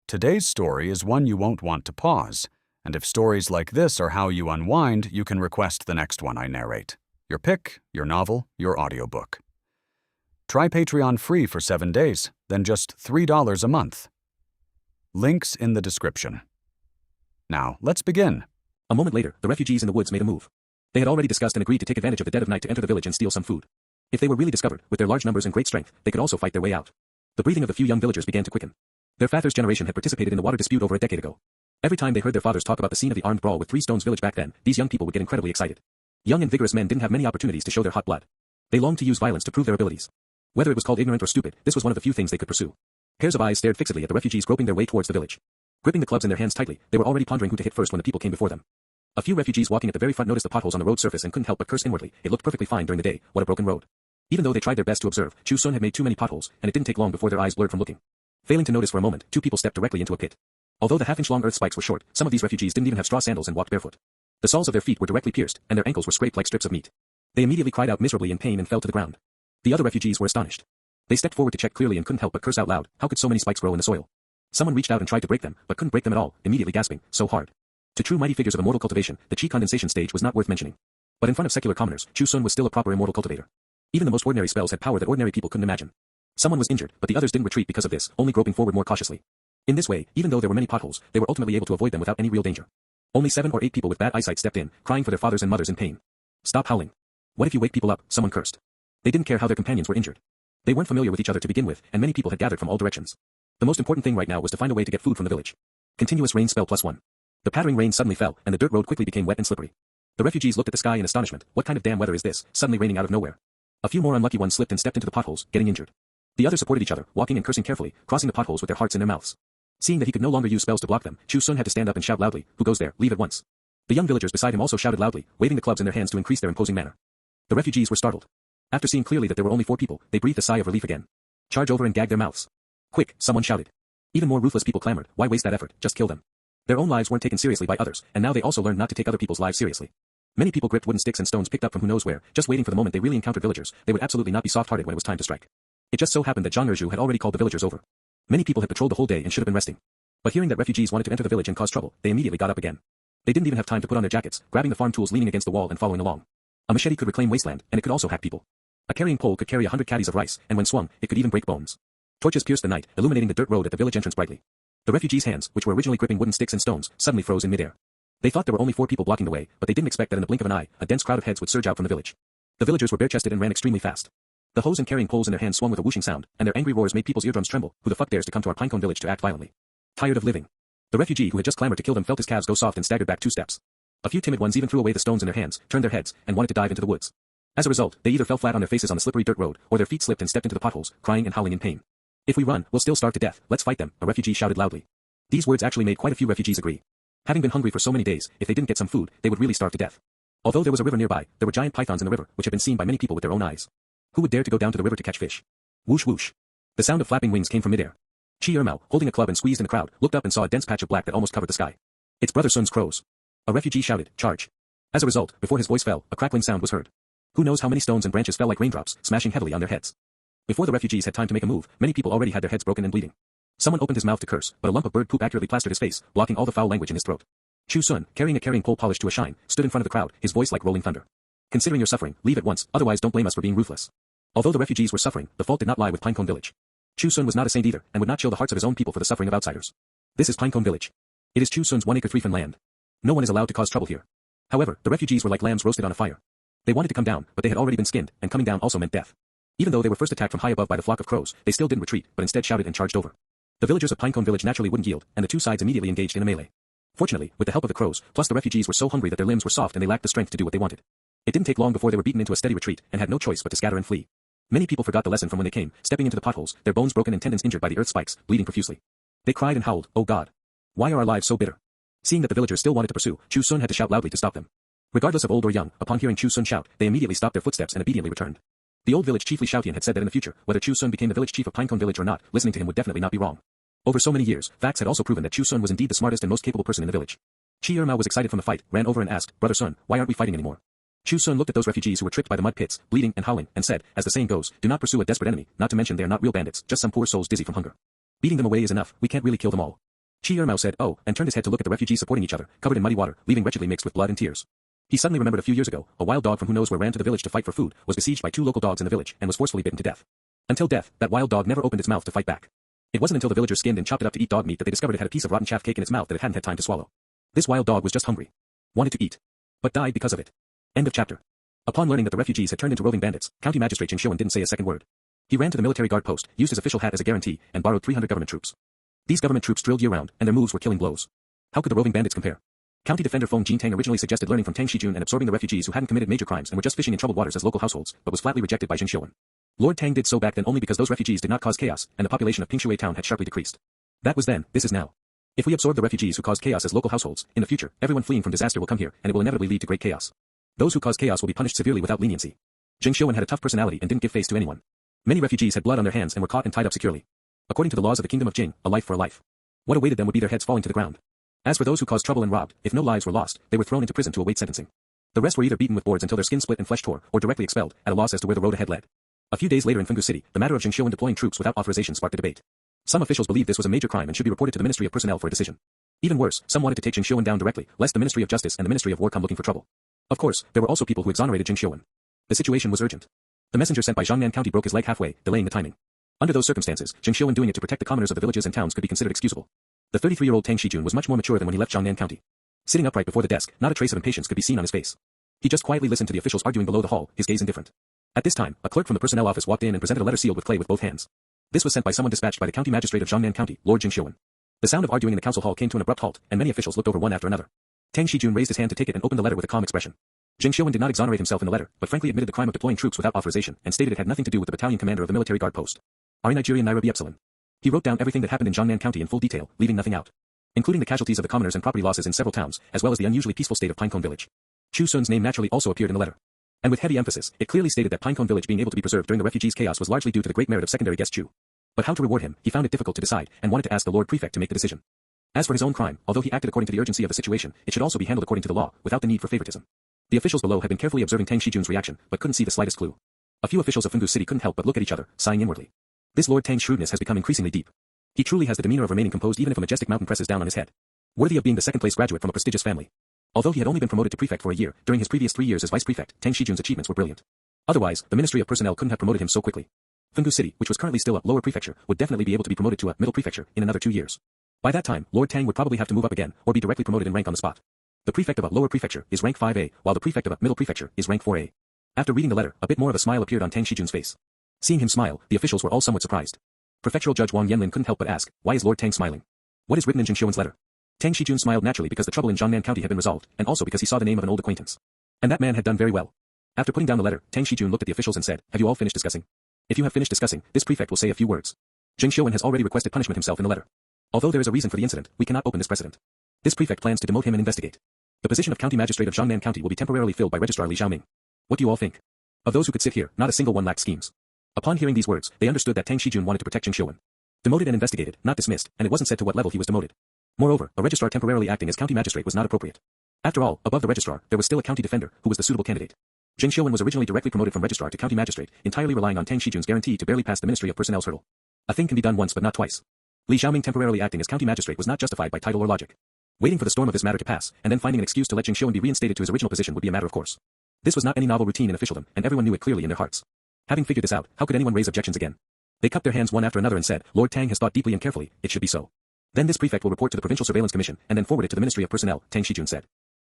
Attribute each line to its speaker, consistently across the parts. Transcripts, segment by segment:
Speaker 1: Today's story is one you won't want to pause, and if stories like this are how you unwind, you can request the next one I narrate. Your pick, your novel, your audiobook. Try Patreon free for 7 days, then just $3 a month. Links in the description. Now, let's begin.
Speaker 2: A moment later, the refugees in the woods made a move. They had already discussed and agreed to take advantage of the dead of night to enter the village and steal some food. If they were really discovered, with their large numbers and great strength, they could also fight their way out. The breathing of the few young villagers began to quicken. Their father's generation had participated in the water dispute over a decade ago. Every time they heard their fathers talk about the scene of the armed brawl with Three Stones village back then, these young people would get incredibly excited. Young and vigorous men didn't have many opportunities to show their hot blood. They longed to use violence to prove their abilities. Whether it was called ignorant or stupid, this was one of the few things they could pursue. Pairs of eyes stared fixedly at the refugees groping their way towards the village. Gripping the clubs in their hands tightly, they were already pondering who to hit first when the people came before them. A few refugees walking at the very front noticed the potholes on the road surface and couldn't help but curse inwardly. It looked perfectly fine during the day. What a broken road. Even though they tried their best to observe, Chu Xun had made too many potholes, and it didn't take long before their eyes blurred from looking. Failing to notice for a moment, two people stepped directly into a pit. Although the half-inch-long earth spikes were short, some of these refugees didn't even have straw sandals and walked barefoot. The soles of their feet were directly pierced, and their ankles were scraped like strips of meat. They immediately cried out miserably in pain and fell to the ground. The other refugees were astonished. They stepped forward to check clearly and couldn't help but curse out loud. How could so many spikes grow in the soil? Someone reached out and tried to break them, but couldn't break them at all, immediately gasping, so hard. To true mighty figures of immortal cultivation, the chi condensation stage was not worth mentioning. But in front of secular commoners, Chu Xun was still a proper immortal cultivator. Even the most ordinary spells had power that ordinary people couldn't imagine. Someone was injured, but the others didn't retreat because of this, only groping forward more cautiously. In this way, even though there were many potholes, they were ultimately able to avoid them without any real danger. Only 7 or 8 people with bad eyesight stepped in, crying for their fathers and mothers in pain. Stop howling. What if you wake people up? Someone cursed. They didn't care how their companions were injured. They weren't familiar with each other to begin with, and many people had gathered from all directions. The most important thing right now was to find a way to get food from the village. Continuous rain spell +1. The pattering rain suddenly fell, and the dirt road quickly became wet and slippery. The refugees looked at the sky in astonishment. What kind of damn weather is this, suddenly raining out of nowhere? A few more unlucky ones slipped and stepped into the potholes, getting injured. The others supported each other, walking and cursing carefully, crossing the potholes with their hearts in their mouths. Seeing that he could no longer use spells to block them, Chu Xun had to stand up and shout loudly, "Who goes there? Leave at once." The young villagers beside him also shouted loudly, waving the clubs in their hands to increase their imposing manner. The refugees were startled. After seeing clearly that there were only 4 people, they breathed a sigh of relief again. Charge over and gag their mouths. Quick, someone shouted. Even more ruthless people clamored, why waste that effort, just kill them. Their own lives weren't taken seriously by others, and now they also learned not to take other people's lives seriously. Many people gripped wooden sticks and stones picked up from who knows where, just waiting for the moment they really encountered villagers. They would absolutely not be soft-hearted when it was time to strike. It just so happened that An Xiu had already called the villagers over. Many people had patrolled the whole day and should have been resting. But hearing that refugees wanted to enter the village and cause trouble, they immediately got up again. They didn't even have time to put on their jackets, grabbing the farm tools leaning against the wall and following along. A machete could reclaim wasteland, and it could also hack people. A carrying pole could carry 100 caddies of rice, and when swung, it could even break bones. Torches pierced the night, illuminating the dirt road at the village entrance brightly. The refugees' hands, which were originally gripping wooden sticks and stones, suddenly froze in midair. They thought there were only 4 people blocking the way, but they didn't expect that in the blink of an eye, a dense crowd of heads would surge out from the village. The villagers were bare-chested and ran extremely fast. The hoes and carrying poles in their hands swung with a whooshing sound, and their angry roars made people's eardrums tremble. Who the fuck dares to come to our Pinecone Village to act violently? Tired of living. The refugee who had just clamored to kill them felt his calves go soft and staggered back 2 steps. A few timid ones even threw away the stones in their hands, turned their heads, and wanted to dive into the woods. As a result, they either fell flat on their faces on the slippery dirt road, or their feet slipped and stepped into the potholes, crying and howling in pain. If we run, we'll still starve to death. Let's fight them, a refugee shouted loudly. These words actually made quite a few refugees agree. Having been hungry for so many days, if they didn't get some food, they would really starve to death. Although there was a river nearby, there were giant pythons in the river, which had been seen by many people with their own eyes. Who would dare to go down to the river to catch fish? Whoosh whoosh. The sound of flapping wings came from midair. Chu Xun, holding a club and squeezed in the crowd, looked up and saw a dense patch of black that almost covered the sky. It's Brother Sun's crows. A refugee shouted, charge. As a result, before his voice fell, a crackling sound was heard. Who knows how many stones and branches fell like raindrops, smashing heavily on their heads. Before the refugees had time to make a move, many people already had their heads broken and bleeding. Someone opened his mouth to curse, but a lump of bird poop accurately plastered his face, blocking all the foul language in his throat. Chu Xun, carrying a carrying pole polished to a shine, stood in front of the crowd, his voice like rolling thunder. Considering your suffering, leave at once, otherwise don't blame us for being ruthless. Although the refugees were suffering, the fault did not lie with Pinecone Village. Chu Xun was not a saint either, and would not chill the hearts of his own people for the suffering of outsiders. This is Pinecone Village. It is Chu Xun's 1-acre 3-fen land. No one is allowed to cause trouble here. However, the refugees were like lambs roasted on a fire. They wanted to come down, but they had already been skinned, and coming down also meant death. Even though they were first attacked from high above by the flock of crows, they still didn't retreat, but instead shouted and charged over. The villagers of Pinecone Village naturally wouldn't yield, and the two sides immediately engaged in a melee. Fortunately, with the help of the crows, plus the refugees were so hungry that their limbs were soft and they lacked the strength to do what they wanted. It didn't take long before they were beaten into a steady retreat, and had no choice but to scatter and flee. Many people forgot the lesson from when they came, stepping into the potholes, their bones broken and tendons injured by the earth spikes, bleeding profusely. They cried and howled, "Oh God! Why are our lives so bitter?" Seeing that the villagers still wanted to pursue, Chu Xun had to shout loudly to stop them. Regardless of old or young, upon hearing Chu Xun shout, they immediately stopped their footsteps and obediently returned. The old village chief Li Xiaotian had said that in the future, whether Chu Xun became the village chief of Pinecone Village or not, listening to him would definitely not be wrong. Over so many years, facts had also proven that Chu Xun was indeed the smartest and most capable person in the village. Chu Xun was excited from the fight, ran over and asked, "Brother Sun, why aren't we fighting anymore?" Chu Xun looked at those refugees who were tripped by the mud pits, bleeding and howling, and said, as the saying goes, do not pursue a desperate enemy, not to mention they are not real bandits, just some poor souls dizzy from hunger. Beating them away is enough, we can't really kill them all. Chi Ermao said, "Oh," and turned his head to look at the refugees supporting each other, covered in muddy water, leaving wretchedly mixed with blood and tears. He suddenly remembered a few years ago, a wild dog from who knows where ran to the village to fight for food, was besieged by 2 local dogs in the village, and was forcefully bitten to death. Until death, that wild dog never opened its mouth to fight back. It wasn't until the villagers skinned and chopped it up to eat dog meat that they discovered it had a piece of rotten chaff cake in its mouth that it hadn't had time to swallow. This wild dog was just hungry. Wanted to eat. But died because of it. End of chapter. Upon learning that the refugees had turned into roving bandits, County Magistrate Chu Xun didn't say a second word. He ran to the military guard post, used his official hat as a guarantee, and borrowed 300 government troops. These government troops drilled year-round, and their moves were killing blows. How could the roving bandits compare? County Defender Feng Jintang originally suggested learning from An Xiu and absorbing the refugees who hadn't committed major crimes and were just fishing in troubled waters as local households, but was flatly rejected by An Xiu. Lord Tang did so back then only because those refugees did not cause chaos, and the population of Pinecone town had sharply decreased. That was then, this is now. If we absorb the refugees who caused chaos as local households, in the future, everyone fleeing from disaster will come here, and it will inevitably lead to great chaos. Those who cause chaos will be punished severely without leniency. An Xiu had a tough personality and didn't give face to anyone. Many refugees had blood on their hands and were caught and tied up securely. According to the laws of the Kingdom of Jing, a life for a life. What awaited them would be their heads falling to the ground. As for those who caused trouble and robbed, if no lives were lost, they were thrown into prison to await sentencing. The rest were either beaten with boards until their skin split and flesh tore, or directly expelled, at a loss as to where the road ahead led. A few days later in Fungu City, the matter of An Xiu deploying troops without authorization sparked a debate. Some officials believed this was a major crime and should be reported to the Ministry of Personnel for a decision. Even worse, some wanted to take An Xiu down directly, lest the Ministry of Justice and the Ministry of War come looking for trouble. Of course, there were also people who exonerated An Xiu. The situation was urgent. The messenger sent by Jiangnan County broke his leg halfway, delaying the timing. Under those circumstances, An Xiu doing it to protect the commoners of the villages and towns could be considered excusable. The 33-year-old An Xiu was much more mature than when he left Jiangnan County. Sitting upright before the desk, not a trace of impatience could be seen on his face. He just quietly listened to the officials arguing below the hall, his gaze indifferent. At this time, a clerk from the personnel office walked in and presented a letter sealed with clay with both hands. This was sent by someone dispatched by the county magistrate of Jiangnan County, Lord An Xiu. The sound of arguing in the council hall came to an abrupt halt, and many officials looked over one after another. An Xiu raised his hand to take it and opened the letter with a calm expression. An Xiu did not exonerate himself in the letter, but frankly admitted the crime of deploying troops without authorization and stated it had nothing to do with the battalion commander of the military guard post. Are Nigerian Nairobi Epsilon. He wrote down everything that happened in Jiangnan County in full detail, leaving nothing out. Including the casualties of the commoners and property losses in several towns, as well as the unusually peaceful state of Pinecone Village. Chu Xun's name naturally also appeared in the letter. And with heavy emphasis, it clearly stated that Pinecone Village being able to be preserved during the refugees' chaos was largely due to the great merit of secondary guest Chu. But how to reward him, he found it difficult to decide, and wanted to ask the Lord Prefect to make the decision. As for his own crime, although he acted according to the urgency of the situation, it should also be handled according to the law, without the need for favoritism. The officials below had been carefully observing An Xiu's reaction, but couldn't see the slightest clue. A few officials of Fungu City couldn't help but look at each other, sighing inwardly. This Lord Tang's shrewdness has become increasingly deep. He truly has the demeanor of remaining composed even if a majestic mountain presses down on his head. Worthy of being the second-place graduate from a prestigious family. Although he had only been promoted to prefect for a year, during his previous 3 years as vice prefect, An Xiu's achievements were brilliant. Otherwise, the Ministry of Personnel couldn't have promoted him so quickly. Fungu City, which was currently still a lower prefecture, would definitely be able to be promoted to a middle prefecture in another 2 years. By that time, Lord Tang would probably have to move up again, or be directly promoted in rank on the spot. The prefect of a lower prefecture is rank 5A, while the prefect of a middle prefecture is rank 4A. After reading the letter, a bit more of a smile appeared on An Xiu's face. Seeing him smile, the officials were all somewhat surprised. Prefectural Judge Wang Yanlin couldn't help but ask, why is Lord Tang smiling? What is written in An Xiu's letter? An Xiu smiled naturally because the trouble in Jiangnan County had been resolved, and also because he saw the name of an old acquaintance. And that man had done very well. After putting down the letter, An Xiu looked at the officials and said, have you all finished discussing? If you have finished discussing, this prefect will say a few words. An Xiu has already requested punishment himself in the letter. Although there is a reason for the incident, we cannot open this precedent. This prefect plans to demote him and investigate. The position of county magistrate of Jiangnan County will be temporarily filled by Registrar Li Xiaoming. What do you all think? Of those who could sit here, not a single one lacked schemes. Upon hearing these words, they understood that An Xiu wanted to protect An Xiu. Demoted and investigated, not dismissed, and it wasn't said to what level he was demoted. Moreover, a registrar temporarily acting as county magistrate was not appropriate. After all, above the registrar, there was still a county defender, who was the suitable candidate. An Xiu was originally directly promoted from registrar to county magistrate, entirely relying on An Xiu's guarantee to barely pass the Ministry of Personnel's hurdle. A thing can be done once but not twice. Li Xiaoming temporarily acting as county magistrate was not justified by title or logic. Waiting for the storm of this matter to pass, and then finding an excuse to let An Xiu be reinstated to his original position would be a matter of course. This was not any novel routine in officialdom, and everyone knew it clearly in their hearts. Having figured this out, how could anyone raise objections again? They cupped their hands one after another and said, Lord Tang has thought deeply and carefully, it should be so. Then this prefect will report to the Provincial Surveillance Commission, and then forward it to the Ministry of Personnel, An Xiu said.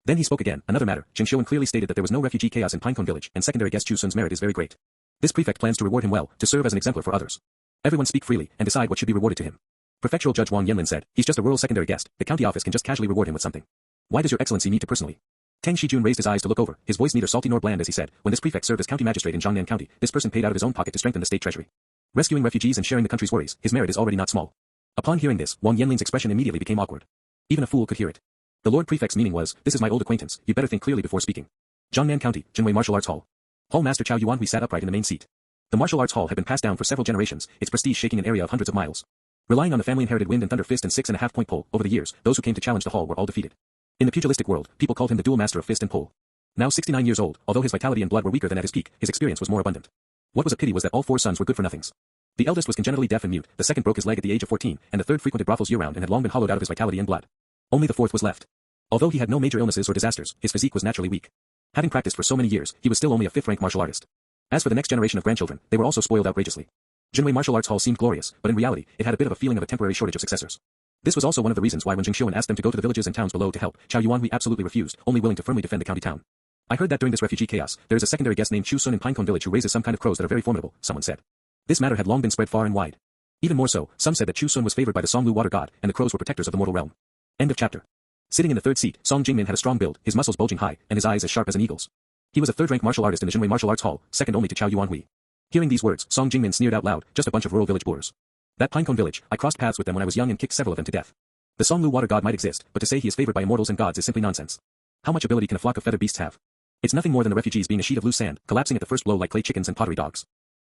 Speaker 2: Then he spoke again, another matter. An Xiu clearly stated that there was no refugee chaos in Pinecone Village, and secondary guest Chu Xun's merit is very great. This prefect plans to reward him well, to serve as an exemplar for others. Everyone speak freely, and decide what should be rewarded to him. Prefectural Judge Wang Yanlin said, he's just a rural secondary guest, the county office can just casually reward him with something. Why does your excellency need to personally? An Xiu raised his eyes to look over, his voice neither salty nor bland as he said, when this prefect served as county magistrate in Jiangnan County, this person paid out of his own pocket to strengthen the state treasury. Rescuing refugees and sharing the country's worries, his merit is already not small. Upon hearing this, Wang Yanlin's expression immediately became awkward. Even a fool could hear it. The Lord Prefect's meaning was, this is my old acquaintance, you better think clearly before speaking. Jiangnan County, Jinwei Martial Arts Hall. Hall Master Chao Yuanhui sat upright in the main seat. The martial arts hall had been passed down for several generations, its prestige shaking an area of hundreds of miles. Relying on the family-inherited wind and thunder fist and 6.5-point pole, over the years, those who came to challenge the hall were all defeated. In the pugilistic world, people called him the dual master of fist and pole. Now 69 years old, although his vitality and blood were weaker than at his peak, his experience was more abundant. What was a pity was that all 4 sons were good for nothings. The eldest was congenitally deaf and mute, the second broke his leg at the age of 14, and the third frequented brothels year-round and had long been hollowed out of his vitality and blood. Only the fourth was left. Although he had no major illnesses or disasters, his physique was naturally weak. Having practiced for so many years, he was still only a fifth-rank martial artist. As for the next generation of grandchildren, they were also spoiled outrageously. Jinwei Martial Arts Hall seemed glorious, but in reality, it had a bit of a feeling of a temporary shortage of successors. This was also one of the reasons why when Xun asked them to go to the villages and towns below to help, Chao Yuanhui absolutely refused, only willing to firmly defend the county town. I heard that during this refugee chaos, there is a secondary guest named Chu Xun in Pinecone Village who raises some kind of crows that are very formidable, someone said. This matter had long been spread far and wide. Even more so, some said that Chu Xun was favored by the Songlu water god, and the crows were protectors of the mortal realm. End of chapter. Sitting in the third seat, Song Jingmin had a strong build, his muscles bulging high, and his eyes as sharp as an eagle's. He was a third-rank martial artist in the Jinwei Martial Arts Hall, second only to Chao Yuanhui. Hearing these words, Song Jingmin sneered out loud, just a bunch of rural village boors. That Pinecone Village, I crossed paths with them when I was young and kicked several of them to death. The Songlu water god might exist, but to say he is favored by immortals and gods is simply nonsense. How much ability can a flock of feathered beasts have? It's nothing more than the refugees being a sheet of loose sand, collapsing at the first blow like clay chickens and pottery dogs.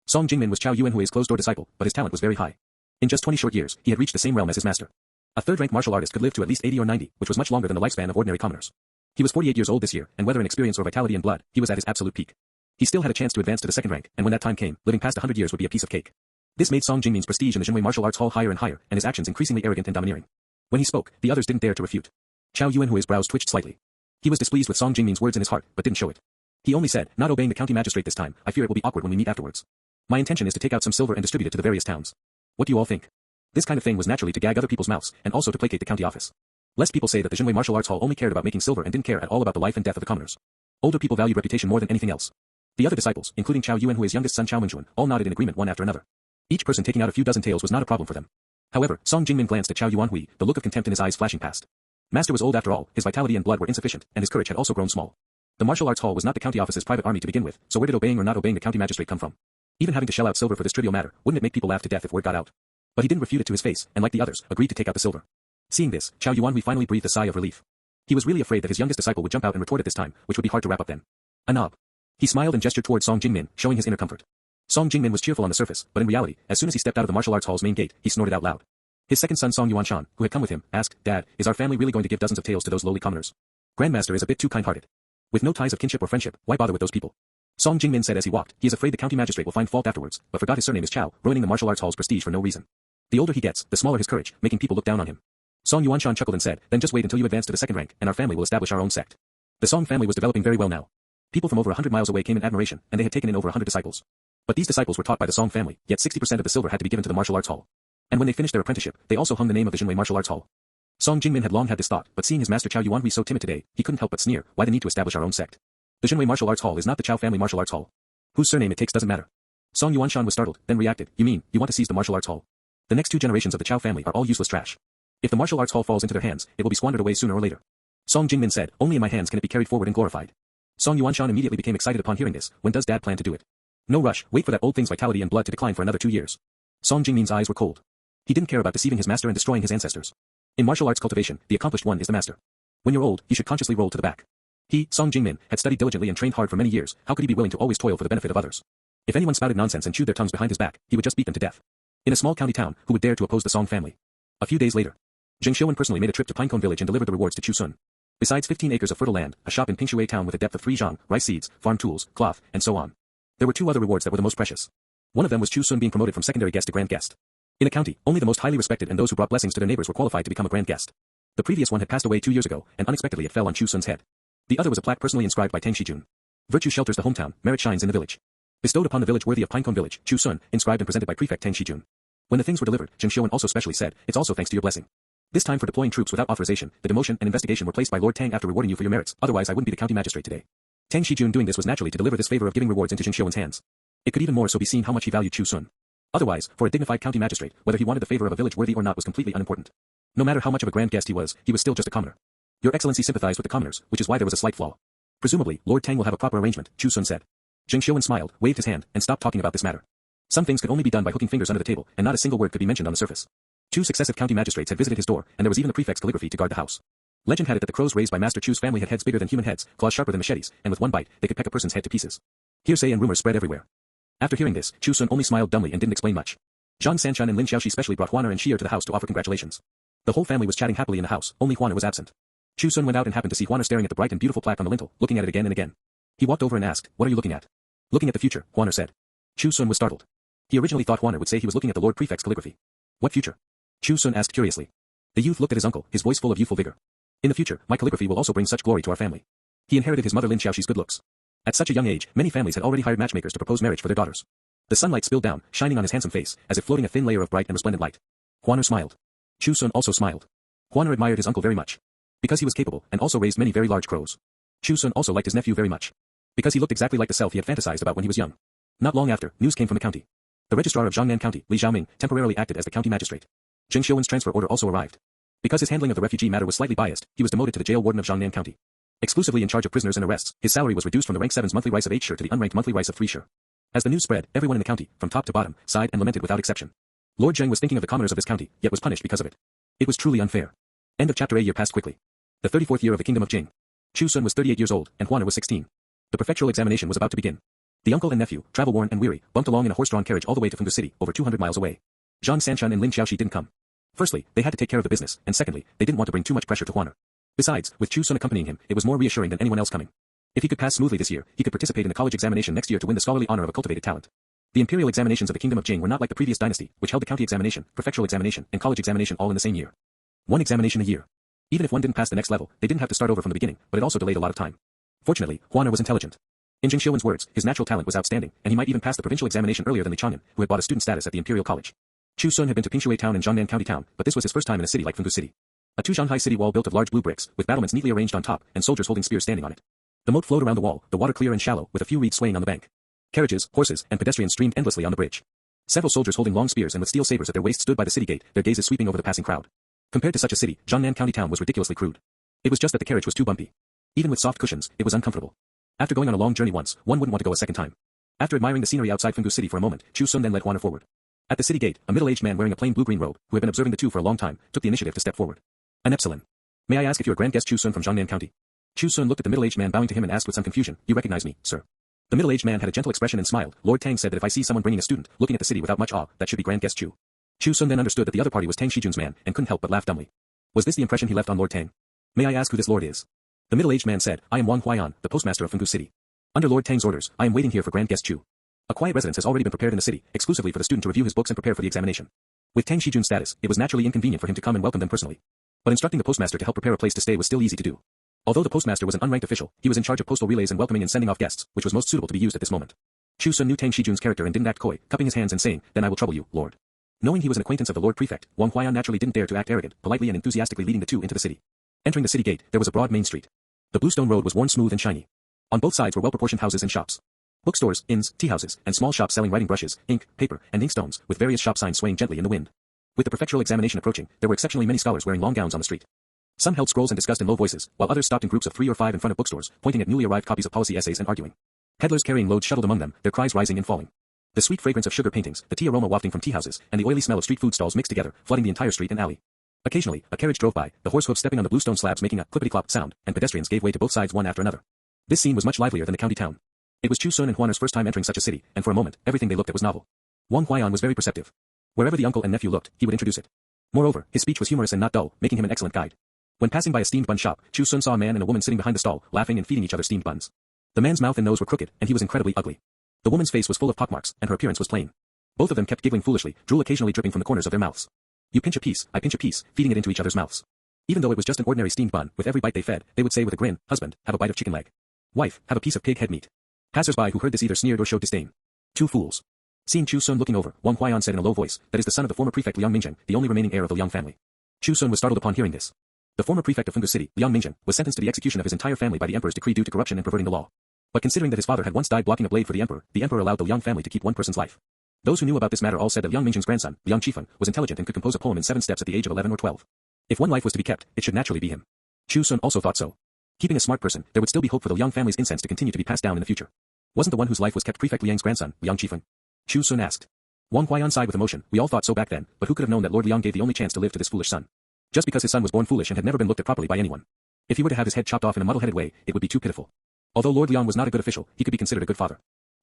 Speaker 2: Song Jingmin was Chao Yuanhui's closed-door disciple, but his talent was very high. In just 20 short years, he had reached the same realm as his master. A third-rank martial artist could live to at least 80 or 90, which was much longer than the lifespan of ordinary commoners. He was 48 years old this year, and whether in experience or vitality and blood, he was at his absolute peak. He still had a chance to advance to the second rank, and when that time came, living past 100 years would be a piece of cake. This made Song Jingmin's prestige in the Jinwei Martial Arts Hall higher and higher, and his actions increasingly arrogant and domineering. When he spoke, the others didn't dare to refute. Chao Yuanhui's brows twitched slightly. He was displeased with Song Jingmin's words in his heart, but didn't show it. He only said, not obeying the county magistrate this time, I fear it will be awkward when we meet afterwards. My intention is to take out some silver and distribute it to the various towns. What do you all think? This kind of thing was naturally to gag other people's mouths, and also to placate the county office. Lest people say that the Jinwei Martial Arts Hall only cared about making silver and didn't care at all about the life and death of the commoners. Older people valued reputation more than anything else. The other disciples, including Chao Yuanhui's youngest son Chao Mengjuan, all nodded in agreement one after another. Each person taking out a few dozen taels was not a problem for them. However, Song Jingmin glanced at Chao Yuanhui, the look of contempt in his eyes flashing past. Master was old after all, his vitality and blood were insufficient, and his courage had also grown small. The martial arts hall was not the county office's private army to begin with, so where did obeying or not obeying the county magistrate come from? Even having to shell out silver for this trivial matter, wouldn't it make people laugh to death if word got out? But he didn't refute it to his face, and like the others, agreed to take out the silver. Seeing this, Chao Yuanhui finally breathed a sigh of relief. He was really afraid that his youngest disciple would jump out and retort at this time, which would be hard to wrap up then. A knob. He smiled and gestured toward Song Jingmin, showing his inner comfort. Song Jingmin was cheerful on the surface, but in reality, as soon as he stepped out of the martial arts hall's main gate, he snorted out loud. His second son Song Yuanshan, who had come with him, asked, Dad, is our family really going to give dozens of taels to those lowly commoners? Grandmaster is a bit too kind-hearted. With no ties of kinship or friendship, why bother with those people? Song Jingmin said as he walked, he is afraid the county magistrate will find fault afterwards, but forgot his surname is Chao, ruining the martial arts hall's prestige for no reason. The older he gets, the smaller his courage, making people look down on him. Song Yuanshan chuckled and said, then just wait until you advance to the second rank, and our family will establish our own sect. The Song family was developing very well now. People from over 100 miles away came in admiration, and they had taken in over 100 disciples. But these disciples were taught by the Song family, yet 60% of the silver had to be given to the martial arts hall. And when they finished their apprenticeship, they also hung the name of the Jinwei Martial Arts Hall. Song Jingmin had long had this thought, but seeing his master Chao Yuanhui so timid today, he couldn't help but sneer, why the need to establish our own sect? The Jinwei Martial Arts Hall is not the Chao family martial arts hall. Whose surname it takes doesn't matter. Song Yuanshan was startled, then reacted, you mean, you want to seize the martial arts hall? The next two generations of the Chao family are all useless trash. If the martial arts hall falls into their hands, it will be squandered away sooner or later. Song Jingmin said, only in my hands can it be carried forward and glorified. Song Yuanshan immediately became excited upon hearing this, when does Dad plan to do it? No rush, wait for that old thing's vitality and blood to decline for another 2 years. Song Jingmin's eyes were cold. He didn't care about deceiving his master and destroying his ancestors. In martial arts cultivation, the accomplished one is the master. When you're old, you should consciously roll to the back. He, Song Jingmin, had studied diligently and trained hard for many years, how could he be willing to always toil for the benefit of others? If anyone spouted nonsense and chewed their tongues behind his back, he would just beat them to death. In a small county town, who would dare to oppose the Song family? A few days later, An Xiu personally made a trip to Pinecone Village and delivered the rewards to Chu Xun. Besides 15 acres of fertile land, a shop in Pinecone town with a depth of 3 zhang, rice seeds, farm tools, cloth, and so on. There were 2 other rewards that were the most precious. One of them was Chu Xun being promoted from secondary guest to grand guest. In a county, only the most highly respected and those who brought blessings to their neighbors were qualified to become a grand guest. The previous one had passed away 2 years ago, and unexpectedly it fell on Chu Xun's head. The other was a plaque personally inscribed by An Xiu. Virtue shelters the hometown, merit shines in the village. Bestowed upon the village worthy of Pinecone Village, Chu Xun, inscribed and presented by Prefect An Xiu. When the things were delivered, An Xiu also specially said, it's also thanks to your blessing. This time for deploying troops without authorization, the demotion and investigation were placed by Lord Tang after rewarding you for your merits, otherwise I wouldn't be the county magistrate today. An Xiu doing this was naturally to deliver this favor of giving rewards into An Xiu's hands. It could even more so be seen how much he valued Chu Xun. Otherwise, for a dignified county magistrate, whether he wanted the favor of a village worthy or not was completely unimportant. No matter how much of a grand guest he was still just a commoner. Your Excellency sympathized with the commoners, which is why there was a slight flaw. Presumably, Lord Tang will have a proper arrangement, Chu Xun said. An Xiu smiled, waved his hand, and stopped talking about this matter. Some things could only be done by hooking fingers under the table, and not a single word could be mentioned on the surface. 2 successive county magistrates had visited his door, and there was even the prefect's calligraphy to guard the house. Legend had it that the crows raised by Master Chu's family had heads bigger than human heads, claws sharper than machetes, and with one bite, they could peck a person's head to pieces. Hearsay and rumors spread everywhere. After hearing this, Chu Xun only smiled dumbly and didn't explain much. Zhang Sanchun and Lin Xiaoxi specially brought Huaner and Xier to the house to offer congratulations. The whole family was chatting happily in the house, only Huaner was absent. Chu Xun went out and happened to see Huaner staring at the bright and beautiful plaque on the lintel, looking at it again and again. He walked over and asked, what are you looking at? Looking at the future, Huaner said. Chu Xun was startled. He originally thought Huaner would say he was looking at the Lord Prefect's calligraphy. What future? Chu Xun asked curiously. The youth looked at his uncle, his voice full of youthful vigor. In the future, my calligraphy will also bring such glory to our family. He inherited his mother Lin Xiaoxi's good looks. At such a young age, many families had already hired matchmakers to propose marriage for their daughters. The sunlight spilled down, shining on his handsome face, as if floating a thin layer of bright and resplendent light. Huaner smiled. Chu Xun also smiled. Huaner admired his uncle very much. Because he was capable, and also raised many very large crows. Chu Xun also liked his nephew very much. Because he looked exactly like the self he had fantasized about when he was young. Not long after, news came from the county. The registrar of Jiangnan County, Li Xiaoming, temporarily acted as the county magistrate. An Xiu's transfer order also arrived. Because his handling of the refugee matter was slightly biased, he was demoted to the jail warden of Jiangnan County. Exclusively in charge of prisoners and arrests, his salary was reduced from the rank 7's monthly rice of 8 shire to the unranked monthly rice of 3 shire. As the news spread, everyone in the county, from top to bottom, sighed and lamented without exception. Lord Zheng was thinking of the commoners of this county, yet was punished because of it. It was truly unfair. End of chapter. A year passed quickly. The 34th year of the kingdom of Jing. Chu Xun was 38 years old, and Huaner was 16. The prefectural examination was about to begin. The uncle and nephew, travel-worn and weary, bumped along in a horse-drawn carriage all the way to Fengdu City, over 200 miles away. Zhang Sanchun and Lin Xiaoxi didn't come. Firstly, they had to take care of the business, and secondly, they didn't want to bring too much pressure to Huaner. Besides, with Chu Xun accompanying him, it was more reassuring than anyone else coming. If he could pass smoothly this year, he could participate in the college examination next year to win the scholarly honor of a cultivated talent. The imperial examinations of the kingdom of Jing were not like the previous dynasty, which held the county examination, prefectural examination, and college examination all in the same year. One examination a year. Even if one didn't pass the next level, they didn't have to start over from the beginning, but it also delayed a lot of time. Fortunately, Huaner was intelligent. In An Xiu's words, his natural talent was outstanding, and he might even pass the provincial examination earlier than Li Changyan, who had bought a student status at the imperial college. Chu Xun had been to Pinecone town in Jiangnan County town, but this was his first time in a city like Fengdu City. A two-Shanghai city wall built of large blue bricks, with battlements neatly arranged on top, and soldiers holding spears standing on it. The moat flowed around the wall, the water clear and shallow, with a few reeds swaying on the bank. Carriages, horses, and pedestrians streamed endlessly on the bridge. Several soldiers holding long spears and with steel sabers at their waists stood by the city gate, their gazes sweeping over the passing crowd. Compared to such a city, Jiangnan County town was ridiculously crude. It was just that the carriage was too bumpy. Even with soft cushions, it was uncomfortable. After going on a long journey once, one wouldn't want to go a second time. After admiring the scenery outside Fengdu City for a moment, Chu Xun then led Huaner forward. At the city gate, a middle-aged man wearing a plain blue-green robe, who had been observing the two for a long time, took the initiative to step forward. An Epsilon. May I ask if you are Grand Guest Chu Xun from Jiangnan County? Chu Xun looked at the middle-aged man bowing to him and asked with some confusion, you recognize me, sir? The middle-aged man had a gentle expression and smiled. Lord Tang said that if I see someone bringing a student, looking at the city without much awe, that should be Grand Guest Chu. Chu Xun then understood that the other party was Tang Shijun's man, and couldn't help but laugh dumbly. Was this the impression he left on Lord Tang? May I ask who this lord is? The middle-aged man said, I am Wang Huaiyan, the postmaster of Fengdu City. Under Lord Tang's orders, I am waiting here for Grand Guest Chu. A quiet residence has already been prepared in the city, exclusively for the student to review his books and prepare for the examination. With Tang Shijun's status, it was naturally inconvenient for him to come and welcome them personally. But instructing the postmaster to help prepare a place to stay was still easy to do. Although the postmaster was an unranked official, he was in charge of postal relays and welcoming and sending off guests, which was most suitable to be used at this moment. Chu Xun knew Tang Shijun's character and didn't act coy, cupping his hands and saying, then I will trouble you, Lord. Knowing he was an acquaintance of the Lord Prefect, Wang Huaiyan naturally didn't dare to act arrogant, politely and enthusiastically leading the two into the city. Entering the city gate, there was a broad main street. The bluestone road was worn smooth and shiny. On both sides were well-proportioned houses and shops. Bookstores, inns, tea-houses, and small shops selling writing brushes, ink, paper, and inkstones, with various shop signs swaying gently in the wind. With the prefectural examination approaching, there were exceptionally many scholars wearing long gowns on the street. Some held scrolls and discussed in low voices, while others stopped in groups of 3 or 5 in front of bookstores, pointing at newly arrived copies of policy essays and arguing. Peddlers carrying loads shuttled among them, their cries rising and falling. The sweet fragrance of sugar paintings, the tea aroma wafting from tea-houses, and the oily smell of street food stalls mixed together, flooding the entire street and alley. Occasionally, a carriage drove by, the horse hoofs stepping on the bluestone slabs making a clippity-clop sound, and pedestrians gave way to both sides one after another. This scene was much livelier than the county town. It was Chu Xun and Huaner's first time entering such a city, and for a moment, everything they looked at was novel. Wang Huaiyan was very perceptive. Wherever the uncle and nephew looked, he would introduce it. Moreover, his speech was humorous and not dull, making him an excellent guide. When passing by a steamed bun shop, Chu Xun saw a man and a woman sitting behind the stall, laughing and feeding each other steamed buns. The man's mouth and nose were crooked, and he was incredibly ugly. The woman's face was full of pockmarks, and her appearance was plain. Both of them kept giggling foolishly, drool occasionally dripping from the corners of their mouths. You pinch a piece, I pinch a piece, feeding it into each other's mouths. Even though it was just an ordinary steamed bun, with every bite they fed, they would say with a grin, husband, have a bite of chicken leg. Wife, have a piece of pig head meat. Passers-by who heard this either sneered or showed disdain. Two fools. Seeing Chu Xun looking over, Wang Huaiyan said in a low voice, that is the son of the former prefect Liang Mingzhen, the only remaining heir of the Liang family. Chu Xun was startled upon hearing this. The former prefect of Fengdu City, Liang Mingzhen, was sentenced to the execution of his entire family by the emperor's decree due to corruption and perverting the law. But considering that his father had once died blocking a blade for the emperor allowed the Liang family to keep one person's life. Those who knew about this matter all said that Liang Mingzhen's grandson, Liang Qifeng, was intelligent and could compose a poem in 7 steps at the age of 11 or 12. If one life was to be kept, it should naturally be him. Chu Xun also thought so. Keeping a smart person, there would still be hope for the Liang family's incense to continue to be passed down in the future. Wasn't the one whose life was kept Prefect Liang's grandson, Liang Qifeng? Chu Xun asked. Wang Huaiyan sighed with emotion. We all thought so back then, but who could have known that Lord Liang gave the only chance to live to this foolish son? Just because his son was born foolish and had never been looked at properly by anyone. If he were to have his head chopped off in a muddle-headed way, it would be too pitiful. Although Lord Liang was not a good official, he could be considered a good father.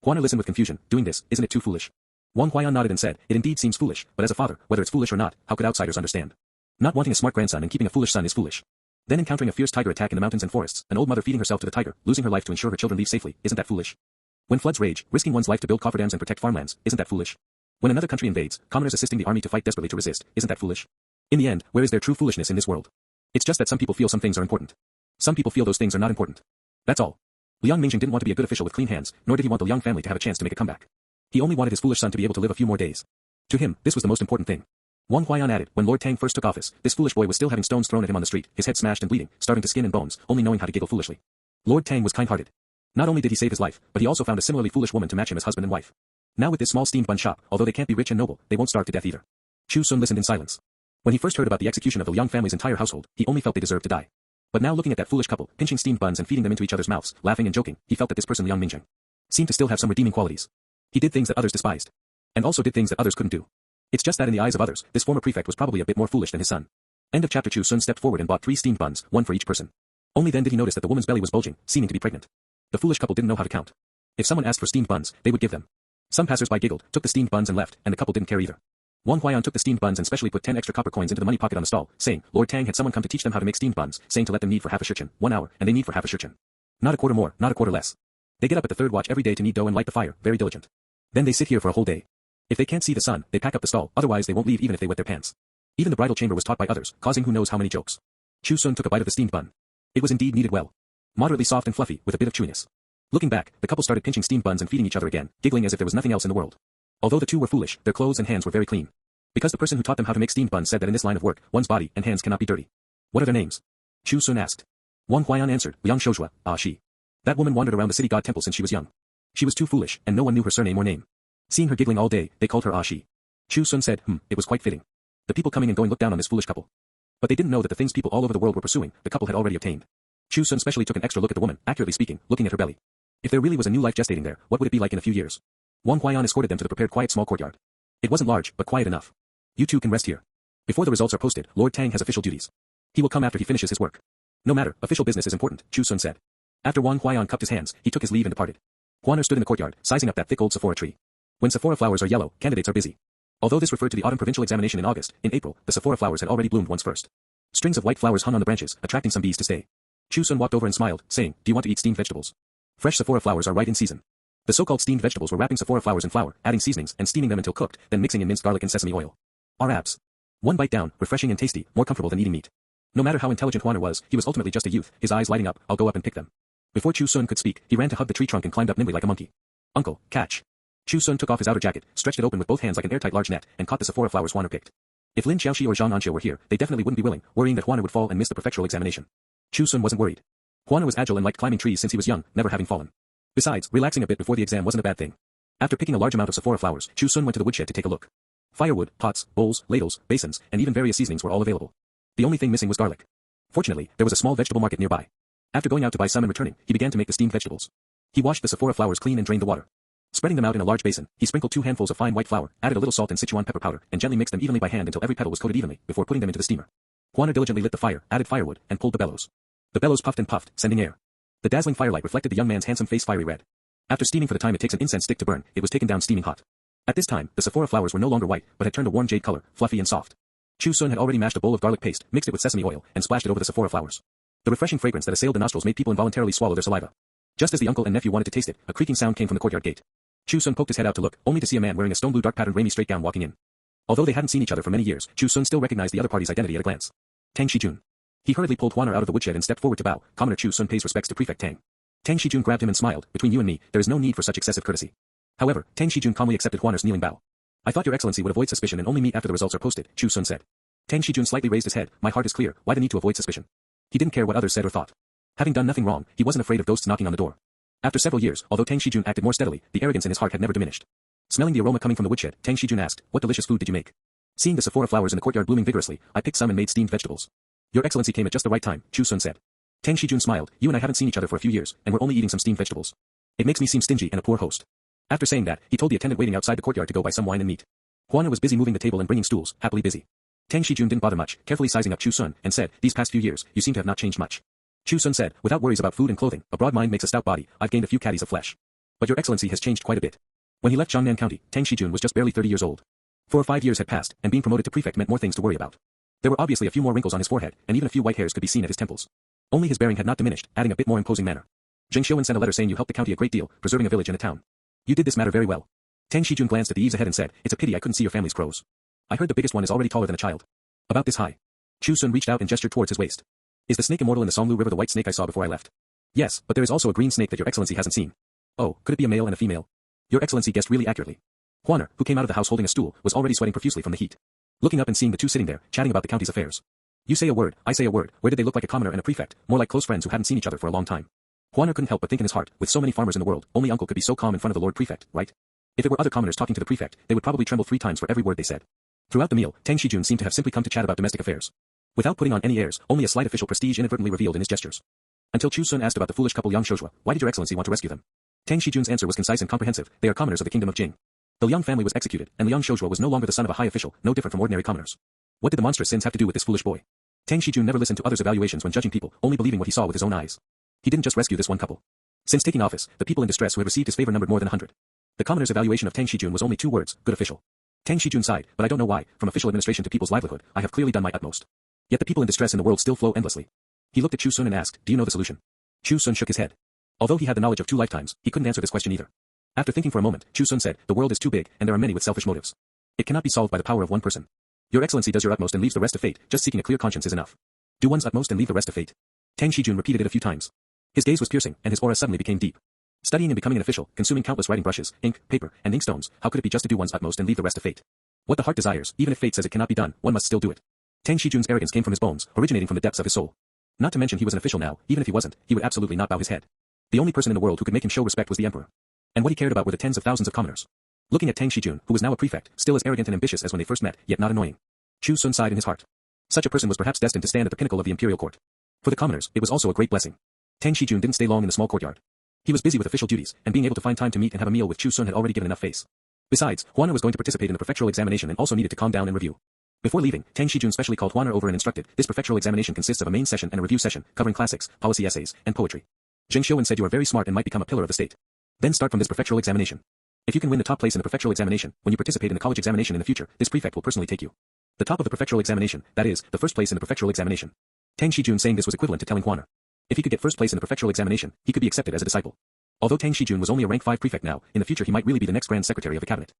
Speaker 2: Huaner listened with confusion. Doing this, isn't it too foolish? Wang Huaiyan nodded and said, it indeed seems foolish, but as a father, whether it's foolish or not, how could outsiders understand? Not wanting a smart grandson and keeping a foolish son is foolish. Then encountering a fierce tiger attack in the mountains and forests, an old mother feeding herself to the tiger, losing her life to ensure her children leave safely, isn't that foolish? When floods rage, risking one's life to build cofferdams and protect farmlands, isn't that foolish? When another country invades, commoners assisting the army to fight desperately to resist, isn't that foolish? In the end, where is there true foolishness in this world? It's just that some people feel some things are important. Some people feel those things are not important. That's all. Liang Mingjing didn't want to be a good official with clean hands, nor did he want the Liang family to have a chance to make a comeback. He only wanted his foolish son to be able to live a few more days. To him, this was the most important thing. Wang Huaiyan added, when Lord Tang first took office, this foolish boy was still having stones thrown at him on the street, his head smashed and bleeding, starving to skin and bones, only knowing how to giggle foolishly. Lord Tang was kind-hearted. Not only did he save his life, but he also found a similarly foolish woman to match him as husband and wife. Now with this small steamed bun shop, although they can't be rich and noble, they won't starve to death either. Chu Xun listened in silence. When he first heard about the execution of the Liang family's entire household, he only felt they deserved to die. But now looking at that foolish couple, pinching steamed buns and feeding them into each other's mouths, laughing and joking, he felt that this person Liang Mingjing seemed to still have some redeeming qualities. He did things that others despised. And also did things that others couldn't do. It's just that in the eyes of others, this former prefect was probably a bit more foolish than his son. End of chapter. Chu Xun stepped forward and bought 3 steamed buns, one for each person. Only then did he notice that the woman's belly was bulging, seeming to be pregnant. The foolish couple didn't know how to count. If someone asked for steamed buns, they would give them. Some passers-by giggled, took the steamed buns and left, and the couple didn't care either. Wang Huaiyan took the steamed buns and specially put 10 extra copper coins into the money pocket on the stall, saying, Lord Tang had someone come to teach them how to make steamed buns, saying to let them knead for half a shirchen, 1 hour, and they knead for half a shirchen. Not a quarter more, not a quarter less. They get up at the 3rd watch every day to knead dough and light the fire, very diligent. Then they sit here for a whole day. If they can't see the sun, they pack up the stall, otherwise they won't leave even if they wet their pants. Even the bridal chamber was taught by others, causing who knows how many jokes. Chu Xun took a bite of the steamed bun. It was indeed kneaded well. Moderately soft and fluffy, with a bit of chewiness. Looking back, the couple started pinching steamed buns and feeding each other again, giggling as if there was nothing else in the world. Although the two were foolish, their clothes and hands were very clean. Because the person who taught them how to make steamed buns said that in this line of work, one's body and hands cannot be dirty. What are their names? Chu Xun asked. Wang Huaiyan answered, Liang Shouzhua, Shi. That woman wandered around the city god temple since she was young. She was too foolish, and no one knew her surname or name. Seeing her giggling all day, they called her Shi. Chu Xun said, it was quite fitting. The people coming and going looked down on this foolish couple. But they didn't know that the things people all over the world were pursuing, the couple had already obtained. Chu Xun specially took an extra look at the woman, accurately speaking, looking at her belly. If there really was a new life gestating there, what would it be like in a few years? Wang Huaiyan escorted them to the prepared quiet small courtyard. It wasn't large, but quiet enough. You two can rest here. Before the results are posted, Lord Tang has official duties. He will come after he finishes his work. No matter, official business is important, Chu Xun said. After Wang Huaiyan cupped his hands, he took his leave and departed. Huaner stood in the courtyard, sizing up that thick old Sephora tree. When Sephora flowers are yellow, candidates are busy. Although this referred to the autumn provincial examination in August, in April, the Sephora flowers had already bloomed once first. Strings of white flowers hung on the branches, attracting some bees to stay. Chu Xun walked over and smiled, saying, Do you want to eat steamed vegetables? Fresh Sephora flowers are right in season. The so-called steamed vegetables were wrapping Sephora flowers in flour, adding seasonings, and steaming them until cooked, then mixing in minced garlic and sesame oil. Our abs. One bite down, refreshing and tasty, more comfortable than eating meat. No matter how intelligent Huaner was, he was ultimately just a youth, his eyes lighting up, I'll go up and pick them. Before Chu Xun could speak, he ran to hug the tree trunk and climbed up nimbly like a monkey. Uncle, catch. Chu Xun took off his outer jacket, stretched it open with both hands like an airtight large net, and caught the Sephora flowers Huaner picked. If Lin Xiaoxi or Zhang Anxiu were here, they definitely wouldn't be willing, worrying that Huaner would fall and miss the prefectural examination. Chu Xun wasn't worried. Huaner was agile and liked climbing trees since he was young, never having fallen. Besides, relaxing a bit before the exam wasn't a bad thing. After picking a large amount of Sephora flowers, Chu Xun went to the woodshed to take a look. Firewood, pots, bowls, ladles, basins, and even various seasonings were all available. The only thing missing was garlic. Fortunately, there was a small vegetable market nearby. After going out to buy some and returning, he began to make the steamed vegetables. He washed the Sephora flowers clean and drained the water. Spreading them out in a large basin, he sprinkled 2 handfuls of fine white flour, added a little salt and Sichuan pepper powder, and gently mixed them evenly by hand until every petal was coated evenly, before putting them into the steamer. Huaner diligently lit the fire, added firewood, and pulled the bellows. The bellows puffed and puffed, sending air. The dazzling firelight reflected the young man's handsome face fiery red. After steaming for the time it takes an incense stick to burn, it was taken down steaming hot. At this time, the Sephora flowers were no longer white, but had turned a warm jade color, fluffy and soft. Chu Xun had already mashed a bowl of garlic paste, mixed it with sesame oil, and splashed it over the Sephora flowers. The refreshing fragrance that assailed the nostrils made people involuntarily swallow their saliva. Just as the uncle and nephew wanted to taste it, a creaking sound came from the courtyard gate. Chu Xun poked his head out to look, only to see a man wearing a stone blue dark patterned Raimi straight gown walking in. Although they hadn't seen each other for many years, Chu Xun still recognized the other party's identity at a glance. Tang Shijun. He hurriedly pulled Huaner out of the woodshed and stepped forward to bow. Commoner Chu Xun pays respects to Prefect Tang. Tang Shijun grabbed him and smiled, between you and me, there is no need for such excessive courtesy. However, Tang Shijun calmly accepted Huaner's kneeling bow. I thought your excellency would avoid suspicion and only meet after the results are posted, Chu Xun said. Tang Shijun slightly raised his head, my heart is clear, why the need to avoid suspicion? He didn't care what others said or thought. Having done nothing wrong, he wasn't afraid of ghosts knocking on the door. After several years, although Tang Shijun acted more steadily, the arrogance in his heart had never diminished. Smelling the aroma coming from the woodshed, Tang Shijun asked, what delicious food did you make? Seeing the Sephora flowers in the courtyard blooming vigorously, I picked some and made steamed vegetables. Your excellency came at just the right time, Chu Xun said. Tang Shijun smiled, you and I haven't seen each other for a few years, and we're only eating some steamed vegetables. It makes me seem stingy and a poor host. After saying that, he told the attendant waiting outside the courtyard to go buy some wine and meat. Huaner was busy moving the table and bringing stools, happily busy. Tang Shijun didn't bother much, carefully sizing up Chu Xun, and said, these past few years, you seem to have not changed much. Chu Xun said, without worries about food and clothing, a broad mind makes a stout body, I've gained a few caddies of flesh. But your excellency has changed quite a bit. When he left Jiangnan County, Tang Shijun was just barely 30 years old. 4 or 5 years had passed, and being promoted to prefect meant more things to worry about. There were obviously a few more wrinkles on his forehead, and even a few white hairs could be seen at his temples. Only his bearing had not diminished, adding a bit more imposing manner. Zheng Xiuwen sent a letter saying you helped the county a great deal, preserving a village and a town. You did this matter very well. Tang Shijun glanced at the eaves ahead and said, "It's a pity I couldn't see your family's crows. I heard the biggest one is already taller than a child. About this high." Chu Xun reached out and gestured towards his waist. "Is the snake immortal in the Songlu River the white snake I saw before I left?" "Yes, but there is also a green snake that your excellency hasn't seen." "Oh, could it be a male and a female?" "Your excellency guessed really accurately." Huaner, who came out of the house holding a stool, was already sweating profusely from the heat. Looking up and seeing the two sitting there, chatting about the county's affairs. "You say a word, I say a word, where did they look like a commoner and a prefect, more like close friends who hadn't seen each other for a long time?" Huaner couldn't help but think in his heart, with so many farmers in the world, only uncle could be so calm in front of the Lord Prefect, right? If it were other commoners talking to the prefect, they would probably tremble 3 times for every word they said. Throughout the meal, Tang Shijun seemed to have simply come to chat about domestic affairs. Without putting on any airs, only a slight official prestige inadvertently revealed in his gestures. Until Chu Xun asked about the foolish couple Yang Shozhua, "Why did your excellency want to rescue them?" Tang Shijun's answer was concise and comprehensive, "They are commoners of the kingdom of Jing." The Liang family was executed, and Liang Shozhua was no longer the son of a high official, no different from ordinary commoners. What did the monstrous sins have to do with this foolish boy? Tang Shijun never listened to others' evaluations when judging people, only believing what he saw with his own eyes. He didn't just rescue this one couple. Since taking office, the people in distress who had received his favor numbered more than 100. The commoner's evaluation of Tang Shijun was only 2 words, good official. Tang Shijun sighed, but I don't know why, from official administration to people's livelihood, I have clearly done my utmost. Yet the people in distress in the world still flow endlessly. He looked at Chu Xun and asked, "Do you know the solution?" Chu Xun shook his head. Although he had the knowledge of 2 lifetimes, he couldn't answer this question either. After thinking for a moment, Chu Xun said, "The world is too big, and there are many with selfish motives. It cannot be solved by the power of one person. Your excellency does your utmost and leaves the rest to fate, just seeking a clear conscience is enough. Do one's utmost and leave the rest to fate." Tang Shijun repeated it a few times. His gaze was piercing, and his aura suddenly became deep. Studying and becoming an official, consuming countless writing brushes, ink, paper, and inkstones, how could it be just to do one's utmost and leave the rest to fate? What the heart desires, even if fate says it cannot be done, one must still do it. Tang Shijun's arrogance came from his bones, originating from the depths of his soul. Not to mention he was an official now, even if he wasn't, he would absolutely not bow his head. The only person in the world who could make him show respect was the emperor. And what he cared about were the tens of thousands of commoners. Looking at Tang Shijun, who was now a prefect, still as arrogant and ambitious as when they first met, yet not annoying. Chu Xun sighed in his heart. Such a person was perhaps destined to stand at the pinnacle of the imperial court. For the commoners, it was also a great blessing. Tang Shijun didn't stay long in the small courtyard. He was busy with official duties, and being able to find time to meet and have a meal with Chu Xun had already given enough face. Besides, Huaner was going to participate in the prefectural examination and also needed to calm down and review. Before leaving, Tang Shijun specially called Huaner over and instructed, "This prefectural examination consists of a main session and a review session, covering classics, policy essays, and poetry. Zheng Xiuan said you are very smart and might become a pillar of the state. Then start from this prefectural examination. If you can win the top place in the prefectural examination, when you participate in the college examination in the future, this prefect will personally take you. The top of the prefectural examination, that is, the first place in the prefectural examination." Tang Shijun saying this was equivalent to telling Huaner. If he could get first place in the prefectural examination, he could be accepted as a disciple. Although Tang Shijun was only a rank 5 prefect now, in the future he might really be the next grand secretary of the cabinet.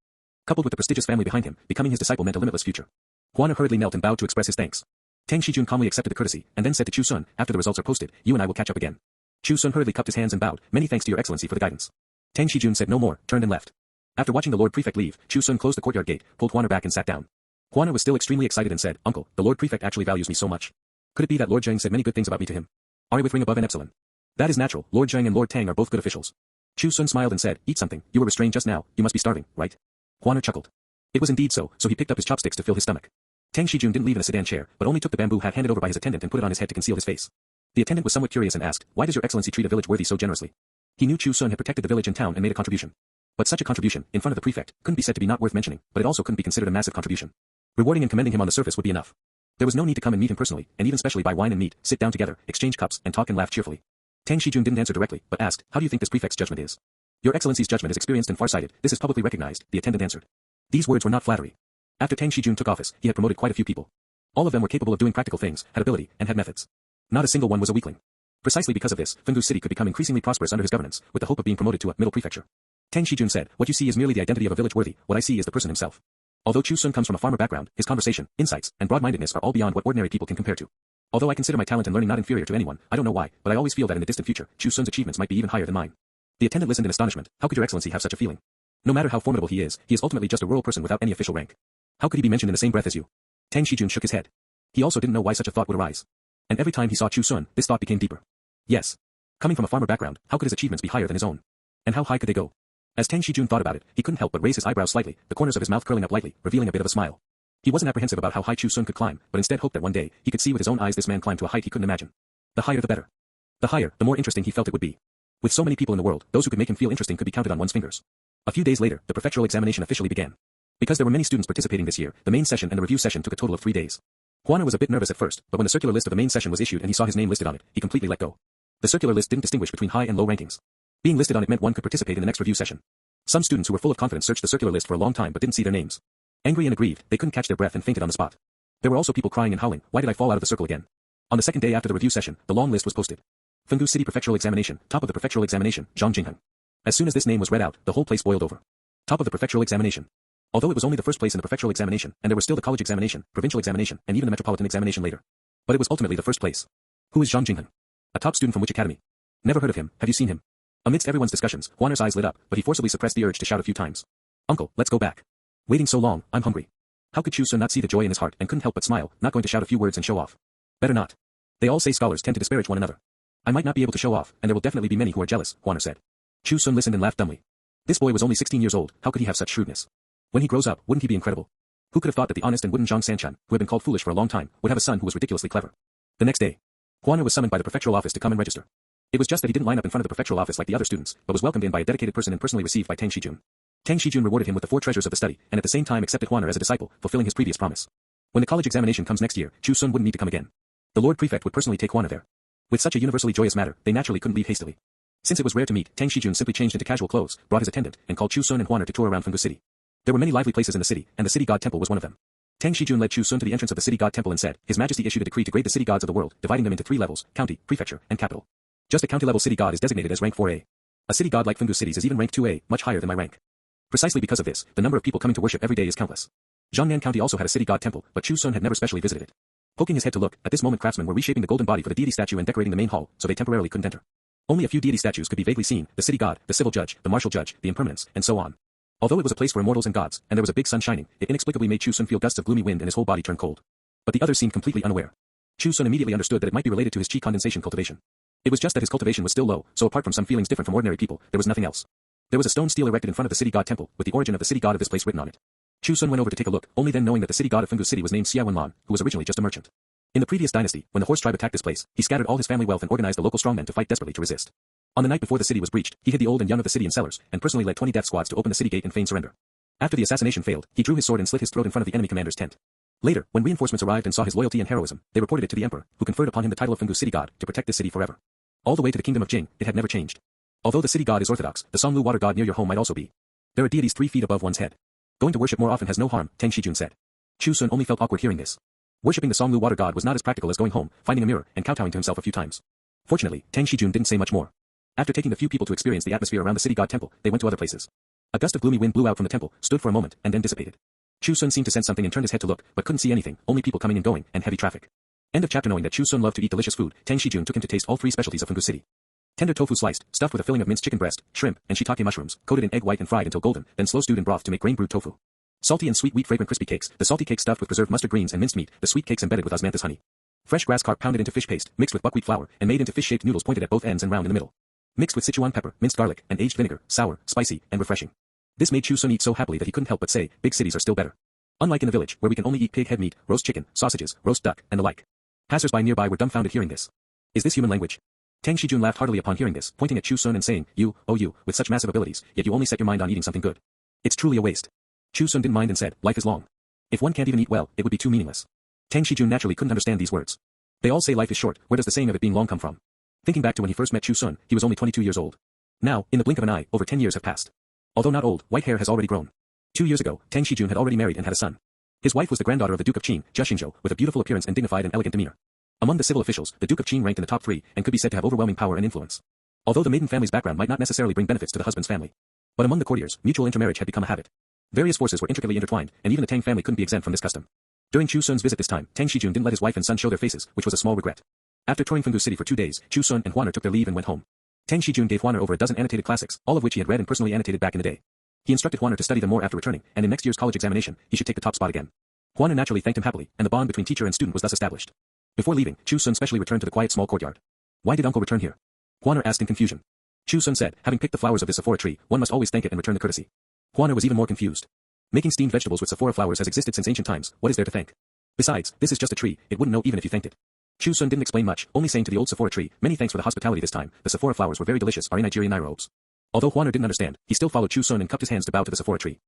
Speaker 2: Coupled with the prestigious family behind him, becoming his disciple meant a limitless future. Huaner hurriedly knelt and bowed to express his thanks. Tang Shijun calmly accepted the courtesy, and then said to Chu Xun, "After the results are posted, you and I will catch up again." Chu Xun hurriedly cupped his hands and bowed, "Many thanks to your excellency for the guidance." Tang Shijun said no more, turned and left. After watching the Lord Prefect leave, Chu Xun closed the courtyard gate, pulled Huaner back and sat down. Huaner was still extremely excited and said, "Uncle, the Lord Prefect actually values me so much. Could it be that Lord Zheng said many good things about me to him? Are we with ring above and epsilon?" "That is natural, Lord Zheng and Lord Tang are both good officials." Chu Xun smiled and said, "Eat something, you were restrained just now, you must be starving, right?" Huaner chuckled. It was indeed so he picked up his chopsticks to fill his stomach. Tang Shijun didn't leave in a sedan chair, but only took the bamboo hat handed over by his attendant and put it on his head to conceal his face. The attendant was somewhat curious and asked, "Why does your excellency treat a village worthy so generously?" He knew Chu Xun had protected the village and town and made a contribution. But such a contribution, in front of the prefect, couldn't be said to be not worth mentioning, but it also couldn't be considered a massive contribution. Rewarding and commending him on the surface would be enough. There was no need to come and meet him personally, and even specially buy wine and meat, sit down together, exchange cups, and talk and laugh cheerfully. Tang Shijun didn't answer directly, but asked, "How do you think this prefect's judgment is?" "Your excellency's judgment is experienced and farsighted, this is publicly recognized," the attendant answered. These words were not flattery. After Tang Shijun took office, he had promoted quite a few people. All of them were capable of doing practical things, had ability, and had methods. Not a single one was a weakling. Precisely because of this, Fengdu City could become increasingly prosperous under his governance, with the hope of being promoted to a middle prefecture. Tang Shijun said, "What you see is merely the identity of a village worthy, what I see is the person himself." Although Chu Xun comes from a farmer background, his conversation, insights, and broad-mindedness are all beyond what ordinary people can compare to. Although I consider my talent and learning not inferior to anyone, I don't know why, but I always feel that in the distant future, Chu Xun's achievements might be even higher than mine. The attendant listened in astonishment. How could your excellency have such a feeling? No matter how formidable he is ultimately just a rural person without any official rank. How could he be mentioned in the same breath as you? Tang Shijun shook his head. He also didn't know why such a thought would arise. And every time he saw Chu Xun, this thought became deeper. Yes. Coming from a farmer background, how could his achievements be higher than his own? And how high could they go? As Tang Shijun thought about it, he couldn't help but raise his eyebrows slightly, the corners of his mouth curling up lightly, revealing a bit of a smile. He wasn't apprehensive about how high Chu Xun could climb, but instead hoped that one day, he could see with his own eyes this man climb to a height he couldn't imagine. The higher the better. The higher, the more interesting he felt it would be. With so many people in the world, those who could make him feel interesting could be counted on one's fingers. A few days later, the prefectural examination officially began. Because there were many students participating this year, the main session and the review session took a total of 3 days. Huaner was a bit nervous at first, but when the circular list of the main session was issued and he saw his name listed on it, he completely let go. The circular list didn't distinguish between high and low rankings. Being listed on it meant one could participate in the next review session. Some students who were full of confidence searched the circular list for a long time but didn't see their names. Angry and aggrieved, they couldn't catch their breath and fainted on the spot. There were also people crying and howling, "Why did I fall out of the circle again?" On the second day after the review session, the long list was posted. Fengdu City Prefectural Examination, top of the prefectural examination, Zhang Jingheng. As soon as this name was read out, the whole place boiled over. Top of the prefectural examination. Although it was only the first place in the prefectural examination, and there was still the college examination, provincial examination, and even the metropolitan examination later. But it was ultimately the first place. Who is Zhang Jinghan? A top student from which academy? Never heard of him, have you seen him? Amidst everyone's discussions, Huaner's eyes lit up, but he forcibly suppressed the urge to shout a few times. Uncle, let's go back. Waiting so long, I'm hungry. How could Chu Xun not see the joy in his heart and couldn't help but smile, not going to shout a few words and show off? Better not. They all say scholars tend to disparage one another. I might not be able to show off, and there will definitely be many who are jealous, Huaner said. Chu Xun listened and laughed dumbly. This boy was only 16 years old, how could he have such shrewdness? When he grows up, wouldn't he be incredible? Who could have thought that the honest and wooden Zhang Sanchan, who had been called foolish for a long time, would have a son who was ridiculously clever? The next day, Huaner was summoned by the prefectural office to come and register. It was just that he didn't line up in front of the prefectural office like the other students, but was welcomed in by a dedicated person and personally received by An Xiu. An Xiu rewarded him with the 4 treasures of the study, and at the same time accepted Huaner as a disciple, fulfilling his previous promise. When the college examination comes next year, Chu Xun wouldn't need to come again. The Lord Prefect would personally take Huaner there. With such a universally joyous matter, they naturally couldn't leave hastily. Since it was rare to meet, An Xiu simply changed into casual clothes, brought his attendant, and called Chu Xun and Huaner to tour around Fenggu City. There were many lively places in the city, and the city god temple was one of them. An Xiu led Chu Xun to the entrance of the city god temple and said, His Majesty issued a decree to grade the city gods of the world, dividing them into 3 levels, county, prefecture, and capital. Just a county-level city god is designated as rank 4A. A city god like Fenggu cities is even rank 2A, much higher than my rank. Precisely because of this, the number of people coming to worship every day is countless. Jiangnan County also had a city god temple, but Chu Xun had never specially visited it. Poking his head to look, at this moment craftsmen were reshaping the golden body for the deity statue and decorating the main hall, so they temporarily couldn't enter. Only a few deity statues could be vaguely seen, the city god, the civil judge, the martial judge, the impermanence, and so on. Although it was a place for immortals and gods, and there was a big sun shining, it inexplicably made Chu Xun feel gusts of gloomy wind and his whole body turn cold. But the others seemed completely unaware. Chu Xun immediately understood that it might be related to his qi condensation cultivation. It was just that his cultivation was still low, so apart from some feelings different from ordinary people, there was nothing else. There was a stone stele erected in front of the city god temple, with the origin of the city god of this place written on it. Chu Xun went over to take a look, only then knowing that the city god of Fenggu City was named Xiaowen Man, who was originally just a merchant. In the previous dynasty, when the horse tribe attacked this place, he scattered all his family wealth and organized the local strongmen to fight desperately to resist. On the night before the city was breached, he hid the old and young of the city in cellars, and personally led 20 death squads to open the city gate and feign surrender. After the assassination failed, he drew his sword and slit his throat in front of the enemy commander's tent. Later, when reinforcements arrived and saw his loyalty and heroism, they reported it to the emperor, who conferred upon him the title of Fenggu City God, to protect the city forever. All the way to the kingdom of Jing, it had never changed. Although the city god is orthodox, the Songlu water god near your home might also be. There are deities 3 feet above one's head. Going to worship more often has no harm, An Xiu said. Chu Xun only felt awkward hearing this. Worshipping the Songlu water god was not as practical as going home, finding a mirror, and kowtowing to himself a few times. Fortunately, An Xiu didn't say much more. After taking the few people to experience the atmosphere around the city god temple, they went to other places. A gust of gloomy wind blew out from the temple, stood for a moment, and then dissipated. Chu Xun seemed to sense something and turned his head to look, but couldn't see anything, only people coming and going, and heavy traffic. End of chapter. Knowing that Chu Xun loved to eat delicious food, An Xiu took him to taste all 3 specialties of Fenggu City. Tender tofu sliced, stuffed with a filling of minced chicken breast, shrimp, and shiitake mushrooms, coated in egg white and fried until golden, then slow stewed in broth to make grain brewed tofu. Salty and sweet wheat fragrant crispy cakes, the salty cake stuffed with preserved mustard greens and minced meat, the sweet cakes embedded with osmanthus honey. Fresh grass carp pounded into fish paste, mixed with buckwheat flour, and made into fish-shaped noodles pointed at both ends and round in the middle. Mixed with Sichuan pepper, minced garlic, and aged vinegar, sour, spicy, and refreshing. This made Chu Xun eat so happily that he couldn't help but say, big cities are still better. Unlike in the village, where we can only eat pig head meat, roast chicken, sausages, roast duck, and the like. Passers-by nearby were dumbfounded hearing this. Is this human language? An Xiu laughed heartily upon hearing this, pointing at Chu Xun and saying, you, with such massive abilities, yet you only set your mind on eating something good. It's truly a waste. Chu Xun didn't mind and said, life is long. If one can't even eat well, it would be too meaningless. An Xiu naturally couldn't understand these words. They all say life is short, where does the saying of it being long come from? Thinking back to when he first met Chu Xun, he was only 22 years old. Now, in the blink of an eye, over 10 years have passed. Although not old, white hair has already grown. 2 years ago, An Xiu had already married and had a son. His wife was the granddaughter of the Duke of Qin, Zhe Xinzhou, with a beautiful appearance and dignified and elegant demeanor. Among the civil officials, the Duke of Qin ranked in the top 3, and could be said to have overwhelming power and influence. Although the maiden family's background might not necessarily bring benefits to the husband's family. But among the courtiers, mutual intermarriage had become a habit. Various forces were intricately intertwined, and even the Tang family couldn't be exempt from this custom. During Chu Xun's visit this time, An Xiu didn't let his wife and son show their faces, which was a small regret. After touring Fenggu City for 2 days, Chu Xun and Huaner took their leave and went home. An Xiu gave Huaner over a dozen annotated classics, all of which he had read and personally annotated back in the day. He instructed Huaner to study them more after returning, and in next year's college examination, he should take the top spot again. Huaner naturally thanked him happily, and the bond between teacher and student was thus established. Before leaving, Chu Xun specially returned to the quiet small courtyard. Why did uncle return here? Huaner asked in confusion. Chu Xun said, having picked the flowers of this sephora tree, one must always thank it and return the courtesy. Huaner was even more confused. Making steamed vegetables with sephora flowers has existed since ancient times, what is there to thank? Besides, this is just a tree, it wouldn't know even if you thanked it. Chu Xun didn't explain much, only saying to the old sephora tree, many thanks for the hospitality this time, the sephora flowers were very delicious, are in Nigerian nairobies. Although Huaner didn't understand, he still followed Chu Xun and cupped his hands to bow to the sephora tree.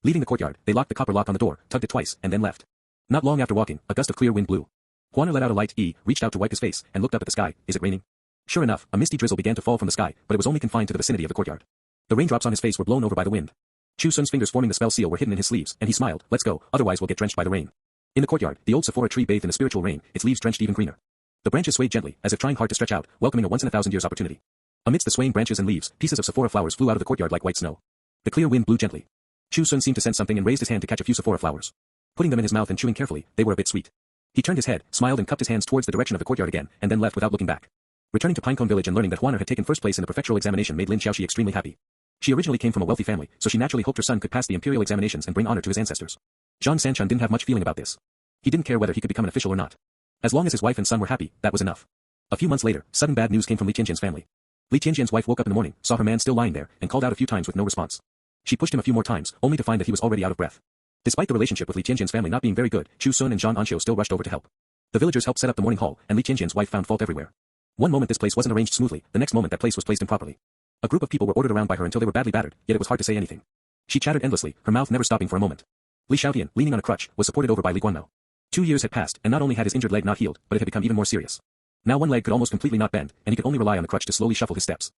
Speaker 2: Leaving the courtyard, they locked the copper lock on the door, tugged it twice, and then left. Not long after walking, a gust of clear wind blew. Huaner let out a light reached out to wipe his face, and looked up at the sky, is it raining? Sure enough, a misty drizzle began to fall from the sky, but it was only confined to the vicinity of the courtyard. The raindrops on his face were blown over by the wind. Chu Xun's fingers forming the spell seal were hidden in his sleeves, and he smiled, let's go, otherwise we'll get drenched by the rain. In the courtyard, the old sephora tree bathed in the spiritual rain, its leaves drenched even greener. The branches swayed gently, as if trying hard to stretch out, welcoming a once-in-a-thousand-years opportunity. Amidst the swaying branches and leaves, pieces of sephora flowers flew out of the courtyard like white snow. The clear wind blew gently. Chu Xun seemed to sense something and raised his hand to catch a few sephora flowers. Putting them in his mouth and chewing carefully, they were a bit sweet. He turned his head, smiled and cupped his hands towards the direction of the courtyard again, and then left without looking back. Returning to Pinecone Village and learning that Huaner had taken first place in the prefectural examination made Lin Xiaoxi extremely happy. She originally came from a wealthy family, so she naturally hoped her son could pass the imperial examinations and bring honor to his ancestors. Zhang Sanchun didn't have much feeling about this. He didn't care whether he could become an official or not. As long as his wife and son were happy, that was enough. A few months later, sudden bad news came from Li Tianjian's family. Li Tianjian's wife woke up in the morning, saw her man still lying there, and called out a few times with no response. She pushed him a few more times, only to find that he was already out of breath. Despite the relationship with Li Tianjian's family not being very good, Chu Xun and An Xiu still rushed over to help. The villagers helped set up the morning hall, and Li Tianjian's wife found fault everywhere. One moment this place wasn't arranged smoothly, the next moment that place was placed improperly. A group of people were ordered around by her until they were badly battered, yet it was hard to say anything. She chattered endlessly, her mouth never stopping for a moment. Li Xiaotian, leaning on a crutch, was supported over by Li Guanmao. 2 years had passed, and not only had his injured leg not healed, but it had become even more serious. Now one leg could almost completely not bend, and he could only rely on the crutch to slowly shuffle his steps.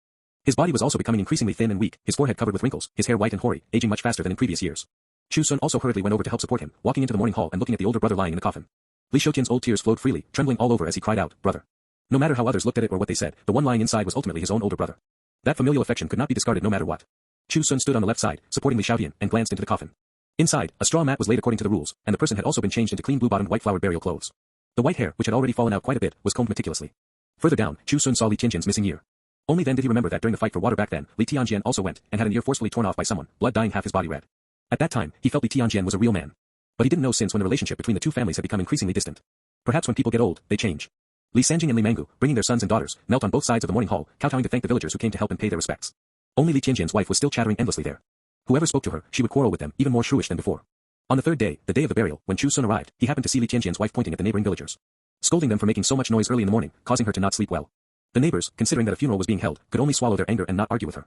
Speaker 2: His body was also becoming increasingly thin and weak, his forehead covered with wrinkles, his hair white and hoary, aging much faster than in previous years. Chu Xun also hurriedly went over to help support him, walking into the morning hall and looking at the older brother lying in the coffin. Li Xiaotian's old tears flowed freely, trembling all over as he cried out, "Brother." No matter how others looked at it or what they said, the one lying inside was ultimately his own older brother. That familial affection could not be discarded no matter what. Chu Xun stood on the left side, supporting Li Xiaotian, and glanced into the coffin. Inside, a straw mat was laid according to the rules, and the person had also been changed into clean blue-bottomed white-flowered burial clothes. The white hair, which had already fallen out quite a bit, was combed meticulously. Further down, Chu Xun saw Li Tianjian's missing ear. Only then did he remember that during the fight for water back then, Li Tianjian also went, and had an ear forcefully torn off by someone, blood dyeing half his body red. At that time, he felt Li Tianjian was a real man. But he didn't know since when the relationship between the two families had become increasingly distant. Perhaps when people get old, they change. Li Sanjing and Li Mangu, bringing their sons and daughters, knelt on both sides of the morning hall, kowtowing to thank the villagers who came to help and pay their respects. Only Li Tianjian's wife was still chattering endlessly there. Whoever spoke to her, she would quarrel with them, even more shrewish than before. On the third day, the day of the burial, when Chu Xun arrived, he happened to see Li Tianjian's wife pointing at the neighboring villagers, scolding them for making so much noise early in the morning, causing her to not sleep well. The neighbors, considering that a funeral was being held, could only swallow their anger and not argue with her.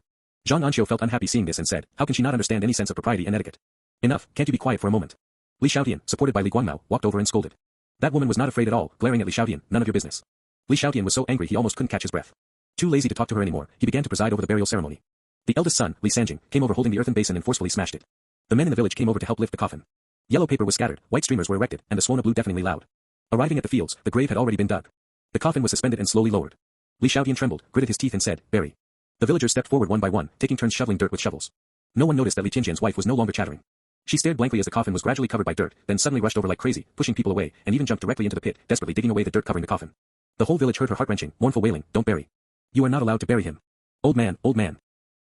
Speaker 2: An Xiu felt unhappy seeing this and said, "How can she not understand any sense of propriety and etiquette? Enough, can't you be quiet for a moment?" Li Xiaotian, supported by Li Guanmao, walked over and scolded. That woman was not afraid at all, glaring at Li Xiaotian, "None of your business." Li Xiaotian was so angry he almost couldn't catch his breath. Too lazy to talk to her anymore, he began to preside over the burial ceremony. The eldest son, Li Sanjing, came over holding the earthen basin and forcefully smashed it. The men in the village came over to help lift the coffin. Yellow paper was scattered, white streamers were erected, and the Swona blew deafeningly loud. Arriving at the fields, the grave had already been dug. The coffin was suspended and slowly lowered. Li Xiaotian trembled, gritted his teeth and said, "Bury." The villagers stepped forward one by one, taking turns shoveling dirt with shovels. No one noticed that Li Tianjian's wife was no longer chattering. She stared blankly as the coffin was gradually covered by dirt, then suddenly rushed over like crazy, pushing people away, and even jumped directly into the pit, desperately digging away the dirt covering the coffin. The whole village heard her heart-wrenching, mournful wailing, "Don't bury. You are not allowed to bury him. Old man, old man."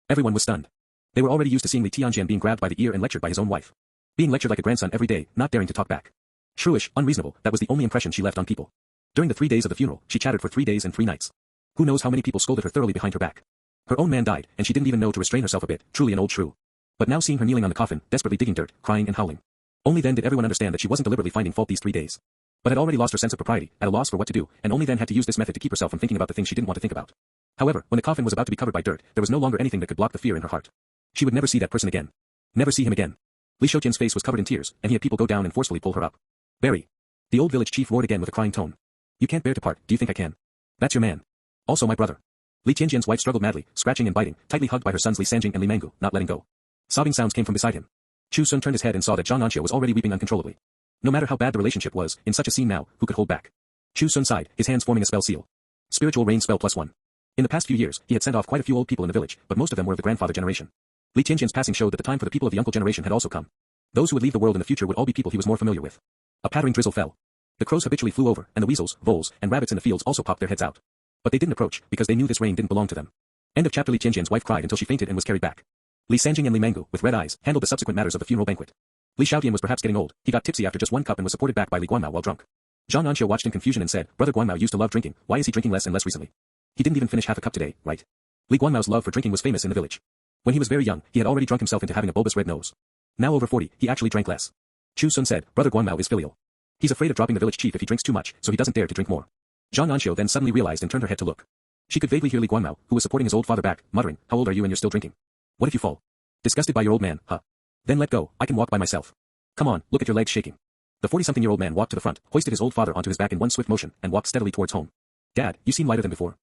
Speaker 2: Everyone was stunned. They were already used to seeing Li Tianjian being grabbed by the ear and lectured by his own wife. Being lectured like a grandson every day, not daring to talk back. Shrewish, unreasonable, that was the only impression she left on people. During the 3 days of the funeral, she chattered for 3 days and 3 nights. Who knows how many people scolded her thoroughly behind her back. Her own man died, and she didn't even know to restrain herself a bit, truly an old shrew. But now seeing her kneeling on the coffin, desperately digging dirt, crying and howling. Only then did everyone understand that she wasn't deliberately finding fault these 3 days. But had already lost her sense of propriety, at a loss for what to do, and only then had to use this method to keep herself from thinking about the things she didn't want to think about. However, when the coffin was about to be covered by dirt, there was no longer anything that could block the fear in her heart. She would never see that person again. Never see him again. Li Xiaotian's face was covered in tears, and he had people go down and forcefully pull her up. "Bury." The old village chief roared again with a crying tone. "You can't bear to part, do you think I can? That's your man. Also my brother." Li Tianjian's wife struggled madly, scratching and biting, tightly hugged by her sons Li Sanjing and Li Mangu, not letting go. Sobbing sounds came from beside him. Chu Xun turned his head and saw that An Xiu was already weeping uncontrollably. No matter how bad the relationship was, in such a scene now, who could hold back? Chu Xun sighed, his hands forming a spell seal. Spiritual rain spell +1. In the past few years, he had sent off quite a few old people in the village, but most of them were of the grandfather generation. Li Tianjian's passing showed that the time for the people of the uncle generation had also come. Those who would leave the world in the future would all be people he was more familiar with. A pattering drizzle fell. The crows habitually flew over, and the weasels, voles, and rabbits in the fields also popped their heads out. But they didn't approach, because they knew this rain didn't belong to them. End of chapter. Li Tianjian's wife cried until she fainted and was carried back. Li Sanjing and Li Mangu, with red eyes, handled the subsequent matters of the funeral banquet. Li Xiaotian was perhaps getting old, he got tipsy after just 1 cup and was supported back by Li Guanmao while drunk. An Xiu watched in confusion and said, "Brother Guanmao used to love drinking, why is he drinking less and less recently? He didn't even finish half a cup today, right?" Li Guanmao's love for drinking was famous in the village. When he was very young, he had already drunk himself into having a bulbous red nose. Now over 40, he actually drank less. Chu Xun said, "Brother Guanmao is filial. He's afraid of dropping the village chief if he drinks too much, so he doesn't dare to drink more." An Xiu then suddenly realized and turned her head to look. She could vaguely hear Li Guanmao, who was supporting his old father back, muttering, "How old are you and you're still drinking? What if you fall? Disgusted by your old man, huh? Then let go, I can walk by myself. Come on, look at your legs shaking." The 40-something-year-old man walked to the front, hoisted his old father onto his back in one swift motion, and walked steadily towards home. "Dad, you seem lighter than before."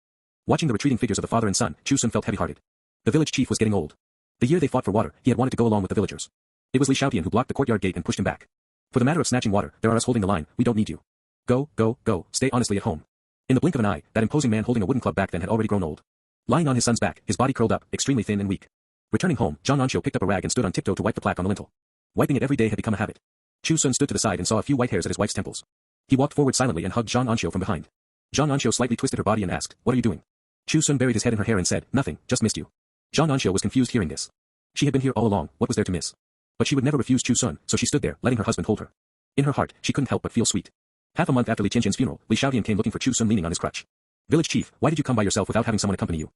Speaker 2: Watching the retreating figures of the father and son, Chu Xun felt heavy-hearted. The village chief was getting old. The year they fought for water, he had wanted to go along with the villagers. It was Li Xiaotian who blocked the courtyard gate and pushed him back. "For the matter of snatching water, there are us holding the line, we don't need you. Go, go, go, stay honestly at home." In the blink of an eye, that imposing man holding a wooden club back then had already grown old. Lying on his son's back, his body curled up, extremely thin and weak. Returning home, An Xiu picked up a rag and stood on tiptoe to wipe the plaque on the lintel. Wiping it every day had become a habit. Chu Xun stood to the side and saw a few white hairs at his wife's temples. He walked forward silently and hugged An Xiu from behind. An Xiu slightly twisted her body and asked, "What are you doing?" Chu Xun buried his head in her hair and said, "Nothing, just missed you." An Xiu was confused hearing this. She had been here all along, what was there to miss? But she would never refuse Chu Xun, so she stood there, letting her husband hold her. In her heart, she couldn't help but feel sweet. Half a month after Li Qianqian's funeral, Li Xiaotian came looking for Chu Xun leaning on his crutch. "Village chief, why did you come by yourself without having someone accompany you?"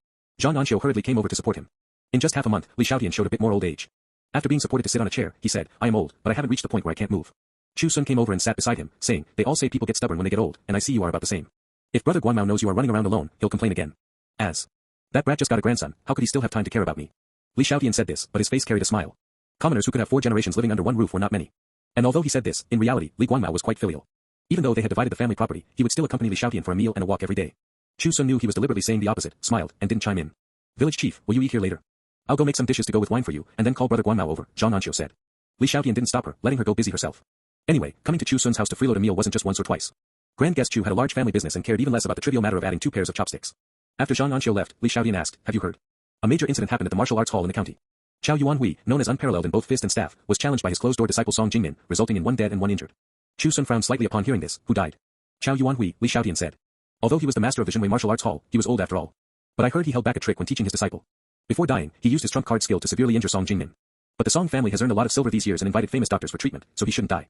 Speaker 2: An Xiu hurriedly came over to support him. In just half a month, Li Xiaotian showed a bit more old age. After being supported to sit on a chair, he said, "I am old, but I haven't reached the point where I can't move." Chu Xun came over and sat beside him, saying, "They all say people get stubborn when they get old, and I see you are about the same. If Brother Guanmao knows you are running around alone, he'll complain again. As that brat just got a grandson, how could he still have time to care about me?" Li Xiaotian said this, but his face carried a smile. Commoners who could have 4 generations living under one roof were not many. And although he said this, in reality, Li Guanmao was quite filial. Even though they had divided the family property, he would still accompany Li Xiaotian for a meal and a walk every day. Chu Xun knew he was deliberately saying the opposite, smiled, and didn't chime in. "Village chief, will you eat here later? I'll go make some dishes to go with wine for you, and then call Brother Guanmao over," An Xiu said. Li Xiaotian didn't stop her, letting her go busy herself. Anyway, coming to Chu Xun's house to freeload a meal wasn't just once or twice. Grand guest Chu had a large family business and cared even less about the trivial matter of adding 2 pairs of chopsticks. After An Xiu left, Li Xiaotian asked, "Have you heard? A major incident happened at the martial arts hall in the county. Chow Yuanhui, known as unparalleled in both fist and staff, was challenged by his closed-door disciple Song Jingmin, resulting in 1 dead and 1 injured." Chu Xun frowned slightly upon hearing this. "Who died?" "Chow Yuanhui," Li Xiaotian said. Although he was the master of the Jinwei martial arts hall, he was old after all. But I heard he held back a trick when teaching his disciple. Before dying, he used his trump card skill to severely injure Song Jingmin. But the Song family has earned a lot of silver these years and invited famous doctors for treatment, so he shouldn't die.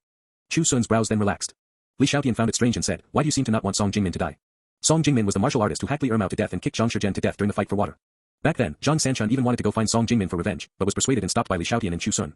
Speaker 2: Chu Xun's brows then relaxed. Li Xiaotian found it strange and said, "Why do you seem to not want Song Jingmin to die?" Song Jingmin was the martial artist who hacked Li Ermao to death and kicked Zhang Shizhen to death during the fight for water. Back then, Zhang Sanchun even wanted to go find Song Jingmin for revenge, but was persuaded and stopped by Li Xiaotian and Chu Xun.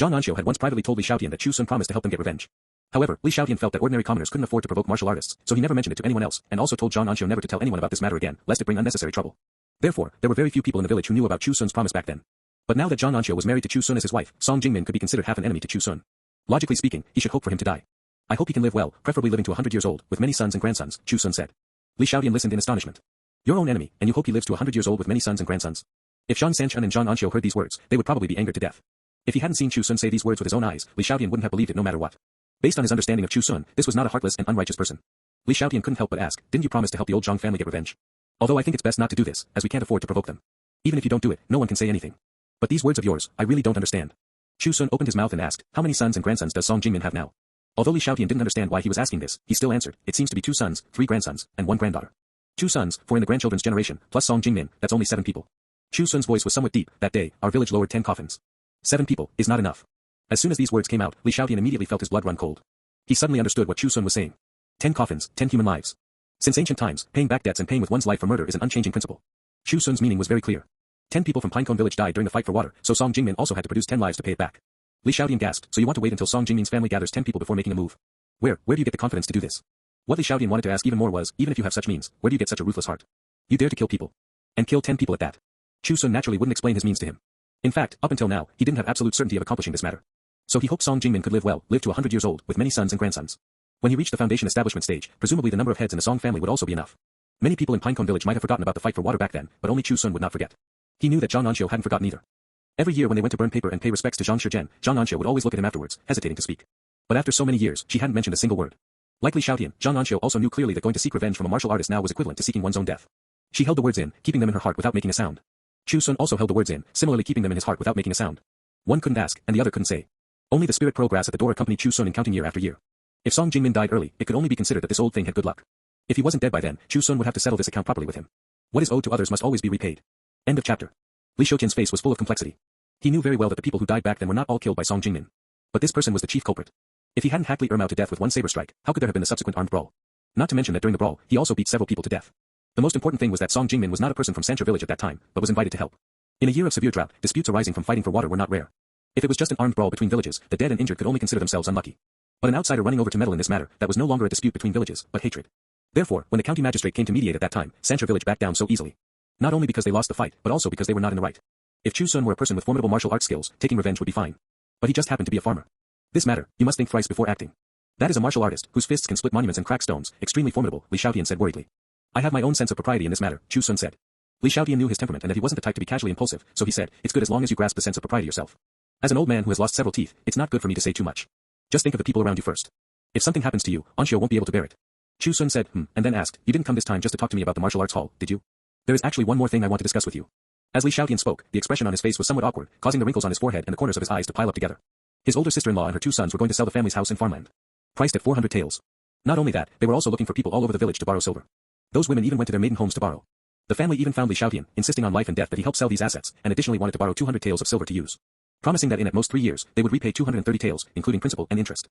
Speaker 2: An Xiu had once privately told Li Xiaotian that Chu Xun promised to help them get revenge. However, Li Xiaotian felt that ordinary commoners couldn't afford to provoke martial artists, so he never mentioned it to anyone else, and also told An Xiu never to tell anyone about this matter again, lest it bring unnecessary trouble. Therefore, there were very few people in the village who knew about Chu Xun's promise back then. But now that An Xiu was married to Chu Xun as his wife, Song Jingmin could be considered half an enemy to Chu Xun. Logically speaking, he should hope for him to die. "I hope he can live well, preferably living to 100 years old, with many sons and grandsons," Chu Xun said. Li Xiaotian listened in astonishment. "Your own enemy, and you hope he lives to 100 years old with many sons and grandsons?" If Zhang Sanchun and An Xiu heard these words, they would probably be angered to death. If he hadn't seen Chu Xun say these words with his own eyes, Li Xiaotian wouldn't have believed it no matter what. Based on his understanding of Chu Xun, this was not a heartless and unrighteous person. Li Xiaotian couldn't help but ask, "Didn't you promise to help the old Zhang family get revenge? Although I think it's best not to do this, as we can't afford to provoke them. Even if you don't do it, no one can say anything. But these words of yours, I really don't understand." Chu Xun opened his mouth and asked, "How many sons and grandsons does Song Jingmin have now?" Although Li Xiaotian didn't understand why he was asking this, he still answered, "It seems to be 2 sons, 3 grandsons, and 1 granddaughter." 2 sons, for in the grandchildren's generation, plus Song Jingmin, that's only 7 people. Chu Xun's voice was somewhat deep. That day, our village lowered 10 coffins. 7 people is not enough. As soon as these words came out, Li Xiaotian immediately felt his blood run cold. He suddenly understood what Chu Xun was saying. 10 coffins, 10 human lives. Since ancient times, paying back debts and paying with one's life for murder is an unchanging principle. Chu Xun's meaning was very clear. 10 people from Pinecone Village died during the fight for water, so Song Jingmin also had to produce 10 lives to pay it back. Li Xiaotian gasped, "So you want to wait until Song Jingmin's family gathers 10 people before making a move? Where do you get the confidence to do this?" What Li Xiaotian wanted to ask even more was, even if you have such means, where do you get such a ruthless heart? You dare to kill people. And kill 10 people at that. Chu Xun naturally wouldn't explain his means to him. In fact, up until now, he didn't have absolute certainty of accomplishing this matter. So he hoped Song Jingmin could live well, live to 100 years old, with many sons and grandsons. When he reached the foundation establishment stage, presumably the number of heads in the Song family would also be enough. Many people in Pinecone Village might have forgotten about the fight for water back then, but only Chu Xun would not forget. He knew that An Xiu hadn't forgotten either. Every year when they went to burn paper and pay respects to Zhang Shizhen, An Xiu would always look at him afterwards, hesitating to speak. But after so many years, she hadn't mentioned a single word. Like Li Xiaotian, An Xiu also knew clearly that going to seek revenge from a martial artist now was equivalent to seeking one's own death. She held the words in, keeping them in her heart without making a sound. Chu Xun also held the words in, similarly keeping them in his heart without making a sound. One couldn't ask, and the other couldn't say. Only the spirit pearl grass at the door accompanied Chu Xun in counting year after year. If Song Jingmin died early, it could only be considered that this old thing had good luck. If he wasn't dead by then, Chu Xun would have to settle this account properly with him. What is owed to others must always be repaid. End of chapter. Li Xiaotian's face was full of complexity. He knew very well that the people who died back then were not all killed by Song Jingmin. But this person was the chief culprit. If he hadn't hacked Li Ermao to death with one saber strike, how could there have been the subsequent armed brawl? Not to mention that during the brawl, he also beat several people to death. The most important thing was that Song Jingmin was not a person from Sancha village at that time, but was invited to help. In a year of severe drought, disputes arising from fighting for water were not rare. If it was just an armed brawl between villages, the dead and injured could only consider themselves unlucky. But an outsider running over to meddle in this matter, that was no longer a dispute between villages, but hatred. Therefore, when the county magistrate came to mediate at that time, Sancha village backed down so easily. Not only because they lost the fight, but also because they were not in the right. If Chu Xun were a person with formidable martial arts skills, taking revenge would be fine. But he just happened to be a farmer. This matter, you must think thrice before acting. That is a martial artist, whose fists can split monuments and crack stones, extremely formidable, Li Xiaotian said worriedly. I have my own sense of propriety in this matter, Chu Xun said. Li Xiaotian knew his temperament and that he wasn't the type to be casually impulsive, so he said, it's good as long as you grasp the sense of propriety yourself. As an old man who has lost several teeth, it's not good for me to say too much. Just think of the people around you first. If something happens to you, An Xiu won't be able to bear it. Chu Xun said, and then asked, you didn't come this time just to talk to me about the martial arts hall, did you? There is actually one more thing I want to discuss with you. As Li Xiaotian spoke, the expression on his face was somewhat awkward, causing the wrinkles on his forehead and the corners of his eyes to pile up together. His older sister-in-law and her 2 sons were going to sell the family's house and farmland. Priced at 400 taels. Not only that, they were also looking for people all over the village to borrow silver. Those women even went to their maiden homes to borrow. The family even found Li Xiaotian, insisting on life and death that he help sell these assets, and additionally wanted to borrow 200 taels of silver to use. Promising that in at most 3 years, they would repay 230 taels, including principal and interest.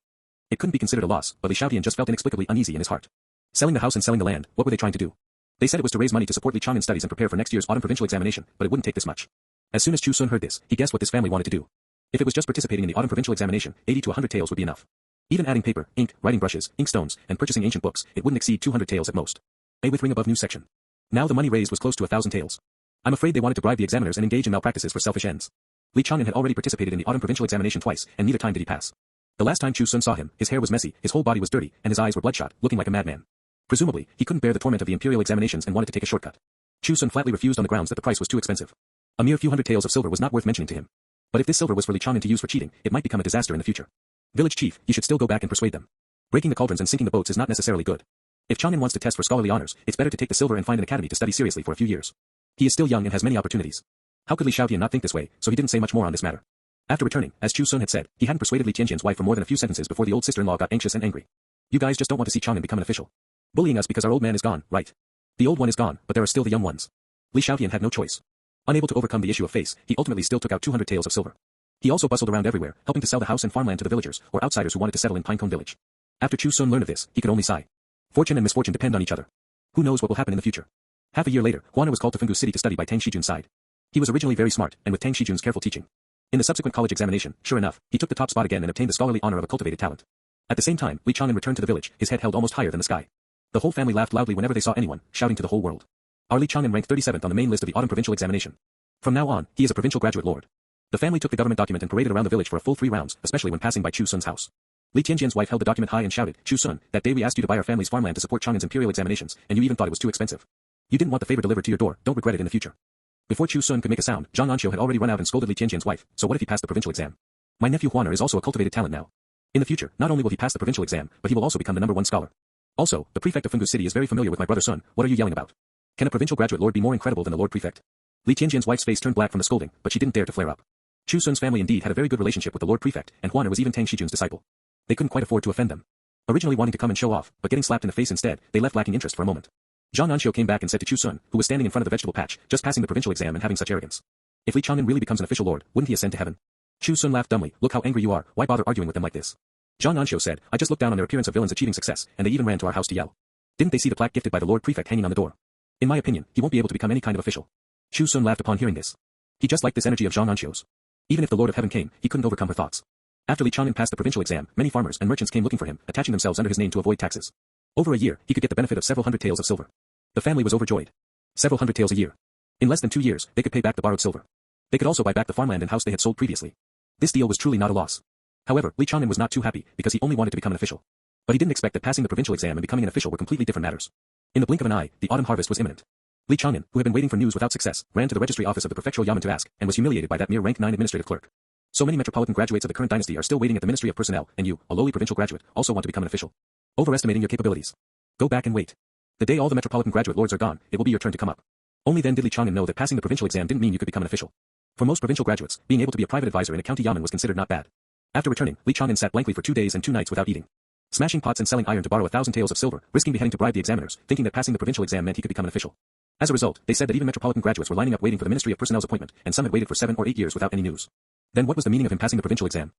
Speaker 2: It couldn't be considered a loss, but Li Xiaotian just felt inexplicably uneasy in his heart. Selling the house and selling the land, what were they trying to do? They said it was to raise money to support Li Chang'an's studies and prepare for next year's autumn provincial examination, but it wouldn't take this much. As soon as Chu Xun heard this, he guessed what this family wanted to do. If it was just participating in the autumn provincial examination, 80 to 100 taels would be enough. Even adding paper, ink, writing brushes, ink stones, and purchasing ancient books, it wouldn't exceed 200 taels at most. A with ring above news section. Now the money raised was close to 1,000 taels. I'm afraid they wanted to bribe the examiners and engage in malpractices for selfish ends. Li Chang'an had already participated in the autumn provincial examination twice, and neither time did he pass. The last time Chu Xun saw him, his hair was messy, his whole body was dirty, and his eyes were bloodshot, looking like a madman. Presumably, he couldn't bear the torment of the imperial examinations and wanted to take a shortcut. Chu Xun flatly refused on the grounds that the price was too expensive. A mere few hundred taels of silver was not worth mentioning to him. But if this silver was for Li Chang'an to use for cheating, it might become a disaster in the future. Village chief, you should still go back and persuade them. Breaking the cauldrons and sinking the boats is not necessarily good. If Chang'an wants to test for scholarly honors, it's better to take the silver and find an academy to study seriously for a few years. He is still young and has many opportunities. How could Li Xiaotian not think this way, so he didn't say much more on this matter. After returning, as Chu Xun had said, he hadn't persuaded Li Tianjian's wife for more than a few sentences before the old sister-in-law got anxious and angry. You guys just don't want to see Chang'an become an official. Bullying us because our old man is gone, right? The old one is gone, but there are still the young ones. Li Xiaotian had no choice. Unable to overcome the issue of face, he ultimately still took out 200 taels of silver. He also bustled around everywhere, helping to sell the house and farmland to the villagers, or outsiders who wanted to settle in Pinecone Village. After Chu Xun learned of this, he could only sigh. Fortune and misfortune depend on each other. Who knows what will happen in the future? Half a year later, Huana was called to Fenggu City to study by Tang Xijun's side. He was originally very smart, and with Tang Xijun's careful teaching. In the subsequent college examination, sure enough, he took the top spot again and obtained the scholarly honor of a cultivated talent. At the same time, Li Chang'an returned to the village, his head held almost higher than the sky. The whole family laughed loudly whenever they saw anyone, shouting to the whole world. Our Li Chang'an ranked 37th on the main list of the autumn provincial examination. From now on, he is a provincial graduate lord. The family took the government document and paraded around the village for a full 3 rounds, especially when passing by Chu Xun's house. Li Tianjian's wife held the document high and shouted, Chu Xun, that day we asked you to buy our family's farmland to support Chang'an's imperial examinations, and you even thought it was too expensive. You didn't want the favor delivered to your door, don't regret it in the future. Before Chu Xun could make a sound, An Xiu had already run out and scolded Li Tianjian's wife, so what if he passed the provincial exam? My nephew Huana is also a cultivated talent now. In the future, not only will he pass the provincial exam, but he will also become the #1 scholar. Also, the prefect of Fenggu City is very familiar with my brother Sun, what are you yelling about? Can a provincial graduate lord be more incredible than the lord prefect? Li Tianjian's wife's face turned black from the scolding, but she didn't dare to flare up. Chu Xun's family indeed had a very good relationship with the lord prefect, and Huana was even Tang Xijun's disciple. They couldn't quite afford to offend them. Originally wanting to come and show off, but getting slapped in the face instead, they left lacking interest for a moment. An Xiu came back and said to Chu Xun, who was standing in front of the vegetable patch, just passing the provincial exam and having such arrogance. If Li Chang'an really becomes an official lord, wouldn't he ascend to heaven? Chu Xun laughed dumbly, look how angry you are, why bother arguing with them like this? An Xiu said, I just looked down on their appearance of villains achieving success, and they even ran to our house to yell. Didn't they see the plaque gifted by the lord prefect hanging on the door? In my opinion, he won't be able to become any kind of official. Chu Xun laughed upon hearing this. He just liked this energy of An Xiu's. Even if the Lord of Heaven came, he couldn't overcome her thoughts. After Li Chang'an passed the provincial exam, many farmers and merchants came looking for him, attaching themselves under his name to avoid taxes. Over a year, he could get the benefit of several hundred taels of silver. The family was overjoyed. Several hundred taels a year. In less than 2 years, they could pay back the borrowed silver. They could also buy back the farmland and house they had sold previously. This deal was truly not a loss. However, Li Chang'an was not too happy, because he only wanted to become an official. But he didn't expect that passing the provincial exam and becoming an official were completely different matters. In the blink of an eye, the autumn harvest was imminent. Li Chang'an, who had been waiting for news without success, ran to the registry office of the prefectural yamen to ask, and was humiliated by that mere rank 9 administrative clerk. So many metropolitan graduates of the current dynasty are still waiting at the Ministry of Personnel, and you, a lowly provincial graduate, also want to become an official. Overestimating your capabilities. Go back and wait. The day all the metropolitan graduate lords are gone, it will be your turn to come up. Only then did Li Chang'an know that passing the provincial exam didn't mean you could become an official. For most provincial graduates, being able to be a private advisor in a county yamen was considered not bad. After returning, Li Chang'an sat blankly for 2 days and 2 nights without eating. Smashing pots and selling iron to borrow 1,000 taels of silver, risking beheading to bribe the examiners, thinking that passing the provincial exam meant he could become an official. As a result, they said that even metropolitan graduates were lining up waiting for the Ministry of Personnel's appointment, and some had waited for 7 or 8 years without any news. Then what was the meaning of him passing the provincial exam?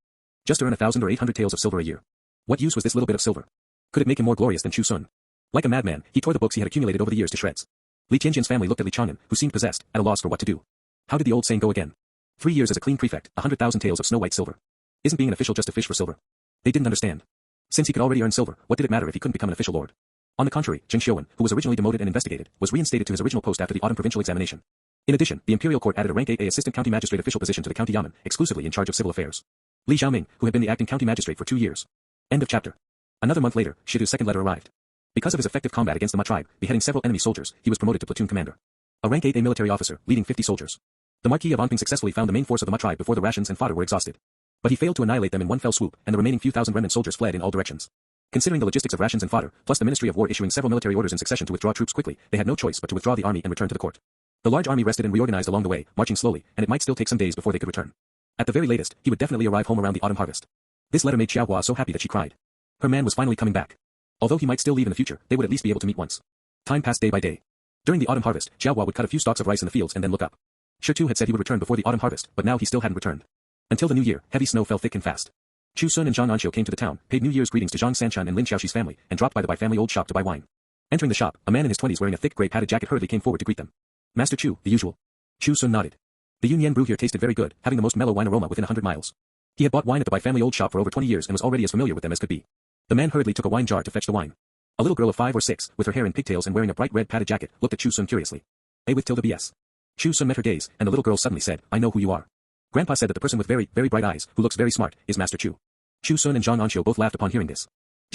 Speaker 2: Just to earn 1,000 or 800 taels of silver a year. What use was this little bit of silver? Could it make him more glorious than Chu Xun? Like a madman, he tore the books he had accumulated over the years to shreds. Li Tianjian's family looked at Li Chang'an, who seemed possessed, at a loss for what to do. How did the old saying go again? 3 years as a clean prefect, 100,000 taels of snow-white silver. Isn't being an official just to fish for silver? They didn't understand. Since he could already earn silver, what did it matter if he couldn't become an official lord? On the contrary, An Xiu, who was originally demoted and investigated, was reinstated to his original post after the autumn provincial examination. In addition, the imperial court added a rank 8A assistant county magistrate official position to the county yamen, exclusively in charge of civil affairs. Li Xiaoming, who had been the acting county magistrate for 2 years. End of chapter. Another month later, Shidu's second letter arrived. Because of his effective combat against the Ma tribe, beheading several enemy soldiers, he was promoted to platoon commander. A rank 8A military officer, leading 50 soldiers. The Marquis of Anping successfully found the main force of the Ma tribe before the rations and fodder were exhausted. But he failed to annihilate them in one fell swoop, and the remaining few thousand remnant soldiers fled in all directions. Considering the logistics of rations and fodder, plus the Ministry of War issuing several military orders in succession to withdraw troops quickly, they had no choice but to withdraw the army and return to the court. The large army rested and reorganized along the way, marching slowly, and it might still take some days before they could return. At the very latest, he would definitely arrive home around the autumn harvest. This letter made Xiaohua so happy that she cried. Her man was finally coming back. Although he might still leave in the future, they would at least be able to meet once. Time passed day by day. During the autumn harvest, Xiaohua would cut a few stalks of rice in the fields and then look up. Chu Xun had said he would return before the autumn harvest, but now he still hadn't returned. Until the new year, heavy snow fell thick and fast. Chu Xun and An Xiu came to the town, paid New Year's greetings to Zhang Sanchan and Lin Xiaoxi's family, and dropped by the family old shop to buy wine. Entering the shop, a man in his 20s wearing a thick gray padded jacket hurriedly came forward to greet them. Master Chu, the usual. Chu Xun nodded. The Yunyan brew here tasted very good, having the most mellow wine aroma within 100 miles. He had bought wine at the Bai family old shop for over 20 years and was already as familiar with them as could be. The man hurriedly took a wine jar to fetch the wine. A little girl of 5 or 6, with her hair in pigtails and wearing a bright red padded jacket, looked at Chu Xun curiously. A with tilde BS. Chu Xun met her gaze, and the little girl suddenly said, I know who you are. Grandpa said that the person with very, very bright eyes, who looks very smart, is Master Chu. Chu Xun and An Xiu both laughed upon hearing this.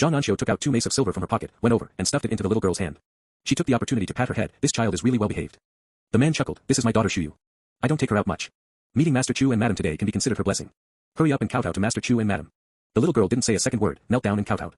Speaker 2: An Xiu took out 2 mace of silver from her pocket, went over, and stuffed it into the little girl's hand. She took the opportunity to pat her head. This child is really well behaved. The man chuckled. This is my daughter Xiu. I don't take her out much. Meeting Master Chu and Madam today can be considered her blessing. Hurry up and kowtow to Master Chu and Madam. The little girl didn't say a second word, knelt down and kowtowed.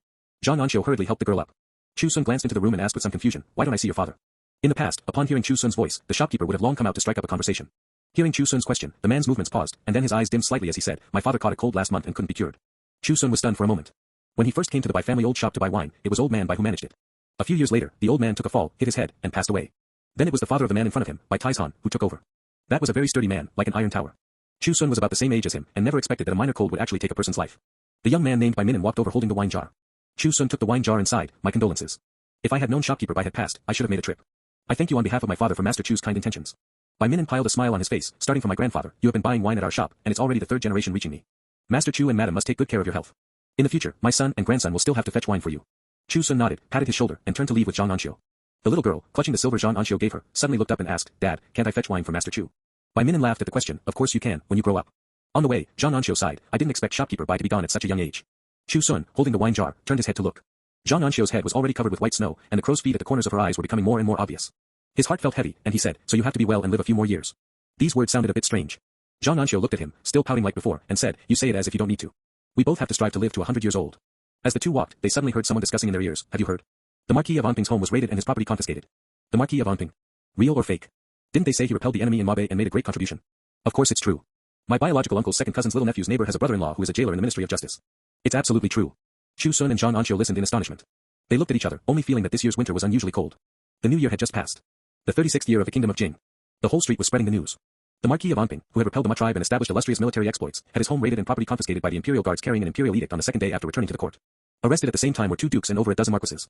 Speaker 2: An Xiu hurriedly helped the girl up. Chu Xun glanced into the room and asked with some confusion, why don't I see your father? In the past, upon hearing Chu Xun's voice, the shopkeeper would have long come out to strike up a conversation. Hearing Chu Xun's question, the man's movements paused, and then his eyes dimmed slightly as he said, my father caught a cold last month and couldn't be cured. Chu Xun was stunned for a moment. When he first came to the Bai family old shop to buy wine, it was old man Bai who managed it. A few years later, the old man took a fall, hit his head, and passed away. Then it was the father of the man in front of him, Bai Taishan, who took over. That was a very sturdy man, like an iron tower. Chu Xun was about the same age as him, and never expected that a minor cold would actually take a person's life. The young man named Bai Minin walked over holding the wine jar. Chu Xun took the wine jar and sighed, my condolences. If I had known shopkeeper Bai had passed, I should have made a trip. I thank you on behalf of my father for Master Chu's kind intentions. Bai Minin piled a smile on his face, starting from my grandfather, you have been buying wine at our shop, and it's already the 3rd generation reaching me. Master Chu and Madam must take good care of your health. In the future, my son and grandson will still have to fetch wine for you. Chu Xun nodded, patted his shoulder, and turned to leave with An Xiu. The little girl, clutching the silver An Xiu gave her, suddenly looked up and asked, Dad, can't I fetch wine for Master Chu? Bai Minin laughed at the question, of course you can, when you grow up. On the way, An Xiu sighed, I didn't expect shopkeeper Bai to be gone at such a young age. Chu Xun, holding the wine jar, turned his head to look. An Xiu's head was already covered with white snow, and the crow's feet at the corners of her eyes were becoming more and more obvious. His heart felt heavy, and he said, so you have to be well and live a few more years. These words sounded a bit strange. An Xiu looked at him, still pouting like before, and said, you say it as if you don't need to. We both have to strive to live to 100 years old. As the two walked, they suddenly heard someone discussing in their ears, have you heard? The Marquis of Anping's home was raided and his property confiscated. The Marquis of Anping. Real or fake? Didn't they say he repelled the enemy in Mabe and made a great contribution? Of course it's true. My biological uncle's second cousin's little nephew's neighbor has a brother-in-law who is a jailer in the Ministry of Justice. It's absolutely true. Chu Xun and An Xiu listened in astonishment. They looked at each other, only feeling that this year's winter was unusually cold. The new year had just passed. The 36th year of the kingdom of Jing. The whole street was spreading the news. The Marquis of Anping, who had repelled the Ma tribe and established illustrious military exploits, had his home raided and property confiscated by the imperial guards carrying an imperial edict on the 2nd day after returning to the court. Arrested at the same time were 2 dukes and over a dozen marquises.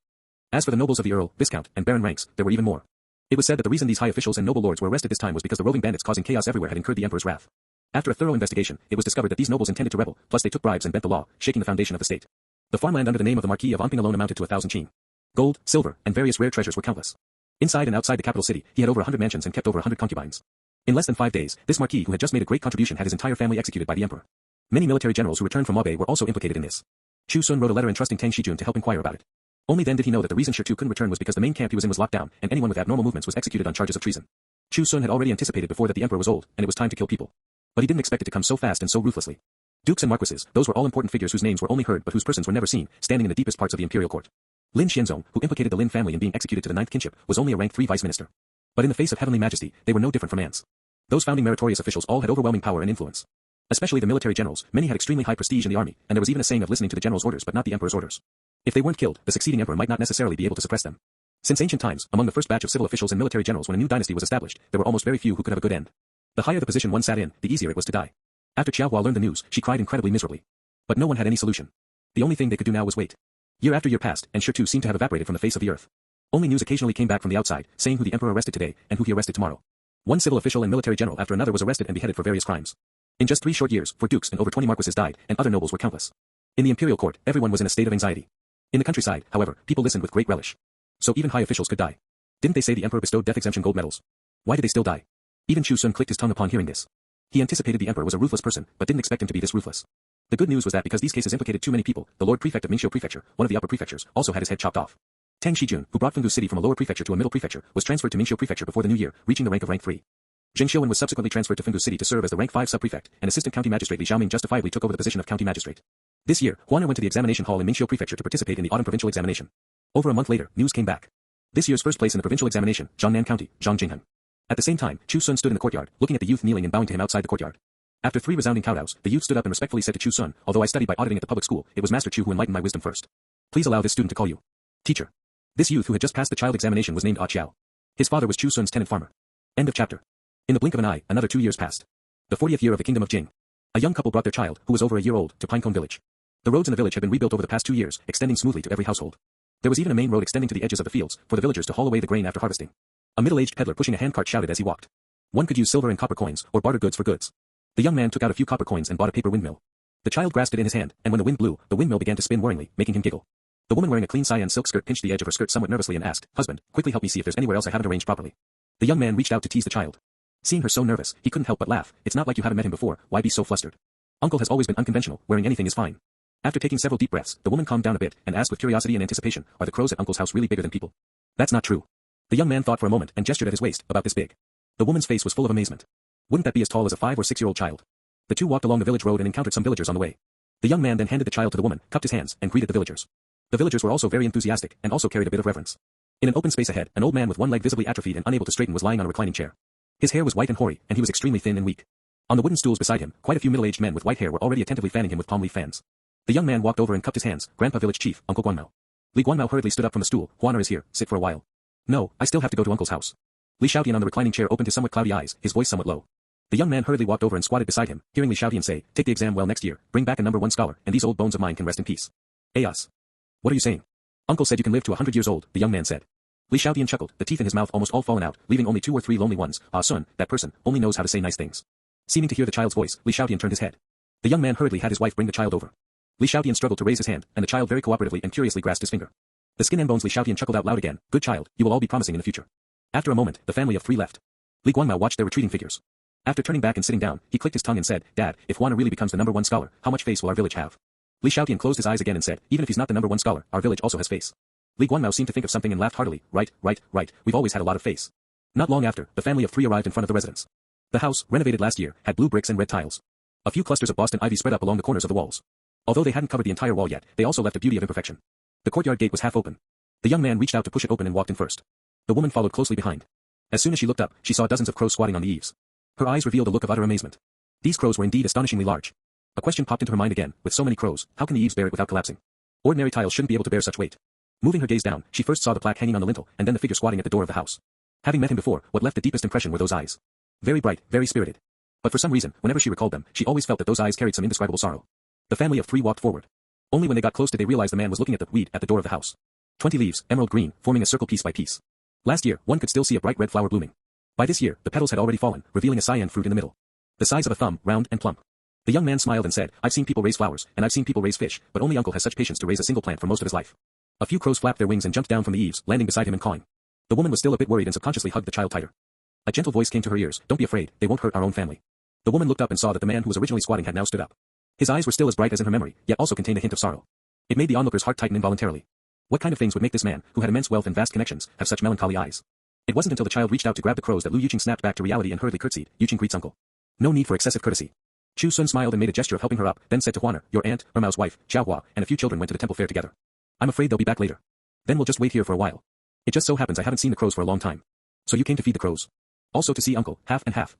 Speaker 2: As for the nobles of the earl, viscount, and baron ranks, there were even more. It was said that the reason these high officials and noble lords were arrested this time was because the roving bandits causing chaos everywhere had incurred the emperor's wrath. After a thorough investigation, it was discovered that these nobles intended to rebel, plus they took bribes and bent the law, shaking the foundation of the state. The farmland under the name of the Marquis of Anping alone amounted to 1,000 qing. Gold, silver, and various rare treasures were countless. Inside and outside the capital city, he had over 100 mansions and kept over 100 concubines. In less than 5 days, this marquis who had just made a great contribution had his entire family executed by the emperor. Many military generals who returned from Mabe were also implicated in this. Chu Xun wrote a letter entrusting An Xiu to help inquire about it. Only then did he know that the reason Shi couldn't return was because the main camp he was in was locked down, and anyone with abnormal movements was executed on charges of treason. Chu Xun had already anticipated before that the emperor was old, and it was time to kill people. But he didn't expect it to come so fast and so ruthlessly. Dukes and marquises, those were all important figures whose names were only heard but whose persons were never seen, standing in the deepest parts of the imperial court. Lin Xianzong, who implicated the Lin family in being executed to the 9th kinship, was only a rank 3 vice minister. But in the face of heavenly majesty, they were no different from ants. Those founding meritorious officials all had overwhelming power and influence. Especially the military generals, many had extremely high prestige in the army, and there was even a saying of listening to the general's orders but not the emperor's orders. If they weren't killed, the succeeding emperor might not necessarily be able to suppress them. Since ancient times, among the first batch of civil officials and military generals when a new dynasty was established, there were almost very few who could have a good end. The higher the position one sat in, the easier it was to die. After Xiaohua learned the news, she cried incredibly miserably. But no one had any solution. The only thing they could do now was wait. Year after year passed, and Shi seemed to have evaporated from the face of the earth. Only news occasionally came back from the outside, saying who the emperor arrested today, and who he arrested tomorrow. One civil official and military general after another was arrested and beheaded for various crimes. In just 3 short years, 4 dukes and over 20 marquises died, and other nobles were countless. In the imperial court, everyone was in a state of anxiety. In the countryside, however, people listened with great relish. So even high officials could die. Didn't they say the emperor bestowed death exemption gold medals? Why did they still die? Even Chu Xun clicked his tongue upon hearing this. He anticipated the emperor was a ruthless person, but didn't expect him to be this ruthless. The good news was that because these cases implicated too many people, the Lord Prefect of Ningxiu Prefecture, one of the upper prefectures, also had his head chopped off. Tang Shijun, who brought Fengdu City from a lower prefecture to a middle prefecture, was transferred to Ningxiu Prefecture before the new year, reaching the rank of rank 3. Zheng Xiuwen was subsequently transferred to Fengdu City to serve as the rank 5 sub-prefect, and assistant county magistrate Li Xiaoming justifiably took over the position of county magistrate. This year, Huaner went to the examination hall in Ningxiu Prefecture to participate in the autumn provincial examination. Over a month later, news came back. This year's first place in the provincial examination, Jiangnan County, Zhang Jingheng. At the same time, Chu Xun stood in the courtyard, looking at the youth kneeling and bowing to him outside the courtyard. After 3 resounding kowtows, the youth stood up and respectfully said to Chu Xun, although I studied by auditing at the public school, it was Master Chu who enlightened my wisdom first. Please allow this student to call you teacher. This youth who had just passed the child examination was named An Xiu. His father was Chu Xun's tenant farmer. End of chapter. In the blink of an eye, another 2 years passed. The 40th year of the kingdom of Jing. A young couple brought their child, who was over a year old, to Pinecone Village. The roads in the village had been rebuilt over the past 2 years, extending smoothly to every household. There was even a main road extending to the edges of the fields, for the villagers to haul away the grain after harvesting. A middle-aged peddler pushing a handcart shouted as he walked. One could use silver and copper coins, or barter goods for goods. The young man took out a few copper coins and bought a paper windmill. The child grasped it in his hand, and when the wind blew, the windmill began to spin whirringly, making him giggle. The woman wearing a clean cyan silk skirt pinched the edge of her skirt somewhat nervously and asked, "Husband, quickly help me see if there's anywhere else I haven't arranged properly." The young man reached out to tease the child. Seeing her so nervous, he couldn't help but laugh. It's not like you haven't met him before, why be so flustered? Uncle has always been unconventional, wearing anything is fine. After taking several deep breaths, the woman calmed down a bit and asked with curiosity and anticipation, "Are the crows at Uncle's house really bigger than people?" "That's not true." The young man thought for a moment and gestured at his waist, "About this big." The woman's face was full of amazement. "Wouldn't that be as tall as a 5 or 6-year-old child?" The two walked along the village road and encountered some villagers on the way. The young man then handed the child to the woman, cupped his hands, and greeted the villagers. The villagers were also very enthusiastic and also carried a bit of reverence. In an open space ahead, an old man with one leg visibly atrophied and unable to straighten was lying on a reclining chair. His hair was white and hoary, and he was extremely thin and weak. On the wooden stools beside him, quite a few middle-aged men with white hair were already attentively fanning him with palm leaf fans. The young man walked over and cupped his hands. "Grandpa Village Chief, Uncle Guanmao." Li Guanmao hurriedly stood up from the stool. "Huaner is here, sit for a while." "No, I still have to go to Uncle's house." Li Xiaotian on the reclining chair opened his somewhat cloudy eyes, his voice somewhat low. The young man hurriedly walked over and squatted beside him, hearing Li Xiaotian say, "Take the exam well next year, bring back a number 1 scholar, and these old bones of mine can rest in peace." "Ayos. What are you saying?" "Uncle said you can live to 100 years old," the young man said. Li Xiaotian chuckled, the teeth in his mouth almost all fallen out, leaving only 2 or 3 lonely ones. "Ah Sun, that person, only knows how to say nice things." Seeming to hear the child's voice, Li Xiaotian turned his head. The young man hurriedly had his wife bring the child over. Li Xiaotian struggled to raise his hand, and the child very cooperatively and curiously grasped his finger. The skin and bones. Li Xiaotian chuckled out loud again. "Good child, you will all be promising in the future." After a moment, the family of 3 left. Li Guanmao watched their retreating figures. After turning back and sitting down, he clicked his tongue and said, "Dad, if Huaner really becomes the number 1 scholar, how much face will our village have?" Li Xiaotian closed his eyes again and said, "Even if he's not the number 1 scholar, our village also has face." Li Guanmao seemed to think of something and laughed heartily. Right, we've always had a lot of face." Not long after, the family of 3 arrived in front of the residence. The house, renovated last year, had blue bricks and red tiles. A few clusters of Boston ivy spread up along the corners of the walls. Although they hadn't covered the entire wall yet, they also left a beauty of imperfection. The courtyard gate was half open. The young man reached out to push it open and walked in first. The woman followed closely behind. As soon as she looked up, she saw dozens of crows squatting on the eaves. Her eyes revealed a look of utter amazement. These crows were indeed astonishingly large. A question popped into her mind again, with so many crows, how can the eaves bear it without collapsing? Ordinary tiles shouldn't be able to bear such weight. Moving her gaze down, she first saw the plaque hanging on the lintel, and then the figure squatting at the door of the house. Having met him before, what left the deepest impression were those eyes. Very bright, very spirited. But for some reason, whenever she recalled them, she always felt that those eyes carried some indescribable sorrow. The family of 3 walked forward. Only when they got close did they realize the man was looking at the weed at the door of the house. 20 leaves, emerald green, forming a circle piece by piece. Last year, one could still see a bright red flower blooming. By this year, the petals had already fallen, revealing a cyan fruit in the middle. The size of a thumb, round and plump. The young man smiled and said, "I've seen people raise flowers, and I've seen people raise fish, but only Uncle has such patience to raise a single plant for most of his life." A few crows flapped their wings and jumped down from the eaves, landing beside him and cawing. The woman was still a bit worried and subconsciously hugged the child tighter. A gentle voice came to her ears, "Don't be afraid, they won't hurt our own family." The woman looked up and saw that the man who was originally squatting had now stood up. His eyes were still as bright as in her memory, yet also contained a hint of sorrow. It made the onlooker's heart tighten involuntarily. What kind of things would make this man, who had immense wealth and vast connections, have such melancholy eyes? It wasn't until the child reached out to grab the crows that Lu Yuqing snapped back to reality and hurriedly curtsied. "Yuqing greets uncle." No need for excessive courtesy. Chu Xun smiled and made a gesture of helping her up, then said to Huaner, "Your aunt, Ermao's wife, Xiaohua, and a few children went to the temple fair together. I'm afraid they'll be back later. Then we'll just wait here for a while. It just so happens I haven't seen the crows for a long time." "So you came to feed the crows?" "Also to see uncle, half and half,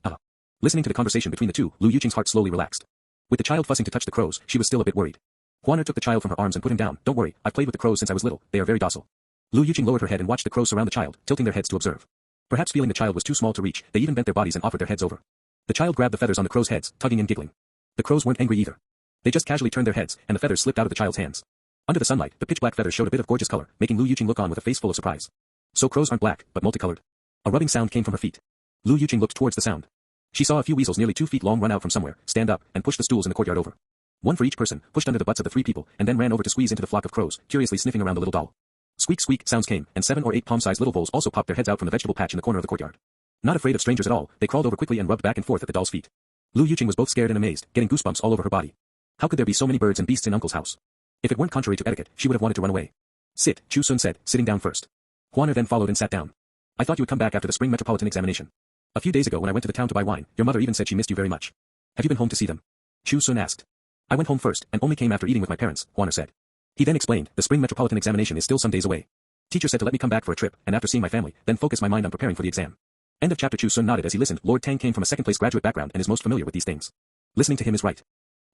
Speaker 2: Listening to the conversation between the two, Lu Yuqing's heart slowly relaxed. With the child fussing to touch the crows, she was still a bit worried. Huaner took the child from her arms and put him down. "Don't worry, I've played with the crows since I was little, they are very docile." Lu Yuqing lowered her head and watched the crows surround the child, tilting their heads to observe. Perhaps feeling the child was too small to reach, they even bent their bodies and offered their heads over. The child grabbed the feathers on the crows' heads, tugging and giggling. The crows weren't angry either. They just casually turned their heads, and the feathers slipped out of the child's hands. Under the sunlight, the pitch-black feathers showed a bit of gorgeous color, making Lu Yuqing look on with a face full of surprise. So crows aren't black, but multicolored. A rubbing sound came from her feet. Lu Yuqing looked towards the sound. She saw a few weasels nearly 2 feet long run out from somewhere, stand up, and push the stools in the courtyard over. One for each person, pushed under the butts of the 3 people, and then ran over to squeeze into the flock of crows, curiously sniffing around the little doll. Squeak squeak sounds came, and 7 or 8 palm-sized little voles also popped their heads out from the vegetable patch in the corner of the courtyard. Not afraid of strangers at all, they crawled over quickly and rubbed back and forth at the doll's feet. Lu Yuqing was both scared and amazed, getting goosebumps all over her body. How could there be so many birds and beasts in Uncle's house? If it weren't contrary to etiquette, she would have wanted to run away. "Sit," Chu Xun said, sitting down first. Huaner then followed and sat down. "I thought you would come back after the spring metropolitan examination. A few days ago when I went to the town to buy wine, your mother even said she missed you very much. Have you been home to see them?" Chu Xun asked. "I went home first, and only came after eating with my parents," Huaner said. He then explained, "The spring metropolitan examination is still some days away. Teacher said to let me come back for a trip, and after seeing my family, then focus my mind on preparing for the exam." End of chapter. Chu Xun nodded as he listened. Lord Tang came from a second-place graduate background and is most familiar with these things. Listening to him is right.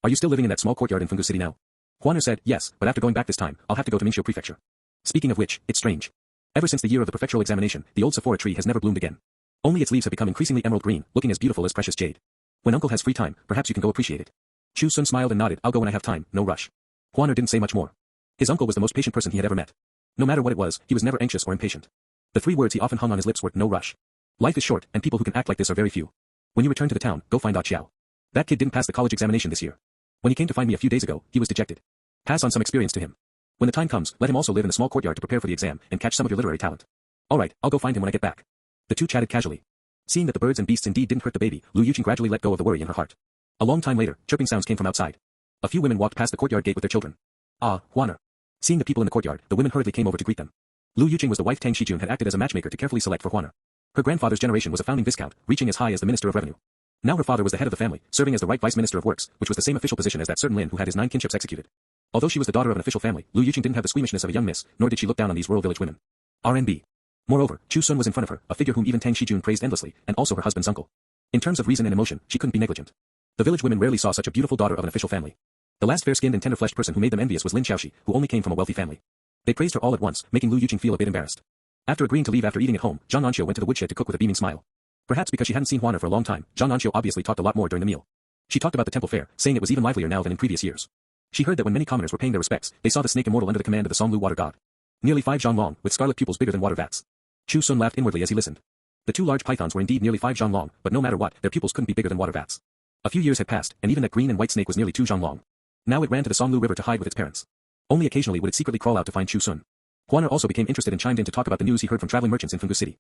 Speaker 2: Are you still living in that small courtyard in Fungu City now? Huaner said, yes, but after going back this time, I'll have to go to An Xiu Prefecture. Speaking of which, it's strange. Ever since the year of the prefectural examination, the old Sephora tree has never bloomed again. Only its leaves have become increasingly emerald green, looking as beautiful as precious jade. When uncle has free time, perhaps you can go appreciate it. Chu Xun smiled and nodded. I'll go when I have time, no rush. Huaner didn't say much more. His uncle was the most patient person he had ever met. No matter what it was, he was never anxious or impatient. The 3 words he often hung on his lips were, no rush. Life is short, and people who can act like this are very few. When you return to the town, go find An Xiu. That kid didn't pass the college examination this year. When he came to find me a few days ago, he was dejected. Pass on some experience to him. When the time comes, let him also live in the small courtyard to prepare for the exam and catch some of your literary talent. Alright, I'll go find him when I get back. The two chatted casually. Seeing that the birds and beasts indeed didn't hurt the baby, Lu Yuqing gradually let go of the worry in her heart. A long time later, chirping sounds came from outside. A few women walked past the courtyard gate with their children. Ah, Huaner. Seeing the people in the courtyard, the women hurriedly came over to greet them. Lu Yuqing was the wife Tang Xijun had acted as a matchmaker to carefully select for Huaner. Her grandfather's generation was a founding viscount, reaching as high as the Minister of Revenue. Now her father was the head of the family, serving as the right Vice Minister of Works, which was the same official position as that certain Lin who had his 9 kinships executed. Although she was the daughter of an official family, Lu Yuqing didn't have the squeamishness of a young miss, nor did she look down on these rural village women. RNB. Moreover, Chu Xun was in front of her, a figure whom even Tang Xijun praised endlessly, and also her husband's uncle. In terms of reason and emotion, she couldn't be negligent. The village women rarely saw such a beautiful daughter of an official family. The last fair-skinned and tender-fleshed person who made them envious was Lin Xiaoxi, who only came from a wealthy family. They praised her all at once, making Lu Yuqing feel a bit embarrassed. After agreeing to leave after eating at home, An Xiu went to the woodshed to cook with a beaming smile. Perhaps because she hadn't seen Huaner for a long time, An Xiu obviously talked a lot more during the meal. She talked about the temple fair, saying it was even livelier now than in previous years. She heard that when many commoners were paying their respects, they saw the snake immortal under the command of the Songlu water god. Nearly 5 zhang long, with scarlet pupils bigger than water vats. Chu Xun laughed inwardly as he listened. The 2 large pythons were indeed nearly 5 zhang long, but no matter what, their pupils couldn't be bigger than water vats. A few years had passed, and even that green and white snake was nearly 2 zhang long. Now it ran to the Songlu river to hide with its parents. Only occasionally would it secretly crawl out to find Chu Xun. Huaner also became interested and chimed in to talk about the news he heard from traveling merchants in Fungu City.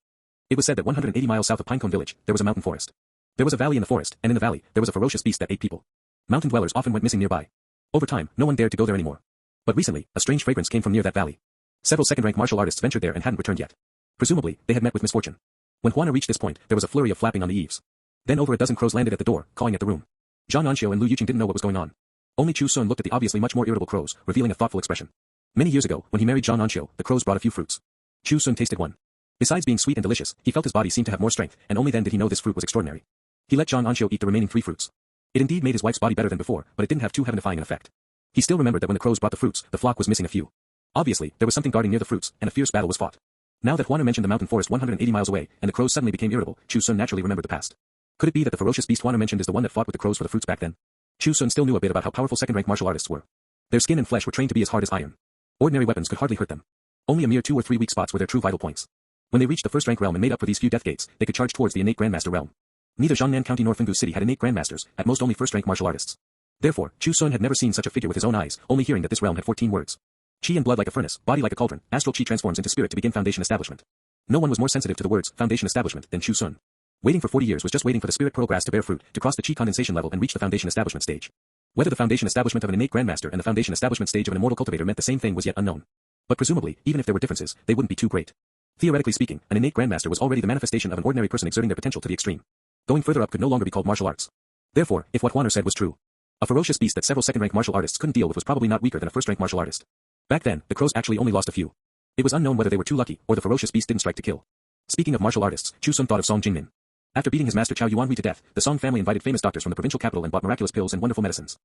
Speaker 2: It was said that 180 miles south of Pinecone Village, there was a mountain forest. There was a valley in the forest, and in the valley, there was a ferocious beast that ate people. Mountain dwellers often went missing nearby. Over time, no one dared to go there anymore. But recently, a strange fragrance came from near that valley. Several second-rank martial artists ventured there and hadn't returned yet. Presumably, they had met with misfortune. When Huaner reached this point, there was a flurry of flapping on the eaves. Then over a dozen crows landed at the door, cawing at the room. An Xiu and Lu Yuqing didn't know what was going on. Only Chu Xun looked at the obviously much more irritable crows, revealing a thoughtful expression. Many years ago, when he married An Xiu, the crows brought a few fruits. Chu Xun tasted one. Besides being sweet and delicious, he felt his body seemed to have more strength, and only then did he know this fruit was extraordinary. He let An Xiu eat the remaining 3 fruits. It indeed made his wife's body better than before, but it didn't have too heaven-defying an effect. He still remembered that when the crows brought the fruits, the flock was missing a few. Obviously, there was something guarding near the fruits, and a fierce battle was fought. Now that Huaner mentioned the mountain forest 180 miles away, and the crows suddenly became irritable, Chu Xun naturally remembered the past. Could it be that the ferocious beast Huaner mentioned is the one that fought with the crows for the fruits back then? Chu Xun still knew a bit about how powerful second-rank martial artists were. Their skin and flesh were trained to be as hard as iron. Ordinary weapons could hardly hurt them. Only a mere 2 or 3 weak spots were their true vital points. When they reached the first-rank realm and made up for these few death gates, they could charge towards the innate Grandmaster realm. Neither Jiangnan County nor Fungu City had innate Grandmasters, at most only first-rank martial artists. Therefore, Chu Xun had never seen such a figure with his own eyes, only hearing that this realm had 14 words. Qi and blood like a furnace, body like a cauldron, astral qi transforms into spirit to begin foundation establishment. No one was more sensitive to the words foundation establishment than Chu Xun. Waiting for 40 years was just waiting for the spirit pearl grass to bear fruit, to cross the qi condensation level and reach the foundation establishment stage. Whether the foundation establishment of an innate Grandmaster and the foundation establishment stage of an immortal cultivator meant the same thing was yet unknown. But presumably, even if there were differences, they wouldn't be too great. Theoretically speaking, an innate Grandmaster was already the manifestation of an ordinary person exerting their potential to the extreme. Going further up could no longer be called martial arts. Therefore, if what Huaner said was true, a ferocious beast that several second-rank martial artists couldn't deal with was probably not weaker than a first-rank martial artist. Back then, the crows actually only lost a few. It was unknown whether they were too lucky, or the ferocious beast didn't strike to kill. Speaking of martial artists, Chu Xun thought of Song Jingmin. After beating his master Chao Yuanhui to death, the Song family invited famous doctors from the provincial capital and bought miraculous pills and wonderful medicines.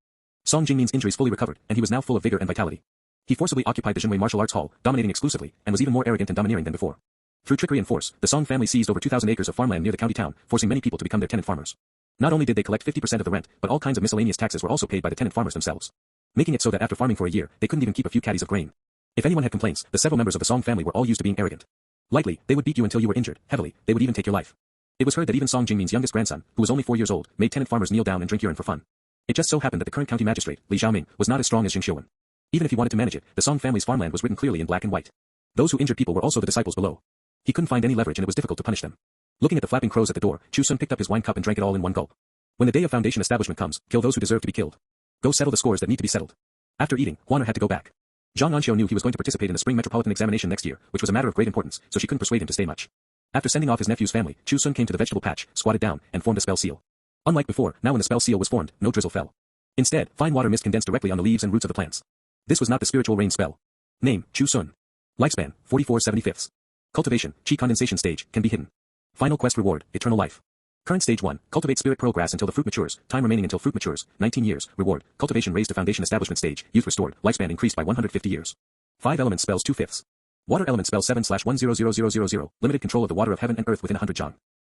Speaker 2: Song Jingmin's injuries fully recovered, and he was now full of vigor and vitality. He forcibly occupied the Jinwei martial arts hall, dominating exclusively, and was even more arrogant and domineering than before. Through trickery and force, the Song family seized over 2,000 acres of farmland near the county town, forcing many people to become their tenant farmers. Not only did they collect 50% of the rent, but all kinds of miscellaneous taxes were also paid by the tenant farmers themselves. Making it so that after farming for a year, they couldn't even keep a few caddies of grain. If anyone had complaints, the several members of the Song family were all used to being arrogant. Lightly, they would beat you until you were injured. Heavily, they would even take your life. It was heard that even Song Jingmin's youngest grandson, who was only 4 years old, made tenant farmers kneel down and drink urine for fun. It just so happened that the current county magistrate, Li Xiaoming, was not as strong as Jing Xiuwen. Even if he wanted to manage it, the Song family's farmland was written clearly in black and white. Those who injured people were also the disciples below. He couldn't find any leverage and it was difficult to punish them. Looking at the flapping crows at the door, Chu Xun picked up his wine cup and drank it all in one gulp. When the day of foundation establishment comes, kill those who deserve to be killed. Go settle the scores that need to be settled. After eating, Huaner had to go back. An Xiu knew he was going to participate in the spring metropolitan examination next year, which was a matter of great importance, so she couldn't persuade him to stay much. After sending off his nephew's family, Chu Xun came to the vegetable patch, squatted down, and formed a spell seal. Unlike before, now when the spell seal was formed, no drizzle fell. Instead, fine water mist condensed directly on the leaves and roots of the plants. This was not the spiritual rain spell. Name, Chu Xun. Lifespan, 44/75. Cultivation, qi condensation stage, can be hidden. Final quest reward, eternal life. Current stage 1, cultivate spirit pearl grass until the fruit matures, time remaining until fruit matures, 19 years, reward, cultivation raised to foundation establishment stage, youth restored, lifespan increased by 150 years. 5 element spells 2/5. Water element spell 7/1000000, limited control of the water of heaven and earth within 100 jang.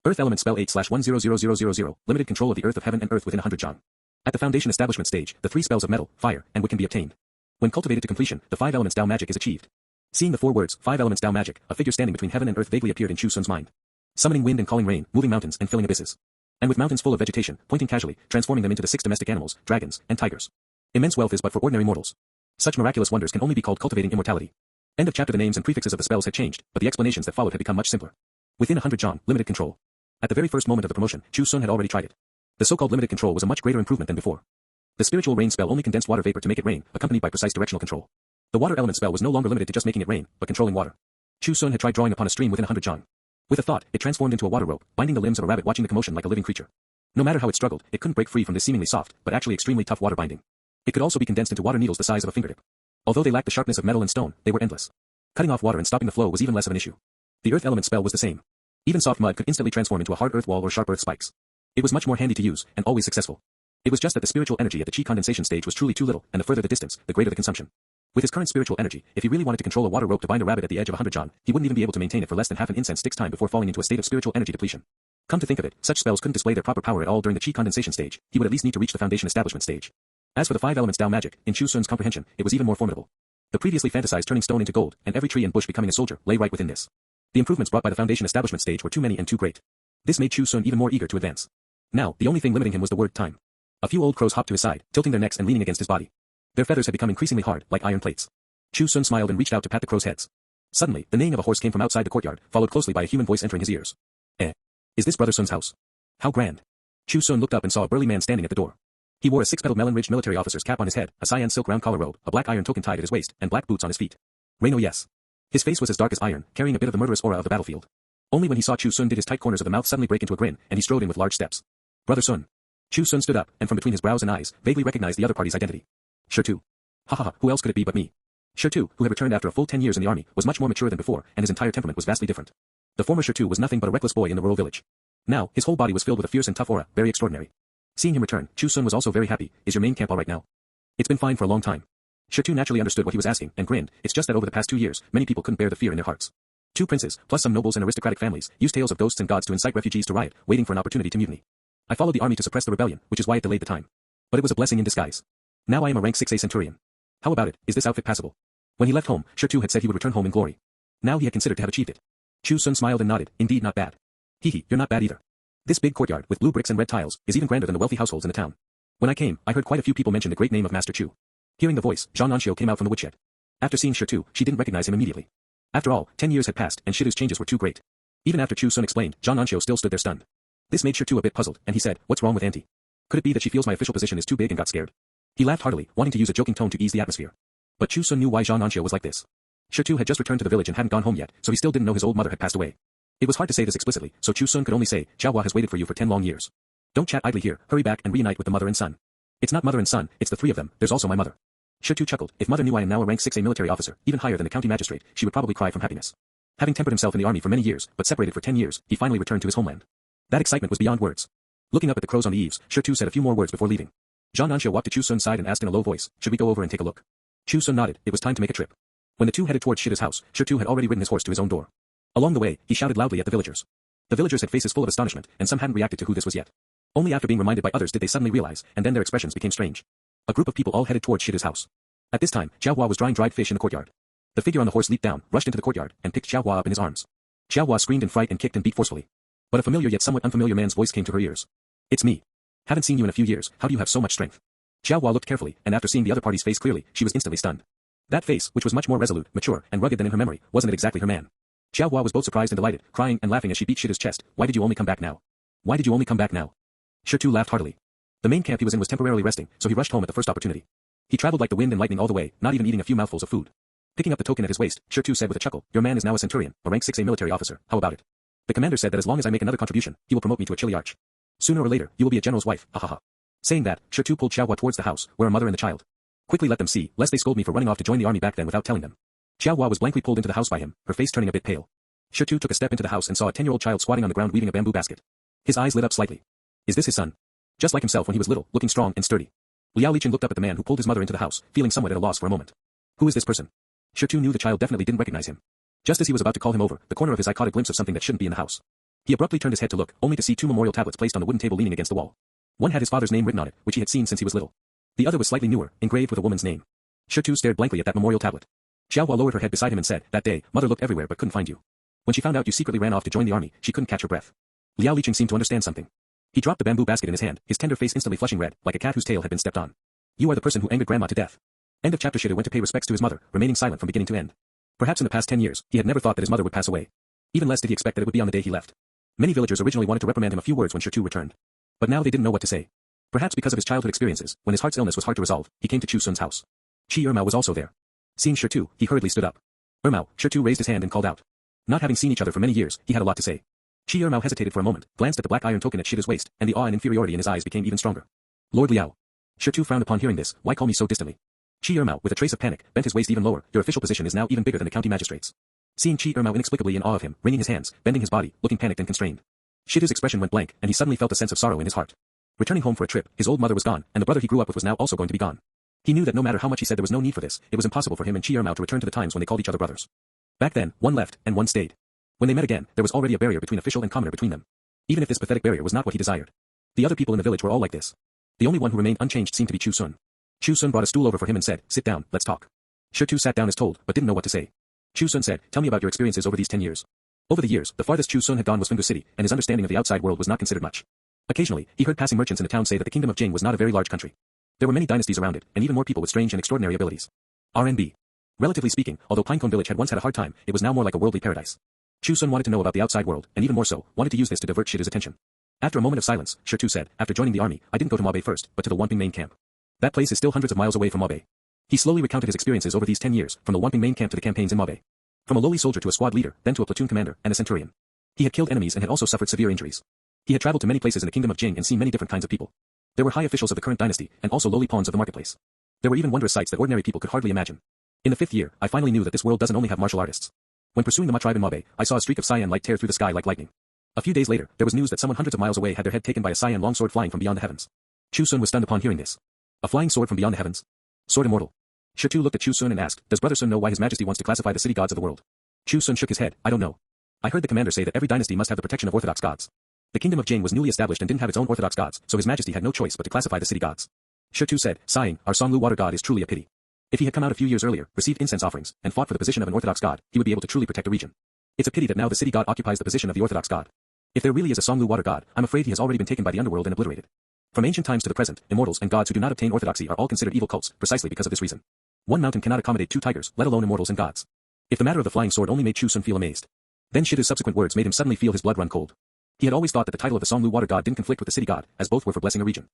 Speaker 2: Earth element spell 8/1000000, limited control of the earth of heaven and earth within 100 jang. At the foundation establishment stage, the 3 spells of metal, fire, and wood can be obtained. When cultivated to completion, the 5 elements Dao magic is achieved. Seeing the 4 words, 5 elements Dao magic, a figure standing between heaven and earth vaguely appeared in Chu Xun's mind. Summoning wind and calling rain, moving mountains and filling abysses. And with mountains full of vegetation, pointing casually, transforming them into the 6 domestic animals, dragons, and tigers. Immense wealth is but for ordinary mortals. Such miraculous wonders can only be called cultivating immortality. End of chapter. The names and prefixes of the spells had changed, but the explanations that followed had become much simpler. Within 100 jang, limited control. At the very first moment of the promotion, Chu Xun had already tried it. The so-called limited control was a much greater improvement than before. The spiritual rain spell only condensed water vapor to make it rain, accompanied by precise directional control. The water element spell was no longer limited to just making it rain, but controlling water. Chu Xun had tried drawing upon a stream within 100 jang. With a thought, it transformed into a water rope, binding the limbs of a rabbit watching the commotion like a living creature. No matter how it struggled, it couldn't break free from this seemingly soft, but actually extremely tough water binding. It could also be condensed into water needles the size of a fingertip. Although they lacked the sharpness of metal and stone, they were endless. Cutting off water and stopping the flow was even less of an issue. The earth element spell was the same. Even soft mud could instantly transform into a hard earth wall or sharp earth spikes. It was much more handy to use, and always successful. It was just that the spiritual energy at the chi condensation stage was truly too little, and the further the distance, the greater the consumption. With his current spiritual energy, if he really wanted to control a water rope to bind a rabbit at the edge of 100 jang, he wouldn't even be able to maintain it for less than half an incense stick's time before falling into a state of spiritual energy depletion. Come to think of it, such spells couldn't display their proper power at all during the chi condensation stage. He would at least need to reach the foundation establishment stage. As for the 5 elements Dao magic, in Chu Xun's comprehension, it was even more formidable. The previously fantasized turning stone into gold, and every tree and bush becoming a soldier, lay right within this. The improvements brought by the foundation establishment stage were too many and too great. This made Chu Xun even more eager to advance. Now, the only thing limiting him was the word time. A few old crows hopped to his side, tilting their necks and leaning against his body. Their feathers had become increasingly hard, like iron plates. Chu Xun smiled and reached out to pat the crows' heads. Suddenly, the neighing of a horse came from outside the courtyard, followed closely by a human voice entering his ears. Is this Brother Sun's house? How grand. Chu Xun looked up and saw a burly man standing at the door. He wore a 6-petaled melon-ridged military officer's cap on his head, a cyan silk round collar robe, a black iron token tied at his waist, and black boots on his feet. Reno, yes. His face was as dark as iron, carrying a bit of the murderous aura of the battlefield. Only when he saw Chu Xun did his tight corners of the mouth suddenly break into a grin, and he strode in with large steps. Brother Sun. Chu Xun stood up, and from between his brows and eyes, vaguely recognized the other party's identity. Sure too. Ha ha ha, who else could it be but me? Sure too, who had returned after a full 10 years in the army, was much more mature than before, and his entire temperament was vastly different. The former Sure too was nothing but a reckless boy in the rural village. Now, his whole body was filled with a fierce and tough aura, very extraordinary. Seeing him return, Chu Xun was also very happy. Is your main camp all right now? It's been fine for a long time. Sure too naturally understood what he was asking, and grinned. It's just that over the past 2 years, many people couldn't bear the fear in their hearts. 2 princes, plus some nobles and aristocratic families, used tales of ghosts and gods to incite refugees to riot, waiting for an opportunity to mutiny. I followed the army to suppress the rebellion, which is why it delayed the time. But it was a blessing in disguise. Now I am a rank 6A centurion. How about it, is this outfit passable? When he left home, Sure too had said he would return home in glory. Now he had considered to have achieved it. Chu Xun smiled and nodded, indeed not bad. Hee, you're not bad either. This big courtyard, with blue bricks and red tiles, is even grander than the wealthy households in the town. When I came, I heard quite a few people mention the great name of Master Chu. Hearing the voice, An Xiu came out from the woodshed. After seeing Sure too, she didn't recognize him immediately. After all, 10 years had passed, and Shidu's changes were too great. Even after Chu Xun explained, An Xiu still stood there stunned. This made Sure too a bit puzzled, and he said, what's wrong with Auntie? Could it be that she feels my official position is too big and got scared? He laughed heartily, wanting to use a joking tone to ease the atmosphere. But Chu Xun knew why An Xiu was like this. Sure too had just returned to the village and hadn't gone home yet, so he still didn't know his old mother had passed away. It was hard to say this explicitly, so Chu Xun could only say, Xiaohua has waited for you for 10 long years. Don't chat idly here, hurry back and reunite with the mother and son. It's not mother and son, it's the 3 of them, there's also my mother. Sure too chuckled, if mother knew I am now a rank 6A military officer, even higher than the county magistrate, she would probably cry from happiness. Having tempered himself in the army for many years, but separated for 10 years, he finally returned to his homeland. That excitement was beyond words. Looking up at the crows on the eaves, Sure too said a few more words before leaving. An Xiu walked to Chu Xun's side and asked in a low voice, should we go over and take a look? Chu Xun nodded, it was time to make a trip. When the two headed towards Shida's house, Sure too had already ridden his horse to his own door. Along the way, he shouted loudly at the villagers. The villagers had faces full of astonishment, and some hadn't reacted to who this was yet. Only after being reminded by others did they suddenly realize, and then their expressions became strange. A group of people all headed towards Shida's house. At this time, Xiaohua was drying dried fish in the courtyard. The figure on the horse leaped down, rushed into the courtyard, and picked Xiaohua up in his arms. Xiaohua screamed in fright and kicked and beat forcefully. But a familiar yet somewhat unfamiliar man's voice came to her ears. It's me. Haven't seen you in a few years, how do you have so much strength? Xiaohua looked carefully, and after seeing the other party's face clearly, she was instantly stunned. That face, which was much more resolute, mature, and rugged than in her memory, wasn't it exactly her man? Xiaohua was both surprised and delighted, crying and laughing as she beat Shida's chest. Why did you only come back now? Why did you only come back now? Sure too laughed heartily. The main camp he was in was temporarily resting, so he rushed home at the first opportunity. He traveled like the wind and lightning all the way, not even eating a few mouthfuls of food. Picking up the token at his waist, Sure too said with a chuckle, your man is now a centurion, a rank 6A military officer, how about it? The commander said that as long as I make another contribution, he will promote me to a chili arch. Sooner or later, you will be a general's wife, ha ha ha. Saying that, Sure too pulled Xiaohua towards the house, where a mother and the child. Quickly let them see, lest they scold me for running off to join the army back then without telling them. Xiaohua was blankly pulled into the house by him, her face turning a bit pale. Chu took a step into the house and saw a 10-year-old child squatting on the ground weaving a bamboo basket. His eyes lit up slightly. Is this his son? Just like himself when he was little, looking strong and sturdy. Liao Lichen looked up at the man who pulled his mother into the house, feeling somewhat at a loss for a moment. Who is this person? Chu knew the child definitely didn't recognize him. Just as he was about to call him over, the corner of his eye caught a glimpse of something that shouldn't be in the house. He abruptly turned his head to look, only to see two memorial tablets placed on the wooden table leaning against the wall. One had his father's name written on it, which he had seen since he was little. The other was slightly newer, engraved with a woman's name. Chu stared blankly at that memorial tablet. Xiaohua lowered her head beside him and said, that day, mother looked everywhere but couldn't find you. When she found out you secretly ran off to join the army, she couldn't catch her breath. Liao Lichen seemed to understand something. He dropped the bamboo basket in his hand, his tender face instantly flushing red, like a cat whose tail had been stepped on. You are the person who angered grandma to death. End of chapter. Shido went to pay respects to his mother, remaining silent from beginning to end. Perhaps in the past 10 years, he had never thought that his mother would pass away. Even less did he expect that it would be on the day he left. Many villagers originally wanted to reprimand him a few words when Chu returned. But now they didn't know what to say. Perhaps because of his childhood experiences, when his heart's illness was hard to resolve, he came to Chu Xun's house. Qi Ermao was also there. Seeing Chu, he hurriedly stood up. Ermao, Chu raised his hand and called out. Not having seen each other for many years, he had a lot to say. Qi Ermao hesitated for a moment, glanced at the black iron token at Shida's waist, and the awe and inferiority in his eyes became even stronger. Lord Liao. Chu frowned upon hearing this. Why call me so distantly? Qi Ermao, with a trace of panic, bent his waist even lower. Your official position is now even bigger than the county magistrate's. Seeing Qi Ermao inexplicably in awe of him, wringing his hands, bending his body, looking panicked and constrained. Shida's expression went blank, and he suddenly felt a sense of sorrow in his heart. Returning home for a trip, his old mother was gone, and the brother he grew up with was now also going to be gone. He knew that no matter how much he said there was no need for this, it was impossible for him and Qi Ermao to return to the times when they called each other brothers. Back then, one left, and one stayed. When they met again, there was already a barrier between official and commoner between them. Even if this pathetic barrier was not what he desired. The other people in the village were all like this. The only one who remained unchanged seemed to be Chu Xun. Chu Xun brought a stool over for him and said, sit down, let's talk. Chu sat down as told, but didn't know what to say. Chu Xun said, tell me about your experiences over these 10 years. Over the years, the farthest Chu Xun had gone was Fenggu City, and his understanding of the outside world was not considered much. Occasionally, he heard passing merchants in the town say that the kingdom of Jing was not a very large country. There were many dynasties around it, and even more people with strange and extraordinary abilities. RNB. Relatively speaking, although Pinecone Village had once had a hard time, it was now more like a worldly paradise. Chu Xun wanted to know about the outside world, and even more so, wanted to use this to divert Shida's attention. After a moment of silence, Chu said, after joining the army, I didn't go to Mabe first, but to the Wanping main camp. That place is still hundreds of miles away from Mabe. He slowly recounted his experiences over these 10 years, from the Wanping main camp to the campaigns in Mabe. From a lowly soldier to a squad leader, then to a platoon commander, and a centurion. He had killed enemies and had also suffered severe injuries. He had traveled to many places in the kingdom of Jing and seen many different kinds of people. There were high officials of the current dynasty, and also lowly pawns of the marketplace. There were even wondrous sights that ordinary people could hardly imagine. In the 5th year, I finally knew that this world doesn't only have martial artists. When pursuing the Ma tribe in Mabe, I saw a streak of cyan light tear through the sky like lightning. A few days later, there was news that someone hundreds of miles away had their head taken by a cyan longsword flying from beyond the heavens. Chu Xun was stunned upon hearing this. A flying sword from beyond the heavens? Sword immortal. Chu looked at Chu Xun and asked, does Brother Sun know why His Majesty wants to classify the city gods of the world? Chu Xun shook his head, I don't know. I heard the commander say that every dynasty must have the protection of orthodox gods. The kingdom of Jing was newly established and didn't have its own orthodox gods, so His Majesty had no choice but to classify the city gods. Chu said, sighing, our Songlu water god is truly a pity. If he had come out a few years earlier, received incense offerings, and fought for the position of an orthodox god, he would be able to truly protect the region. It's a pity that now the city god occupies the position of the orthodox god. If there really is a Songlu water god, I'm afraid he has already been taken by the underworld and obliterated. From ancient times to the present, immortals and gods who do not obtain orthodoxy are all considered evil cults, precisely because of this reason. One mountain cannot accommodate 2 tigers, let alone immortals and gods. If the matter of the flying sword only made Chu Xun feel amazed. Then Shida's subsequent words made him suddenly feel his blood run cold. He had always thought that the title of the Songlu water god didn't conflict with the city god, as both were for blessing a region.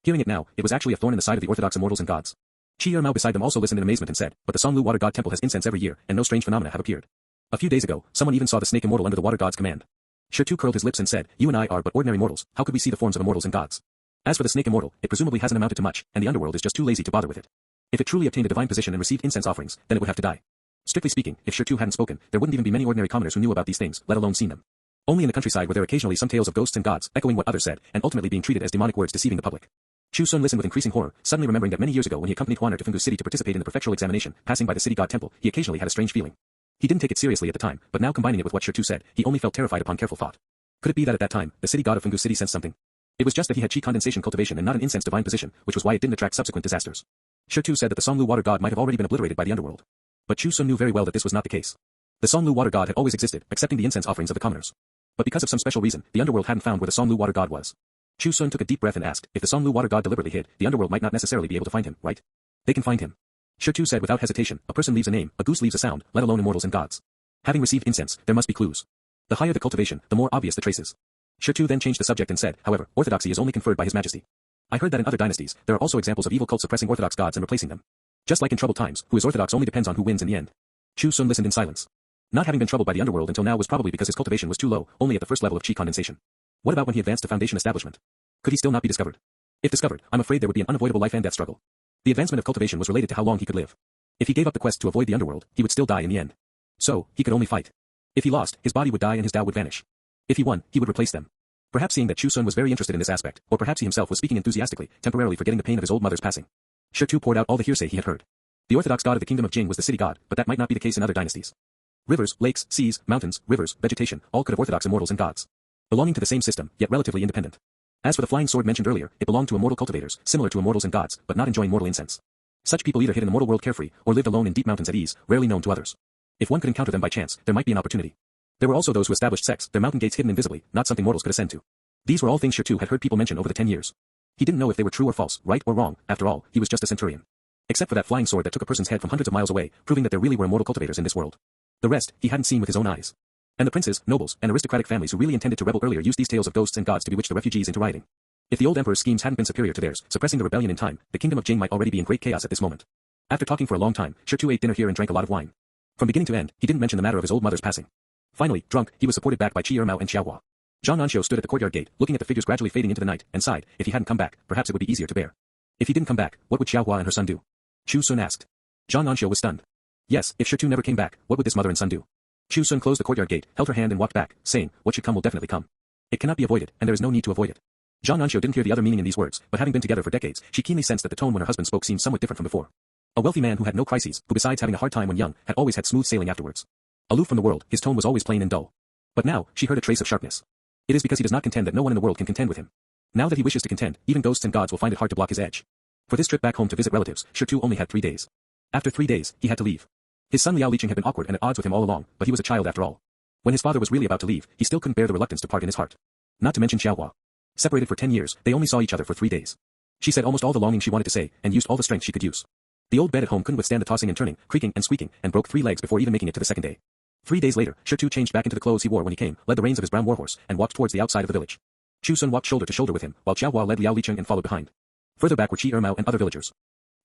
Speaker 2: Hearing it now, it was actually a thorn in the side of the orthodox immortals and gods. Qi Ermao beside them also listened in amazement and said, but the Songlu water god temple has incense every year, and no strange phenomena have appeared. A few days ago, someone even saw the snake immortal under the water god's command. Chu curled his lips and said, you and I are but ordinary mortals, how could we see the forms of immortals and gods? As for the snake immortal, it presumably hasn't amounted to much, and the underworld is just too lazy to bother with it. If it truly obtained a divine position and received incense offerings, then it would have to die. Strictly speaking, if Chu hadn't spoken, there wouldn't even be many ordinary commoners who knew about these things, let alone seen them. Only in the countryside were there occasionally some tales of ghosts and gods, echoing what others said, and ultimately being treated as demonic words deceiving the public. Chu Xun listened with increasing horror, suddenly remembering that many years ago when he accompanied Huaner to Fenggu City to participate in the prefectural examination, passing by the city god temple, he occasionally had a strange feeling. He didn't take it seriously at the time, but now combining it with what Chu said, he only felt terrified upon careful thought. Could it be that at that time, the city god of Fenggu City sensed something? It was just that he had chi condensation cultivation and not an incense divine position, which was why it didn't attract subsequent disasters. Chu said that the Songlu water god might have already been obliterated by the underworld. But Chu Xun knew very well that this was not the case. The Songlu water god had always existed, accepting the incense offerings of the commoners. But because of some special reason, the underworld hadn't found where the Songlu water god was. Chu Xun took a deep breath and asked, if the Songlu water god deliberately hid, the underworld might not necessarily be able to find him, right? They can find him. Chu said without hesitation, a person leaves a name, a goose leaves a sound, let alone immortals and gods. Having received incense, there must be clues. The higher the cultivation, the more obvious the traces. Chu then changed the subject and said, however, orthodoxy is only conferred by His Majesty. I heard that in other dynasties, there are also examples of evil cults suppressing orthodox gods and replacing them. Just like in troubled times, who is orthodox only depends on who wins in the end. Chu Xun listened in silence. Not having been troubled by the underworld until now was probably because his cultivation was too low, only at the first level of chi condensation. What about when he advanced to foundation establishment? Could he still not be discovered? If discovered, I'm afraid there would be an unavoidable life and death struggle. The advancement of cultivation was related to how long he could live. If he gave up the quest to avoid the underworld, he would still die in the end. So, he could only fight. If he lost, his body would die and his Tao would vanish. If he won, he would replace them. Perhaps seeing that Chu Xun was very interested in this aspect, or perhaps he himself was speaking enthusiastically, temporarily forgetting the pain of his old mother's passing. Shi Tu poured out all the hearsay he had heard. The orthodox god of the kingdom of Jing was the city god, but that might not be the case in other dynasties. Rivers, lakes, seas, mountains, rivers, vegetation, all could have orthodox immortals and gods. Belonging to the same system, yet relatively independent. As for the flying sword mentioned earlier, it belonged to immortal cultivators, similar to immortals and gods, but not enjoying mortal incense. Such people either hid in the mortal world carefree, or lived alone in deep mountains at ease, rarely known to others. If one could encounter them by chance, there might be an opportunity. There were also those who established sects, their mountain gates hidden invisibly, not something mortals could ascend to. These were all things Shi Tu had heard people mention over the 10 years. He didn't know if they were true or false, right or wrong, after all, he was just a centurion. Except for that flying sword that took a person's head from hundreds of miles away, proving that there really were immortal cultivators in this world. The rest, he hadn't seen with his own eyes. And the princes, nobles, and aristocratic families who really intended to rebel earlier used these tales of ghosts and gods to bewitch the refugees into rioting. If the old emperor's schemes hadn't been superior to theirs, suppressing the rebellion in time, the kingdom of Jing might already be in great chaos at this moment. After talking for a long time, Shi Tu ate dinner here and drank a lot of wine. From beginning to end, he didn't mention the matter of his old mother's passing. Finally, drunk, he was supported back by Qi Ermao and Xiaohua. An Xiu stood at the courtyard gate, looking at the figures gradually fading into the night, and sighed, if he hadn't come back, perhaps it would be easier to bear. If he didn't come back, what would Xiaohua and her son do? Chu Xun asked. An Xiu was stunned. Yes, if Shi Tu never came back, what would this mother and son do? Chu Xun closed the courtyard gate, held her hand and walked back, saying, what should come will definitely come. It cannot be avoided, and there is no need to avoid it. An Xiu didn't hear the other meaning in these words, but having been together for decades, she keenly sensed that the tone when her husband spoke seemed somewhat different from before. A wealthy man who had no crises, who besides having a hard time when young, had always had smooth sailing afterwards. Aloof from the world, his tone was always plain and dull. But now, she heard a trace of sharpness. It is because he does not contend that no one in the world can contend with him. Now that he wishes to contend, even ghosts and gods will find it hard to block his edge. For this trip back home to visit relatives, Shi Tu only had 3 days. After 3 days, he had to leave. His son Liao Liqing had been awkward and at odds with him all along, but he was a child after all. When his father was really about to leave, he still couldn't bear the reluctance to part in his heart. Not to mention Xiaohua. Separated for 10 years, they only saw each other for 3 days. She said almost all the longing she wanted to say, and used all the strength she could use. The old bed at home couldn't withstand the tossing and turning, creaking and squeaking, and broke 3 legs before even making it to the second day. 3 days later, Shi Tu changed back into the clothes he wore when he came, led the reins of his brown warhorse, and walked towards the outside of the village. Chu Xun walked shoulder to shoulder with him, while Xiaohua led Liao Liqing and followed behind. Further back were Qi Ermao and other villagers.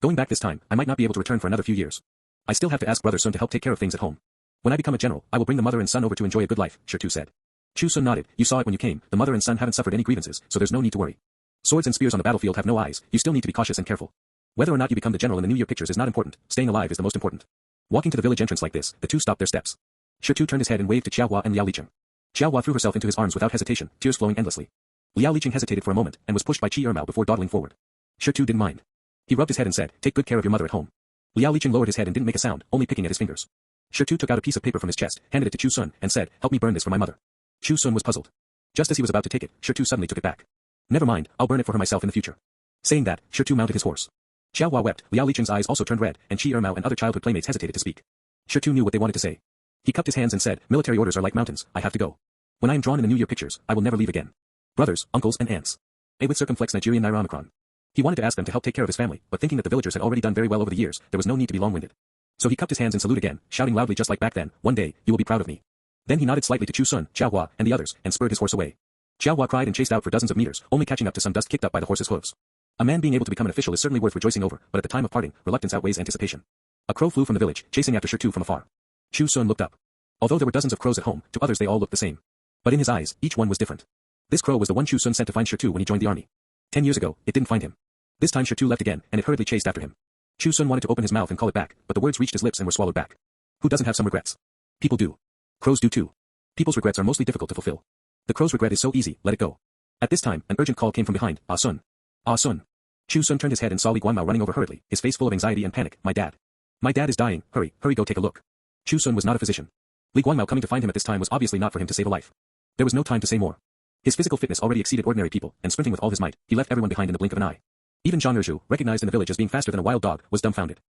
Speaker 2: Going back this time, I might not be able to return for another few years. I still have to ask Brother Sun to help take care of things at home. When I become a general, I will bring the mother and son over to enjoy a good life, Shi Tu said. Chu Xun nodded, you saw it when you came, the mother and son haven't suffered any grievances, so there's no need to worry. Swords and spears on the battlefield have no eyes, you still need to be cautious and careful. Whether or not you become the general in the New Year pictures is not important, staying alive is the most important. Walking to the village entrance like this, the two stopped their steps. Shi Tu turned his head and waved to Xiaohua and Liao Liqing. Xiaohua threw herself into his arms without hesitation, tears flowing endlessly. Liao Liqing hesitated for a moment, and was pushed by Qi Ermao before dawdling forward. Shi Tu didn't mind. He rubbed his head and said, take good care of your mother at home. Liao Liqing lowered his head and didn't make a sound, only picking at his fingers. Shi Tu took out a piece of paper from his chest, handed it to Chu Xun, and said, help me burn this for my mother. Chu Xun was puzzled. Just as he was about to take it, Shi Tu suddenly took it back. Never mind, I'll burn it for her myself in the future. Saying that, Shi Tu mounted his horse. Xiaohua wept, Liao Liqing's eyes also turned red, and Qi Ermao and other childhood playmates hesitated to speak. Shi Tu knew what they wanted to say. He cupped his hands and said, military orders are like mountains, I have to go. When I am drawn in the New Year pictures, I will never leave again. Brothers, uncles and aunts. A with circumflex Nigerian Nairamicron. He wanted to ask them to help take care of his family, but thinking that the villagers had already done very well over the years, there was no need to be long-winded. So he cupped his hands in salute again, shouting loudly just like back then, one day, you will be proud of me. Then he nodded slightly to Chu Xun, Xiaohua, and the others, and spurred his horse away. Xiaohua cried and chased out for dozens of meters, only catching up to some dust kicked up by the horse's hooves. A man being able to become an official is certainly worth rejoicing over, but at the time of parting, reluctance outweighs anticipation. A crow flew from the village, chasing after Shi Tu from afar. Chu Xun looked up. Although there were dozens of crows at home, to others they all looked the same. But in his eyes, each one was different. This crow was the one Chu Xun sent to find Shi Tu when he joined the army. 10 years ago, it didn't find him. This time Shi Tu left again, and it hurriedly chased after him. Chu Xun wanted to open his mouth and call it back, but the words reached his lips and were swallowed back. Who doesn't have some regrets? People do. Crows do too. People's regrets are mostly difficult to fulfill. The crow's regret is so easy, let it go. At this time, an urgent call came from behind, Ah Sun. Ah Sun. Chu Xun turned his head and saw Li Guanmao running over hurriedly, his face full of anxiety and panic, my dad. My dad is dying, hurry, hurry go take a look. Chu Xun was not a physician. Li Guanmao coming to find him at this time was obviously not for him to save a life. There was no time to say more. His physical fitness already exceeded ordinary people, and sprinting with all his might, he left everyone behind in the blink of an eye. Even Zhang Erzhu, recognized in the village as being faster than a wild dog, was dumbfounded.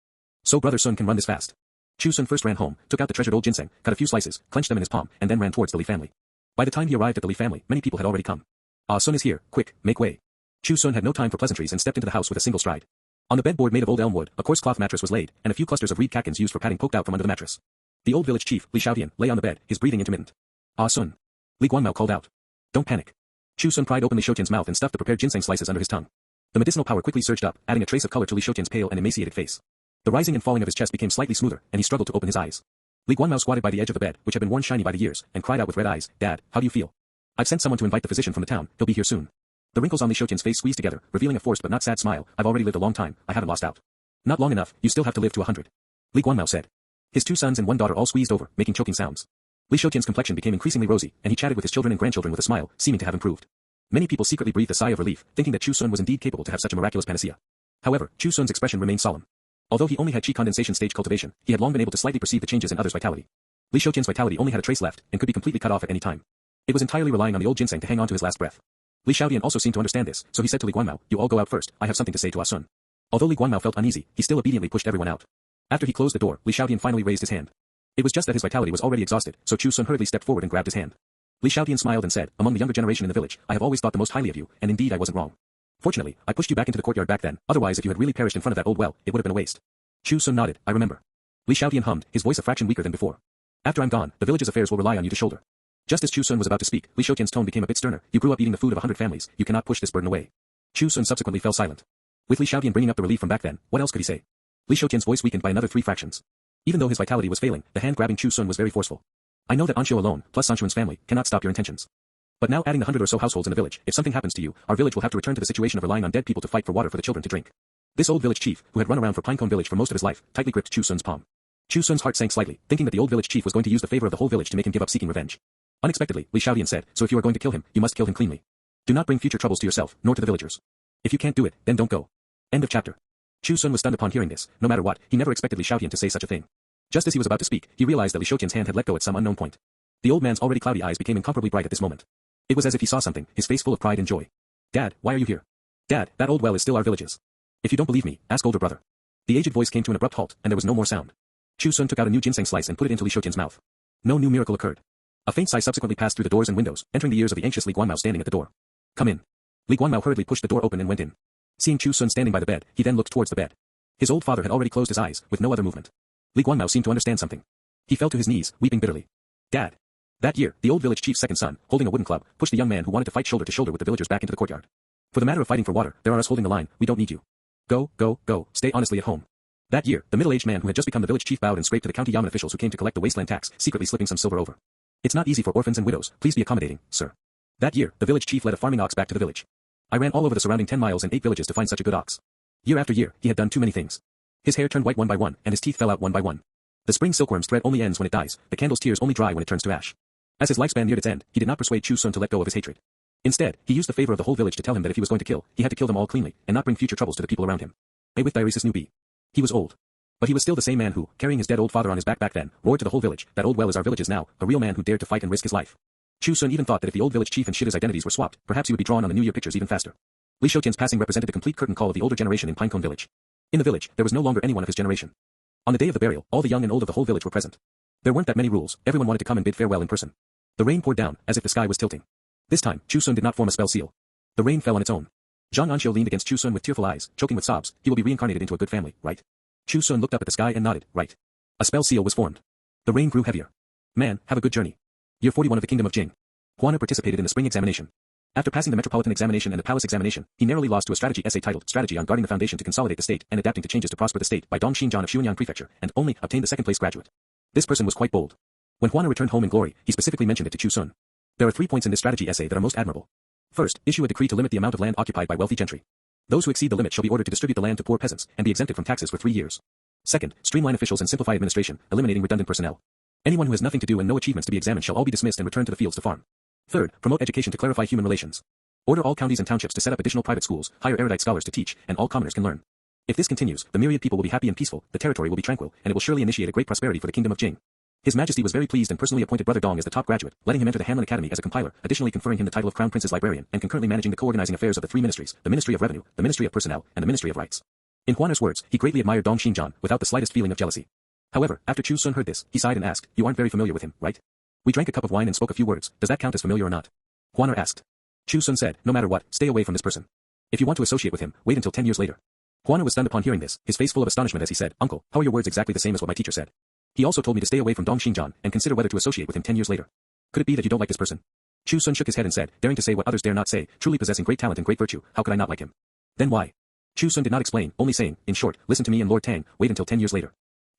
Speaker 2: So Brother Sun can run this fast. Chu Xun first ran home, took out the treasured old ginseng, cut a few slices, clenched them in his palm, and then ran towards the Li family. By the time he arrived at the Li family, many people had already come. Ah Sun is here, quick, make way. Chu Xun had no time for pleasantries and stepped into the house with a single stride. On the bedboard made of old elm wood, a coarse cloth mattress was laid, and a few clusters of reed catkins used for padding poked out from under the mattress. The old village chief, Li Shaotian, lay on the bed, his breathing intermittent. Ah Sun. Li Guanmao called out. Don't panic. Chu Xun pried open Li Shaotian's mouth and stuffed the prepared ginseng slices under his tongue. The medicinal power quickly surged up, adding a trace of color to Li Shaotian's pale and emaciated face. The rising and falling of his chest became slightly smoother, and he struggled to open his eyes. Li Guanmao squatted by the edge of the bed, which had been worn shiny by the years, and cried out with red eyes, Dad, how do you feel? I've sent someone to invite the physician from the town, he'll be here soon. The wrinkles on Li Shaotian's face squeezed together, revealing a forced but not sad smile, I've already lived a long time, I haven't lost out. Not long enough, you still have to live to 100. Li Guanmao said. His 2 sons and 1 daughter all squeezed over, making choking sounds. Li Shouqian's complexion became increasingly rosy, and he chatted with his children and grandchildren with a smile, seeming to have improved. Many people secretly breathed a sigh of relief, thinking that Chu Xun was indeed capable to have such a miraculous panacea. However, Chu Xun's expression remained solemn. Although he only had qi condensation stage cultivation, he had long been able to slightly perceive the changes in others' vitality. Li Shouqian's vitality only had a trace left, and could be completely cut off at any time. It was entirely relying on the old ginseng to hang on to his last breath. Li Shouqian also seemed to understand this, so he said to Li Guanmao, "You all go out first, I have something to say to Ah Sun." Although Li Guanmao felt uneasy, he still obediently pushed everyone out. After he closed the door, Li Shouqian finally raised his hand. It was just that his vitality was already exhausted, so Chu Xun hurriedly stepped forward and grabbed his hand. Li Shouqian smiled and said, "Among the younger generation in the village, I have always thought the most highly of you, and indeed I wasn't wrong. Fortunately, I pushed you back into the courtyard back then, otherwise if you had really perished in front of that old well, it would have been a waste." Chu Xun nodded, "I remember." Li Shouqian hummed, his voice a fraction weaker than before. "After I'm gone, the village's affairs will rely on you to shoulder." Just as Chu Xun was about to speak, Li Shouqian's tone became a bit sterner. "You grew up eating the food of 100 families, you cannot push this burden away." Chu Xun subsequently fell silent. With Li Shouqian bringing up the relief from back then, what else could he say? Li Shouqian's voice weakened by another 3 fractions. Even though his vitality was failing, the hand grabbing Chu Xun was very forceful. "I know that An Xiu alone, plus An Xiu's family, cannot stop your intentions. But now adding the 100 or so households in the village, if something happens to you, our village will have to return to the situation of relying on dead people to fight for water for the children to drink." This old village chief, who had run around for Pinecone Village for most of his life, tightly gripped Chu Xun's palm. Chu Xun's heart sank slightly, thinking that the old village chief was going to use the favor of the whole village to make him give up seeking revenge. Unexpectedly, Li Shouqian said, "So if you are going to kill him, you must kill him cleanly. Do not bring future troubles to yourself, nor to the villagers. If you can't do it, then don't go." End of chapter. Chu Xun was stunned upon hearing this. No matter what, he never expected Li Shouqian to say such a thing. Just as he was about to speak, he realized that Li Shouqian's hand had let go at some unknown point. The old man's already cloudy eyes became incomparably bright at this moment. It was as if he saw something, his face full of pride and joy. "Dad, why are you here?" "Dad, that old well is still our village's. If you don't believe me, ask older brother." The aged voice came to an abrupt halt, and there was no more sound. Chu Xun took out a new ginseng slice and put it into Li Shouqian's mouth. No new miracle occurred. A faint sigh subsequently passed through the doors and windows, entering the ears of the anxious Li Guanmao standing at the door. "Come in." Li Guanmao hurriedly pushed the door open and went in. Seeing Chu Xun standing by the bed, he then looked towards the bed. His old father had already closed his eyes, with no other movement. Li Guanmao seemed to understand something. He fell to his knees, weeping bitterly. "Dad." That year, the old village chief's second son, holding a wooden club, pushed the young man who wanted to fight shoulder to shoulder with the villagers back into the courtyard. "For the matter of fighting for water, there are us holding the line, we don't need you. Go, go, go, stay honestly at home." That year, the middle-aged man who had just become the village chief bowed and scraped to the county yamen officials who came to collect the wasteland tax, secretly slipping some silver over. "It's not easy for orphans and widows, please be accommodating, sir." That year, the village chief led a farming ox back to the village. "I ran all over the surrounding 10 miles and 8 villages to find such a good ox." Year after year, he had done too many things. His hair turned white one by one, and his teeth fell out one by one. The spring silkworm's thread only ends when it dies, the candle's tears only dry when it turns to ash. As his lifespan neared its end, he did not persuade Chu Xun to let go of his hatred. Instead, he used the favor of the whole village to tell him that if he was going to kill, he had to kill them all cleanly, and not bring future troubles to the people around him. With diuresis newbie. He was old. But he was still the same man who, carrying his dead old father on his back then, roared to the whole village, "That old well is our village's now," a real man who dared to fight and risk his life. Chu Xun even thought that if the old village chief and Shida's identities were swapped, perhaps he would be drawn on the New Year pictures even faster. Li Shouqian's passing represented the complete curtain call of the older generation in Pinecone Village. In the village, there was no longer anyone of his generation. On the day of the burial, all the young and old of the whole village were present. There weren't that many rules, everyone wanted to come and bid farewell in person. The rain poured down, as if the sky was tilting. This time, Chu Xun did not form a spell seal. The rain fell on its own. Zhang An Xiu leaned against Chu Xun with tearful eyes, choking with sobs. "He will be reincarnated into a good family, right?" Chu Xun looked up at the sky and nodded, "Right." A spell seal was formed. The rain grew heavier. "Man, have a good journey. Year 41 of the Kingdom of Jing." Huana participated in the spring examination. After passing the metropolitan examination and the palace examination, he narrowly lost to a strategy essay titled Strategy on Guarding the Foundation to Consolidate the State and Adapting to Changes to Prosper the State by Dong Xinjian of Xuanyang Prefecture, and only obtained the second-place graduate. This person was quite bold. When Huana returned home in glory, he specifically mentioned it to Chu Xun. There are 3 points in this strategy essay that are most admirable. First, issue a decree to limit the amount of land occupied by wealthy gentry. Those who exceed the limit shall be ordered to distribute the land to poor peasants and be exempted from taxes for 3 years. Second, streamline officials and simplify administration, eliminating redundant personnel. Anyone who has nothing to do and no achievements to be examined shall all be dismissed and return to the fields to farm. Third, promote education to clarify human relations. Order all counties and townships to set up additional private schools, hire erudite scholars to teach, and all commoners can learn. If this continues, the myriad people will be happy and peaceful, the territory will be tranquil, and it will surely initiate a great prosperity for the Kingdom of Jing. His Majesty was very pleased and personally appointed Brother Dong as the top graduate, letting him enter the Hanlin Academy as a compiler, additionally conferring him the title of Crown Prince's Librarian, and concurrently managing the co-organizing affairs of the 3 ministries, the Ministry of Revenue, the Ministry of Personnel, and the Ministry of Rights. In Huana's words, he greatly admired Dong Xinjian, without the slightest feeling of jealousy. However, after Chu Xun heard this, he sighed and asked, "You aren't very familiar with him, right? We drank a cup of wine and spoke a few words, does that count as familiar or not?" Huana asked. Chu Xun said, "No matter what, stay away from this person. If you want to associate with him, wait until 10 years later." Huana was stunned upon hearing this, his face full of astonishment as he said, "Uncle, how are your words exactly the same as what my teacher said? He also told me to stay away from Dong Xinjian and consider whether to associate with him 10 years later. Could it be that you don't like this person?" Chu Xun shook his head and said, "Daring to say what others dare not say, truly possessing great talent and great virtue, how could I not like him?" "Then why?" Chu Xun did not explain, only saying, "In short, listen to me and Lord Tang, wait until 10 years later."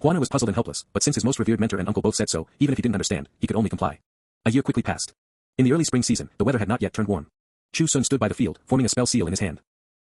Speaker 2: Huana was puzzled and helpless, but since his most revered mentor and uncle both said so, even if he didn't understand, he could only comply. A year quickly passed. In the early spring season, the weather had not yet turned warm. Chu Xun stood by the field, forming a spell seal in his hand.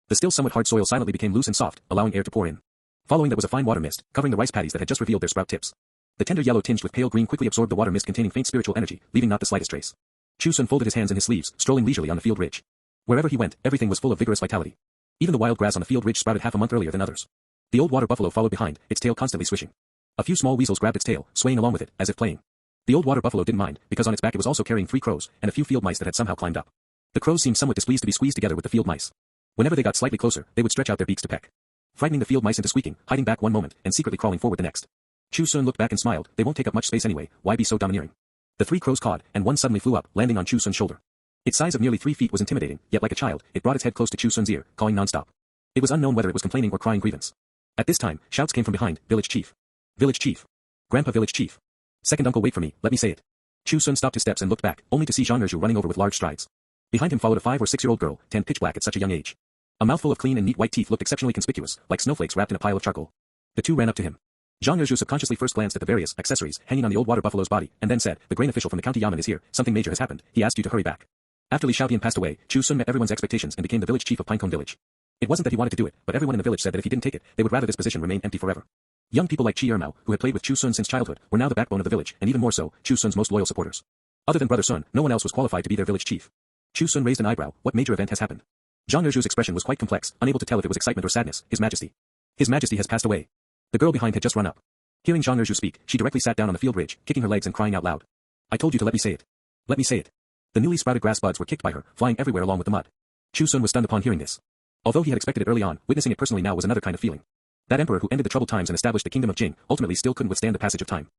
Speaker 2: The still somewhat hard soil silently became loose and soft, allowing air to pour in. Following that was a fine water mist, covering the rice paddies that had just revealed their sprout tips. The tender yellow tinged with pale green quickly absorbed the water mist containing faint spiritual energy, leaving not the slightest trace. Chu Xun folded his hands in his sleeves, strolling leisurely on the field ridge. Wherever he went, everything was full of vigorous vitality. Even the wild grass on the field ridge sprouted half a month earlier than others. The old water buffalo followed behind, its tail constantly swishing. A few small weasels grabbed its tail, swaying along with it, as if playing. The old water buffalo didn't mind, because on its back it was also carrying 3 crows, and a few field mice that had somehow climbed up. The crows seemed somewhat displeased to be squeezed together with the field mice. Whenever they got slightly closer, they would stretch out their beaks to peck, frightening the field mice into squeaking, hiding back one moment, and secretly crawling forward the next. Chu Xun looked back and smiled. They won't take up much space anyway, why be so domineering? The 3 crows cawed, and one suddenly flew up, landing on Chu Xun's shoulder. Its size of nearly 3 feet was intimidating, yet like a child, it brought its head close to Chu Xun's ear, cawing non-stop. It was unknown whether it was complaining or crying grievance. At this time, shouts came from behind. Village chief. Village chief. Grandpa village chief. Second uncle, wait for me, let me say it. Chu Xun stopped his steps and looked back, only to see An Xiu running over with large strides. Behind him followed a 5 or 6-year-old girl, tanned pitch black at such a young age. A mouthful of clean and neat white teeth looked exceptionally conspicuous, like snowflakes wrapped in a pile of charcoal. The two ran up to him. An Xiu subconsciously first glanced at the various accessories hanging on the old water buffalo's body, and then said, "The grain official from the county yamen is here, something major has happened, he asked you to hurry back." After Li Xiaobian passed away, Chu Xun met everyone's expectations and became the village chief of Pinecone Village. It wasn't that he wanted to do it, but everyone in the village said that if he didn't take it, they would rather this position remain empty forever. Young people like Chi Ermao, who had played with Chu Xun since childhood, were now the backbone of the village, and even more so, Chu Xun's most loyal supporters. Other than Brother Sun, no one else was qualified to be their village chief. Chu Xun raised an eyebrow. What major event has happened? An Xiu's expression was quite complex, unable to tell if it was excitement or sadness. His Majesty. His Majesty has passed away. The girl behind had just run up. Hearing An Xiu speak, she directly sat down on the field ridge, kicking her legs and crying out loud. "I told you to let me say it. Let me say it." The newly sprouted grass buds were kicked by her, flying everywhere along with the mud. Chu Xun was stunned upon hearing this. Although he had expected it early on, witnessing it personally now was another kind of feeling. That emperor who ended the troubled times and established the kingdom of Jing, ultimately still couldn't withstand the passage of time.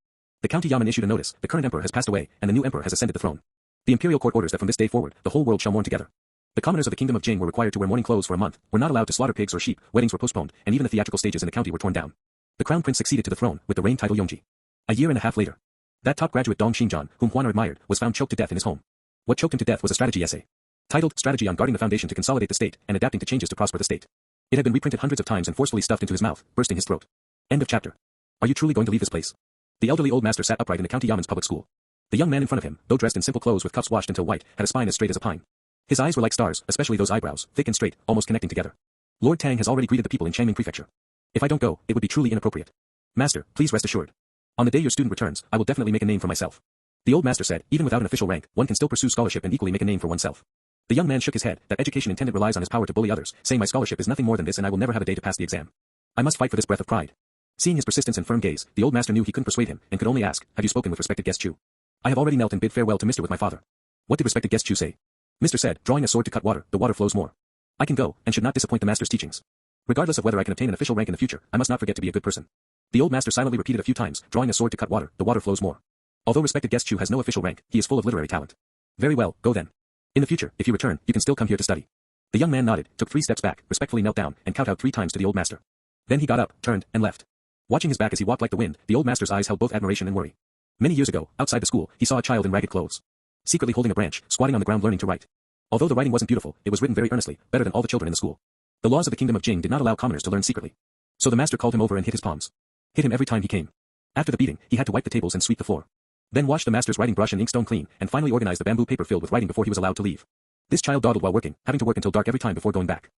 Speaker 2: The county yamen issued a notice. The current emperor has passed away, and the new emperor has ascended the throne. The imperial court orders that from this day forward, the whole world shall mourn together. The commoners of the kingdom of Jing were required to wear mourning clothes for a month, were not allowed to slaughter pigs or sheep, weddings were postponed, and even the theatrical stages in the county were torn down. The crown prince succeeded to the throne, with the reign title Yongji. A year and a half later, that top graduate Dong Xinjian, whom Huan admired, was found choked to death in his home. What choked him to death was a strategy essay, titled Strategy on Guarding the Foundation to Consolidate the State and Adapting to Changes to Prosper the State. It had been reprinted hundreds of times and forcefully stuffed into his mouth, bursting his throat. End of chapter. Are you truly going to leave this place? The elderly old master sat upright in the county yamen's public school. The young man in front of him, though dressed in simple clothes with cuffs washed until white, had a spine as straight as a pine. His eyes were like stars, especially those eyebrows, thick and straight, almost connecting together. Lord Tang has already greeted the people in Changming Prefecture. If I don't go, it would be truly inappropriate. Master, please rest assured. On the day your student returns, I will definitely make a name for myself. The old master said, even without an official rank, one can still pursue scholarship and equally make a name for oneself. The young man shook his head, that education intended relies on his power to bully others, saying my scholarship is nothing more than this and I will never have a day to pass the exam. I must fight for this breath of pride. Seeing his persistence and firm gaze, the old master knew he couldn't persuade him, and could only ask, have you spoken with respected guest Chu? I have already knelt and bid farewell to Mr. with my father. What did respected guest Chu say? Mr. said, drawing a sword to cut water, the water flows more. I can go, and should not disappoint the master's teachings. Regardless of whether I can obtain an official rank in the future, I must not forget to be a good person. The old master silently repeated a few times, drawing a sword to cut water, the water flows more. Although respected guest Chu has no official rank, he is full of literary talent. Very well, go then. In the future, if you return, you can still come here to study. The young man nodded, took 3 steps back, respectfully knelt down, and kowtowed 3 times to the old master. Then he got up, turned, and left. Watching his back as he walked like the wind, the old master's eyes held both admiration and worry. Many years ago, outside the school, he saw a child in ragged clothes, secretly holding a branch, squatting on the ground learning to write. Although the writing wasn't beautiful, it was written very earnestly, better than all the children in the school. The laws of the kingdom of Jing did not allow commoners to learn secretly. So the master called him over and hit his palms. Hit him every time he came. After the beating, he had to wipe the tables and sweep the floor. Then washed the master's writing brush and inkstone clean, and finally organized the bamboo paper filled with writing before he was allowed to leave. This child dawdled while working, having to work until dark every time before going back.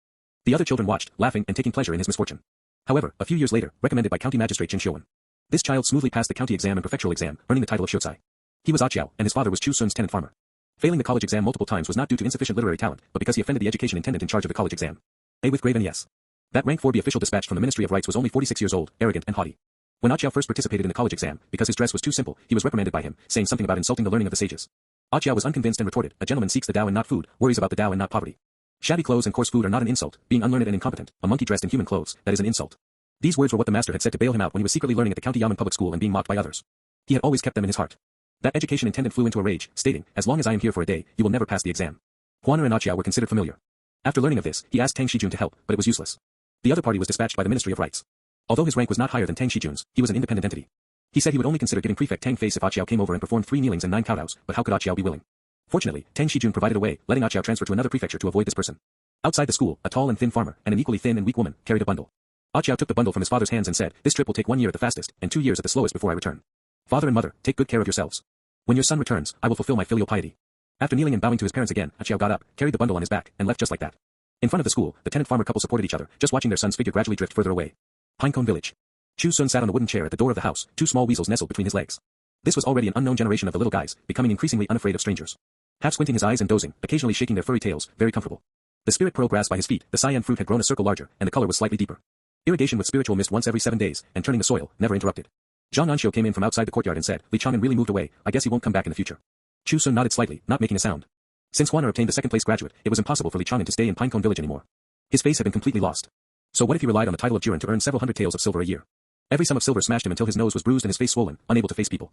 Speaker 2: The other children watched, laughing and taking pleasure in his misfortune. However, a few years later, recommended by County Magistrate Chu Xun, this child smoothly passed the county exam and prefectural exam, earning the title of Shozai. He was An Xiu, and his father was Chu Xun's tenant farmer. Failing the college exam multiple times was not due to insufficient literary talent, but because he offended the education intendant in charge of the college exam. A with grave N.E.S. That rank 4B official dispatched from the Ministry of Rights was only 46 years old, arrogant and haughty. When An Xiu first participated in the college exam, because his dress was too simple, he was reprimanded by him, saying something about insulting the learning of the sages. An Xiu was unconvinced and retorted, a gentleman seeks the Tao and not food, worries about the Tao and not poverty. Shabby clothes and coarse food are not an insult, being unlearned and incompetent, a monkey dressed in human clothes, that is an insult. These words were what the master had said to bail him out when he was secretly learning at the county yamen public school and being mocked by others. He had always kept them in his heart. That education attendant flew into a rage, stating, as long as I am here for a day, you will never pass the exam. Huaner and An Xiu were considered familiar. After learning of this, he asked Tang Xijun to help, but it was useless. The other party was dispatched by the Ministry of Rights. Although his rank was not higher than Tang Xijun's, he was an independent entity. He said he would only consider giving Prefect Tang face if An Xiu came over and performed 3 kneelings and 9 kowtows, but how could An Xiu be willing? Fortunately, Tang Xijun provided a way, letting An Xiu transfer to another prefecture to avoid this person. Outside the school, a tall and thin farmer, and an equally thin and weak woman, carried a bundle. An Xiu took the bundle from his father's hands and said, this trip will take 1 year at the fastest, and 2 years at the slowest before I return. Father and mother, take good care of yourselves. When your son returns, I will fulfill my filial piety. After kneeling and bowing to his parents again, An Xiu got up, carried the bundle on his back, and left just like that. In front of the school, the tenant farmer couple supported each other, just watching their son's figure gradually drift further away. Pinecone Village. Chu Xun sat on the wooden chair at the door of the house, two small weasels nestled between his legs. This was already an unknown generation of the little guys, becoming increasingly unafraid of strangers. Half squinting his eyes and dozing, occasionally shaking their furry tails, very comfortable. The spirit pearl grass by his feet, the cyan fruit had grown a circle larger, and the color was slightly deeper. Irrigation with spiritual mist once every 7 days, and turning the soil, never interrupted. An Xiu came in from outside the courtyard and said, Li Chang'an really moved away, I guess he won't come back in the future. Chu Xun nodded slightly, not making a sound. Since Huaner obtained the second-place graduate, it was impossible for Li Chang'an to stay in Pinecone Village anymore. His face had been completely lost. So what if he relied on the title of Juren to earn several hundred taels of silver a year? Every sum of silver smashed him until his nose was bruised and his face swollen, unable to face people.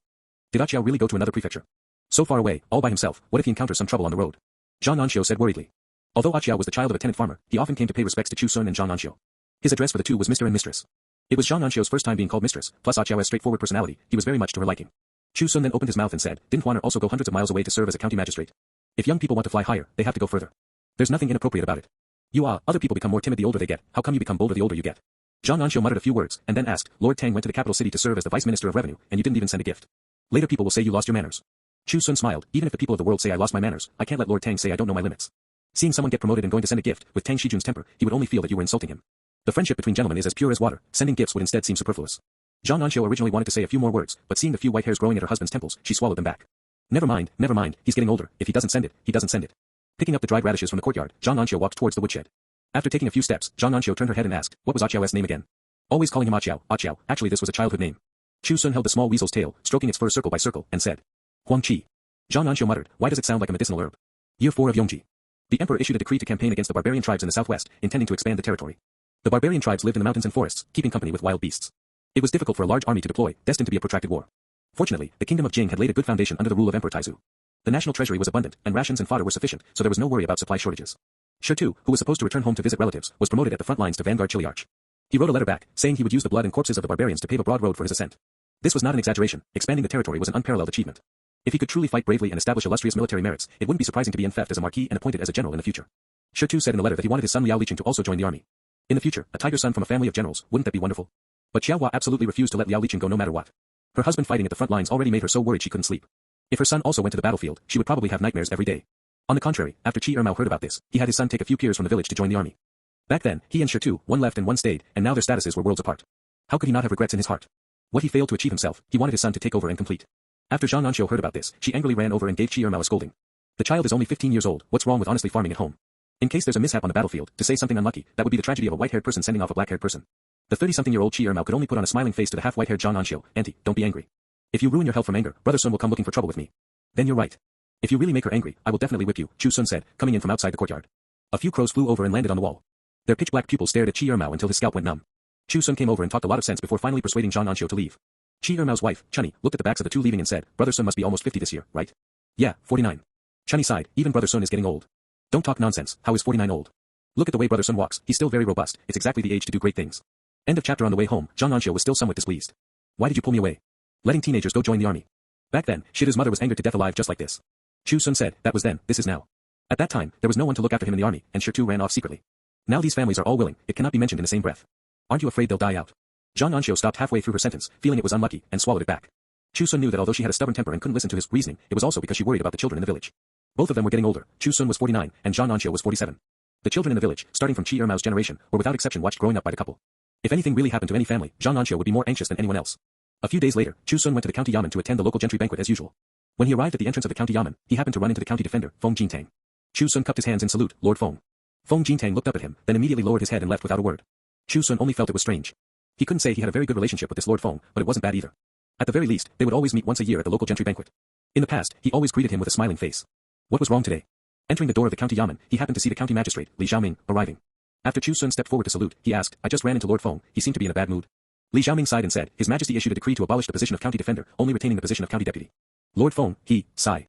Speaker 2: Did An Xiu really go to another prefecture? So far away, all by himself, what if he encounters some trouble on the road? An Xiu said worriedly. Although An Xiu was the child of a tenant farmer, he often came to pay respects to Chu Xun and An Xiu. His address for the two was Mr. and Mistress. It was An Xiu's first time being called mistress, plus An Xiu's straightforward personality, he was very much to her liking. Chu Xun then opened his mouth and said, didn't Huaner also go hundreds of miles away to serve as a county magistrate? If young people want to fly higher, they have to go further. There's nothing inappropriate about it. Other people become more timid the older they get, how come you become bolder the older you get? An Xiu muttered a few words, and then asked, Lord Tang went to the capital city to serve as the vice minister of revenue, and you didn't even send a gift. Later people will say you lost your manners. Chu Xun smiled, even if the people of the world say I lost my manners, I can't let Lord Tang say I don't know my limits. Seeing someone get promoted and going to send a gift, with Tang Shijun's temper, he would only feel that you were insulting him. The friendship between gentlemen is as pure as water, sending gifts would instead seem superfluous. An Xiu originally wanted to say a few more words, but seeing the few white hairs growing at her husband's temples, she swallowed them back. Never mind, he's getting older, if he doesn't send it, he doesn't send it. Picking up the dried radishes from the courtyard, An Xiu walked towards the woodshed. After taking a few steps, An Xiu turned her head and asked, what was An Xiu's name again? Always calling him An Xiu, actually this was a childhood name. Chu Xun held the small weasel's tail, stroking its fur circle by circle, and said, Huang Qi. An Xiu muttered, why does it sound like a medicinal herb? Year 4 of Yongji. The emperor issued a decree to campaign against the barbarian tribes in the southwest, intending to expand the territory. The barbarian tribes lived in the mountains and forests, keeping company with wild beasts. It was difficult for a large army to deploy, destined to be a protracted war. Fortunately, the kingdom of Jing had laid a good foundation under the rule of Emperor Taizu. The national treasury was abundant, and rations and fodder were sufficient, so there was no worry about supply shortages. Shi Tu, who was supposed to return home to visit relatives, was promoted at the front lines to vanguard Chiliarch. He wrote a letter back, saying he would use the blood and corpses of the barbarians to pave a broad road for his ascent. This was not an exaggeration, expanding the territory was an unparalleled achievement. If he could truly fight bravely and establish illustrious military merits, it wouldn't be surprising to be enfeoffed as a marquis and appointed as a general in the future. Shi Tu said in the letter that he wanted his son Liao Liqing to also join the army. In the future, a tiger son from a family of generals, wouldn't that be wonderful? But Xiaohua absolutely refused to let Liao Liqing go no matter what. Her husband fighting at the front lines already made her so worried she couldn't sleep. If her son also went to the battlefield, she would probably have nightmares every day. On the contrary, after Qi Ermao heard about this, he had his son take a few peers from the village to join the army. Back then, he and Shi Tu, one left and one stayed, and now their statuses were worlds apart. How could he not have regrets in his heart? What he failed to achieve himself, he wanted his son to take over and complete. After An Xiu heard about this, she angrily ran over and gave Qi Ermao a scolding. The child is only 15 years old, what's wrong with honestly farming at home? In case there's a mishap on the battlefield, to say something unlucky, that would be the tragedy of a white-haired person sending off a black-haired person. The 30-something-year-old Qi Ermao could only put on a smiling face to the half-white-haired An Xiu, Auntie, don't be angry. If you ruin your health from anger, Brother Sun will come looking for trouble with me. Then you're right. If you really make her angry, I will definitely whip you, Chu Xun said, coming in from outside the courtyard. A few crows flew over and landed on the wall. Their pitch-black pupils stared at Qi Ermao until his scalp went numb. Chu Xun came over and talked a lot of sense before finally persuading An Xiu to leave. Qi Ermao's wife, Chunny, looked at the backs of the two leaving and said, Brother Sun must be almost 50 this year, right? Yeah, 49. Chunny sighed, even Brother Sun is getting old. Don't talk nonsense, how is 49 old? Look at the way Brother Sun walks, he's still very robust, it's exactly the age to do great things. End of chapter. On the way home, An Xiu was still somewhat displeased. Why did you pull me away? Letting teenagers go join the army. Back then, Shida's mother was angered to death alive just like this. Chu Xun said, that was then, this is now. At that time, there was no one to look after him in the army, and Shi Tu ran off secretly. Now these families are all willing, it cannot be mentioned in the same breath. Aren't you afraid they'll die out? An Xiu stopped halfway through her sentence, feeling it was unlucky, and swallowed it back. Chu Xun knew that although she had a stubborn temper and couldn't listen to his reasoning, it was also because she worried about the children in the village. Both of them were getting older, Chu Xun was 49, and An Xiu was 47. The children in the village, starting from Qi Ermao's generation, were without exception watched growing up by the couple. If anything really happened to any family, An Xiu would be more anxious than anyone else. A few days later, Chu Xun went to the county yamen to attend the local gentry banquet as usual. When he arrived at the entrance of the county yamen, he happened to run into the county defender, Feng Jintang. Chu Xun cupped his hands in salute, Lord Feng. Feng Jintang looked up at him, then immediately lowered his head and left without a word. Chu Xun only felt it was strange. He couldn't say he had a very good relationship with this Lord Feng, but it wasn't bad either. At the very least, they would always meet once a year at the local gentry banquet. In the past, he always greeted him with a smiling face. What was wrong today? Entering the door of the county yamen, he happened to see the county magistrate, Li Xiaoming, arriving. After Chu Xun stepped forward to salute, he asked, I just ran into Lord Feng, he seemed to be in a bad mood. Li Xiaoming sighed and said, His Majesty issued a decree to abolish the position of county defender, only retaining the position of county deputy. Lord Feng, sigh.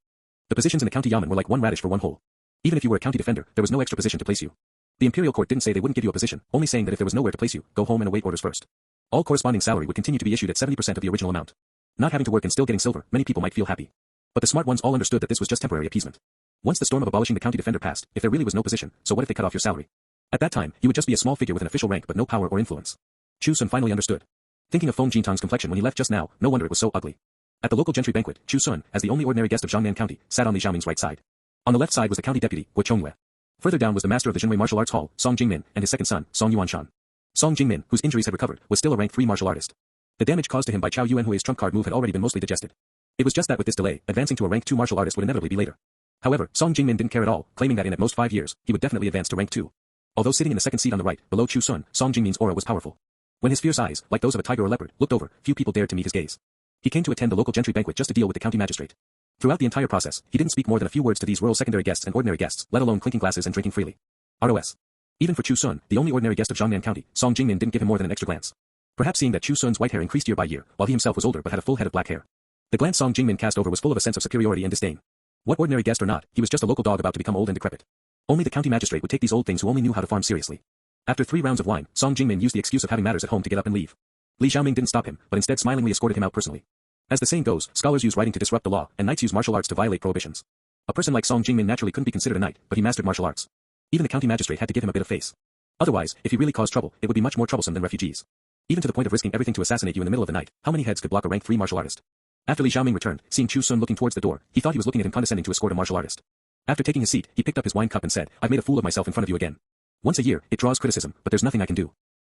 Speaker 2: The positions in the county yamen were like one radish for one hole. Even if you were a county defender, there was no extra position to place you. The imperial court didn't say they wouldn't give you a position, only saying that if there was nowhere to place you, go home and await orders first. All corresponding salary would continue to be issued at 70% of the original amount. Not having to work and still getting silver, many people might feel happy. But the smart ones all understood that this was just temporary appeasement. Once the storm of abolishing the county defender passed, if there really was no position, so what if they cut off your salary? At that time, you would just be a small figure with an official rank but no power or influence. Chu Xun finally understood. Thinking of Feng Jintang's complexion when he left just now, no wonder it was so ugly. At the local gentry banquet, Chu Xun, as the only ordinary guest of Jiangnan County, sat on Li Xiaoming's right side. On the left side was the county deputy, Guo Chongyue. Further down was the master of the Jinwei Martial Arts Hall, Song Jingmin, and his second son, Song Yuanshan. Song Jingmin, whose injuries had recovered, was still a rank 3 martial artist. The damage caused to him by Chao Yuanhui's trump card move had already been mostly digested. It was just that with this delay, advancing to a rank 2 martial artist would inevitably be later. However, Song Jingmin didn't care at all, claiming that in at most 5 years, he would definitely advance to rank 2. Although sitting in the second seat on the right, below Chu Xun, Song Jingmin's aura was powerful. When his fierce eyes, like those of a tiger or leopard, looked over, few people dared to meet his gaze. He came to attend the local gentry banquet just to deal with the county magistrate. Throughout the entire process, he didn't speak more than a few words to these royal secondary guests and ordinary guests, let alone clinking glasses and drinking freely. ROS. Even for Chu Xun, the only ordinary guest of Jiangnan County, Song Jingmin didn't give him more than an extra glance. Perhaps seeing that Chu Xun's white hair increased year by year, while he himself was older but had a full head of black hair. The glance Song Jingmin cast over was full of a sense of superiority and disdain. What ordinary guest or not, he was just a local dog about to become old and decrepit. Only the county magistrate would take these old things who only knew how to farm seriously. After 3 rounds of wine, Song Jingmin used the excuse of having matters at home to get up and leave. Li Xiaoming didn't stop him, but instead smilingly escorted him out personally. As the saying goes, scholars use writing to disrupt the law, and knights use martial arts to violate prohibitions. A person like Song Jingmin naturally couldn't be considered a knight, but he mastered martial arts. Even the county magistrate had to give him a bit of face. Otherwise, if he really caused trouble, it would be much more troublesome than refugees. Even to the point of risking everything to assassinate you in the middle of the night, how many heads could block a rank 3 martial artist? After Li Xiaoming returned, seeing Chu Xun looking towards the door, he thought he was looking at him condescending to escort a martial artist. After taking his seat, he picked up his wine cup and said, "I've made a fool of myself in front of you again. Once a year, it draws criticism, but there's nothing I can do."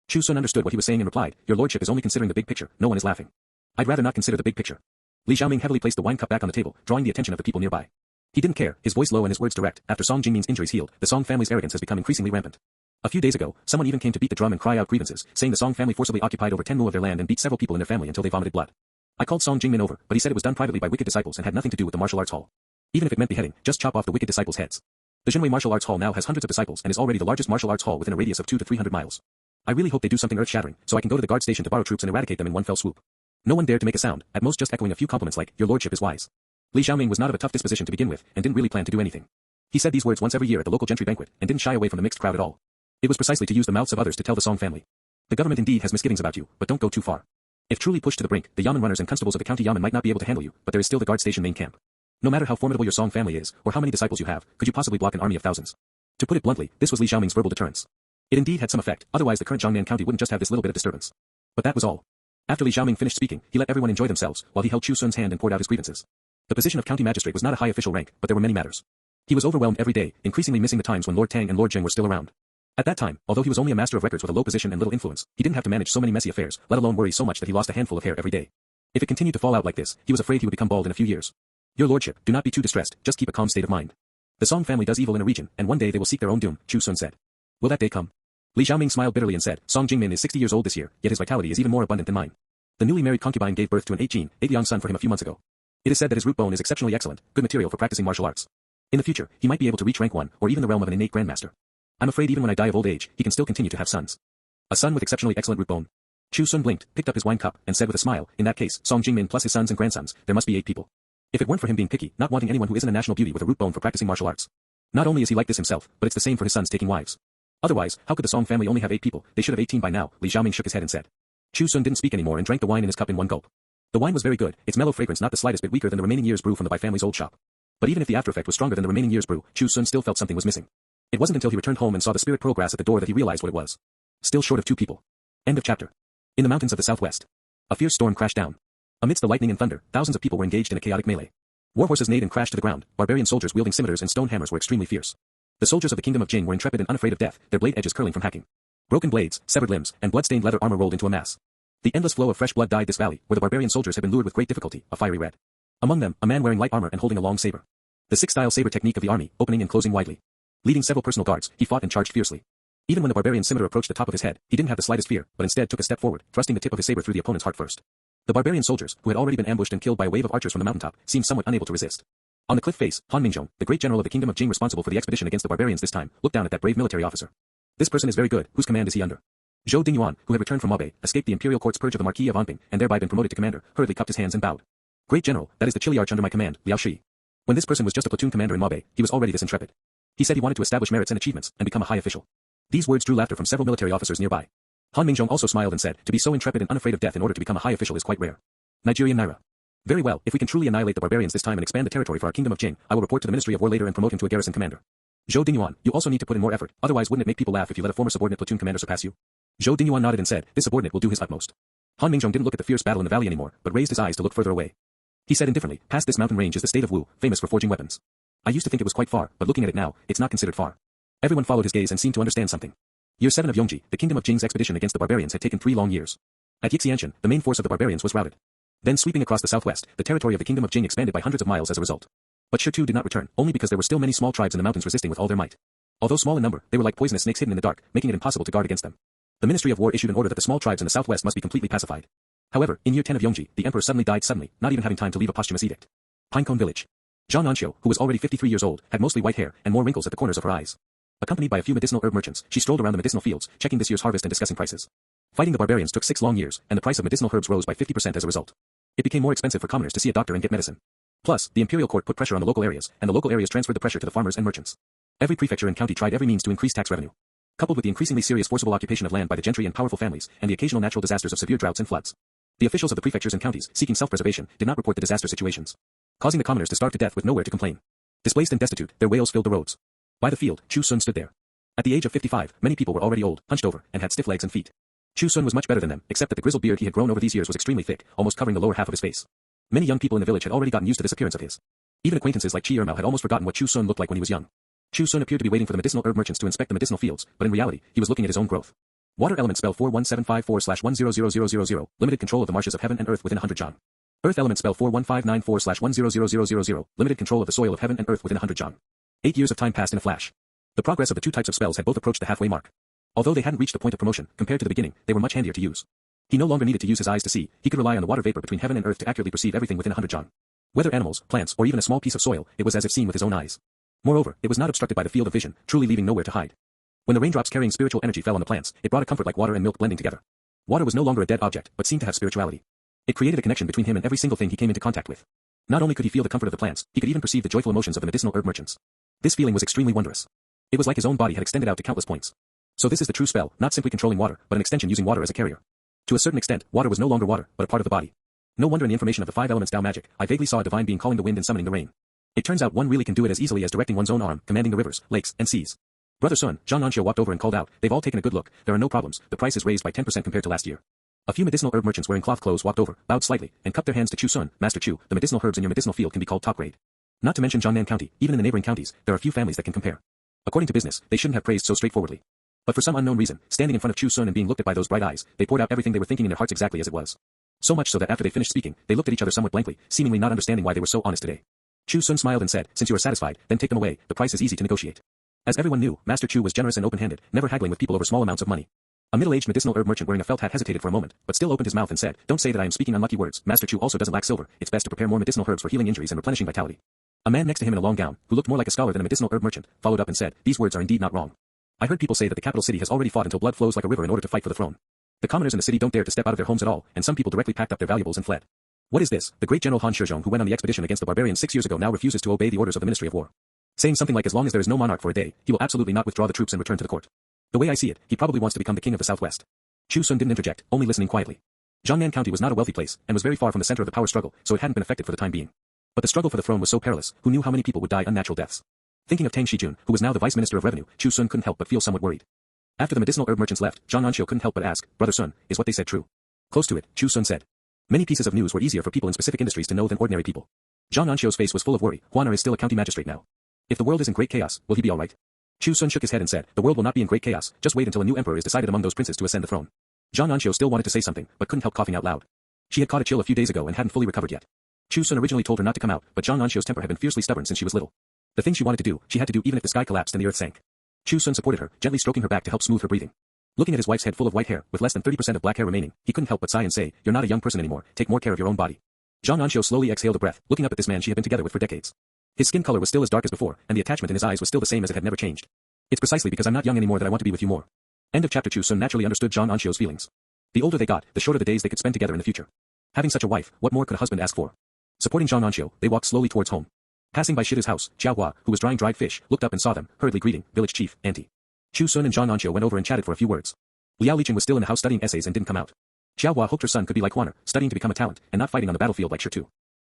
Speaker 2: Chu Xun understood what he was saying and replied, "Your lordship is only considering the big picture, no one is laughing. I'd rather not consider the big picture." Li Xiaoming heavily placed the wine cup back on the table, drawing the attention of the people nearby. He didn't care, his voice low and his words direct. After Song Jingmin's injuries healed, the Song family's arrogance has become increasingly rampant. A few days ago, someone even came to beat the drum and cry out grievances, saying the Song family forcibly occupied over 10 mu of their land and beat several people in their family until they vomited blood. I called Song Jingmin over, but he said it was done privately by wicked disciples and had nothing to do with the martial arts hall. Even if it meant beheading, just chop off the wicked disciples' heads. The Zhenwei Martial Arts Hall now has hundreds of disciples and is already the largest martial arts hall within a radius of 200 to 300 miles. I really hope they do something earth-shattering, so I can go to the guard station to borrow troops and eradicate them in one fell swoop. No one dared to make a sound, at most just echoing a few compliments like, "Your lordship is wise." Li Xiaoming was not of a tough disposition to begin with, and didn't really plan to do anything. He said these words once every year at the local gentry banquet, and didn't shy away from the mixed crowd at all. It was precisely to use the mouths of others to tell the Song family. The government indeed has misgivings about you, but don't go too far. If truly pushed to the brink, the yamen runners and constables of the county yamen might not be able to handle you, but there is still the guard station main camp. No matter how formidable your Song family is, or how many disciples you have, could you possibly block an army of thousands? To put it bluntly, this was Li Xiaoming's verbal deterrence. It indeed had some effect, otherwise the current Jiangnan County wouldn't just have this little bit of disturbance. But that was all. After Li Xiaoming finished speaking, he let everyone enjoy themselves, while he held Chu Xun's hand and poured out his grievances. The position of county magistrate was not a high official rank, but there were many matters. He was overwhelmed every day, increasingly missing the times when Lord Tang and Lord Zheng were still around. At that time, although he was only a master of records with a low position and little influence, he didn't have to manage so many messy affairs, let alone worry so much that he lost a handful of hair every day. If it continued to fall out like this, he was afraid he would become bald in a few years. Your lordship, do not be too distressed, just keep a calm state of mind. The Song family does evil in a region, and one day they will seek their own doom, Chu Xun said. Will that day come? Li Xiaoming smiled bitterly and said, Song Jingmin is 60 years old this year, yet his vitality is even more abundant than mine. The newly married concubine gave birth to an 8 young son for him a few months ago. It is said that his root bone is exceptionally excellent, good material for practicing martial arts. In the future, he might be able to reach rank 1, or even the realm of an innate grandmaster. I'm afraid even when I die of old age, he can still continue to have sons. A son with exceptionally excellent root bone. Chu Xun blinked, picked up his wine cup, and said with a smile, in that case, Song Jingmin plus his sons and grandsons, there must be 8 people. If it weren't for him being picky, not wanting anyone who isn't a national beauty with a root bone for practicing martial arts. Not only is he like this himself, but it's the same for his sons taking wives. Otherwise, how could the Song family only have 8 people? They should have 18 by now. Li Xiaoming shook his head and said. Chu Xun didn't speak anymore and drank the wine in his cup in one gulp. The wine was very good, its mellow fragrance not the slightest bit weaker than the remaining year's brew from the Bai family's old shop. But even if the after effect was stronger than the remaining year's brew, Chu Xun still felt something was missing. It wasn't until he returned home and saw the spirit progress at the door that he realized what it was. Still short of 2 people. End of chapter. In the mountains of the southwest, a fierce storm crashed down. Amidst the lightning and thunder, thousands of people were engaged in a chaotic melee. War horses neighed and crashed to the ground, barbarian soldiers wielding scimitars and stone hammers were extremely fierce. The soldiers of the kingdom of Jing were intrepid and unafraid of death, their blade edges curling from hacking. Broken blades, severed limbs, and blood-stained leather armor rolled into a mass. The endless flow of fresh blood dyed this valley, where the barbarian soldiers had been lured with great difficulty, a fiery red. Among them, a man wearing light armor and holding a long saber. The six-style saber technique of the army, opening and closing widely. Leading several personal guards, he fought and charged fiercely. Even when the barbarian scimitar approached the top of his head, he didn't have the slightest fear, but instead took a step forward, thrusting the tip of his saber through the opponent's heart first. The barbarian soldiers, who had already been ambushed and killed by a wave of archers from the mountaintop, seemed somewhat unable to resist. On the cliff face, Han Mingjong, the great general of the kingdom of Jing responsible for the expedition against the barbarians this time, looked down at that brave military officer. This person is very good, whose command is he under? Zhou Dingyuan, who had returned from Mabe, escaped the imperial court's purge of the Marquis of Anping, and thereby been promoted to commander, hurriedly cupped his hands and bowed. Great general, that is the chiliarch under my command, Liao Shi. When this person was just a platoon commander in Mabe, he was already this intrepid. He said he wanted to establish merits and achievements, and become a high official. These words drew laughter from several military officers nearby. Han Mingjong also smiled and said, to be so intrepid and unafraid of death in order to become a high official is quite rare. Nigerian Naira. Very well, if we can truly annihilate the barbarians this time and expand the territory for our kingdom of Jing, I will report to the Ministry of War later and promote him to a garrison commander. Zhou Dingyuan, you also need to put in more effort, otherwise wouldn't it make people laugh if you let a former subordinate platoon commander surpass you? Zhou Dingyuan nodded and said, this subordinate will do his utmost. Han Mingjong didn't look at the fierce battle in the valley anymore, but raised his eyes to look further away. He said indifferently, past this mountain range is the state of Wu, famous for forging weapons. I used to think it was quite far, but looking at it now, it's not considered far. Everyone followed his gaze and seemed to understand something. Year 7 of Yongji, the kingdom of Jing's expedition against the barbarians had taken 3 long years. At Yixianshan, the main force of the barbarians was routed. Then sweeping across the southwest, the territory of the kingdom of Jing expanded by hundreds of miles as a result. But Chu Xun did not return, only because there were still many small tribes in the mountains resisting with all their might. Although small in number, they were like poisonous snakes hidden in the dark, making it impossible to guard against them. The Ministry of War issued an order that the small tribes in the southwest must be completely pacified. However, in year 10 of Yongji, the emperor suddenly died suddenly, not even having time to leave a posthumous edict. Pinecone Village. An Xiu, who was already 53 years old, had mostly white hair and more wrinkles at the corners of her eyes. Accompanied by a few medicinal herb merchants, she strolled around the medicinal fields, checking this year's harvest and discussing prices. Fighting the barbarians took 6 long years, and the price of medicinal herbs rose by 50% as a result. It became more expensive for commoners to see a doctor and get medicine. Plus, the imperial court put pressure on the local areas, and the local areas transferred the pressure to the farmers and merchants. Every prefecture and county tried every means to increase tax revenue. Coupled with the increasingly serious forcible occupation of land by the gentry and powerful families, and the occasional natural disasters of severe droughts and floods, the officials of the prefectures and counties, seeking self-preservation, did not report the disaster situations, causing the commoners to starve to death with nowhere to complain. Displaced and destitute, their wails filled the roads. By the field, Chu Xun stood there. At the age of 55, many people were already old, hunched over, and had stiff legs and feet. Chu Xun was much better than them, except that the grizzled beard he had grown over these years was extremely thick, almost covering the lower half of his face. Many young people in the village had already gotten used to this appearance of his. Even acquaintances like Chi Ermao had almost forgotten what Chu Xun looked like when he was young. Chu Xun appeared to be waiting for the medicinal herb merchants to inspect the medicinal fields, but in reality, he was looking at his own growth. Water element spell 41754/100000, limited control of the marshes of heaven and earth within 100 jang. Earth element spell 41594/100000, limited control of the soil of heaven and earth within 100 jang. 8 years of time passed in a flash. The progress of the 2 types of spells had both approached the halfway mark. Although they hadn't reached the point of promotion, compared to the beginning, they were much handier to use. He no longer needed to use his eyes to see, he could rely on the water vapor between heaven and earth to accurately perceive everything within 100 jang. Whether animals, plants, or even a small piece of soil, it was as if seen with his own eyes. Moreover, it was not obstructed by the field of vision, truly leaving nowhere to hide. When the raindrops carrying spiritual energy fell on the plants, it brought a comfort like water and milk blending together. Water was no longer a dead object, but seemed to have spirituality. It created a connection between him and every single thing he came into contact with. Not only could he feel the comfort of the plants, he could even perceive the joyful emotions of the medicinal herb merchants. This feeling was extremely wondrous. It was like his own body had extended out to countless points. So this is the true spell, not simply controlling water, but an extension using water as a carrier. To a certain extent, water was no longer water, but a part of the body. No wonder in the information of the 5 elements Tao magic, I vaguely saw a divine being calling the wind and summoning the rain. It turns out one really can do it as easily as directing one's own arm, commanding the rivers, lakes, and seas. Brother Sun, An Xiu walked over and called out, they've all taken a good look, there are no problems, the price is raised by 10% compared to last year. A few medicinal herb merchants wearing cloth clothes walked over, bowed slightly, and cupped their hands to Chu Xun, Master Chu, the medicinal herbs in your medicinal field can be called top grade. Not to mention Jiangnan County, even in the neighboring counties, there are few families that can compare. According to business, they shouldn't have praised so straightforwardly. But for some unknown reason, standing in front of Chu Xun and being looked at by those bright eyes, they poured out everything they were thinking in their hearts exactly as it was. So much so that after they finished speaking, they looked at each other somewhat blankly, seemingly not understanding why they were so honest today. Chu Xun smiled and said, since you are satisfied, then take them away, the price is easy to negotiate. As everyone knew, Master Chu was generous and open-handed, never haggling with people over small amounts of money. A middle-aged medicinal herb merchant wearing a felt hat hesitated for a moment, but still opened his mouth and said, don't say that I am speaking unlucky words, Master Chu also doesn't lack silver, it's best to prepare more medicinal herbs for healing injuries and replenishing vitality. A man next to him in a long gown, who looked more like a scholar than a medicinal herb merchant, followed up and said, these words are indeed not wrong. I heard people say that the capital city has already fought until blood flows like a river in order to fight for the throne. The commoners in the city don't dare to step out of their homes at all, and some people directly packed up their valuables and fled. What is this? The great General An Xiu, who went on the expedition against the barbarians 6 years ago, now refuses to obey the orders of the Ministry of War. Saying something like as long as there is no monarch for a day, he will absolutely not withdraw the troops and return to the court. The way I see it, he probably wants to become the king of the southwest. Chu Xun didn't interject, only listening quietly. Jiangnan County was not a wealthy place, and was very far from the center of the power struggle, so it hadn't been affected for the time being. But the struggle for the throne was so perilous, who knew how many people would die unnatural deaths. Thinking of Tang Shijun, who was now the vice minister of revenue, Chu Xun couldn't help but feel somewhat worried. After the medicinal herb merchants left, An Xiu couldn't help but ask, Brother Sun, is what they said true? Close to it, Chu Xun said. Many pieces of news were easier for people in specific industries to know than ordinary people. An Xiu's face was full of worry. Huaner is still a county magistrate now. If the world is in great chaos, will he be alright? Chu Xun shook his head and said, the world will not be in great chaos, just wait until a new emperor is decided among those princes to ascend the throne. An Xiu still wanted to say something, but couldn't help coughing out loud. She had caught a chill a few days ago and hadn't fully recovered yet. Chu Xun originally told her not to come out, but An Xiu's temper had been fiercely stubborn since she was little. The thing she wanted to do, she had to do even if the sky collapsed and the earth sank. Chu Xun supported her, gently stroking her back to help smooth her breathing. Looking at his wife's head full of white hair, with less than 30% of black hair remaining, he couldn't help but sigh and say, you're not a young person anymore, take more care of your own body. An Xiu slowly exhaled a breath, looking up at this man she had been together with for decades. His skin color was still as dark as before, and the attachment in his eyes was still the same as it had never changed. It's precisely because I'm not young anymore that I want to be with you more. End of chapter. Chu Xun naturally understood An Xiu's feelings. The older they got, the shorter the days they could spend together in the future. Having such a wife, what more could a husband ask for? Supporting An Xiu, they walked slowly towards home. Passing by Shida's house, Xiaohua, who was drying dried fish, looked up and saw them, hurriedly greeting, village chief, auntie. Chu Xun and An Xiu went over and chatted for a few words. Liao Liqing was still in the house studying essays and didn't come out. Xiaohua hoped her son could be like Huaner, studying to become a talent, and not fighting on the battlefield like Shi.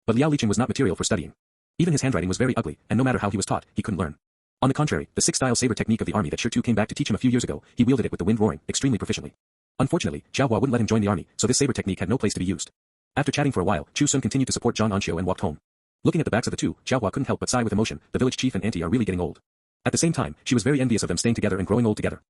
Speaker 2: But Liao Liqing was not material for studying. Even his handwriting was very ugly, and no matter how he was taught, he couldn't learn. On the contrary, the six-style saber technique of the army that Shi came back to teach him a few years ago, he wielded it with the wind roaring, extremely proficiently. Unfortunately, Xiaohua wouldn't let him join the army, so this saber technique had no place to be used. After chatting for a while, Chu Xun continued to support An Xiu and walked home. Looking at the backs of the two, Xiaohua couldn't help but sigh with emotion, the village chief and auntie are really getting old. At the same time, she was very envious of them staying together and growing old together.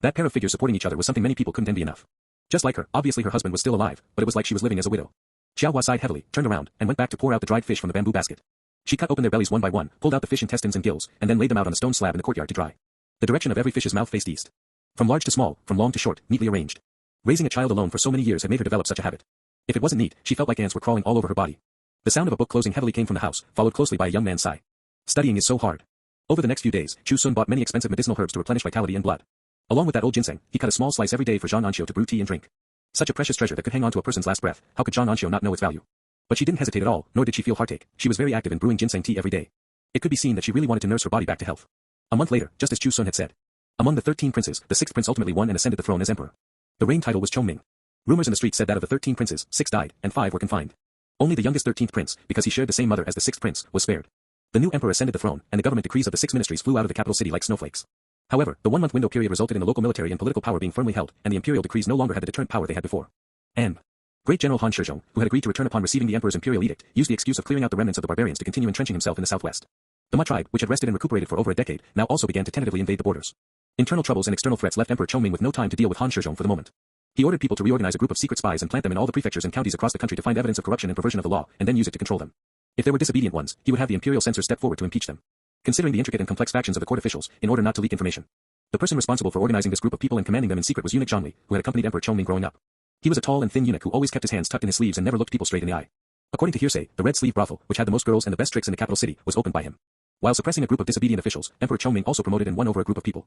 Speaker 2: That pair of figures supporting each other was something many people couldn't envy enough. Just like her, obviously her husband was still alive, but it was like she was living as a widow. Xiaohua sighed heavily, turned around, and went back to pour out the dried fish from the bamboo basket. She cut open their bellies one by one, pulled out the fish intestines and gills, and then laid them out on a stone slab in the courtyard to dry. The direction of every fish's mouth faced east. From large to small, from long to short, neatly arranged. Raising a child alone for so many years had made her develop such a habit. If it wasn't neat, she felt like ants were crawling all over her body. The sound of a book closing heavily came from the house, followed closely by a young man's sigh. Studying is so hard. Over the next few days, Chu Xun bought many expensive medicinal herbs to replenish vitality and blood. Along with that old ginseng, he cut a small slice every day for An Xiu to brew tea and drink. Such a precious treasure that could hang on to a person's last breath, how could An Xiu not know its value? But she didn't hesitate at all, nor did she feel heartache. She was very active in brewing ginseng tea every day. It could be seen that she really wanted to nurse her body back to health. A month later, just as Chu Xun had said. Among the 13 princes, the 6th prince ultimately won and ascended the throne as emperor. The reign title was Chongming. Rumors in the street said that of the 13 princes, 6 died, and 5 were confined. Only the youngest 13th prince, because he shared the same mother as the 6th prince, was spared. The new emperor ascended the throne, and the government decrees of the 6 ministries flew out of the capital city like snowflakes. However, the 1-month window period resulted in the local military and political power being firmly held, and the imperial decrees no longer had the deterrent power they had before. An Great General Han Xiu, who had agreed to return upon receiving the emperor's imperial edict, used the excuse of clearing out the remnants of the barbarians to continue entrenching himself in the southwest. The Ma tribe, which had rested and recuperated for over a decade, now also began to tentatively invade the borders. Internal troubles and external threats left Emperor Chongming with no time to deal with Han Xiu for the moment. He ordered people to reorganize a group of secret spies and plant them in all the prefectures and counties across the country to find evidence of corruption and perversion of the law, and then use it to control them. If there were disobedient ones, he would have the imperial censors step forward to impeach them. Considering the intricate and complex factions of the court officials, in order not to leak information, the person responsible for organizing this group of people and commanding them in secret was eunuch Zhongli, who had accompanied Emperor Chongming growing up. He was a tall and thin eunuch who always kept his hands tucked in his sleeves and never looked people straight in the eye. According to hearsay, the Red Sleeve brothel, which had the most girls and the best tricks in the capital city, was opened by him. While suppressing a group of disobedient officials, Emperor Chongming also promoted and won over a group of people.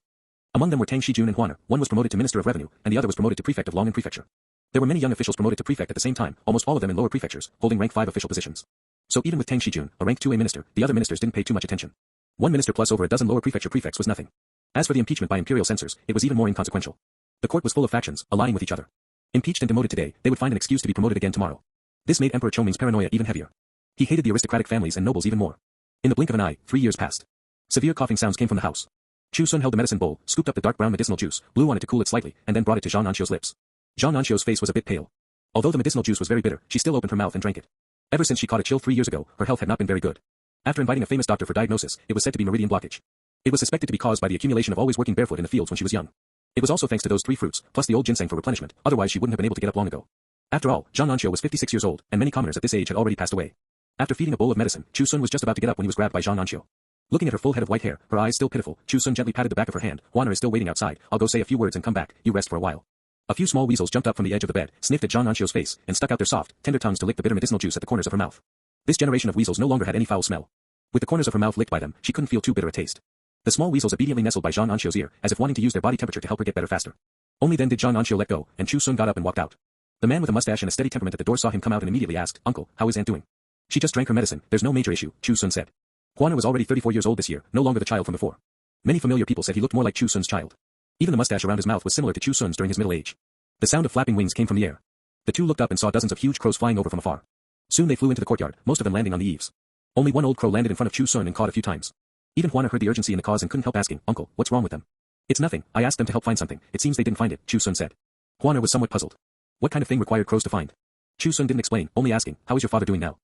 Speaker 2: Among them were An Xiu and Huaner. One was promoted to Minister of Revenue, and the other was promoted to Prefect of Long'an Prefecture. There were many young officials promoted to Prefect at the same time, almost all of them in lower prefectures, holding rank 5 official positions. So even with An Xiu, a rank 2A minister, the other ministers didn't pay too much attention. One minister plus over a dozen lower prefecture prefects was nothing. As for the impeachment by imperial censors, it was even more inconsequential. The court was full of factions, allying with each other. Impeached and demoted today, they would find an excuse to be promoted again tomorrow. This made Emperor Chongming's paranoia even heavier. He hated the aristocratic families and nobles even more. In the blink of an eye, 3 years passed. Severe coughing sounds came from the house. Chu Xun held the medicine bowl, scooped up the dark brown medicinal juice, blew on it to cool it slightly, and then brought it to An Xiu's lips. An Xiu's face was a bit pale. Although the medicinal juice was very bitter, she still opened her mouth and drank it. Ever since she caught a chill 3 years ago, her health had not been very good. After inviting a famous doctor for diagnosis, it was said to be meridian blockage. It was suspected to be caused by the accumulation of always working barefoot in the fields when she was young. It was also thanks to those 3 fruits, plus the old ginseng for replenishment, otherwise she wouldn't have been able to get up long ago. After all, An Xiu was 56 years old, and many commoners at this age had already passed away. After feeding a bowl of medicine, Chu Xun was just about to get up when he was grabbed by An Xiu. Looking at her full head of white hair, her eyes still pitiful, Chu Xun gently patted the back of her hand. Huaner is still waiting outside. I'll go say a few words and come back. You rest for a while. A few small weasels jumped up from the edge of the bed, sniffed at An Xiu's face, and stuck out their soft, tender tongues to lick the bitter medicinal juice at the corners of her mouth. This generation of weasels no longer had any foul smell. With the corners of her mouth licked by them, she couldn't feel too bitter a taste. The small weasels obediently nestled by An Xiu's ear, as if wanting to use their body temperature to help her get better faster. Only then did An Xiu let go, and Chu Xun got up and walked out. The man with a mustache and a steady temperament at the door saw him come out and immediately asked, "Uncle, how is Aunt doing?" "She just drank her medicine, there's no major issue," Chu Xun said. Huaner was already 34 years old this year, no longer the child from before. Many familiar people said he looked more like Chu Xun's child. Even the mustache around his mouth was similar to Chu Xun's during his middle age. The sound of flapping wings came from the air. The two looked up and saw dozens of huge crows flying over from afar. Soon they flew into the courtyard, most of them landing on the eaves. Only one old crow landed in front of Chu Xun and cawed a few times. Even Huaner heard the urgency in the cause and couldn't help asking, "Uncle, what's wrong with them?" "It's nothing, I asked them to help find something, it seems they didn't find it," Chu Xun said. Huaner was somewhat puzzled. What kind of thing required crows to find? Chu Xun didn't explain, only asking, "How is your father doing now?"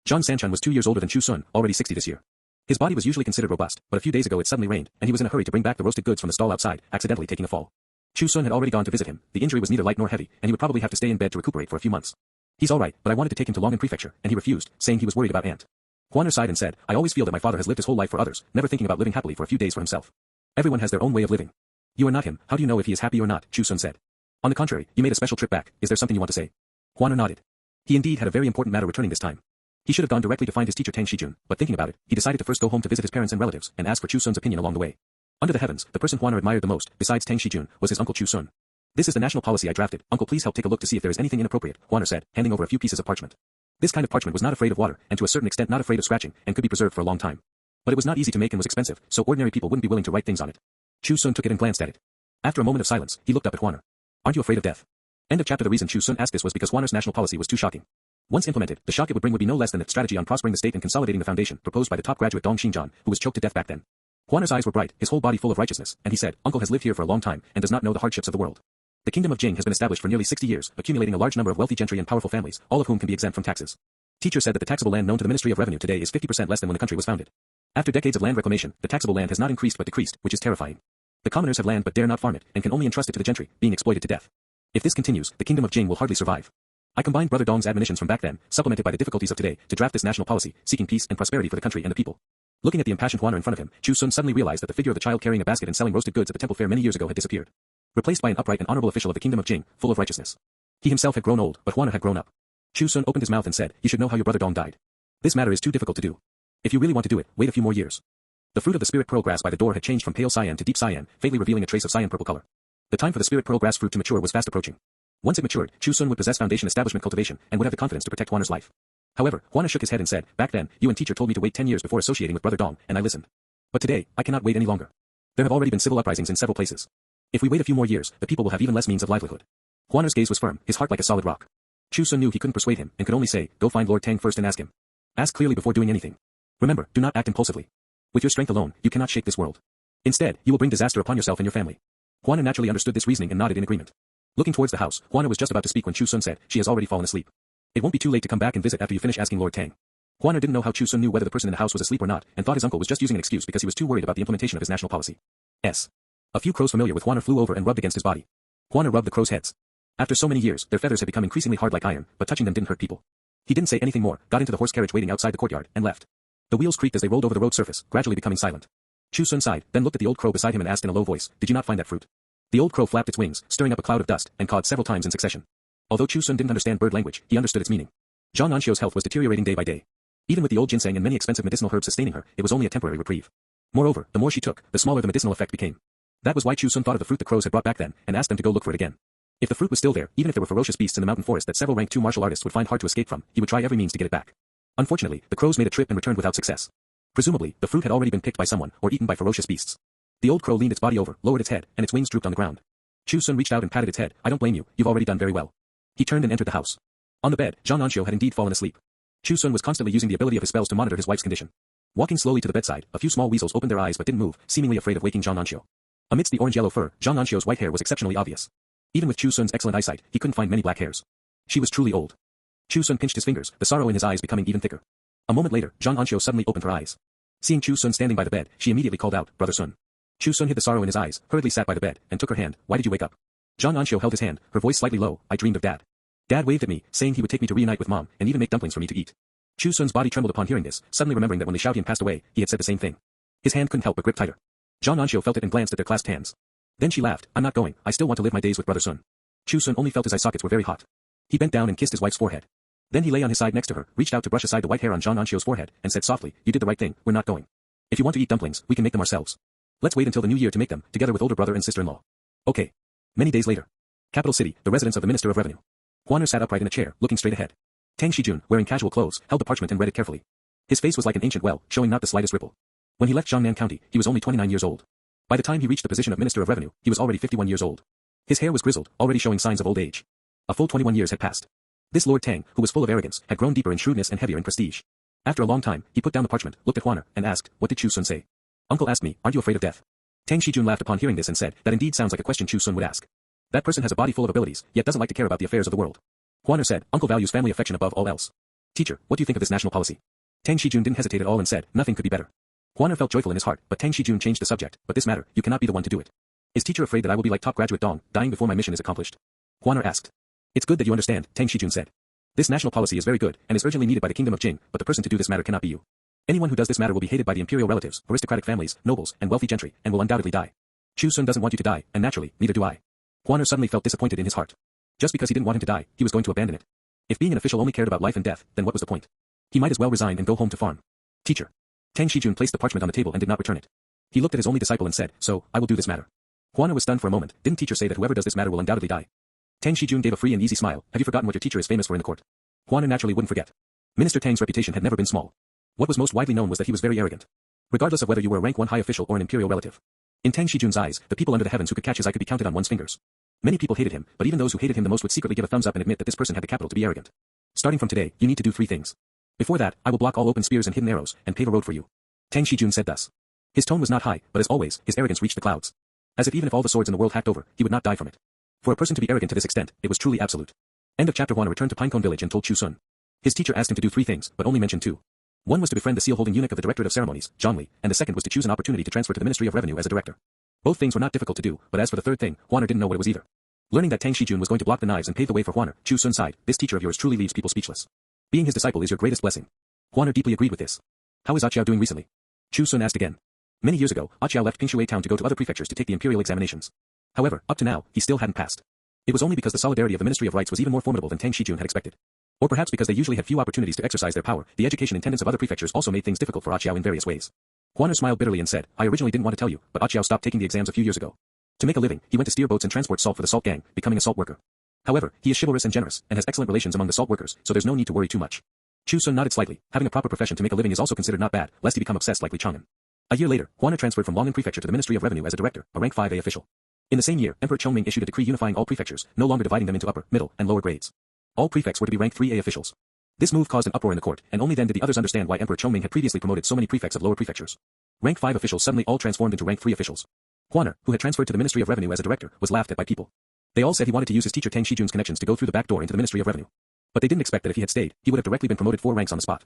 Speaker 2: Zhang Sanchun was 2 years older than Chu Xun, already 60 this year. His body was usually considered robust, but a few days ago it suddenly rained, and he was in a hurry to bring back the roasted goods from the stall outside, accidentally taking a fall. Chu Xun had already gone to visit him. The injury was neither light nor heavy, and he would probably have to stay in bed to recuperate for a few months. "He's all right, but I wanted to take him to Long'an Prefecture, and he refused, saying he was worried about Aunt." Huaner sighed and said, "I always feel that my father has lived his whole life for others, never thinking about living happily for a few days for himself. Everyone has their own way of living." "You are not him, how do you know if he is happy or not?" Chu Xun said. "On the contrary, you made a special trip back, is there something you want to say?" Huaner nodded. He indeed had a very important matter returning this time. He should have gone directly to find his teacher An Xiu, but thinking about it, he decided to first go home to visit his parents and relatives, and ask for Chu Xun's opinion along the way. Under the heavens, the person Huaner admired the most, besides An Xiu, was his uncle Chu Xun. "This is the national policy I drafted, uncle please help take a look to see if there is anything inappropriate," Huaner said, handing over a few pieces of parchment. This kind of parchment was not afraid of water, and to a certain extent not afraid of scratching, and could be preserved for a long time. But it was not easy to make and was expensive, so ordinary people wouldn't be willing to write things on it. Chu Xun took it and glanced at it. After a moment of silence, he looked up at Huaner. "Aren't you afraid of death?" End of chapter. The reason Chu Xun asked this was because Huaner's national policy was too shocking. Once implemented, the shock it would bring would be no less than the strategy on prospering the state and consolidating the foundation proposed by the top graduate Dong Xinjian, who was choked to death back then. Huaner's eyes were bright, his whole body full of righteousness, and he said, "Uncle has lived here for a long time, and does not know the hardships of the world. The kingdom of Jing has been established for nearly 60 years, accumulating a large number of wealthy gentry and powerful families, all of whom can be exempt from taxes. Teacher said that the taxable land known to the Ministry of Revenue today is 50% less than when the country was founded. After decades of land reclamation, the taxable land has not increased but decreased, which is terrifying. The commoners have land but dare not farm it, and can only entrust it to the gentry, being exploited to death. If this continues, the kingdom of Jing will hardly survive. I combined Brother Dong's admonitions from back then, supplemented by the difficulties of today, to draft this national policy, seeking peace and prosperity for the country and the people. Looking at the impassioned Huaner in front of him, Chu Xun suddenly realized that the figure of the child carrying a basket and selling roasted goods at the temple fair many years ago had disappeared. Replaced by an upright and honorable official of the kingdom of Jing, full of righteousness. He himself had grown old, but Huaner had grown up. Chu Xun opened his mouth and said, "You should know how your brother Dong died. This matter is too difficult to do. If you really want to do it, wait a few more years." The fruit of the spirit pearl grass by the door had changed from pale cyan to deep cyan, faintly revealing a trace of cyan purple color. The time for the spirit pearl grass fruit to mature was fast approaching. Once it matured, Chu Xun would possess foundation establishment cultivation, and would have the confidence to protect Huaner's life. However, Huaner shook his head and said, "Back then, you and teacher told me to wait 10 years before associating with Brother Dong, and I listened. But today, I cannot wait any longer. There have already been civil uprisings in several places. If we wait a few more years, the people will have even less means of livelihood." Huaner's gaze was firm, his heart like a solid rock. Chu Xun knew he couldn't persuade him, and could only say, "Go find Lord Tang first and ask him. Ask clearly before doing anything. Remember, do not act impulsively. With your strength alone, you cannot shake this world. Instead, you will bring disaster upon yourself and your family." Huaner naturally understood this reasoning and nodded in agreement. Looking towards the house, Huaner was just about to speak when Chu Xun said, "She has already fallen asleep. It won't be too late to come back and visit after you finish asking Lord Tang." Huaner didn't know how Chu Xun knew whether the person in the house was asleep or not, and thought his uncle was just using an excuse because he was too worried about the implementation of his national policy. A few crows familiar with Huaner flew over and rubbed against his body. Huaner rubbed the crows' heads. After so many years, their feathers had become increasingly hard like iron, but touching them didn't hurt people. He didn't say anything more, got into the horse carriage waiting outside the courtyard, and left. The wheels creaked as they rolled over the road surface, gradually becoming silent. Chu Xun sighed, then looked at the old crow beside him and asked in a low voice, "Did you not find that fruit?" The old crow flapped its wings, stirring up a cloud of dust, and cawed several times in succession. Although Chu Xun didn't understand bird language, he understood its meaning. An Xiu's health was deteriorating day by day. Even with the old ginseng and many expensive medicinal herbs sustaining her, it was only a temporary reprieve. Moreover, the more she took, the smaller the medicinal effect became. That was why Chu Xun thought of the fruit the crows had brought back then, and asked them to go look for it again. If the fruit was still there, even if there were ferocious beasts in the mountain forest that several rank 2 martial artists would find hard to escape from, he would try every means to get it back. Unfortunately, the crows made a trip and returned without success. Presumably, the fruit had already been picked by someone, or eaten by ferocious beasts. The old crow leaned its body over, lowered its head, and its wings drooped on the ground. Chu Xun reached out and patted its head. "I don't blame you, you've already done very well." He turned and entered the house. On the bed, An Xiu had indeed fallen asleep. Chu Xun was constantly using the ability of his spells to monitor his wife's condition. Walking slowly to the bedside, a few small weasels opened their eyes but didn't move, seemingly afraid of waking An Xiu. Amidst the orange-yellow fur, An Xiu's white hair was exceptionally obvious. Even with Chu Xun's excellent eyesight, he couldn't find many black hairs. She was truly old. Chu Xun pinched his fingers, the sorrow in his eyes becoming even thicker. A moment later, An Xiu suddenly opened her eyes. Seeing Chu Xun standing by the bed, she immediately called out, "Brother Sun." Chu Xun hid the sorrow in his eyes, hurriedly sat by the bed, and took her hand. "Why did you wake up?" An Xiu held his hand, her voice slightly low. "I dreamed of Dad. Dad waved at me, saying he would take me to reunite with Mom, and even make dumplings for me to eat." Chu Xun's body trembled upon hearing this, suddenly remembering that when Li Xiaotian passed away, he had said the same thing. His hand couldn't help but grip tighter. An Xiu felt it and glanced at their clasped hands. Then she laughed. "I'm not going, I still want to live my days with Brother Sun." Chu Xun only felt his eye sockets were very hot. He bent down and kissed his wife's forehead. Then he lay on his side next to her, reached out to brush aside the white hair on An Xiu's forehead, and said softly, "You did the right thing, we're not going. If you want to eat dumplings, we can make them ourselves. Let's wait until the new year to make them, together with older brother and sister-in-law." "Okay." Many days later. Capital City, the residence of the Minister of Revenue. Huaner sat upright in a chair, looking straight ahead. Tang Xijun, wearing casual clothes, held the parchment and read it carefully. His face was like an ancient well, showing not the slightest ripple. When he left Jiangnan County, he was only 29 years old. By the time he reached the position of Minister of Revenue, he was already 51 years old. His hair was grizzled, already showing signs of old age. A full 21 years had passed. This Lord Tang, who was full of arrogance, had grown deeper in shrewdness and heavier in prestige. After a long time, he put down the parchment, looked at Huaner, and asked, "What did Chu Xun say?" "Uncle asked me, aren't you afraid of death?" Tang Xijun laughed upon hearing this and said, "That indeed sounds like a question Chu Xun would ask. That person has a body full of abilities, yet doesn't like to care about the affairs of the world." Huaner said, "Uncle values family affection above all else. Teacher, what do you think of this national policy?" Tang Xijun didn't hesitate at all and said, "Nothing could be better." Huaner felt joyful in his heart, but Tang Xijun changed the subject. "But this matter, you cannot be the one to do it. Is teacher afraid that I will be like top graduate Dong, dying before my mission is accomplished?" Huaner asked. "It's good that you understand," Tang Xijun said. "This national policy is very good, and is urgently needed by the kingdom of Jing, but the person to do this matter cannot be you. Anyone who does this matter will be hated by the imperial relatives, aristocratic families, nobles, and wealthy gentry, and will undoubtedly die. Chu Xun doesn't want you to die, and naturally, neither do I." Huaner suddenly felt disappointed in his heart. Just because he didn't want him to die, he was going to abandon it. If being an official only cared about life and death, then what was the point? He might as well resign and go home to farm. "Teacher." Tang Xijun placed the parchment on the table and did not return it. He looked at his only disciple and said, "So, I will do this matter." Huaner was stunned for a moment. Didn't teacher say that whoever does this matter will undoubtedly die? Tang Xijun gave a free and easy smile. "Have you forgotten what your teacher is famous for in the court?" Huaner naturally wouldn't forget. Minister Tang's reputation had never been small. What was most widely known was that he was very arrogant. Regardless of whether you were a rank 1 high official or an imperial relative. In Tang Xijun's eyes, the people under the heavens who could catch his eye could be counted on one's fingers. Many people hated him, but even those who hated him the most would secretly give a thumbs up and admit that this person had the capital to be arrogant. "Starting from today, you need to do 3 things. Before that, I will block all open spears and hidden arrows, and pave a road for you." Tang Xijun said thus. His tone was not high, but as always, his arrogance reached the clouds. As if even if all the swords in the world hacked over, he would not die from it. For a person to be arrogant to this extent, it was truly absolute. End of chapter 1. Returned to Pinecone Village and told Chu Xun. His teacher asked him to do 3 things, but only mentioned 2. One was to befriend the seal-holding eunuch of the Directorate of Ceremonies, Zhang Li, and the second was to choose an opportunity to transfer to the Ministry of Revenue as a director. Both things were not difficult to do, but as for the third thing, Huaner didn't know what it was either. Learning that An Xiu was going to block the knives and pave the way for Huaner, Chu Xun sighed, this teacher of yours truly leaves people speechless. Being his disciple is your greatest blessing. Huaner deeply agreed with this. How is An Xiu doing recently? Chu Xun asked again. Many years ago, An Xiu left Pinecone town to go to other prefectures to take the imperial examinations. However, up to now, he still hadn't passed. It was only because the solidarity of the Ministry of Rites was even more formidable than An Xiu had expected. Or perhaps because they usually had few opportunities to exercise their power, the education intendants of other prefectures also made things difficult for An Xiu in various ways. Huaner smiled bitterly and said, I originally didn't want to tell you, but An Xiu stopped taking the exams a few years ago. To make a living, he went to steer boats and transport salt for the salt gang, becoming a salt worker. However, he is chivalrous and generous, and has excellent relations among the salt workers, so there's no need to worry too much. Chu Xun nodded slightly. Having a proper profession to make a living is also considered not bad, lest he become obsessed like Li Chang'an. A year later, Huaner transferred from Long'an Prefecture to the Ministry of Revenue as a director, a rank 5A official. In the same year, Emperor Chongming issued a decree unifying all prefectures, no longer dividing them into upper, middle, and lower grades. All prefects were to be rank 3A officials. This move caused an uproar in the court, and only then did the others understand why Emperor Chongming had previously promoted so many prefects of lower prefectures. Rank 5 officials suddenly all transformed into rank 3 officials. Huaner, who had transferred to the Ministry of Revenue as a director, was laughed at by people. They all said he wanted to use his teacher An Xiu's connections to go through the back door into the Ministry of Revenue. But they didn't expect that if he had stayed, he would have directly been promoted 4 ranks on the spot.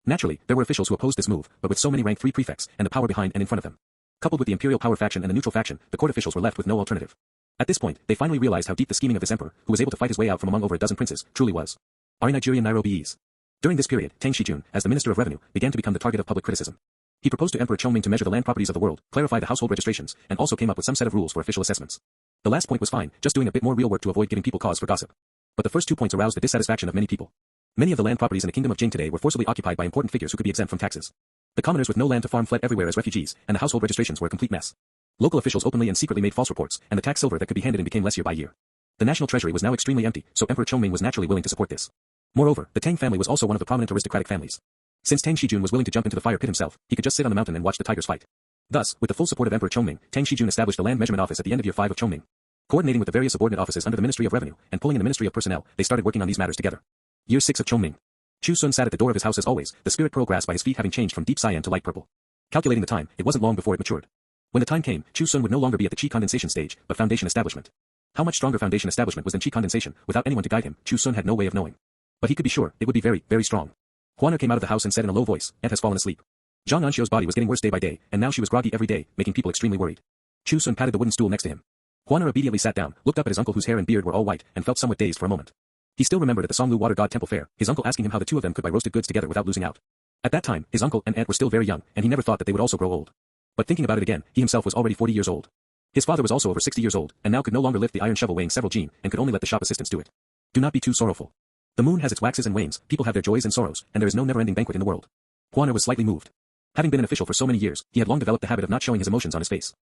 Speaker 2: Naturally, there were officials who opposed this move, but with so many rank 3 prefects, and the power behind and in front of them. Coupled with the imperial power faction and the neutral faction, the court officials were left with no alternative. At this point, they finally realized how deep the scheming of this emperor, who was able to fight his way out from among over a dozen princes, truly was. Are Nigerian Nairobiese. During this period, An Xiu, as the Minister of Revenue, began to become the target of public criticism. He proposed to Emperor Chongming to measure the land properties of the world, clarify the household registrations, and also came up with some set of rules for official assessments. The last point was fine, just doing a bit more real work to avoid giving people cause for gossip. But the first 2 points aroused the dissatisfaction of many people. Many of the land properties in the kingdom of Jing today were forcibly occupied by important figures who could be exempt from taxes. The commoners with no land to farm fled everywhere as refugees, and the household registrations were a complete mess. Local officials openly and secretly made false reports, and the tax silver that could be handed in became less year by year. The national treasury was now extremely empty, so Emperor Chongming was naturally willing to support this. Moreover, the Tang family was also one of the prominent aristocratic families. Since An Xiu was willing to jump into the fire pit himself, he could just sit on the mountain and watch the tigers fight. Thus, with the full support of Emperor Chongming, An Xiu established the land measurement office at the end of year 5 of Chongming. Coordinating with the various subordinate offices under the Ministry of Revenue, and pulling in the Ministry of Personnel, they started working on these matters together. Year 6 of Chongming. Chu Xun sat at the door of his house as always, the spirit pearl grass by his feet having changed from deep cyan to light purple. Calculating the time, it wasn't long before it matured. When the time came, Chu Xun would no longer be at the chi condensation stage, but foundation establishment. How much stronger foundation establishment was than chi condensation, without anyone to guide him, Chu Xun had no way of knowing. But he could be sure, it would be very, very strong. Huaner came out of the house and said in a low voice, Aunt has fallen asleep. Zhang Anxiu's body was getting worse day by day, and now she was groggy every day, making people extremely worried. Chu Xun patted the wooden stool next to him. Huaner obediently sat down, looked up at his uncle whose hair and beard were all white, and felt somewhat dazed for a moment. He still remembered at the Songlu Water God Temple Fair, his uncle asking him how the two of them could buy roasted goods together without losing out. At that time, his uncle and aunt were still very young, and he never thought that they would also grow old. But thinking about it again, he himself was already 40 years old. His father was also over 60 years old, and now could no longer lift the iron shovel weighing several jin, and could only let the shop assistants do it. Do not be too sorrowful. The moon has its waxes and wanes, people have their joys and sorrows, and there is no never-ending banquet in the world. Huaner was slightly moved. Having been an official for so many years, he had long developed the habit of not showing his emotions on his face.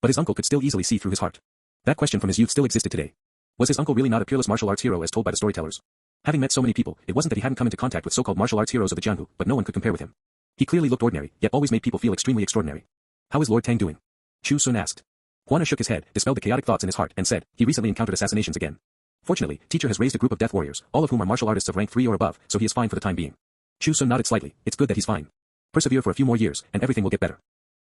Speaker 2: But his uncle could still easily see through his heart. That question from his youth still existed today. Was his uncle really not a peerless martial arts hero as told by the storytellers? Having met so many people, it wasn't that he hadn't come into contact with so-called martial arts heroes of the Jianghu, but no one could compare with him. He clearly looked ordinary, yet always made people feel extremely extraordinary. How is Lord Tang doing? Chu Xun asked. Huaner shook his head, dispelled the chaotic thoughts in his heart, and said, he recently encountered assassinations again. Fortunately, teacher has raised a group of death warriors, all of whom are martial artists of rank 3 or above, so he is fine for the time being. Chu Xun nodded slightly, it's good that he's fine. Persevere for a few more years, and everything will get better.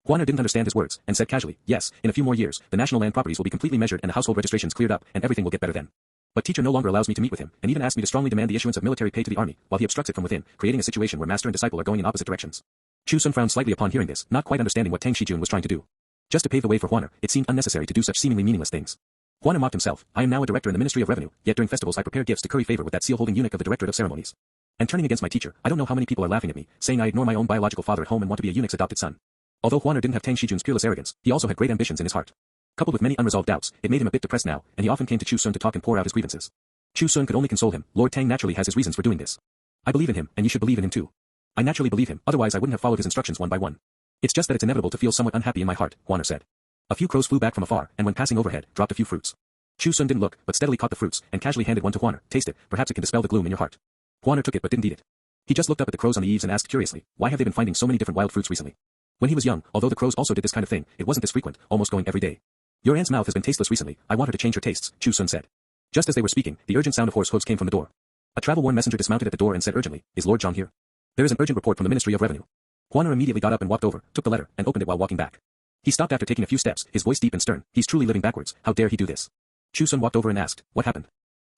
Speaker 2: Huaner didn't understand his words, and said casually, yes, in a few more years, the national land properties will be completely measured and the household registrations cleared up, and everything will get better then. But teacher no longer allows me to meet with him, and even asks me to strongly demand the issuance of military pay to the army, while he obstructs it from within, creating a situation where master and disciple are going in opposite directions. Chu Xun frowned slightly upon hearing this, not quite understanding what An Xiu was trying to do. Just to pave the way for Huaner, it seemed unnecessary to do such seemingly meaningless things. Huaner mocked himself, I am now a director in the Ministry of Revenue, yet during festivals I prepare gifts to curry favor with that seal-holding eunuch of the Directorate of Ceremonies. And turning against my teacher, I don't know how many people are laughing at me, saying I ignore my own biological father at home and want to be a eunuch's adopted son. Although Huaner didn't have An Xiu's peerless arrogance, he also had great ambitions in his heart. Coupled with many unresolved doubts, it made him a bit depressed now, and he often came to Chu Xun to talk and pour out his grievances. Chu Xun could only console him, Lord Tang naturally has his reasons for doing this. I believe in him, and you should believe in him too. I naturally believe him, otherwise I wouldn't have followed his instructions one by one. It's just that it's inevitable to feel somewhat unhappy in my heart, Huaner said. A few crows flew back from afar, and when passing overhead, dropped a few fruits. Chu Xun didn't look, but steadily caught the fruits, and casually handed one to Huaner, taste it, perhaps it can dispel the gloom in your heart. Huaner took it but didn't eat it. He just looked up at the crows on the eaves and asked curiously, why have they been finding so many different wild fruits recently? When he was young, although the crows also did this kind of thing, it wasn't this frequent, almost going every day. Your aunt's mouth has been tasteless recently, I want her to change her tastes, Chu Xun said. Just as they were speaking, the urgent sound of horse hooves came from the door. A travel-worn messenger dismounted at the door and said urgently, is Lord Zhang here? There is an urgent report from the Ministry of Revenue. Huaner immediately got up and walked over, took the letter, and opened it while walking back. He stopped after taking a few steps, his voice deep and stern, he's truly living backwards, how dare he do this? Chu Xun walked over and asked, what happened?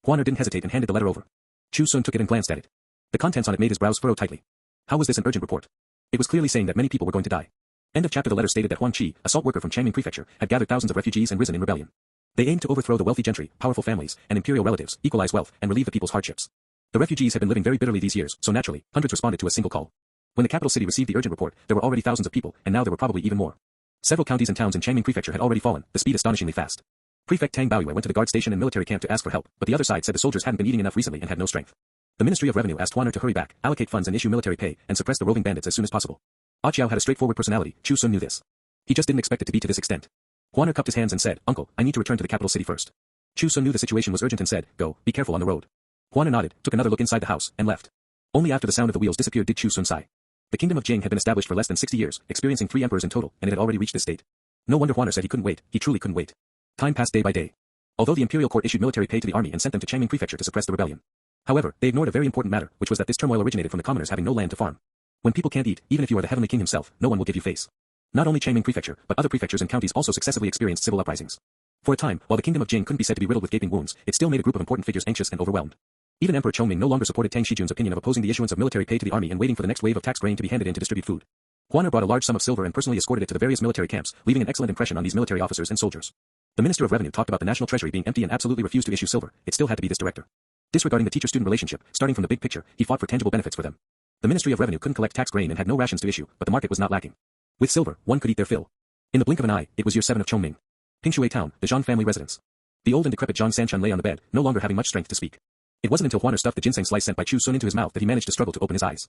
Speaker 2: Huaner didn't hesitate and handed the letter over. Chu Xun took it and glanced at it. The contents on it made his brows furrow tightly. How was this an urgent report? It was clearly saying that many people were going to die. End of chapter. The letter stated that Huang Qi, a salt worker from Changming Prefecture, had gathered thousands of refugees and risen in rebellion. They aimed to overthrow the wealthy gentry, powerful families, and imperial relatives, equalize wealth, and relieve the people's hardships. The refugees had been living very bitterly these years, so naturally, hundreds responded to a single call. When the capital city received the urgent report, there were already thousands of people, and now there were probably even more. Several counties and towns in Changming Prefecture had already fallen, the speed astonishingly fast. Prefect Tang Baoyue went to the guard station and military camp to ask for help, but the other side said the soldiers hadn't been eating enough recently and had no strength. The Ministry of Revenue asked Huaner to hurry back, allocate funds and issue military pay, and suppress the roving bandits as soon as possible. Ah Chiao had a straightforward personality. Chu Xun knew this. He just didn't expect it to be to this extent. Huaner cupped his hands and said, "Uncle, I need to return to the capital city first." Chu Xun knew the situation was urgent and said, "Go, be careful on the road." Huaner nodded, took another look inside the house, and left. Only after the sound of the wheels disappeared did Chu Xun sigh. The kingdom of Jing had been established for less than 60 years, experiencing 3 emperors in total, and it had already reached this state. No wonder Huaner said he couldn't wait. He truly couldn't wait. Time passed day by day. Although the imperial court issued military pay to the army and sent them to Changming Prefecture to suppress the rebellion. However, they ignored a very important matter, which was that this turmoil originated from the commoners having no land to farm. When people can't eat, even if you are the heavenly king himself, no one will give you face. Not only Changming Prefecture, but other prefectures and counties also successively experienced civil uprisings. For a time, while the kingdom of Jing couldn't be said to be riddled with gaping wounds, it still made a group of important figures anxious and overwhelmed. Even Emperor Chongming no longer supported Tang Shijun's opinion of opposing the issuance of military pay to the army and waiting for the next wave of tax grain to be handed in to distribute food. Huaner brought a large sum of silver and personally escorted it to the various military camps, leaving an excellent impression on these military officers and soldiers. The Minister of Revenue talked about the national treasury being empty and absolutely refused to issue silver. It still had to be this director. Disregarding the teacher-student relationship, starting from the big picture, he fought for tangible benefits for them. The Ministry of Revenue couldn't collect tax grain and had no rations to issue, but the market was not lacking. With silver, one could eat their fill. In the blink of an eye, it was year 7 of Chongming. Pingshui Town, the Zhang family residence. The old and decrepit Zhang Sanchun lay on the bed, no longer having much strength to speak. It wasn't until Huaner stuffed the ginseng slice sent by Chu Xun into his mouth that he managed to struggle to open his eyes.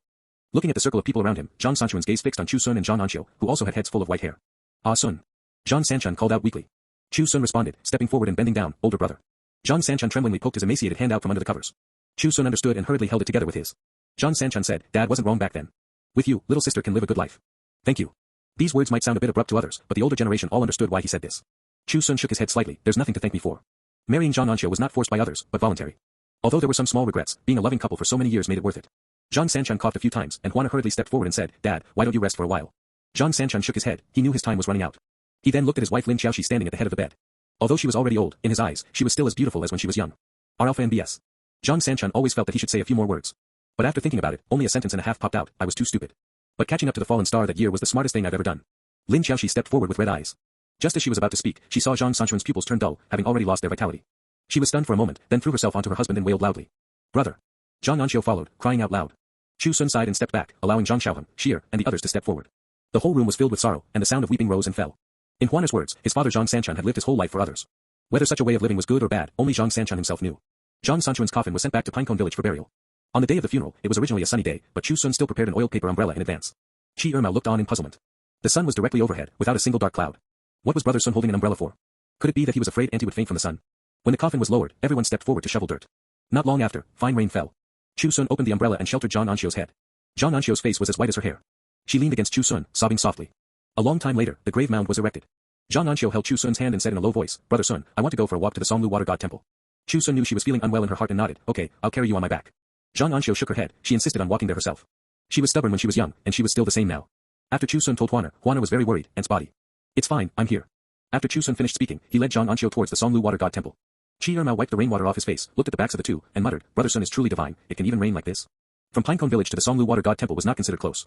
Speaker 2: Looking at the circle of people around him, Zhang Sanchun's gaze fixed on Chu Xun and Zhang An Xiu, who also had heads full of white hair. "Ah Sun." Zhang Sanchun called out weakly. Chu Xun responded, stepping forward and bending down, "Older brother." Zhang Sanchun tremblingly poked his emaciated hand out from under the covers. Chu Xun understood and hurriedly held it together with his. Zhang Sanchun said, "Dad wasn't wrong back then. With you, little sister can live a good life. Thank you." These words might sound a bit abrupt to others, but the older generation all understood why he said this. Chu Xun shook his head slightly. "There's nothing to thank me for. Marrying Zhang An Xiu was not forced by others, but voluntary. Although there were some small regrets, being a loving couple for so many years made it worth it." Zhang Sanchun coughed a few times, and Huaner hurriedly stepped forward and said, "Dad, why don't you rest for a while?" Zhang Sanchun shook his head. He knew his time was running out. He then looked at his wife Lin Xiaoxi standing at the head of the bed. Although she was already old, in his eyes, she was still as beautiful as when she was young. R Alpha and BS. Zhang Sanchun always felt that he should say a few more words. But after thinking about it, only a sentence and a half popped out. "I was too stupid." But catching up to the fallen star that year was the smartest thing I've ever done. Lin Xiaoxi stepped forward with red eyes. Just as she was about to speak, she saw Zhang Sanchun's pupils turn dull, having already lost their vitality. She was stunned for a moment, then threw herself onto her husband and wailed loudly. "Brother." Zhang An Xiu followed, crying out loud. Chu Xun sighed and stepped back, allowing Zhang Xiaoheng, Xier, and the others to step forward. The whole room was filled with sorrow, and the sound of weeping rose and fell. In Huaner's words, his father Zhang Sanchun had lived his whole life for others. Whether such a way of living was good or bad, only Zhang Sanchun himself knew. Zhang Sanchun's coffin was sent back to Pinecone Village for burial. On the day of the funeral, it was originally a sunny day, but Chu Xun still prepared an oil paper umbrella in advance. Qi Erma looked on in puzzlement. The sun was directly overhead, without a single dark cloud. What was Brother Sun holding an umbrella for? Could it be that he was afraid Auntie would faint from the sun? When the coffin was lowered, everyone stepped forward to shovel dirt. Not long after, fine rain fell. Chu Xun opened the umbrella and sheltered Zhang An Xiu's head. Zhang An Xiu's face was as white as her hair. She leaned against Chu Xun, sobbing softly. A long time later, the grave mound was erected. Zhang An Xiu held Chu Xun's hand and said in a low voice, "Brother Sun, I want to go for a walk to the Songlu Water God Temple." Chu Xun knew she was feeling unwell in her heart and nodded, "Okay, I'll carry you on my back." Zhang An Xiu shook her head. She insisted on walking there herself. She was stubborn when she was young, and she was still the same now. After Chu Xun told Huaner was very worried, and spotty. "It's fine, I'm here." After Chu Xun finished speaking, he led Zhang An Xiu towards the Songlu Water God Temple. Qi Erma wiped the rainwater off his face, looked at the backs of the two, and muttered, "Brother Sun is truly divine, it can even rain like this." From Pinecone Village to the Songlu Water God Temple was not considered close.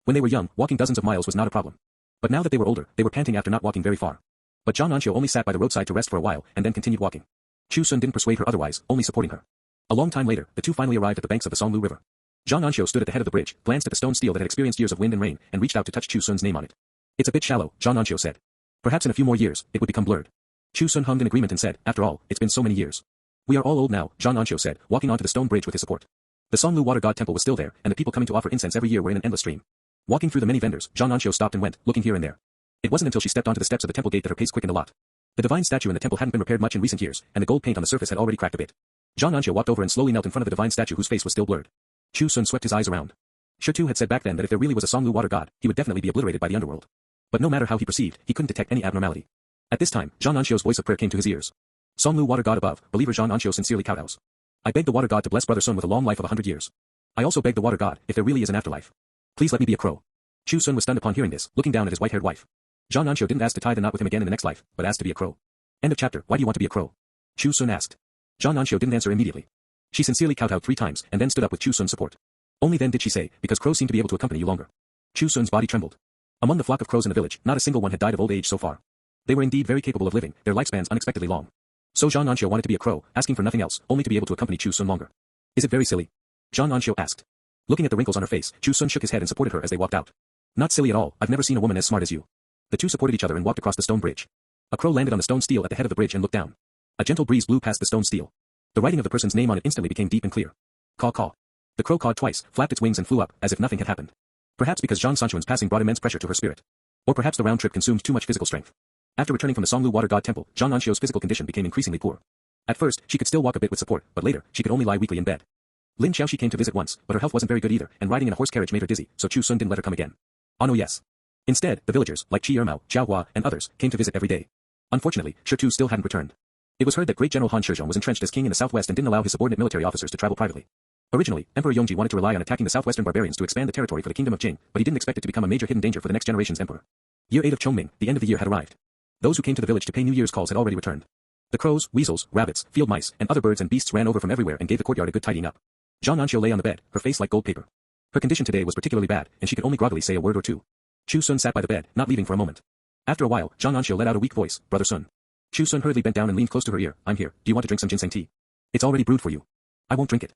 Speaker 2: When they were young, walking dozens of miles was not a problem. But now that they were older, they were panting after not walking very far. But Zhang An Xiu only sat by the roadside to rest for a while, and then continued walking. Chu Xun didn't persuade her otherwise, only supporting her. A long time later, the two finally arrived at the banks of the Songlu River. Zhang An Xiu stood at the head of the bridge, glanced at the stone steel that had experienced years of wind and rain, and reached out to touch Chu Xun's name on it. "It's a bit shallow," Zhang An Xiu said. "Perhaps in a few more years, it would become blurred." Chu Xun hummed in agreement and said, "After all, it's been so many years." "We are all old now," Zhang An Xiu said, walking onto the stone bridge with his support. The Songlu Water God Temple was still there, and the people coming to offer incense every year were in an endless stream. Walking through the many vendors, Zhang An Xiu stopped and went, looking here and there. It wasn't until she stepped onto the steps of the temple gate that her pace quickened a lot. The divine statue in the temple hadn't been repaired much in recent years, and the gold paint on the surface had already cracked a bit. Zhang An Xiu walked over and slowly knelt in front of the divine statue whose face was still blurred. Chu Xun swept his eyes around. Shi Tu had said back then that if there really was a Songlu Water God, he would definitely be obliterated by the underworld. But no matter how he perceived, he couldn't detect any abnormality. At this time, Zhang An Xiu's voice of prayer came to his ears. "Songlu Water God above, believer Zhang An Xiu sincerely kowtows. I beg the Water God to bless Brother Sun with a long life of 100 years. I also beg the Water God, if there really is an afterlife, please let me be a crow." Chu Xun was stunned upon hearing this, looking down at his white-haired wife. Zhang An Xiu didn't ask to tie the knot with him again in the next life, but asked to be a crow. End of chapter. Why do you want to be a crow? Chu Xun asked. Zhang An Xiu didn't answer immediately. She sincerely kowtowed 3 times and then stood up with Chu Xun's support. Only then did she say, "Because crows seem to be able to accompany you longer." Chu Xun's body trembled. Among the flock of crows in the village, not a single one had died of old age so far. They were indeed very capable of living, their lifespans unexpectedly long. So An Xiu wanted to be a crow, asking for nothing else, only to be able to accompany Chu Xun longer. Is it very silly? An Xiu asked. Looking at the wrinkles on her face, Chu Xun shook his head and supported her as they walked out. Not silly at all, I've never seen a woman as smart as you. The two supported each other and walked across the stone bridge. A crow landed on the stone steel at the head of the bridge and looked down. A gentle breeze blew past the stone steel. The writing of the person's name on it instantly became deep and clear. Caw caw. The crow cawed twice, flapped its wings and flew up, as if nothing had happened. Perhaps because An Xiu's passing brought immense pressure to her spirit. Or perhaps the round trip consumed too much physical strength. After returning from the Songlu Water God Temple, An Xiu's physical condition became increasingly poor. At first, she could still walk a bit with support, but later, she could only lie weakly in bed. Lin Xiaoxi came to visit once, but her health wasn't very good either, and riding in a horse carriage made her dizzy, so Chu Xun didn't let her come again. Oh no, yes. Instead, the villagers, like Qi Ermao, Jiao Hua, and others, came to visit every day. Unfortunately, Shi Tu still hadn't returned. It was heard that Great General Han Shizhong was entrenched as king in the southwest and didn't allow his subordinate military officers to travel privately. Originally, Emperor Yongji wanted to rely on attacking the southwestern barbarians to expand the territory for the kingdom of Jing, but he didn't expect it to become a major hidden danger for the next generation's emperor. Year 8 of Chongming, the end of the year had arrived. Those who came to the village to pay New Year's calls had already returned. The crows, weasels, rabbits, field mice, and other birds and beasts ran over from everywhere and gave the courtyard a good tidying up. An Xiu lay on the bed, her face like gold paper. Her condition today was particularly bad, and she could only groggily say a word or two. Chu Xun sat by the bed, not leaving for a moment. After a while, An Xiu let out a weak voice, "Brother Sun." Chu Xun hurriedly bent down and leaned close to her ear. "I'm here. Do you want to drink some ginseng tea? It's already brewed for you." "I won't drink it."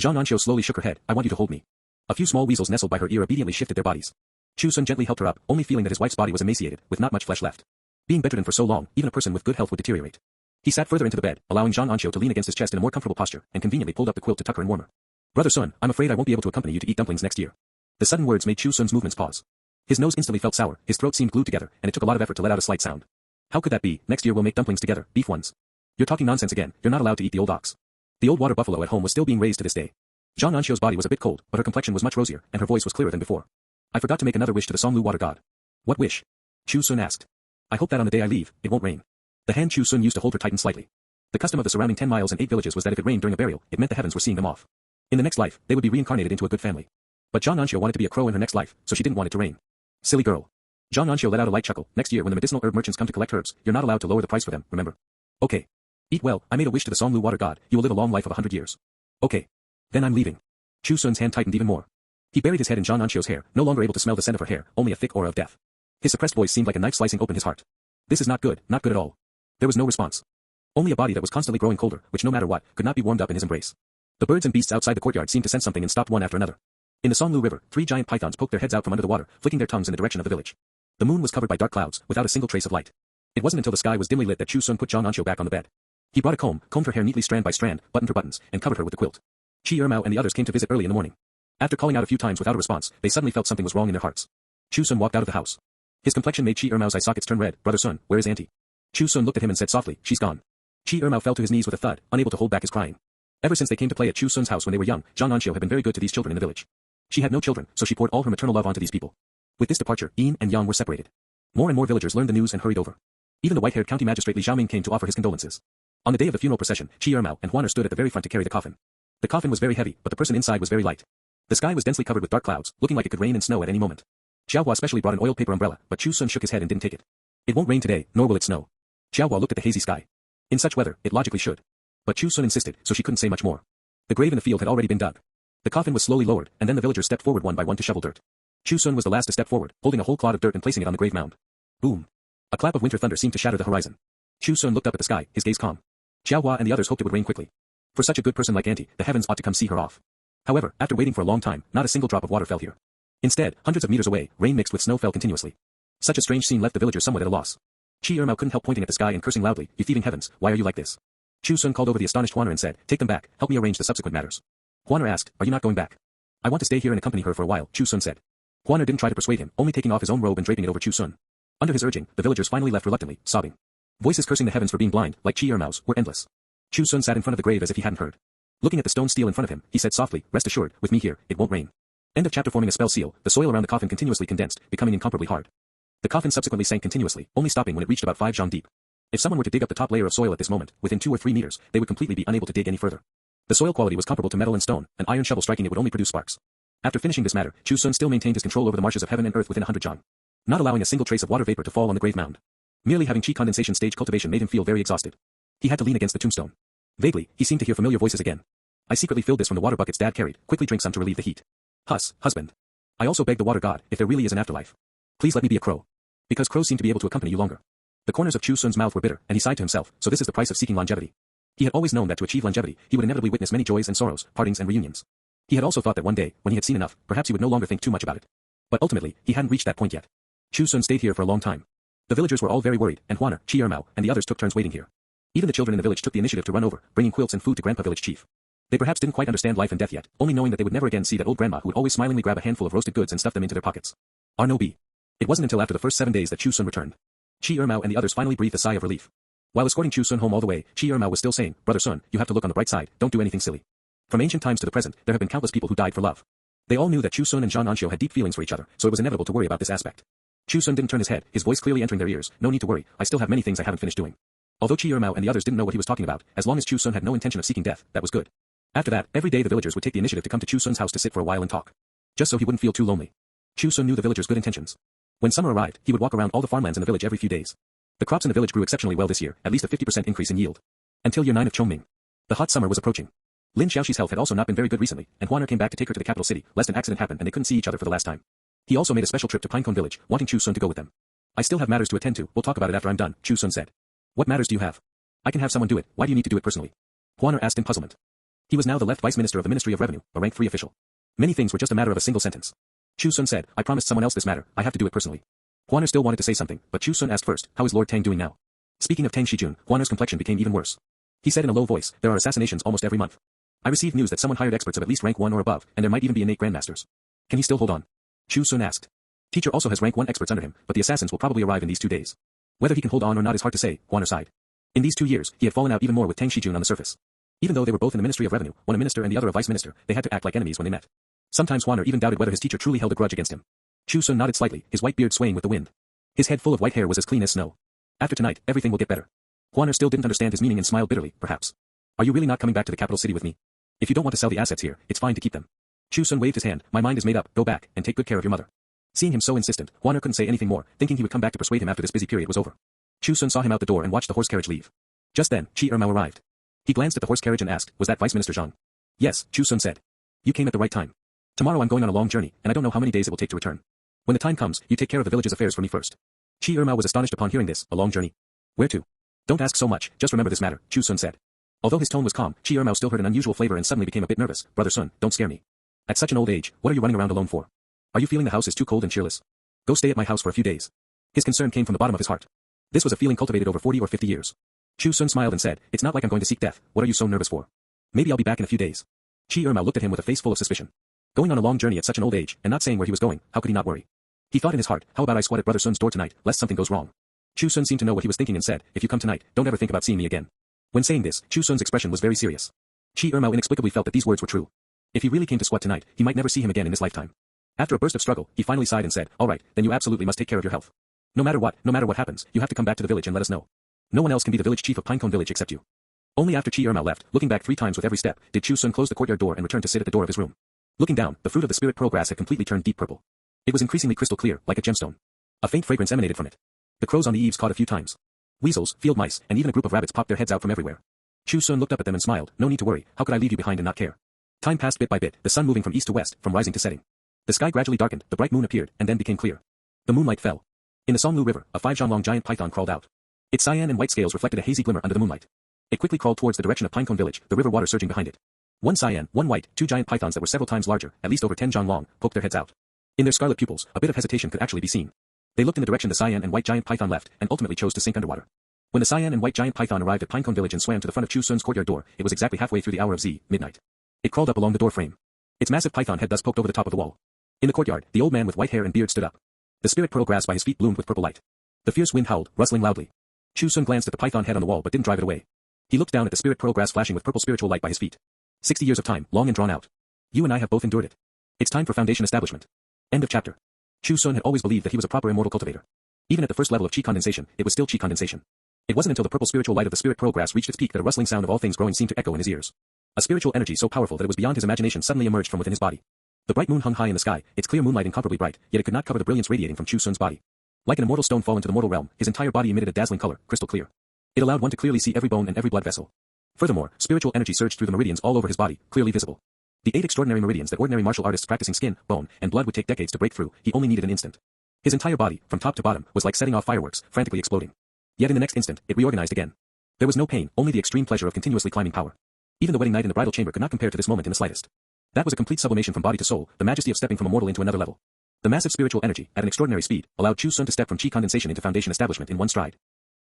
Speaker 2: An Xiu slowly shook her head. "I want you to hold me." A few small weasels nestled by her ear obediently shifted their bodies. Chu Xun gently helped her up, only feeling that his wife's body was emaciated, with not much flesh left. Being bedridden for so long, even a person with good health would deteriorate. He sat further into the bed, allowing An Xiu to lean against his chest in a more comfortable posture, and conveniently pulled up the quilt to tuck her in warmer. "Brother Sun, I'm afraid I won't be able to accompany you to eat dumplings next year." The sudden words made Chu Xun's movements pause. His nose instantly felt sour, his throat seemed glued together, and it took a lot of effort to let out a slight sound. "How could that be? Next year we'll make dumplings together, beef ones." "You're talking nonsense again, you're not allowed to eat the old ox." The old water buffalo at home was still being raised to this day. An Xiu's body was a bit cold, but her complexion was much rosier, and her voice was clearer than before. "I forgot to make another wish to the Songlu water god." "What wish?" Chu Xun asked. "I hope that on the day I leave, it won't rain." The hand Chu Xun used to hold her tightened slightly. The custom of the surrounding 10 miles and 8 villages was that if it rained during a burial, it meant the heavens were seeing them off. In the next life, they would be reincarnated into a good family. But An Xiu wanted to be a crow in her next life, so she didn't want it to rain. Silly girl. An Xiu let out a light chuckle. "Next year when the medicinal herb merchants come to collect herbs, you're not allowed to lower the price for them, remember?" "Okay. Eat well, I made a wish to the Songlu water god, you will live a long life of 100 years. "Okay. Then I'm leaving." Chu Xun's hand tightened even more. He buried his head in An Xiu's hair, no longer able to smell the scent of her hair, only a thick aura of death. His suppressed voice seemed like a knife slicing open his heart. "This is not good at all." There was no response. Only a body that was constantly growing colder, which no matter what, could not be warmed up in his embrace. The birds and beasts outside the courtyard seemed to sense something and stopped one after another. In the Songlu River, 3 giant pythons poked their heads out from under the water, flicking their tongues in the direction of the village. The moon was covered by dark clouds, without a single trace of light. It wasn't until the sky was dimly lit that Chu Xun put An Xiu back on the bed. He brought a comb, combed her hair neatly strand by strand, buttoned her buttons, and covered her with the quilt. Qi Ermao and the others came to visit early in the morning. After calling out a few times without a response, they suddenly felt something was wrong in their hearts. Chu Xun walked out of the house. His complexion made Qi Ermao's eye sockets turn red. "Brother Sun, where is Auntie?" Chu Xun looked at him and said softly, "She's gone." Qi Ermao fell to his knees with a thud, unable to hold back his crying. Ever since they came to play at Chu Xun's house when they were young, An Xiu had been very good to these children in the village. She had no children, so she poured all her maternal love onto these people. With this departure, Yin and Yang were separated. More and more villagers learned the news and hurried over. Even the white-haired county magistrate Li Xiaoming came to offer his condolences. On the day of the funeral procession, Qi Ermao and Huaner stood at the very front to carry the coffin. The coffin was very heavy, but the person inside was very light. The sky was densely covered with dark clouds, looking like it could rain and snow at any moment. Xiao Hua especially brought an oiled paper umbrella, but Chu Xun shook his head and didn't take it. "It won't rain today, nor will it snow." Xiao Hua looked at the hazy sky. In such weather, it logically should. But Chu Xun insisted, so she couldn't say much more. The grave in the field had already been dug. The coffin was slowly lowered, and then the villagers stepped forward one by one to shovel dirt. Chu Xun was the last to step forward, holding a whole clod of dirt and placing it on the grave mound. Boom. A clap of winter thunder seemed to shatter the horizon. Chu Xun looked up at the sky, his gaze calm. Xiao Hua and the others hoped it would rain quickly. For such a good person like Auntie, the heavens ought to come see her off. However, after waiting for a long time, not a single drop of water fell here. Instead, hundreds of meters away, rain mixed with snow fell continuously. Such a strange scene left the villagers somewhat at a loss. Qi Ermao couldn't help pointing at the sky and cursing loudly, "You thieving heavens, why are you like this?" Chu Xun called over the astonished Huaner and said, "Take them back, help me arrange the subsequent matters." Huaner asked, "Are you not going back?" "I want to stay here and accompany her for a while," Chu Xun said. Huaner didn't try to persuade him, only taking off his own robe and draping it over Chu Xun. Under his urging, the villagers finally left reluctantly, sobbing. Voices cursing the heavens for being blind, like Qi Ermao's, were endless. Chu Xun sat in front of the grave as if he hadn't heard. Looking at the stone steel in front of him, he said softly, "Rest assured, with me here, it won't rain." End of chapter. Forming a spell seal, the soil around the coffin continuously condensed, becoming incomparably hard. The coffin subsequently sank continuously, only stopping when it reached about 5 zhang deep. If someone were to dig up the top layer of soil at this moment, within 2 or 3 meters, they would completely be unable to dig any further. The soil quality was comparable to metal and stone, an iron shovel striking it would only produce sparks. After finishing this matter, Chu Xun still maintained his control over the marshes of heaven and earth within 100 zhang, not allowing a single trace of water vapor to fall on the grave mound. Merely having qi condensation stage cultivation made him feel very exhausted. He had to lean against the tombstone. Vaguely, he seemed to hear familiar voices again. "I secretly filled this from the water buckets Dad carried, quickly drink some to relieve the heat. Husband. I also beg the water god, if there really is an afterlife. Please let me be a crow. Because crows seem to be able to accompany you longer. The corners of Chu Xun's mouth were bitter, and he sighed to himself, so this is the price of seeking longevity. He had always known that to achieve longevity, he would inevitably witness many joys and sorrows, partings and reunions. He had also thought that one day, when he had seen enough, perhaps he would no longer think too much about it. But ultimately, he hadn't reached that point yet. Chu Xun stayed here for a long time. The villagers were all very worried, and Huaner, Chi Ermao, and the others took turns waiting here. Even the children in the village took the initiative to run over, bringing quilts and food to Grandpa Village Chief. They perhaps didn't quite understand life and death yet, only knowing that they would never again see that old grandma who would always smilingly grab a handful of roasted goods and stuff them into their pockets. Arno B. It wasn't until after the first 7 days that Chu Xun returned. Chi Ermao and the others finally breathed a sigh of relief. While escorting Chu Xun home all the way, Chi Ermao was still saying, "Brother Sun, you have to look on the bright side, don't do anything silly." From ancient times to the present, there have been countless people who died for love. They all knew that Chu Xun and An Xiu had deep feelings for each other, so it was inevitable to worry about this aspect. Chu Xun didn't turn his head, his voice clearly entering their ears. "No need to worry, I still have many things I haven't finished doing." Although Chi Ermao and the others didn't know what he was talking about, as long as Chu Xun had no intention of seeking death, that was good. After that, every day the villagers would take the initiative to come to Chu Xun's house to sit for a while and talk. Just so he wouldn't feel too lonely. Chu Xun knew the villagers' good intentions. When summer arrived, he would walk around all the farmlands in the village every few days. The crops in the village grew exceptionally well this year, at least a 50% increase in yield. Until year 9 of Chongming. The hot summer was approaching. Lin Xiaoxi's health had also not been very good recently, and Huaner came back to take her to the capital city, lest an accident happened and they couldn't see each other for the last time. He also made a special trip to Pinecone Village, wanting Chu Xun to go with them. "I still have matters to attend to, we'll talk about it after I'm done," Chu Xun said. "What matters do you have?" "I can have someone do it, why do you need to do it personally?" Huaner asked in puzzlement. He was now the left vice minister of the Ministry of Revenue, a rank 3 official. Many things were just a matter of a single sentence. Chu Xun said, "I promised someone else this matter, I have to do it personally." Huaner still wanted to say something, but Chu Xun asked first, "How is Lord Tang doing now?" Speaking of Tang Shijun, Huaner's complexion became even worse. He said in a low voice, "There are assassinations almost every month. I received news that someone hired experts of at least rank 1 or above, and there might even be innate grandmasters. Can he still hold on?" Chu Xun asked. Teacher also has rank 1 experts under him, but the assassins will probably arrive in these 2 days. Whether he can hold on or not is hard to say, Huaner sighed. In these 2 years, he had fallen out even more with Tang Shijun on the surface. Even though they were both in the Ministry of Revenue, one a minister and the other a vice minister, they had to act like enemies when they met. Sometimes Huaner even doubted whether his teacher truly held a grudge against him. Chu Xun nodded slightly, his white beard swaying with the wind. His head full of white hair was as clean as snow. After tonight, everything will get better. Huaner still didn't understand his meaning and smiled bitterly, perhaps. "Are you really not coming back to the capital city with me? If you don't want to sell the assets here, it's fine to keep them." Chu Xun waved his hand, "My mind is made up, go back, and take good care of your mother." Seeing him so insistent, Huaner couldn't say anything more, thinking he would come back to persuade him after this busy period was over. Chu Xun saw him out the door and watched the horse carriage leave. Just then, Chi Ermao arrived. He glanced at the horse carriage and asked, "Was that Vice Minister Zhang?" "Yes," Chu Xun said. "You came at the right time. Tomorrow I'm going on a long journey, and I don't know how many days it will take to return. When the time comes, you take care of the village's affairs for me first." Chi Ermao was astonished upon hearing this, a long journey. "Where to?" "Don't ask so much, just remember this matter," Chu Xun said. Although his tone was calm, Chi Ermao still heard an unusual flavor and suddenly became a bit nervous. "Brother Sun, don't scare me. At such an old age, what are you running around alone for? Are you feeling the house is too cold and cheerless? Go stay at my house for a few days." His concern came from the bottom of his heart. This was a feeling cultivated over 40 or 50 years. Chu Xun smiled and said, "It's not like I'm going to seek death, what are you so nervous for? Maybe I'll be back in a few days." Chi Ermao looked at him with a face full of suspicion. Going on a long journey at such an old age, and not saying where he was going, how could he not worry? He thought in his heart, how about I squat at Brother Sun's door tonight, lest something goes wrong. Chu Xun seemed to know what he was thinking and said, "If you come tonight, don't ever think about seeing me again." When saying this, Chu Xun's expression was very serious. Chi Ermao inexplicably felt that these words were true. If he really came to squat tonight, he might never see him again in this lifetime. After a burst of struggle, he finally sighed and said, "All right, then you absolutely must take care of your health. No matter what happens, you have to come back to the village and let us know. No one else can be the village chief of Pinecone Village except you." Only after Chi Ermao left, looking back 3 times with every step, did Chu Xun close the courtyard door and return to sit at the door of his room. Looking down, the fruit of the spirit pearl grass had completely turned deep purple. It was increasingly crystal clear, like a gemstone. A faint fragrance emanated from it. The crows on the eaves cawed a few times. Weasels, field mice, and even a group of rabbits popped their heads out from everywhere. Chu Xun looked up at them and smiled, "No need to worry, how could I leave you behind and not care?" Time passed bit by bit, the sun moving from east to west, from rising to setting. The sky gradually darkened, the bright moon appeared, and then became clear. The moonlight fell. In the Songlu River, a 5-zhang-long giant python crawled out. Its cyan and white scales reflected a hazy glimmer under the moonlight. It quickly crawled towards the direction of Pinecone Village, the river water surging behind it. 1 cyan, 1 white, 2 giant pythons that were several times larger, at least over 10 zhang long, poked their heads out. In their scarlet pupils, a bit of hesitation could actually be seen. They looked in the direction the cyan and white giant python left, and ultimately chose to sink underwater. When the cyan and white giant python arrived at Pinecone Village and swam to the front of Chu Xun's courtyard door, it was exactly halfway through the hour of midnight. It crawled up along the door frame. Its massive python head thus poked over the top of the wall. In the courtyard, the old man with white hair and beard stood up. The spirit pearl grass by his feet bloomed with purple light. The fierce wind howled, rustling loudly. Chu Xun glanced at the python head on the wall but didn't drive it away. He looked down at the spirit pearl grass flashing with purple spiritual light by his feet. 60 years of time, long and drawn out. You and I have both endured it. It's time for foundation establishment. End of chapter. Chu Xun had always believed that he was a proper immortal cultivator. Even at the first level of chi condensation, it was still chi condensation. It wasn't until the purple spiritual light of the spirit pearl grass reached its peak that a rustling sound of all things growing seemed to echo in his ears. A spiritual energy so powerful that it was beyond his imagination suddenly emerged from within his body. The bright moon hung high in the sky, its clear moonlight incomparably bright, yet it could not cover the brilliance radiating from Chu Xun's body. Like an immortal stone fallen to the mortal realm, his entire body emitted a dazzling color, crystal clear. It allowed one to clearly see every bone and every blood vessel. Furthermore, spiritual energy surged through the meridians all over his body, clearly visible. The 8 extraordinary meridians that ordinary martial artists practicing skin, bone, and blood would take decades to break through, he only needed an instant. His entire body, from top to bottom, was like setting off fireworks, frantically exploding. Yet in the next instant, it reorganized again. There was no pain, only the extreme pleasure of continuously climbing power. Even the wedding night in the bridal chamber could not compare to this moment in the slightest. That was a complete sublimation from body to soul, the majesty of stepping from a mortal into another level. The massive spiritual energy, at an extraordinary speed, allowed Chu Xun to step from chi condensation into foundation establishment in one stride.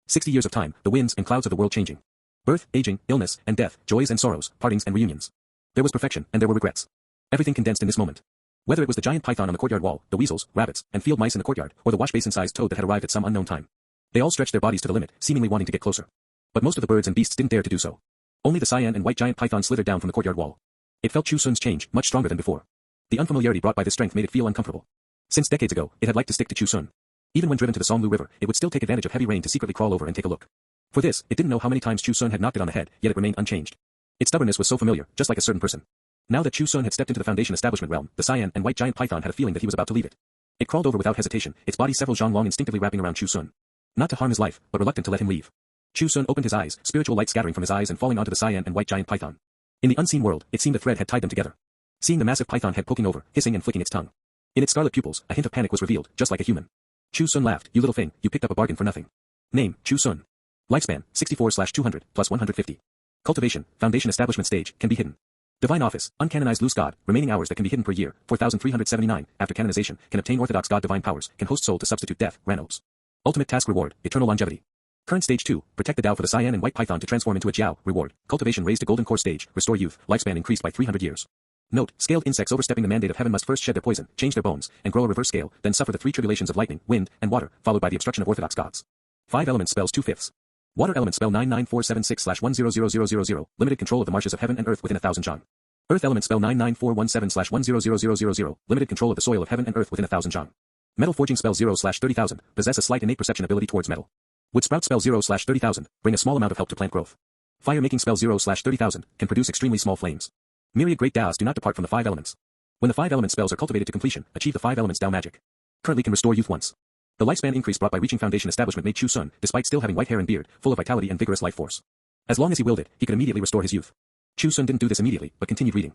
Speaker 2: 60 years of time, the winds and clouds of the world changing. Birth, aging, illness, and death, joys and sorrows, partings and reunions. There was perfection, and there were regrets. Everything condensed in this moment. Whether it was the giant python on the courtyard wall, the weasels, rabbits, and field mice in the courtyard, or the wash-basin-sized toad that had arrived at some unknown time. They all stretched their bodies to the limit, seemingly wanting to get closer. But most of the birds and beasts didn't dare to do so. Only the cyan and white giant python slithered down from the courtyard wall. It felt Chu Xun's change, much stronger than before. The unfamiliarity brought by this strength made it feel uncomfortable. Since decades ago, it had liked to stick to Chu Xun. Even when driven to the Songlu River, it would still take advantage of heavy rain to secretly crawl over and take a look. For this, it didn't know how many times Chu Xun had knocked it on the head, yet it remained unchanged. Its stubbornness was so familiar, just like a certain person. Now that Chu Xun had stepped into the foundation establishment realm, the cyan and white giant python had a feeling that he was about to leave it. It crawled over without hesitation, its body several zhang long instinctively wrapping around Chu Xun. Not to harm his life, but reluctant to let him leave. Chu Xun opened his eyes, spiritual light scattering from his eyes and falling onto the cyan and white giant python. In the unseen world, it seemed a thread had tied them together. Seeing the massive python head poking over, hissing and flicking its tongue. In its scarlet pupils, a hint of panic was revealed, just like a human. Chu Xun laughed. You little thing, you picked up a bargain for nothing. Name, Chu Xun. Lifespan, 64/200, plus 150. Cultivation, foundation establishment stage, can be hidden. Divine office, uncanonized loose god, remaining hours that can be hidden per year, 4,379, after canonization, can obtain orthodox god divine powers, can host soul to substitute death, Ranos. Ultimate task reward, eternal longevity. Current stage 2, protect the Tao for the cyan and white python to transform into a Jiao, reward, cultivation raised to golden core stage, restore youth, lifespan increased by 300 years. Note, scaled insects overstepping the mandate of heaven must first shed their poison, change their bones, and grow a reverse scale, then suffer the 3 tribulations of lightning, wind, and water, followed by the obstruction of orthodox gods. 5 elements spells 2/5. Water element spell 99476/100000, limited control of the marshes of heaven and earth within 1,000 zhang. Earth element spell 99417/100000, limited control of the soil of heaven and earth within 1,000 zhang. Metal forging spell 0/30,000, possess a slight innate perception ability towards metal. Wood sprout spell 0/30,000, bring a small amount of help to plant growth. Fire making spell 0/30,000, can produce extremely small flames. Myriad great Daos do not depart from the 5 elements. When the 5 element spells are cultivated to completion, achieve the 5 elements Dao magic. Currently can restore youth once. The lifespan increase brought by reaching foundation establishment made Chu Xun, despite still having white hair and beard, full of vitality and vigorous life force. As long as he willed it, he could immediately restore his youth. Chu Xun didn't do this immediately, but continued reading.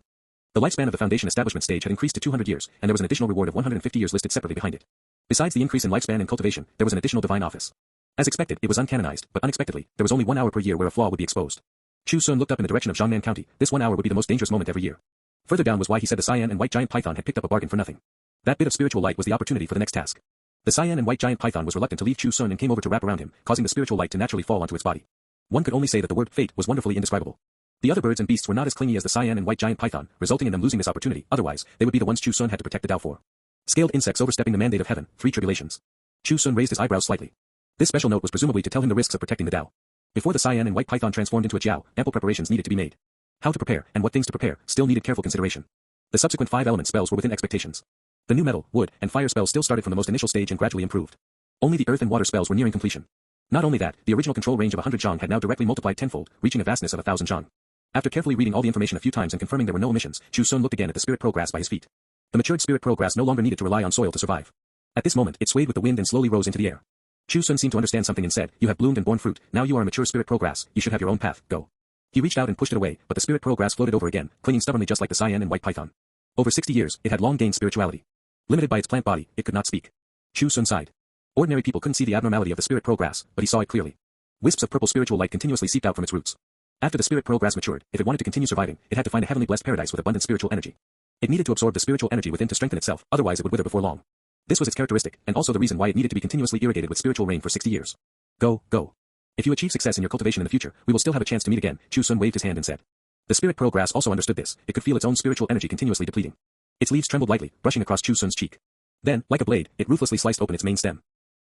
Speaker 2: The lifespan of the foundation establishment stage had increased to 200 years, and there was an additional reward of 150 years listed separately behind it. Besides the increase in lifespan and cultivation, there was an additional divine office. As expected, it was uncanonized, but unexpectedly, there was only 1 hour per year where a flaw would be exposed. Chu Xun looked up in the direction of Jiangnan County. This 1 hour would be the most dangerous moment every year. Further down was why he said the cyan and white giant python had picked up a bargain for nothing. That bit of spiritual light was the opportunity for the next task. The cyan and white giant python was reluctant to leave Chu Xun and came over to wrap around him, causing the spiritual light to naturally fall onto its body. One could only say that the word fate was wonderfully indescribable. The other birds and beasts were not as clingy as the cyan and white giant python, resulting in them losing this opportunity, otherwise, they would be the ones Chu Xun had to protect the Tao for. Scaled insects overstepping the mandate of heaven, 3 tribulations. Chu Xun raised his eyebrows slightly. This special note was presumably to tell him the risks of protecting the Tao. Before the cyan and white python transformed into a Jiao, ample preparations needed to be made. How to prepare, and what things to prepare, still needed careful consideration. The subsequent 5 element spells were within expectations. The new metal, wood, and fire spells still started from the most initial stage and gradually improved. Only the earth and water spells were nearing completion. Not only that, the original control range of 100 zhang had now directly multiplied tenfold, reaching a vastness of 1,000 zhang. After carefully reading all the information a few times and confirming there were no omissions, Chu Xun looked again at the spirit progress by his feet. The matured spirit progress no longer needed to rely on soil to survive. At this moment, it swayed with the wind and slowly rose into the air. Chu Xun seemed to understand something and said, "You have bloomed and borne fruit, now you are a mature spirit progress, you should have your own path, go." He reached out and pushed it away, but the spirit progress floated over again, clinging stubbornly just like the cyan and white python. Over 60 years, it had long gained spirituality. Limited by its plant body, it could not speak. Chu Xun sighed. Ordinary people couldn't see the abnormality of the spirit progress, but he saw it clearly. Wisps of purple spiritual light continuously seeped out from its roots. After the spirit progress matured, if it wanted to continue surviving, it had to find a heavenly blessed paradise with abundant spiritual energy. It needed to absorb the spiritual energy within to strengthen itself, otherwise it would wither before long. This was its characteristic, and also the reason why it needed to be continuously irrigated with spiritual rain for 60 years. Go, go. If you achieve success in your cultivation in the future, we will still have a chance to meet again, Chu Xun waved his hand and said. The spirit progress also understood this, it could feel its own spiritual energy continuously depleting. Its leaves trembled lightly, brushing across Chu Xun's cheek. Then, like a blade, it ruthlessly sliced open its main stem.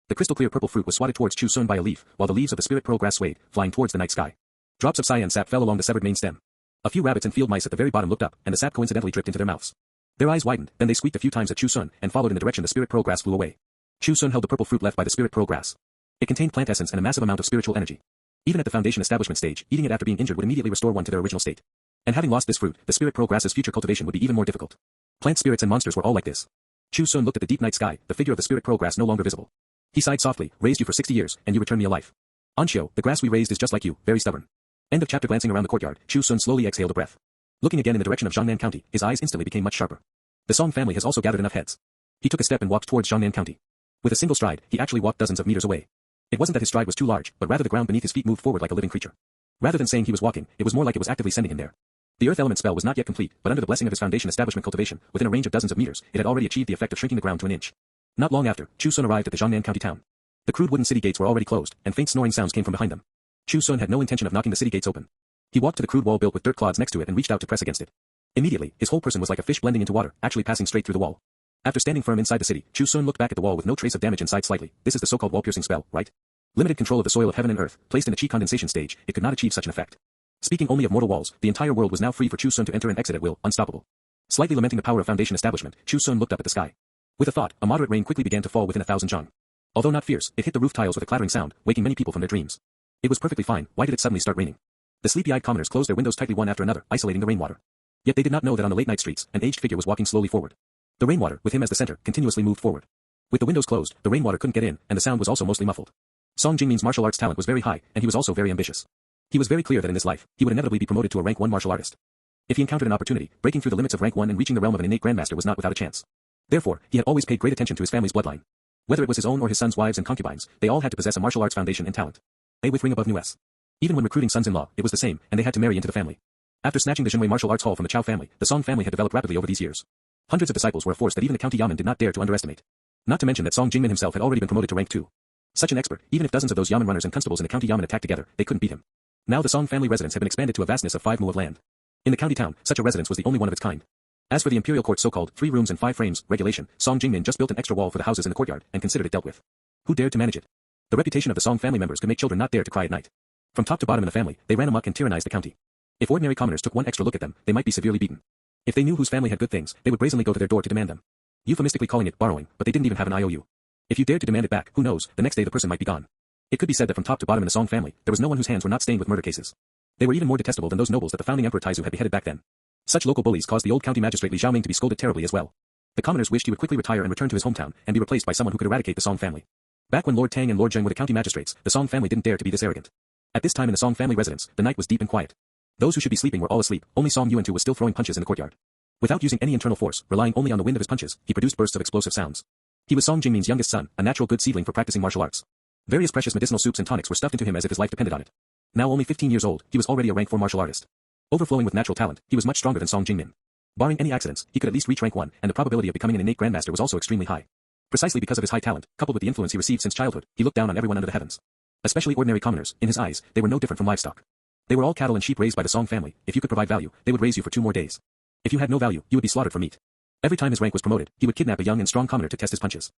Speaker 2: The crystal clear purple fruit was swatted towards Chu Xun by a leaf, while the leaves of the spirit progress swayed, flying towards the night sky. Drops of cyan sap fell along the severed main stem. A few rabbits and field mice at the very bottom looked up, and the sap coincidentally dripped into their mouths. Their eyes widened, then they squeaked a few times at Chu Xun, and followed in the direction the spirit progress flew away. Chu Xun held the purple fruit left by the spirit progress. It contained plant essence and a massive amount of spiritual energy. Even at the foundation establishment stage, eating it after being injured would immediately restore one to their original state. And having lost this fruit, the spirit progress's future cultivation would be even more difficult. Plant spirits and monsters were all like this. Chu Xun looked at the deep night sky, the figure of the spirit progress no longer visible. He sighed softly, raised you for 60 years, and you return me a life. An Xiu, the grass we raised is just like you, very stubborn. End of chapter. Glancing around the courtyard, Chu Xun slowly exhaled a breath. Looking again in the direction of Jiangnan County, his eyes instantly became much sharper. The Song family has also gathered enough heads. He took a step and walked towards Jiangnan County. With a single stride, he actually walked dozens of meters away. It wasn't that his stride was too large, but rather the ground beneath his feet moved forward like a living creature. Rather than saying he was walking, it was more like it was actively sending him there. The earth element spell was not yet complete, but under the blessing of his foundation establishment cultivation, within a range of dozens of meters, it had already achieved the effect of shrinking the ground to an inch. Not long after, Chu Xun arrived at the Jiangnan County town. The crude wooden city gates were already closed, and faint snoring sounds came from behind them. Chu Xun had no intention of knocking the city gates open. He walked to the crude wall built with dirt clods next to it and reached out to press against it. Immediately, his whole person was like a fish blending into water, actually passing straight through the wall. After standing firm inside the city, Chu Xun looked back at the wall with no trace of damage inside slightly. This is the so-called wall-piercing spell, right? Limited control of the soil of heaven and earth, placed in a chi condensation stage, it could not achieve such an effect. Speaking only of mortal walls, the entire world was now free for Chu Xun to enter and exit at will, unstoppable. Slightly lamenting the power of foundation establishment, Chu Xun looked up at the sky. With a thought, a moderate rain quickly began to fall within 1,000 zhang. Although not fierce, it hit the roof tiles with a clattering sound, waking many people from their dreams. It was perfectly fine. Why did it suddenly start raining? The sleepy-eyed commoners closed their windows tightly one after another, isolating the rainwater. Yet they did not know that on the late-night streets, an aged figure was walking slowly forward. The rainwater, with him as the center, continuously moved forward. With the windows closed, the rainwater couldn't get in, and the sound was also mostly muffled. Song Jingmin's martial arts talent was very high, and he was also very ambitious. He was very clear that in this life, he would inevitably be promoted to a rank 1 martial artist. If he encountered an opportunity, breaking through the limits of rank 1 and reaching the realm of an innate grandmaster was not without a chance. Therefore, he had always paid great attention to his family's bloodline. Whether it was his own or his son's wives and concubines, they all had to possess a martial arts foundation and talent. A with ring above new S. Even when recruiting sons-in-law, it was the same, and they had to marry into the family. After snatching the Zhenwei martial arts hall from the Chao family, the Song family had developed rapidly over these years. Hundreds of disciples were a force that even the county yamen did not dare to underestimate. Not to mention that Song Jingmin himself had already been promoted to rank 2. Such an expert, even if dozens of those yamen runners and constables in the county yamen attacked together, they couldn't beat him. Now the Song family residence had been expanded to a vastness of 5 mu of land. In the county town, such a residence was the only one of its kind. As for the imperial court's so-called 3 rooms and 5 frames regulation, Song Jingmin just built an extra wall for the houses in the courtyard and considered it dealt with. Who dared to manage it? The reputation of the Song family members could make children not dare to cry at night. From top to bottom in the family, they ran amok and tyrannized the county. If ordinary commoners took one extra look at them, they might be severely beaten. If they knew whose family had good things, they would brazenly go to their door to demand them. Euphemistically calling it borrowing, but they didn't even have an IOU. If you dared to demand it back, who knows, the next day the person might be gone. It could be said that from top to bottom in the Song family, there was no one whose hands were not stained with murder cases. They were even more detestable than those nobles that the founding Emperor Taizu had beheaded back then. Such local bullies caused the old county magistrate Li Xiaoming to be scolded terribly as well. The commoners wished he would quickly retire and return to his hometown, and be replaced by someone who could eradicate the Song family. Back when Lord Tang and Lord Zheng were the county magistrates, the Song family didn't dare to be this arrogant. At this time in the Song family residence, the night was deep and quiet. Those who should be sleeping were all asleep, only Song Yuan was still throwing punches in the courtyard. Without using any internal force, relying only on the wind of his punches, he produced bursts of explosive sounds. He was Song Jingmin's youngest son, a natural good seedling for practicing martial arts. Various precious medicinal soups and tonics were stuffed into him as if his life depended on it. Now only 15 years old, he was already a rank 4 martial artist. Overflowing with natural talent, he was much stronger than Song Jingmin. Barring any accidents, he could at least reach rank 1, and the probability of becoming an innate grandmaster was also extremely high. Precisely because of his high talent, coupled with the influence he received since childhood, he looked down on everyone under the heavens. Especially ordinary commoners, in his eyes, they were no different from livestock. They were all cattle and sheep raised by the Song family. If you could provide value, they would raise you for 2 more days. If you had no value, you would be slaughtered for meat. Every time his rank was promoted, he would kidnap a young and strong commoner to test his punches.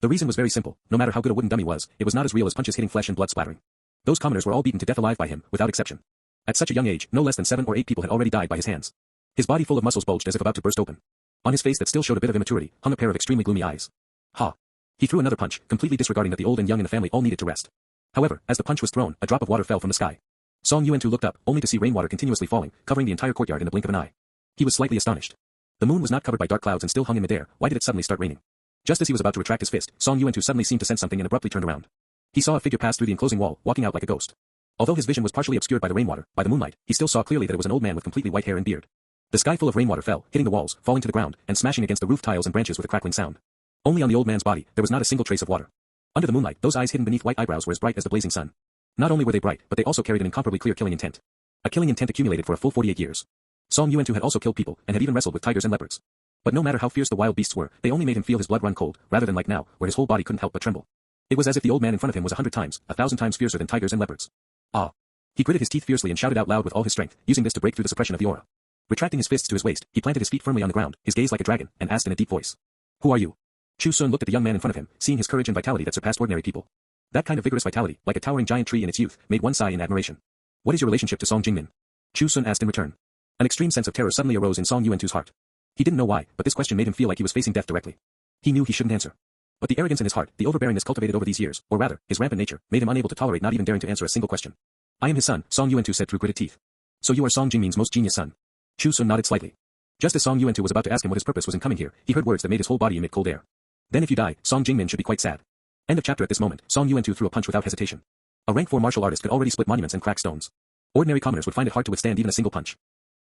Speaker 2: The reason was very simple. No matter how good a wooden dummy was, it was not as real as punches hitting flesh and blood splattering. Those commoners were all beaten to death alive by him, without exception. At such a young age, no less than 7 or 8 people had already died by his hands. His body full of muscles bulged as if about to burst open. On his face that still showed a bit of immaturity, hung a pair of extremely gloomy eyes. Ha! He threw another punch, completely disregarding that the old and young in the family all needed to rest. However, as the punch was thrown, a drop of water fell from the sky. Song Yuan looked up, only to see rainwater continuously falling, covering the entire courtyard in the blink of an eye. He was slightly astonished. The moon was not covered by dark clouds and still hung in midair. Why did it suddenly start raining? Just as he was about to retract his fist, Song Yuan suddenly seemed to sense something and abruptly turned around. He saw a figure pass through the enclosing wall, walking out like a ghost. Although his vision was partially obscured by the rainwater, by the moonlight, he still saw clearly that it was an old man with completely white hair and beard. The sky full of rainwater fell, hitting the walls, falling to the ground, and smashing against the roof tiles and branches with a crackling sound. Only on the old man's body, there was not a single trace of water. Under the moonlight, those eyes hidden beneath white eyebrows were as bright as the blazing sun. Not only were they bright, but they also carried an incomparably clear killing intent. A killing intent accumulated for a full 48 years. Song Yuan had also killed people, and had even wrestled with tigers and leopards. But no matter how fierce the wild beasts were, they only made him feel his blood run cold, rather than like now, where his whole body couldn't help but tremble. It was as if the old man in front of him was 100 times, 1,000 times fiercer than tigers and leopards. Ah! He gritted his teeth fiercely and shouted out loud with all his strength, using this to break through the suppression of the aura. Retracting his fists to his waist, he planted his feet firmly on the ground, his gaze like a dragon, and asked in a deep voice. Who are you? Chu Xun looked at the young man in front of him, seeing his courage and vitality that surpassed ordinary people. That kind of vigorous vitality, like a towering giant tree in its youth, made one sigh in admiration. What is your relationship to Song Jingmin? Chu Xun asked in return. An extreme sense of terror suddenly arose in Song Yuan's heart. He didn't know why, but this question made him feel like he was facing death directly. He knew he shouldn't answer. But the arrogance in his heart, the overbearingness cultivated over these years, or rather, his rampant nature, made him unable to tolerate not even daring to answer a single question. I am his son, Song Yuan said through gritted teeth. So you are Song Jingmin's most genius son. Chu Xun nodded slightly. Just as Song Yuan was about to ask him what his purpose was in coming here, he heard words that made his whole body emit cold air. Then if you die, Song Jingmin should be quite sad. End of chapter. At this moment, Song Yuan threw a punch without hesitation. A rank 4 martial artist could already split monuments and crack stones. Ordinary commoners would find it hard to withstand even a single punch.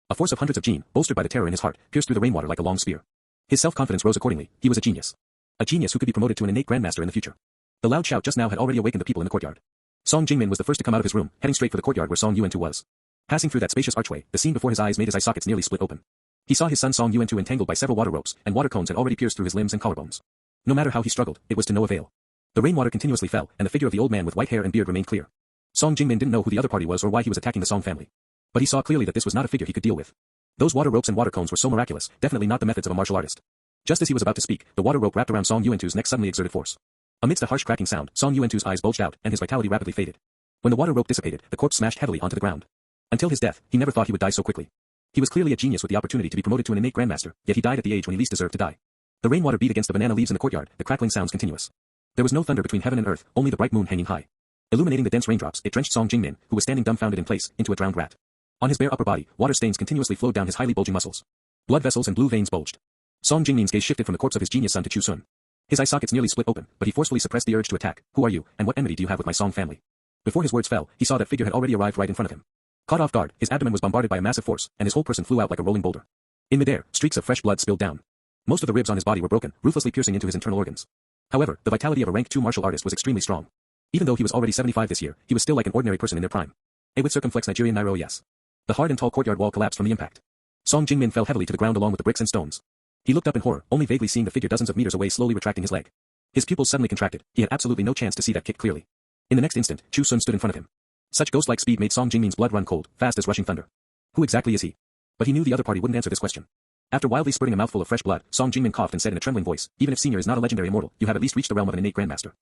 Speaker 2: A force of hundreds of jin, bolstered by the terror in his heart, pierced through the rainwater like a long spear. His self-confidence rose accordingly. He was a genius. A genius who could be promoted to an innate grandmaster in the future. The loud shout just now had already awakened the people in the courtyard. Song Jingmin was the first to come out of his room, heading straight for the courtyard where Song Yuantu was. Passing through that spacious archway, the scene before his eyes made his eye sockets nearly split open. He saw his son Song Yuantu entangled by several water ropes, and water cones had already pierced through his limbs and collarbones. No matter how he struggled, it was to no avail. The rainwater continuously fell, and the figure of the old man with white hair and beard remained clear. Song Jingmin didn't know who the other party was or why he was attacking the Song family. But he saw clearly that this was not a figure he could deal with. Those water ropes and water cones were so miraculous, definitely not the methods of a martial artist. Just as he was about to speak, the water rope wrapped around Song Yuantu's neck suddenly exerted force. Amidst a harsh cracking sound, Song Yuantu's eyes bulged out, and his vitality rapidly faded. When the water rope dissipated, the corpse smashed heavily onto the ground. Until his death, he never thought he would die so quickly. He was clearly a genius with the opportunity to be promoted to an innate grandmaster, yet he died at the age when he least deserved to die. The rainwater beat against the banana leaves in the courtyard, the crackling sounds continuous. There was no thunder between heaven and earth, only the bright moon hanging high. Illuminating the dense raindrops, it drenched Song Jingmin, who was standing dumbfounded in place, into a drowned rat. On his bare upper body, water stains continuously flowed down his highly bulging muscles. Blood vessels and blue veins bulged. Song Jingmin's gaze shifted from the corpse of his genius son to Chu Xun. His eye sockets nearly split open, but he forcefully suppressed the urge to attack. Who are you, and what enmity do you have with my Song family? Before his words fell, he saw that figure had already arrived right in front of him. Caught off guard, his abdomen was bombarded by a massive force, and his whole person flew out like a rolling boulder. In midair, streaks of fresh blood spilled down. Most of the ribs on his body were broken, ruthlessly piercing into his internal organs. However, the vitality of a rank 2 martial artist was extremely strong. Even though he was already 75 this year, he was still like an ordinary person in their prime. A with circumflex Nigerian Nairo yes. The hard and tall courtyard wall collapsed from the impact. Song Jingmin fell heavily to the ground along with the bricks and stones. He looked up in horror, only vaguely seeing the figure dozens of meters away slowly retracting his leg. His pupils suddenly contracted, he had absolutely no chance to see that kick clearly. In the next instant, Chu Xun stood in front of him. Such ghost-like speed made Song Jingmin's blood run cold, fast as rushing thunder. Who exactly is he? But he knew the other party wouldn't answer this question. After wildly spurting a mouthful of fresh blood, Song Jingmin coughed and said in a trembling voice, even if Senior is not a legendary immortal, you have at least reached the realm of an innate grandmaster.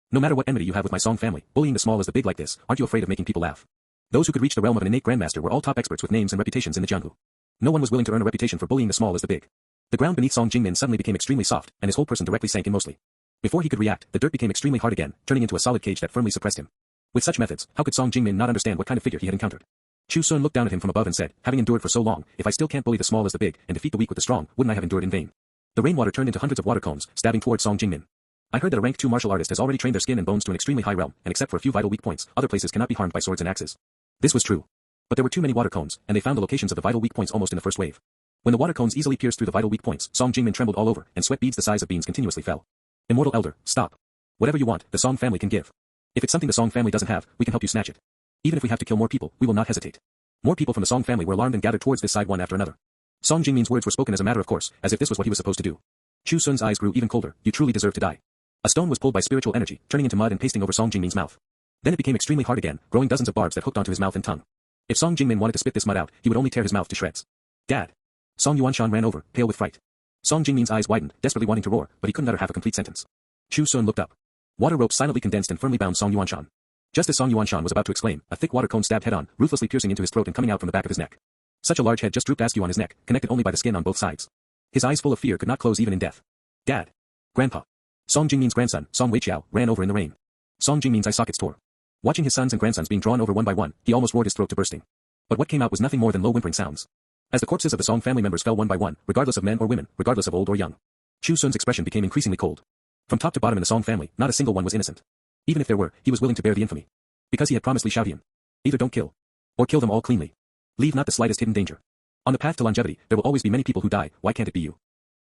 Speaker 2: No matter what enmity you have with my Song family, bullying the small as the big like this, aren't you afraid of making people laugh? Those who could reach the realm of an innate grandmaster were all top experts with names and reputations in the Jianghu. No one was willing to earn a reputation for bullying the small as the big. The ground beneath Song Jingmin suddenly became extremely soft, and his whole person directly sank in mostly. Before he could react, the dirt became extremely hard again, turning into a solid cage that firmly suppressed him. With such methods, how could Song Jingmin not understand what kind of figure he had encountered? Chu Xun looked down at him from above and said, having endured for so long, if I still can't bully the small as the big, and defeat the weak with the strong, wouldn't I have endured in vain? The rainwater turned into hundreds of water cones, stabbing towards Song Jingmin. I heard that a rank 2 martial artist has already trained their skin and bones to an extremely high realm, and except for a few vital weak points, other places cannot be harmed by swords and axes. This was true. But there were too many water cones, and they found the locations of the vital weak points almost in the first wave. When the water cones easily pierced through the vital weak points, Song Jingmin trembled all over, and sweat beads the size of beans continuously fell. Immortal Elder, stop. Whatever you want, the Song family can give. If it's something the Song family doesn't have, we can help you snatch it. Even if we have to kill more people, we will not hesitate. More people from the Song family were alarmed and gathered towards this side one after another. Song Jingmin's words were spoken as a matter of course, as if this was what he was supposed to do. Chu Xun's eyes grew even colder. You truly deserve to die. A stone was pulled by spiritual energy, turning into mud and pasting over Song Jingmin's mouth. Then it became extremely hard again, growing dozens of barbs that hooked onto his mouth and tongue. If Song Jingmin wanted to spit this mud out, he would only tear his mouth to shreds. Dad. Song Yuanshan ran over, pale with fright. Song Jingmin's eyes widened, desperately wanting to roar, but he couldn't utter half a complete sentence. Chu Xun looked up. Water ropes silently condensed and firmly bound Song Yuanshan. Just as Song Yuanshan was about to exclaim, a thick water cone stabbed head-on, ruthlessly piercing into his throat and coming out from the back of his neck. Such a large head just drooped askew on his neck, connected only by the skin on both sides. His eyes full of fear could not close even in death. Dad. Grandpa. Song Jingmin's grandson, Song Weiqiao, ran over in the rain. Song Jingmin's eye sockets tore. Watching his sons and grandsons being drawn over one by one, he almost roared his throat to bursting. But what came out was nothing more than low whimpering sounds. As the corpses of the Song family members fell one by one, regardless of men or women, regardless of old or young, Chu Xun's expression became increasingly cold. From top to bottom in the Song family, not a single one was innocent. Even if there were, he was willing to bear the infamy. Because he had promised Li Xiaoyan. Either don't kill. Or kill them all cleanly. Leave not the slightest hidden danger. On the path to longevity, there will always be many people who die, why can't it be you?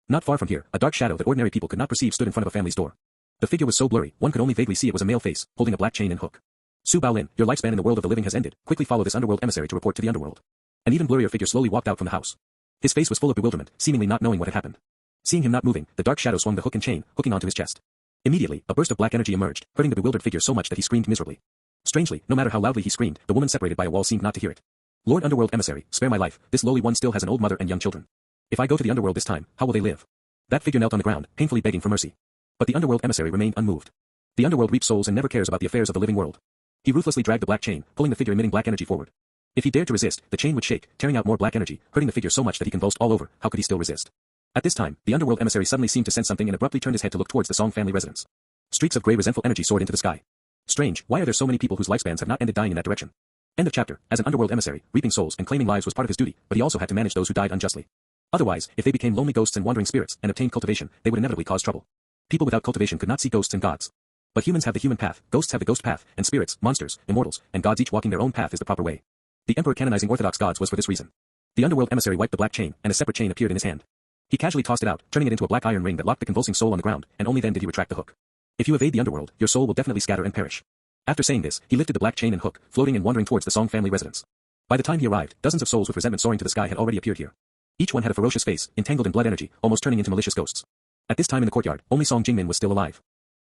Speaker 2: Not far from here, a dark shadow that ordinary people could not perceive stood in front of a family's door. The figure was so blurry, one could only vaguely see it was a male face, holding a black chain and hook. Su Baolin, your lifespan in the world of the living has ended, quickly follow this underworld emissary to report to the underworld. An even blurrier figure slowly walked out from the house. His face was full of bewilderment, seemingly not knowing what had happened. Seeing him not moving, the dark shadow swung the hook and chain, hooking onto his chest. Immediately, a burst of black energy emerged, hurting the bewildered figure so much that he screamed miserably. Strangely, no matter how loudly he screamed, the woman separated by a wall seemed not to hear it. Lord Underworld Emissary, spare my life, this lowly one still has an old mother and young children. If I go to the underworld this time, how will they live? That figure knelt on the ground, painfully begging for mercy. But the Underworld Emissary remained unmoved. The underworld reaps souls and never cares about the affairs of the living world. He ruthlessly dragged the black chain, pulling the figure emitting black energy forward. If he dared to resist, the chain would shake, tearing out more black energy, hurting the figure so much that he convulsed all over. How could he still resist? At this time, the Underworld Emissary suddenly seemed to sense something and abruptly turned his head to look towards the Song family residence. Streaks of gray resentful energy soared into the sky. Strange, why are there so many people whose lifespans have not ended dying in that direction? End of chapter. As an underworld emissary, reaping souls and claiming lives was part of his duty, but he also had to manage those who died unjustly. Otherwise, if they became lonely ghosts and wandering spirits, and obtained cultivation, they would inevitably cause trouble. People without cultivation could not see ghosts and gods. But humans have the human path, ghosts have the ghost path, and spirits, monsters, immortals, and gods each walking their own path is the proper way. The emperor canonizing orthodox gods was for this reason. The underworld emissary wiped the black chain, and a separate chain appeared in his hand. He casually tossed it out, turning it into a black iron ring that locked the convulsing soul on the ground, and only then did he retract the hook. If you evade the underworld, your soul will definitely scatter and perish. After saying this, he lifted the black chain and hook, floating and wandering towards the Song family residence. By the time he arrived, dozens of souls with resentment soaring to the sky had already appeared here. Each one had a ferocious face, entangled in blood energy, almost turning into malicious ghosts. At this time in the courtyard, only Song Jingmin was still alive.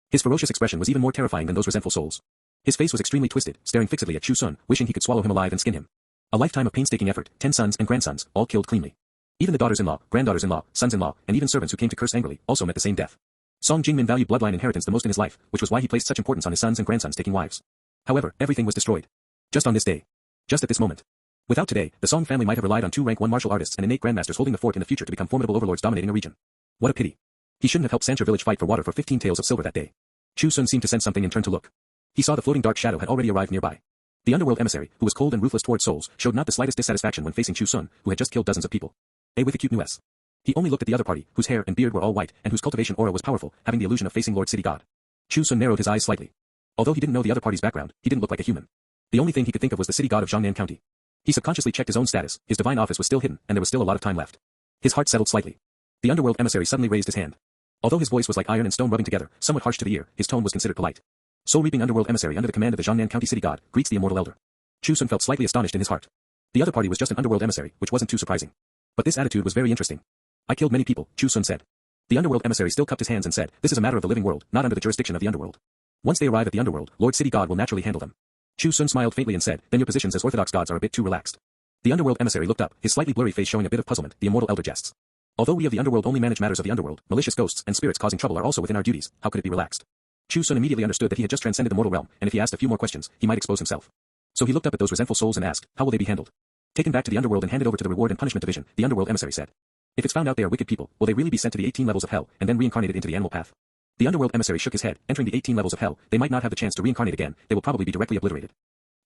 Speaker 2: His ferocious expression was even more terrifying than those resentful souls. His face was extremely twisted, staring fixedly at Chu Xun, wishing he could swallow him alive and skin him. A lifetime of painstaking effort, 10 sons and grandsons, all killed cleanly. Even the daughters-in-law, granddaughters-in-law, sons-in-law, and even servants who came to curse angrily, also met the same death. Song Jingmin valued bloodline inheritance the most in his life, which was why he placed such importance on his sons and grandsons taking wives. However, everything was destroyed. Just on this day. Just at this moment. Without today, the Song family might have relied on 2 rank 1 martial artists and innate grandmasters holding the fort in the future to become formidable overlords dominating a region. What a pity. He shouldn't have helped Sancha village fight for water for 15 taels of silver that day. Chu Xun seemed to sense something and turned to look. He saw the floating dark shadow had already arrived nearby. The underworld emissary, who was cold and ruthless towards souls, showed not the slightest dissatisfaction when facing Chu Xun, who had just killed dozens of people. With a cute nuess. He only looked at the other party, whose hair and beard were all white, and whose cultivation aura was powerful, having the illusion of facing Lord City God. Chu Xun narrowed his eyes slightly. Although he didn't know the other party's background, he didn't look like a human. The only thing he could think of was the city god of Jiangnan County. He subconsciously checked his own status, his divine office was still hidden, and there was still a lot of time left. His heart settled slightly. The underworld emissary suddenly raised his hand. Although his voice was like iron and stone rubbing together, somewhat harsh to the ear, his tone was considered polite. Soul-reaping underworld emissary under the command of the Jiangnan County city god, greets the immortal elder. Chu Xun felt slightly astonished in his heart. The other party was just an underworld emissary, which wasn't too surprising. But this attitude was very interesting. I killed many people, Chu Xun said. The underworld emissary still cupped his hands and said, this is a matter of the living world, not under the jurisdiction of the underworld. Once they arrive at the underworld, Lord City God will naturally handle them. Chu Xun smiled faintly and said, then your positions as orthodox gods are a bit too relaxed. The underworld emissary looked up, his slightly blurry face showing a bit of puzzlement. The immortal elder jests. Although we of the underworld only manage matters of the underworld, malicious ghosts and spirits causing trouble are also within our duties, how could it be relaxed? Chu Xun immediately understood that he had just transcended the mortal realm, and if he asked a few more questions, he might expose himself. So he looked up at those resentful souls and asked, how will they be handled? Taken back to the underworld and handed over to the reward and punishment division, the underworld emissary said. If it's found out they are wicked people, will they really be sent to the 18 levels of hell, and then reincarnated into the animal path? The underworld emissary shook his head, entering the 18 levels of hell, they might not have the chance to reincarnate again, they will probably be directly obliterated.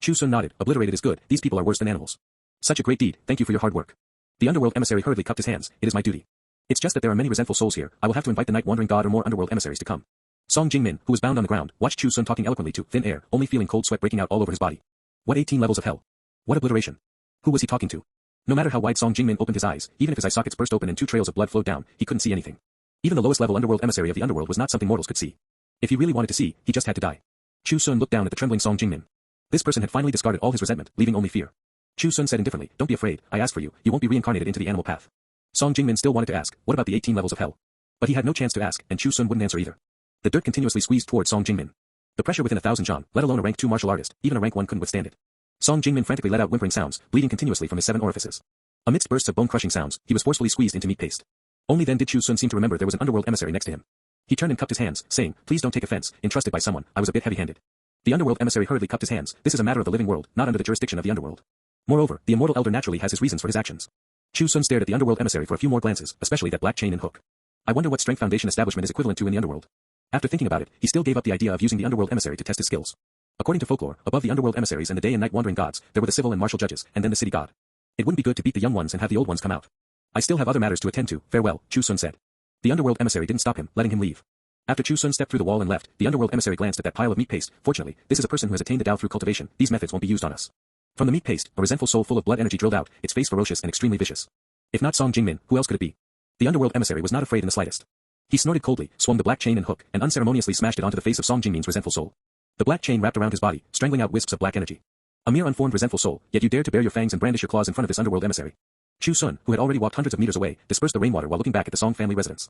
Speaker 2: Chu Xun nodded, obliterated is good, these people are worse than animals. Such a great deed, thank you for your hard work. The underworld emissary hurriedly cupped his hands, it is my duty. It's just that there are many resentful souls here, I will have to invite the night wandering god or more underworld emissaries to come. Song Jingmin, who was bound on the ground, watched Chu Xun talking eloquently to thin air, only feeling cold sweat breaking out all over his body. What 18 levels of hell? What obliteration? Who was he talking to? No matter how wide Song Jingmin opened his eyes, even if his eye sockets burst open and 2 trails of blood flowed down, he couldn't see anything. Even the lowest level underworld emissary of the underworld was not something mortals could see. If he really wanted to see, he just had to die. Chu Xun looked down at the trembling Song Jingmin. This person had finally discarded all his resentment, leaving only fear. Chu Xun said indifferently, don't be afraid, I asked for you, you won't be reincarnated into the animal path. Song Jingmin still wanted to ask, what about the 18 levels of hell? But he had no chance to ask, and Chu Xun wouldn't answer either. The dirt continuously squeezed towards Song Jingmin. The pressure within 1,000 zhang, let alone a rank 2 martial artist, even a rank 1 couldn't withstand it. Song Jingmin frantically let out whimpering sounds, bleeding continuously from his 7 orifices. Amidst bursts of bone-crushing sounds, he was forcefully squeezed into meat paste. Only then did Chu Xun seem to remember there was an underworld emissary next to him. He turned and cupped his hands, saying, please don't take offense, entrusted by someone, I was a bit heavy-handed. The underworld emissary hurriedly cupped his hands, this is a matter of the living world, not under the jurisdiction of the underworld. Moreover, the immortal elder naturally has his reasons for his actions. Chu Xun stared at the underworld emissary for a few more glances, especially that black chain and hook. I wonder what strength foundation establishment is equivalent to in the underworld. After thinking about it, he still gave up the idea of using the underworld emissary to test his skills. According to folklore, above the underworld emissaries and the day and night wandering gods, there were the civil and martial judges, and then the city god. It wouldn't be good to beat the young ones and have the old ones come out. I still have other matters to attend to, farewell, Chu Xun said. The underworld emissary didn't stop him, letting him leave. After Chu Xun stepped through the wall and left, the underworld emissary glanced at that pile of meat paste. Fortunately, this is a person who has attained the Tao through cultivation, these methods won't be used on us. From the meat paste, a resentful soul full of blood energy drilled out, its face ferocious and extremely vicious. If not Song Jingmin, who else could it be? The underworld emissary was not afraid in the slightest. He snorted coldly, swung the black chain and hook, and unceremoniously smashed it onto the face of Song Jingmin's resentful soul. The black chain wrapped around his body, strangling out wisps of black energy. A mere unformed resentful soul, yet you dare to bare your fangs and brandish your claws in front of this underworld emissary. Chu Xun, who had already walked hundreds of meters away, dispersed the rainwater while looking back at the Song family residence.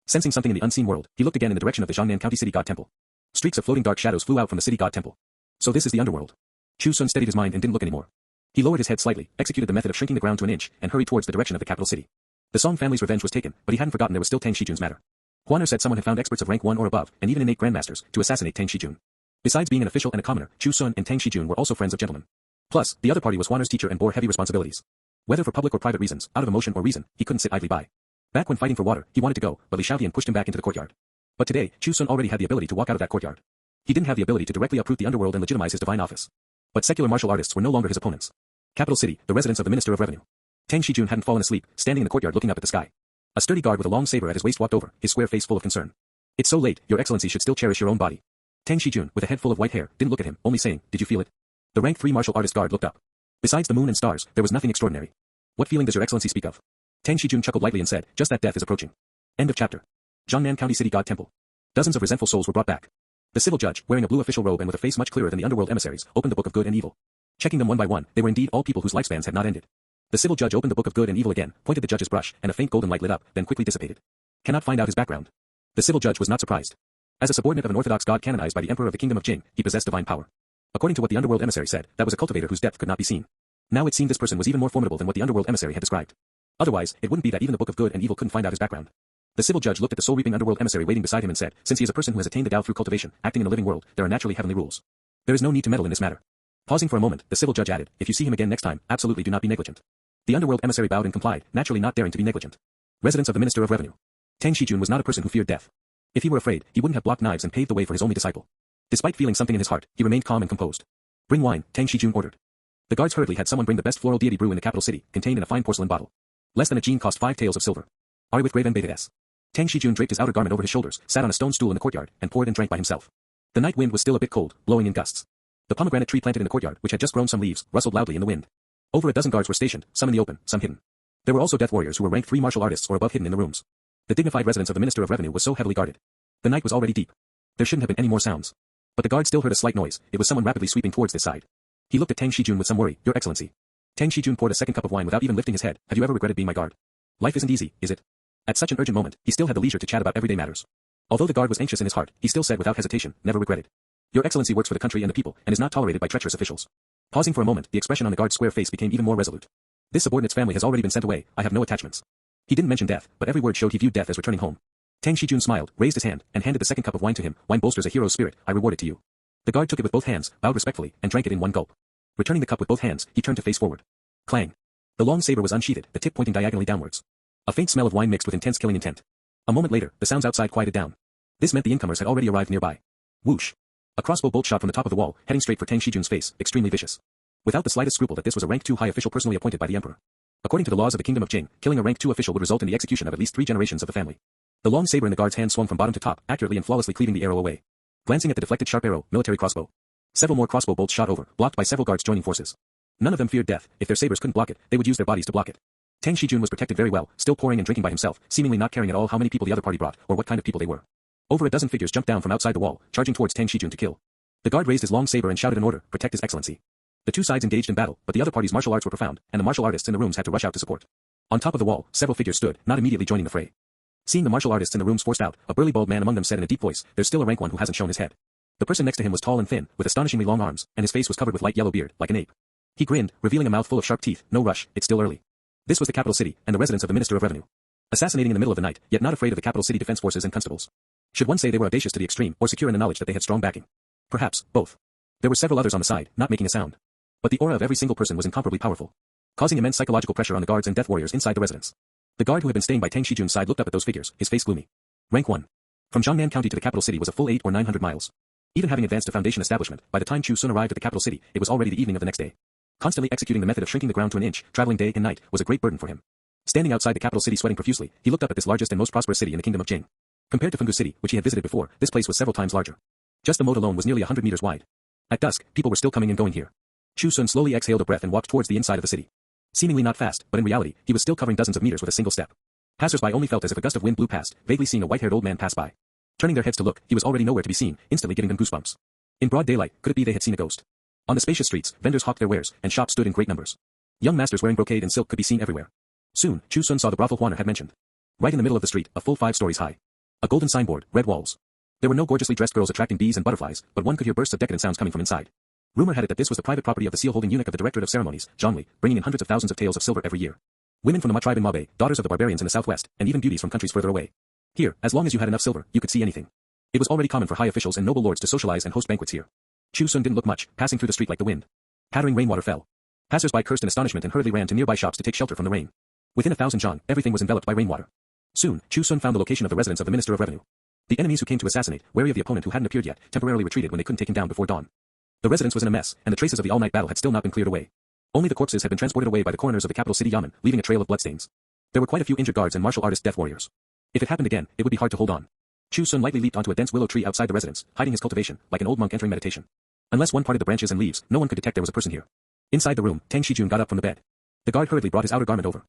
Speaker 2: Sensing something in the unseen world, he looked again in the direction of the Jiangnan County City God Temple. Streaks of floating dark shadows flew out from the City God Temple. So this is the underworld. Chu Xun steadied his mind and didn't look anymore. He lowered his head slightly, executed the method of shrinking the ground to an inch, and hurried towards the direction of the capital city. The Song family's revenge was taken, but he hadn't forgotten there was still Tang Shijun's matter. Huaner said someone had found experts of rank 1 or above, and even innate grandmasters, to assassinate Tang Shijun. Besides being an official and a commoner, Chu Xun and Tang Shijun were also friends of gentlemen. Plus, the other party was Huaner's teacher and bore heavy responsibilities. Whether for public or private reasons, out of emotion or reason, he couldn't sit idly by. Back when fighting for water, he wanted to go, but Li Xiaotian pushed him back into the courtyard. But today, Chu Xun already had the ability to walk out of that courtyard. He didn't have the ability to directly uproot the underworld and legitimize his divine office. But secular martial artists were no longer his opponents. Capital City, the residence of the Minister of Revenue. Tang Shijun hadn't fallen asleep, standing in the courtyard looking up at the sky. A sturdy guard with a long saber at his waist walked over, his square face full of concern. It's so late, your excellency should still cherish your own body. Tang Shijun, with a head full of white hair, didn't look at him, only saying, did you feel it? The rank 3 martial artist guard looked up. Besides the moon and stars, there was nothing extraordinary. What feeling does your excellency speak of? Tang Shijun chuckled lightly and said, just that death is approaching. End of chapter. Jiangnan County City God Temple. Dozens of resentful souls were brought back. The civil judge, wearing a blue official robe and with a face much clearer than the underworld emissaries, opened the book of good and evil. Checking them one by one, they were indeed all people whose lifespans had not ended. The civil judge opened the book of good and evil again, pointed the judge's brush, and a faint golden light lit up, then quickly dissipated. Cannot find out his background. The civil judge was not surprised. As a subordinate of an orthodox god canonized by the emperor of the kingdom of Jing, he possessed divine power. According to what the underworld emissary said, that was a cultivator whose depth could not be seen. Now it seemed this person was even more formidable than what the underworld emissary had described. Otherwise, it wouldn't be that even the book of good and evil couldn't find out his background. The civil judge looked at the soul-reaping underworld emissary waiting beside him and said, since he is a person who has attained the Tao through cultivation, acting in a living world, there are naturally heavenly rules. There is no need to meddle in this matter. Pausing for a moment, the civil judge added, if you see him again next time, absolutely do not be negligent. The underworld emissary bowed and complied, naturally not daring to be negligent. Residence of the Minister of Revenue. Tang Shijun was not a person who feared death. If he were afraid, he wouldn't have blocked knives and paved the way for his only disciple. Despite feeling something in his heart, he remained calm and composed. Bring wine, Tang Shijun ordered. The guards hurriedly had someone bring the best floral deity brew in the capital city, contained in a fine porcelain bottle. Less than a gene cost 5 taels of silver. Ari with grave S. Tang Shijun draped his outer garment over his shoulders, sat on a stone stool in the courtyard, and poured and drank by himself. The night wind was still a bit cold, blowing in gusts. The pomegranate tree planted in the courtyard, which had just grown some leaves, rustled loudly in the wind. Over a dozen guards were stationed, some in the open, some hidden. There were also death warriors who were ranked 3 martial artists or above hidden in the rooms. The dignified residence of the Minister of Revenue was so heavily guarded. The night was already deep. There shouldn't have been any more sounds. But the guard still heard a slight noise. It was someone rapidly sweeping towards this side. He looked at Tang Shijun with some worry. Your Excellency. Tang Shijun poured a second cup of wine without even lifting his head. Have you ever regretted being my guard? Life isn't easy, is it? At such an urgent moment, he still had the leisure to chat about everyday matters. Although the guard was anxious in his heart, he still said without hesitation, never regretted. Your Excellency works for the country and the people, and is not tolerated by treacherous officials. Pausing for a moment, the expression on the guard's square face became even more resolute. This subordinate's family has already been sent away, I have no attachments. He didn't mention death, but every word showed he viewed death as returning home. Tang Shijun smiled, raised his hand, and handed the second cup of wine to him. Wine bolsters a hero's spirit, I reward it to you. The guard took it with both hands, bowed respectfully, and drank it in one gulp. Returning the cup with both hands, he turned to face forward. Clang. The long saber was unsheathed, the tip pointing diagonally downwards. A faint smell of wine mixed with intense killing intent. A moment later, the sounds outside quieted down. This meant the incomers had already arrived nearby. Whoosh. A crossbow bolt shot from the top of the wall, heading straight for Tang Shijun's face, extremely vicious. Without the slightest scruple that this was a rank 2 high official personally appointed by the emperor. According to the laws of the kingdom of Jing, killing a rank 2 official would result in the execution of at least 3 generations of the family. The long saber in the guard's hand swung from bottom to top, accurately and flawlessly cleaving the arrow away. Glancing at the deflected sharp arrow, military crossbow. Several more crossbow bolts shot over, blocked by several guards joining forces. None of them feared death. If their sabers couldn't block it, they would use their bodies to block it. Tang Shijun was protected very well, still pouring and drinking by himself, seemingly not caring at all how many people the other party brought, or what kind of people they were. Over a dozen figures jumped down from outside the wall, charging towards Tang Shijun to kill. The guard raised his long saber and shouted an order, protect his excellency. The two sides engaged in battle, but the other party's martial arts were profound, and the martial artists in the rooms had to rush out to support. On top of the wall, several figures stood, not immediately joining the fray. Seeing the martial artists in the rooms forced out, a burly bald man among them said in a deep voice, there's still a rank one who hasn't shown his head. The person next to him was tall and thin, with astonishingly long arms, and his face was covered with light yellow beard, like an ape. He grinned, revealing a mouth full of sharp teeth. No rush, it's still early. This was the capital city, and the residence of the Minister of Revenue. Assassinating in the middle of the night, yet not afraid of the capital city defense forces and constables. Should one say they were audacious to the extreme, or secure in the knowledge that they had strong backing? Perhaps, both. There were several others on the side, not making a sound. But the aura of every single person was incomparably powerful, causing immense psychological pressure on the guards and death warriors inside the residence. The guard who had been staying by Tang Shijun's side looked up at those figures, his face gloomy. Rank 1. From Jiangnan County to the capital city was a full 8 or 900 miles. Even having advanced to foundation establishment, by the time Chu Xun arrived at the capital city, it was already the evening of the next day. Constantly executing the method of shrinking the ground to an inch, traveling day and night, was a great burden for him. Standing outside the capital city sweating profusely, he looked up at this largest and most prosperous city in the kingdom of Jing. Compared to Fenggu City, which he had visited before, this place was several times larger. Just the moat alone was nearly 100 meters wide. At dusk, people were still coming and going here. Chu Xun slowly exhaled a breath and walked towards the inside of the city. Seemingly not fast, but in reality, he was still covering dozens of meters with a single step. Passers-by only felt as if a gust of wind blew past, vaguely seeing a white-haired old man pass by. Turning their heads to look, he was already nowhere to be seen, instantly giving them goosebumps. In broad daylight, could it be they had seen a ghost? On the spacious streets, vendors hawked their wares, and shops stood in great numbers. Young masters wearing brocade and silk could be seen everywhere. Soon, Chu Xun saw the brothel Huaner had mentioned. Right in the middle of the street, a full 5 stories high. A golden signboard, red walls. There were no gorgeously dressed girls attracting bees and butterflies, but one could hear bursts of decadent sounds coming from inside. Rumor had it that this was the private property of the seal-holding eunuch of the Directorate of Ceremonies, Zhongli, bringing in hundreds of thousands of taels of silver every year. Women from the Ma tribe in Mabe, daughters of the barbarians in the southwest, and even beauties from countries further away. Here, as long as you had enough silver, you could see anything. It was already common for high officials and noble lords to socialize and host banquets here. Chu Xun didn't look much, passing through the street like the wind. Pattering rainwater fell. Passers-by cursed in astonishment and hurriedly ran to nearby shops to take shelter from the rain. Within 1,000 zhang, everything was enveloped by rainwater. Soon, Chu Xun found the location of the residence of the Minister of Revenue. The enemies who came to assassinate, wary of the opponent who hadn't appeared yet, temporarily retreated when they couldn't take him down before dawn. The residence was in a mess, and the traces of the all-night battle had still not been cleared away. Only the corpses had been transported away by the coroners of the capital city Yamen, leaving a trail of bloodstains. There were quite a few injured guards and martial artist death warriors. If it happened again, it would be hard to hold on. Chu Xun lightly leaped onto a dense willow tree outside the residence, hiding his cultivation, like an old monk entering meditation. Unless one parted the branches and leaves, no one could detect there was a person here. Inside the room, Tang Shijun got up from the bed. The guard hurriedly brought his outer garment over.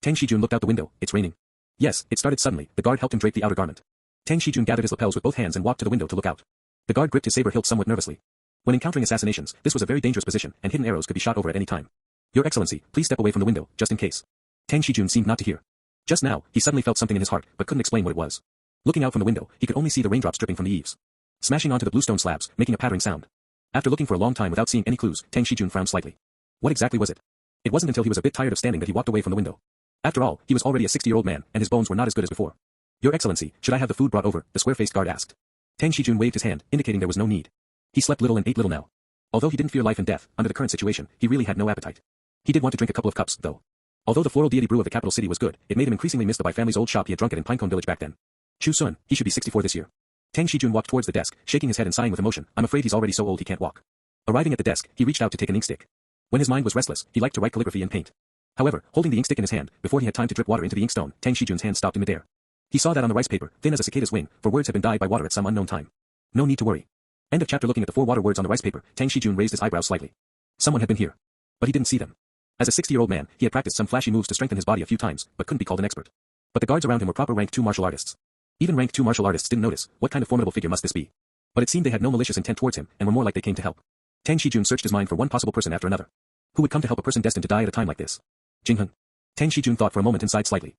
Speaker 2: Tang Shijun looked out the window. It's raining. Yes, it started suddenly. The guard helped him drape the outer garment. Tang Shijun gathered his lapels with both hands and walked to the window to look out. The guard gripped his saber hilt somewhat nervously. When encountering assassinations, this was a very dangerous position, and hidden arrows could be shot over at any time. Your Excellency, please step away from the window, just in case. Tang Shijun seemed not to hear. Just now, he suddenly felt something in his heart, but couldn't explain what it was. Looking out from the window, he could only see the raindrops dripping from the eaves, smashing onto the bluestone slabs, making a pattering sound. After looking for a long time without seeing any clues, Tang Shijun frowned slightly. What exactly was it? It wasn't until he was a bit tired of standing that he walked away from the window. After all, he was already a 60-year-old man, and his bones were not as good as before. Your Excellency, should I have the food brought over? The square-faced guard asked. Tang Shijun waved his hand, indicating there was no need. He slept little and ate little now. Although he didn't fear life and death, under the current situation, he really had no appetite. He did want to drink a couple of cups, though. Although the floral deity brew of the capital city was good, it made him increasingly miss the Bai family's old shop he had drunk at in Pinecone Village back then. Chu Xun, he should be 64 this year. Tang Shijun walked towards the desk, shaking his head and sighing with emotion. I'm afraid he's already so old he can't walk. Arriving at the desk, he reached out to take an inkstick. When his mind was restless, he liked to write calligraphy and paint. However, holding the inkstick in his hand, before he had time to drip water into the inkstone, Tang Shijun's hand stopped in midair. He saw that on the rice paper, thin as a cicada's wing, for words had been dyed by water at some unknown time. No need to worry. End of chapter. Looking at the 4 water words on the rice paper, Tang Shijun raised his eyebrows slightly. Someone had been here. But he didn't see them. As a 60-year-old man, he had practiced some flashy moves to strengthen his body a few times, but couldn't be called an expert. But the guards around him were proper rank 2 martial artists. Even rank 2 martial artists didn't notice, what kind of formidable figure must this be? But it seemed they had no malicious intent towards him, and were more like they came to help. Tang Shijun searched his mind for one possible person after another. Who would come to help a person destined to die at a time like this? Jinghun. Tang Shijun thought for a moment and sighed slightly.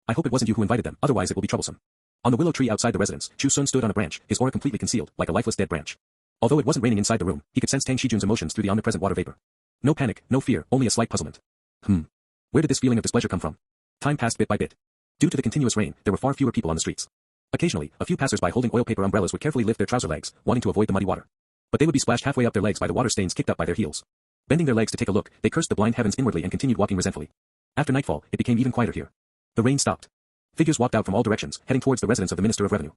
Speaker 2: I hope it wasn't you who invited them, otherwise it will be troublesome. On the willow tree outside the residence, Chu Xun stood on a branch, his aura completely concealed, like a lifeless dead branch. Although it wasn't raining inside the room, he could sense Tang Shijun's emotions through the omnipresent water vapor. No panic, no fear, only a slight puzzlement. Where did this feeling of displeasure come from? Time passed bit by bit. Due to the continuous rain, there were far fewer people on the streets. Occasionally, a few passers-by holding oil paper umbrellas would carefully lift their trouser legs, wanting to avoid the muddy water. But they would be splashed halfway up their legs by the water stains kicked up by their heels. Bending their legs to take a look, they cursed the blind heavens inwardly and continued walking resentfully. After nightfall, it became even quieter here. The rain stopped. Figures walked out from all directions, heading towards the residence of the Minister of Revenue.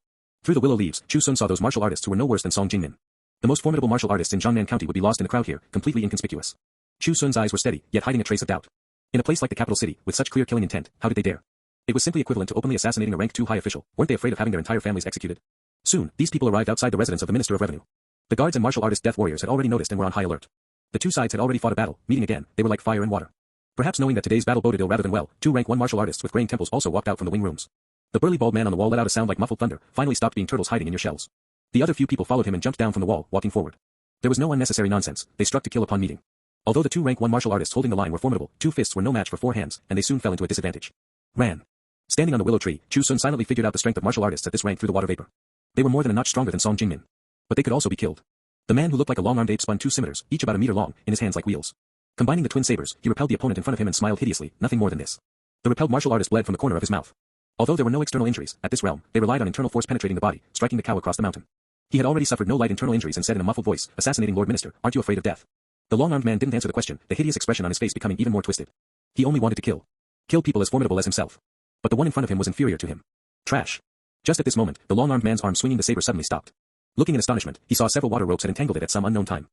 Speaker 2: Through the willow leaves, Chu Xun saw those martial artists who were no worse than Song Jingmin. The most formidable martial artists in Jiangnan County would be lost in the crowd here, completely inconspicuous. Chu Xun's eyes were steady, yet hiding a trace of doubt. In a place like the capital city, with such clear killing intent, how did they dare? It was simply equivalent to openly assassinating a rank 2 high official. Weren't they afraid of having their entire families executed? Soon, these people arrived outside the residence of the Minister of Revenue. The guards and martial artist death warriors had already noticed and were on high alert. The two sides had already fought a battle, meeting again, they were like fire and water. Perhaps knowing that today's battle boded ill rather than well, 2 rank 1 martial artists with graying temples also walked out from the wing rooms. The burly bald man on the wall let out a sound like muffled thunder, finally stopped being turtles hiding in your shells. The other few people followed him and jumped down from the wall, walking forward. There was no unnecessary nonsense, they struck to kill upon meeting. Although the 2 rank 1 martial artists holding the line were formidable, 2 fists were no match for 4 hands, and they soon fell into a disadvantage. Ran. Standing on the willow tree, Chu Xun silently figured out the strength of martial artists at this rank through the water vapor. They were more than a notch stronger than Song Jingmin. But they could also be killed. The man who looked like a long-armed ape spun 2 scimitars, each about a meter long, in his hands like wheels. Combining the twin sabers, he repelled the opponent in front of him and smiled hideously, nothing more than this. The repelled martial artist bled from the corner of his mouth. Although there were no external injuries, at this realm, they relied on internal force penetrating the body, striking the cow across the mountain. He had already suffered no light internal injuries and said in a muffled voice, assassinating Lord Minister, aren't you afraid of death? The long-armed man didn't answer the question, the hideous expression on his face becoming even more twisted. He only wanted to kill. Kill people as formidable as himself. But the one in front of him was inferior to him. Trash. Just at this moment, the long-armed man's arm swinging the saber suddenly stopped. Looking in astonishment, he saw several water ropes had entangled it at some unknown time.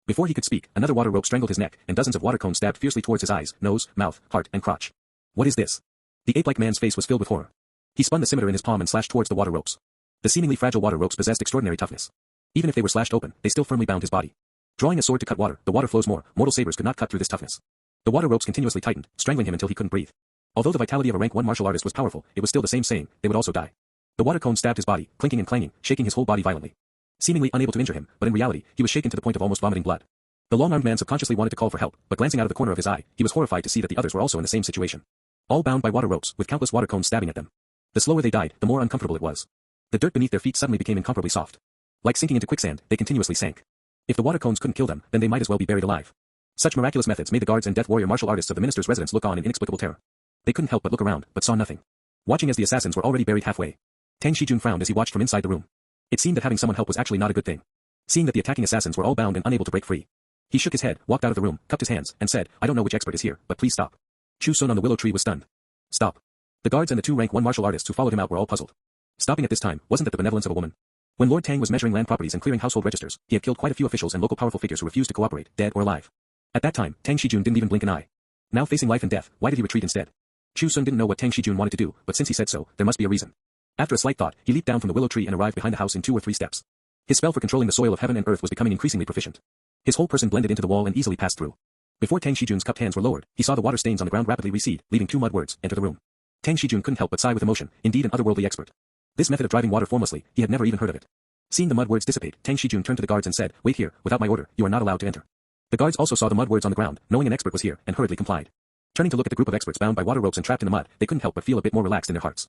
Speaker 2: Before he could speak, another water rope strangled his neck, and dozens of water cones stabbed fiercely towards his eyes, nose, mouth, heart, and crotch. What is this? The ape-like man's face was filled with horror. He spun the scimitar in his palm and slashed towards the water ropes. The seemingly fragile water ropes possessed extraordinary toughness. Even if they were slashed open, they still firmly bound his body. Drawing a sword to cut water, the water flows more, mortal sabers could not cut through this toughness. The water ropes continuously tightened, strangling him until he couldn't breathe. Although the vitality of a rank 1 martial artist was powerful, it was still the same saying, they would also die. The water cone stabbed his body, clinking and clanging, shaking his whole body violently. Seemingly unable to injure him, but in reality, he was shaken to the point of almost vomiting blood. The long-armed man subconsciously wanted to call for help, but glancing out of the corner of his eye, he was horrified to see that the others were also in the same situation. All bound by water ropes, with countless water cones stabbing at them. The slower they died, the more uncomfortable it was. The dirt beneath their feet suddenly became incomparably soft. Like sinking into quicksand, they continuously sank. If the water cones couldn't kill them, then they might as well be buried alive. Such miraculous methods made the guards and death warrior martial artists of the minister's residence look on in inexplicable terror. They couldn't help but look around, but saw nothing. Watching as the assassins were already buried halfway. Tang Shijun frowned as he watched from inside the room. It seemed that having someone help was actually not a good thing. Seeing that the attacking assassins were all bound and unable to break free. He shook his head, walked out of the room, cupped his hands, and said, I don't know which expert is here, but please stop. Chu Xun on the willow tree was stunned. Stop. The guards and the 2 rank 1 martial artists who followed him out were all puzzled. Stopping at this time, wasn't that the benevolence of a woman? When Lord Tang was measuring land properties and clearing household registers, he had killed quite a few officials and local powerful figures who refused to cooperate, dead or alive. At that time, Tang Shijun didn't even blink an eye. Now facing life and death, why did he retreat instead? Chu Xun didn't know what Tang Shijun wanted to do, but since he said so, there must be a reason. After a slight thought, he leaped down from the willow tree and arrived behind the house in 2 or 3 steps. His spell for controlling the soil of heaven and earth was becoming increasingly proficient. His whole person blended into the wall and easily passed through. Before Tang Shijun's cupped hands were lowered, he saw the water stains on the ground rapidly recede, leaving 2 mud words, enter the room. Tang Shijun couldn't help but sigh with emotion, indeed an otherworldly expert. This method of driving water formlessly, he had never even heard of it. Seeing the mud words dissipate, Tang Shijun turned to the guards and said, "Wait here, without my order, you are not allowed to enter." The guards also saw the mud words on the ground, knowing an expert was here, and hurriedly complied. Turning to look at the group of experts bound by water ropes and trapped in the mud, they couldn't help but feel a bit more relaxed in their hearts.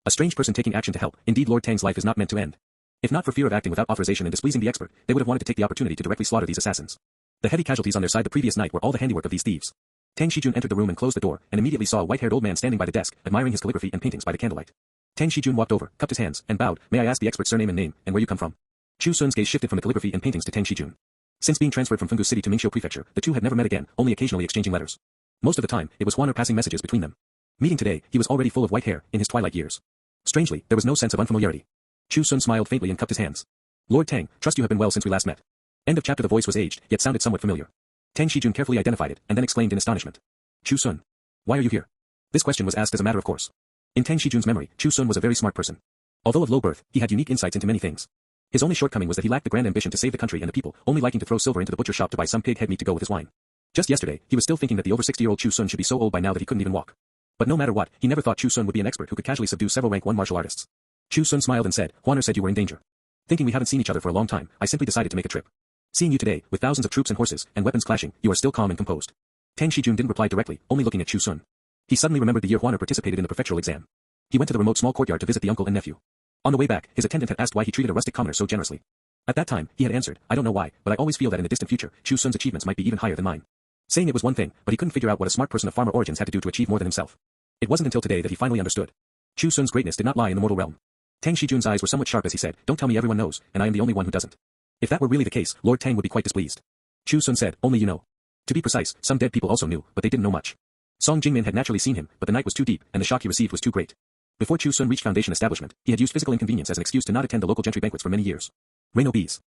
Speaker 2: A strange person taking action to help, indeed Lord Tang's life is not meant to end. If not for fear of acting without authorization and displeasing the expert, they would have wanted to take the opportunity to directly slaughter these assassins. The heavy casualties on their side the previous night were all the handiwork of these thieves. Tang Shijun entered the room and closed the door, and immediately saw a white-haired old man standing by the desk, admiring his calligraphy and paintings by the candlelight. Tang Shijun walked over, cupped his hands, and bowed. "May I ask the expert's surname and name, and where you come from?" Chu Xun's gaze shifted from the calligraphy and paintings to Tang Shijun. Since being transferred from Fungu City to Mingxiu Prefecture, the two had never met again, only occasionally exchanging letters. Most of the time, it was Huan passing messages between them. Meeting today, he was already full of white hair, in his twilight years. Strangely, there was no sense of unfamiliarity. Chu Xun smiled faintly and cupped his hands. "Lord Tang, trust you have been well since we last met." End of chapter. The voice was aged, yet sounded somewhat familiar. Tang Shijun carefully identified it, and then exclaimed in astonishment. "Chu Xun. Why are you here?" This question was asked as a matter of course. In Tang Shijun's memory, Chu Xun was a very smart person. Although of low birth, he had unique insights into many things. His only shortcoming was that he lacked the grand ambition to save the country and the people, only liking to throw silver into the butcher shop to buy some pig head meat to go with his wine. Just yesterday, he was still thinking that the over 60-year-old Chu Xun should be so old by now that he couldn't even walk. But no matter what, he never thought Chu Xun would be an expert who could casually subdue several rank 1 martial artists. Chu Xun smiled and said, "Huaner said you were in danger. Thinking we haven't seen each other for a long time, I simply decided to make a trip. Seeing you today, with thousands of troops and horses, and weapons clashing, you are still calm and composed." Tang Shijun didn't reply directly, only looking at Chu Xun. He suddenly remembered the year Huaner participated in the prefectural exam. He went to the remote small courtyard to visit the uncle and nephew. On the way back, his attendant had asked why he treated a rustic commoner so generously. At that time, he had answered, "I don't know why, but I always feel that in the distant future, Chu Xun's achievements might be even higher than mine." Saying it was one thing, but he couldn't figure out what a smart person of farmer origins had to do to achieve more than himself. It wasn't until today that he finally understood. Chu Xun's greatness did not lie in the mortal realm. Tang Shijun's eyes were somewhat sharp as he said, "Don't tell me everyone knows, and I am the only one who doesn't." If that were really the case, Lord Tang would be quite displeased. Chu Xun said, "Only you know." To be precise, some dead people also knew, but they didn't know much. Song Jingmin had naturally seen him, but the night was too deep, and the shock he received was too great. Before Chu Xun reached Foundation establishment, he had used physical inconvenience as an excuse to not attend the local gentry banquets for many years. Reino Bees.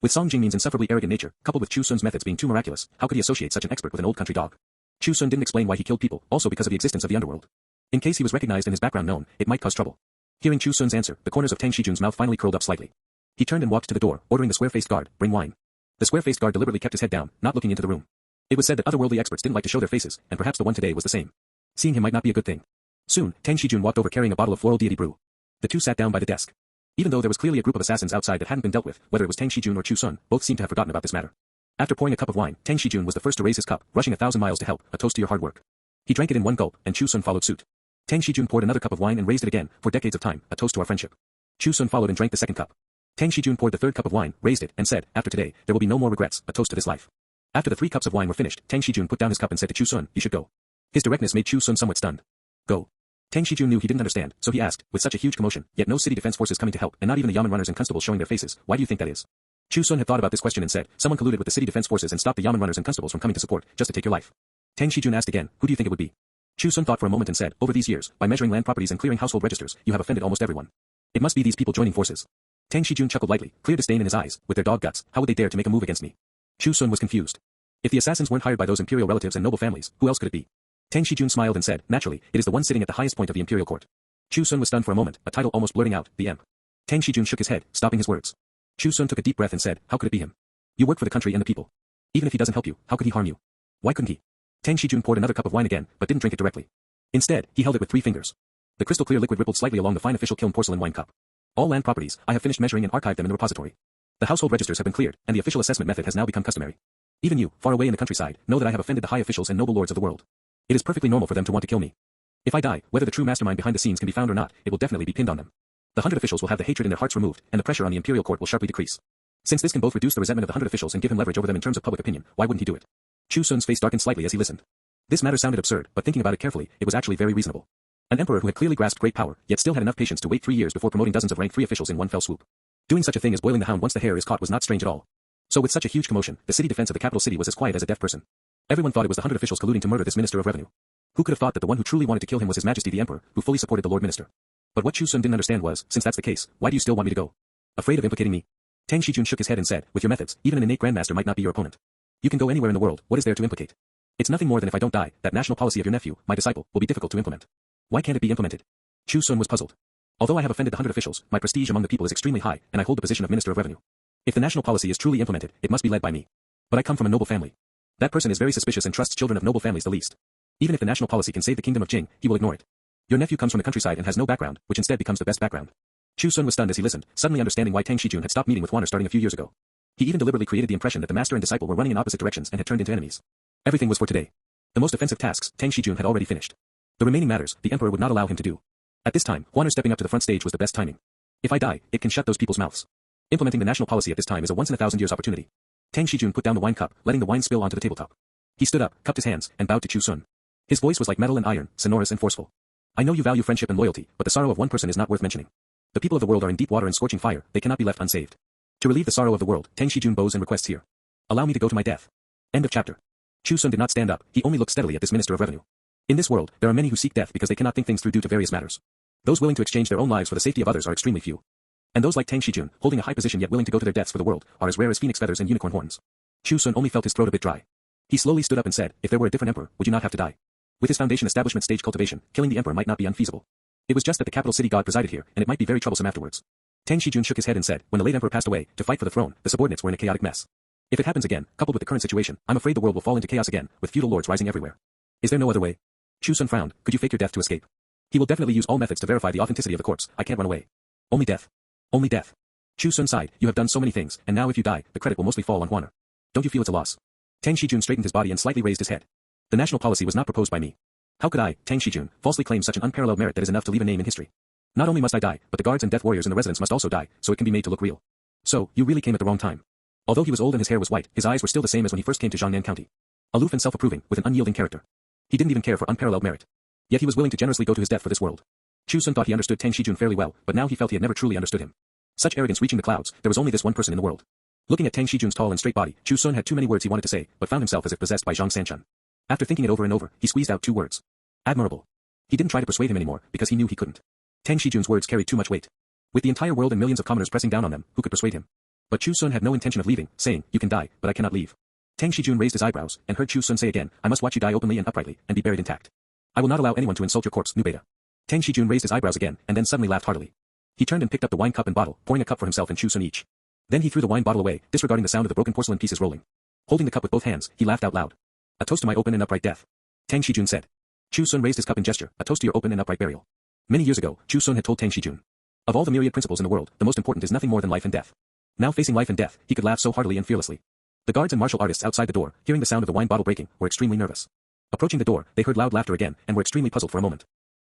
Speaker 2: With Song Jingmin's insufferably arrogant nature, coupled with Chu Xun's methods being too miraculous, how could he associate such an expert with an old country dog? Chu Xun didn't explain why he killed people, also because of the existence of the underworld. In case he was recognized and his background known, it might cause trouble. Hearing Chu Xun's answer, the corners of Tang Shijun's mouth finally curled up slightly. He turned and walked to the door, ordering the square-faced guard, "Bring wine." The square-faced guard deliberately kept his head down, not looking into the room. It was said that otherworldly experts didn't like to show their faces, and perhaps the one today was the same. Seeing him might not be a good thing. Soon, Tang Shijun walked over carrying a bottle of floral deity brew. The two sat down by the desk. Even though there was clearly a group of assassins outside that hadn't been dealt with, whether it was Tang Shijun or Chu Xun, both seemed to have forgotten about this matter. After pouring a cup of wine, Tang Shijun was the first to raise his cup, rushing 1,000 miles to help, a toast to your hard work. He drank it in one gulp, and Chu Xun followed suit. Tang Shijun poured another cup of wine and raised it again, for decades of time, a toast to our friendship. Chu Xun followed and drank the second cup. Tang Shijun poured the third cup of wine, raised it, and said, "After today, there will be no more regrets, a toast to this life." After the 3 cups of wine were finished, Tang Shijun put down his cup and said to Chu Xun, "You should go." His directness made Chu Xun somewhat stunned. Go. Tang Shijun knew he didn't understand, so he asked, with such a huge commotion, yet no city defense forces coming to help, and not even the Yamen runners and constables showing their faces, why do you think that is? Chu Xun had thought about this question and said, "Someone colluded with the city defense forces and stopped the Yamen runners and constables from coming to support, just to take your life." Tang Shijun asked again, "Who do you think it would be?" Chu Xun thought for a moment and said, "Over these years, by measuring land properties and clearing household registers, you have offended almost everyone. It must be these people joining forces." Tang Shijun chuckled lightly, clear disdain in his eyes. "With their dog guts, how would they dare to make a move against me?" Chu Xun was confused. If the assassins weren't hired by those imperial relatives and noble families, who else could it be? Tang Shijun smiled and said, "Naturally, it is the one sitting at the highest point of the imperial court." Chu Xun was stunned for a moment, a title almost blurting out, "The Emp." Tang Shijun shook his head, stopping his words. Chu Xun took a deep breath and said, "How could it be him? You work for the country and the people. Even if he doesn't help you, how could he harm you? Why couldn't he?" Tang Shijun poured another cup of wine again, but didn't drink it directly. Instead, he held it with 3 fingers. The crystal clear liquid rippled slightly along the fine official kiln porcelain wine cup. "All land properties, I have finished measuring and archived them in the repository. The household registers have been cleared, and the official assessment method has now become customary. Even you, far away in the countryside, know that I have offended the high officials and noble lords of the world. It is perfectly normal for them to want to kill me. If I die, whether the true mastermind behind the scenes can be found or not, it will definitely be pinned on them. The 100 officials will have the hatred in their hearts removed, and the pressure on the imperial court will sharply decrease. Since this can both reduce the resentment of the 100 officials and give him leverage over them in terms of public opinion, why wouldn't he do it?" Chu Xun's face darkened slightly as he listened. This matter sounded absurd, but thinking about it carefully, it was actually very reasonable. An emperor who had clearly grasped great power, yet still had enough patience to wait 3 years before promoting dozens of rank 3 officials in one fell swoop. Doing such a thing as boiling the hound once the hare is caught was not strange at all. So with such a huge commotion, the city defense of the capital city was as quiet as a deaf person. Everyone thought it was the 100 officials colluding to murder this minister of revenue. Who could have thought that the one who truly wanted to kill him was His Majesty the Emperor, who fully supported the Lord Minister? But what Chu Xun didn't understand was, since that's the case, why do you still want me to go? Afraid of implicating me? Tang Shijun shook his head and said, "With your methods, even an innate grandmaster might not be your opponent. You can go anywhere in the world, what is there to implicate? It's nothing more than if I don't die, that national policy of your nephew, my disciple, will be difficult to implement. Why can't it be implemented?" Chu Xun was puzzled. Although I have offended the 100 officials, my prestige among the people is extremely high, and I hold the position of Minister of Revenue. If the national policy is truly implemented, it must be led by me. But I come from a noble family. That person is very suspicious and trusts children of noble families the least. Even if the national policy can save the kingdom of Jing, he will ignore it. Your nephew comes from the countryside and has no background, which instead becomes the best background. Chu Xun was stunned as he listened, suddenly understanding why An Xiu had stopped meeting with Wanner starting a few years ago. He even deliberately created the impression that the master and disciple were running in opposite directions and had turned into enemies. Everything was for today. The most offensive tasks, An Xiu had already finished. The remaining matters, the emperor would not allow him to do. At this time, Wanner stepping up to the front stage was the best timing. If I die, it can shut those people's mouths. Implementing the national policy at this time is a once-in-a-thousand-years opportunity. An Xiu put down the wine cup, letting the wine spill onto the tabletop. He stood up, cupped his hands, and bowed to Chu Xun. His voice was like metal and iron, sonorous and forceful. I know you value friendship and loyalty, but the sorrow of one person is not worth mentioning. The people of the world are in deep water and scorching fire, they cannot be left unsaved. To relieve the sorrow of the world, An Xiu bows and requests here. Allow me to go to my death. End of chapter. Chu Xun did not stand up, he only looked steadily at this minister of revenue. In this world, there are many who seek death because they cannot think things through due to various matters. Those willing to exchange their own lives for the safety of others are extremely few. And those like An Xiu, holding a high position yet willing to go to their deaths for the world, are as rare as phoenix feathers and unicorn horns. Chu Xun only felt his throat a bit dry. He slowly stood up and said, if there were a different emperor, would you not have to die? With his foundation establishment stage cultivation, killing the emperor might not be unfeasible. It was just that the capital city god presided here, and it might be very troublesome afterwards. An Xiu shook his head and said, when the late emperor passed away, to fight for the throne, the subordinates were in a chaotic mess. If it happens again, coupled with the current situation, I'm afraid the world will fall into chaos again, with feudal lords rising everywhere. Is there no other way? Chu Xun frowned, could you fake your death to escape? He will definitely use all methods to verify the authenticity of the corpse, I can't run away. Only death. Only death. Chu Xun sighed, you have done so many things, and now if you die, the credit will mostly fall on Wanner. Don't you feel it's a loss? An Xiu straightened his body and slightly raised his head. The national policy was not proposed by me. How could I, An Xiu, falsely claim such an unparalleled merit that is enough to leave a name in history? Not only must I die, but the guards and death warriors in the residence must also die, so it can be made to look real. So, you really came at the wrong time. Although he was old and his hair was white, his eyes were still the same as when he first came to Jiangnan County. Aloof and self-approving, with an unyielding character. He didn't even care for unparalleled merit. Yet he was willing to generously go to his death for this world. Chu Xun thought he understood An Xiu fairly well, but now he felt he had never truly understood him. Such arrogance reaching the clouds, there was only this one person in the world. Looking at An Xiu's tall and straight body, Chu Xun had too many words he wanted to say, but found himself as if possessed by Zhang Sanchun. After thinking it over and over, he squeezed out 2 words. Admirable. He didn't try to persuade him anymore, because he knew he couldn't. An Xiu's words carried too much weight. With the entire world and millions of commoners pressing down on them, who could persuade him? But Chu Xun had no intention of leaving, saying, you can die, but I cannot leave. An Xiu raised his eyebrows, and heard Chu Xun say again, I must watch you die openly and uprightly, and be buried intact. I will not allow anyone to insult your corpse, New Beta. An Xiu raised his eyebrows again, and then suddenly laughed heartily. He turned and picked up the wine cup and bottle, pouring a cup for himself and Chu Xun each. Then he threw the wine bottle away, disregarding the sound of the broken porcelain pieces rolling. Holding the cup with both hands, he laughed out loud. A toast to my open and upright death. An Xiu said. Chu Xun raised his cup in gesture, a toast to your open and upright burial. Many years ago, Chu Xun had told An Xiu. Of all the myriad principles in the world, the most important is nothing more than life and death. Now facing life and death, he could laugh so heartily and fearlessly. The guards and martial artists outside the door, hearing the sound of the wine bottle breaking, were extremely nervous. Approaching the door, they heard loud laughter again, and were extremely puzzled for a moment.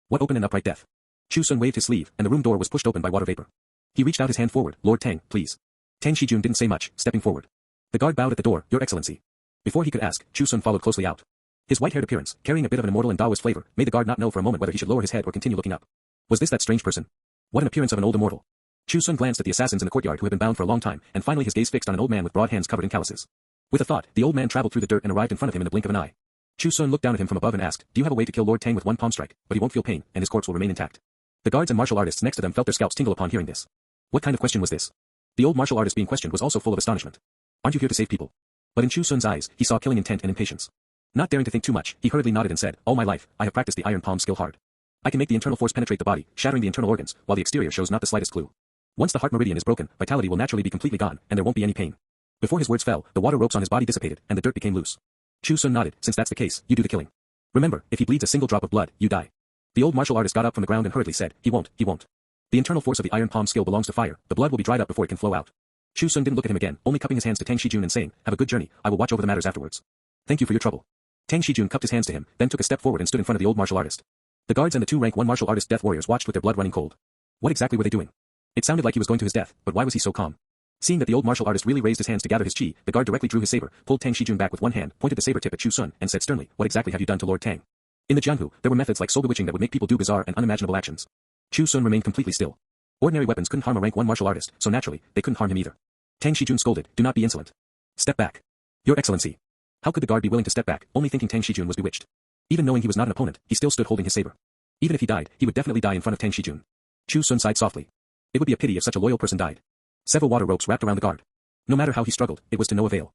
Speaker 2: What open and upright death? Chu Xun waved his sleeve, and the room door was pushed open by water vapor. He reached out his hand forward, Lord Tang, please. An Xiu didn't say much, stepping forward. The guard bowed at the door, Your Excellency. Before he could ask, Chu Xun followed closely out. His white-haired appearance, carrying a bit of an immortal and Taoist flavor, made the guard not know for a moment whether he should lower his head or continue looking up. Was this that strange person? What an appearance of an old immortal. Chu Xun glanced at the assassins in the courtyard who had been bound for a long time, and finally his gaze fixed on an old man with broad hands covered in calluses. With a thought, the old man traveled through the dirt and arrived in front of him in the blink of an eye. Chu Xun looked down at him from above and asked, Do you have a way to kill Lord Tang with one palm strike, but he won't feel pain, and his corpse will remain intact? The guards and martial artists next to them felt their scalps tingle upon hearing this. What kind of question was this? The old martial artist being questioned was also full of astonishment. Aren't you here to save people? But in Chu Xun's eyes, he saw killing intent and impatience. Not daring to think too much, he hurriedly nodded and said, All my life, I have practiced the iron palm skill hard. I can make the internal force penetrate the body, shattering the internal organs, while the exterior shows not the slightest clue. Once the heart meridian is broken, vitality will naturally be completely gone, and there won't be any pain. Before his words fell, the water ropes on his body dissipated, and the dirt became loose. Chu Xun nodded, since that's the case, you do the killing. Remember, if he bleeds a single drop of blood, you die. The old martial artist got up from the ground and hurriedly said, He won't. The internal force of the iron palm skill belongs to fire, the blood will be dried up before it can flow out. Chu Xun didn't look at him again, only cupping his hands to An Xiu and saying, Have a good journey, I will watch over the matters afterwards. Thank you for your trouble. An Xiu cupped his hands to him, then took a step forward and stood in front of the old martial artist. The guards and the 2 rank 1 martial artist death warriors watched with their blood running cold. What exactly were they doing? It sounded like he was going to his death, but why was he so calm? Seeing that the old martial artist really raised his hands to gather his chi, the guard directly drew his saber, pulled An Xiu back with one hand, pointed the saber tip at Chu Xun, and said sternly, What exactly have you done to Lord Tang? In the Jianghu, there were methods like soul bewitching that would make people do bizarre and unimaginable actions. Chu Xun remained completely still. Ordinary weapons couldn't harm a rank 1 martial artist, so naturally, they couldn't harm him either. An Xiu scolded, Do not be insolent. Step back. Your Excellency. How could the guard be willing to step back, only thinking An Xiu was bewitched? Even knowing he was not an opponent, he still stood holding his saber. Even if he died, he would definitely die in front of An Xiu. Chu Xun sighed softly. It would be a pity if such a loyal person died. Several water ropes wrapped around the guard. No matter how he struggled, it was to no avail.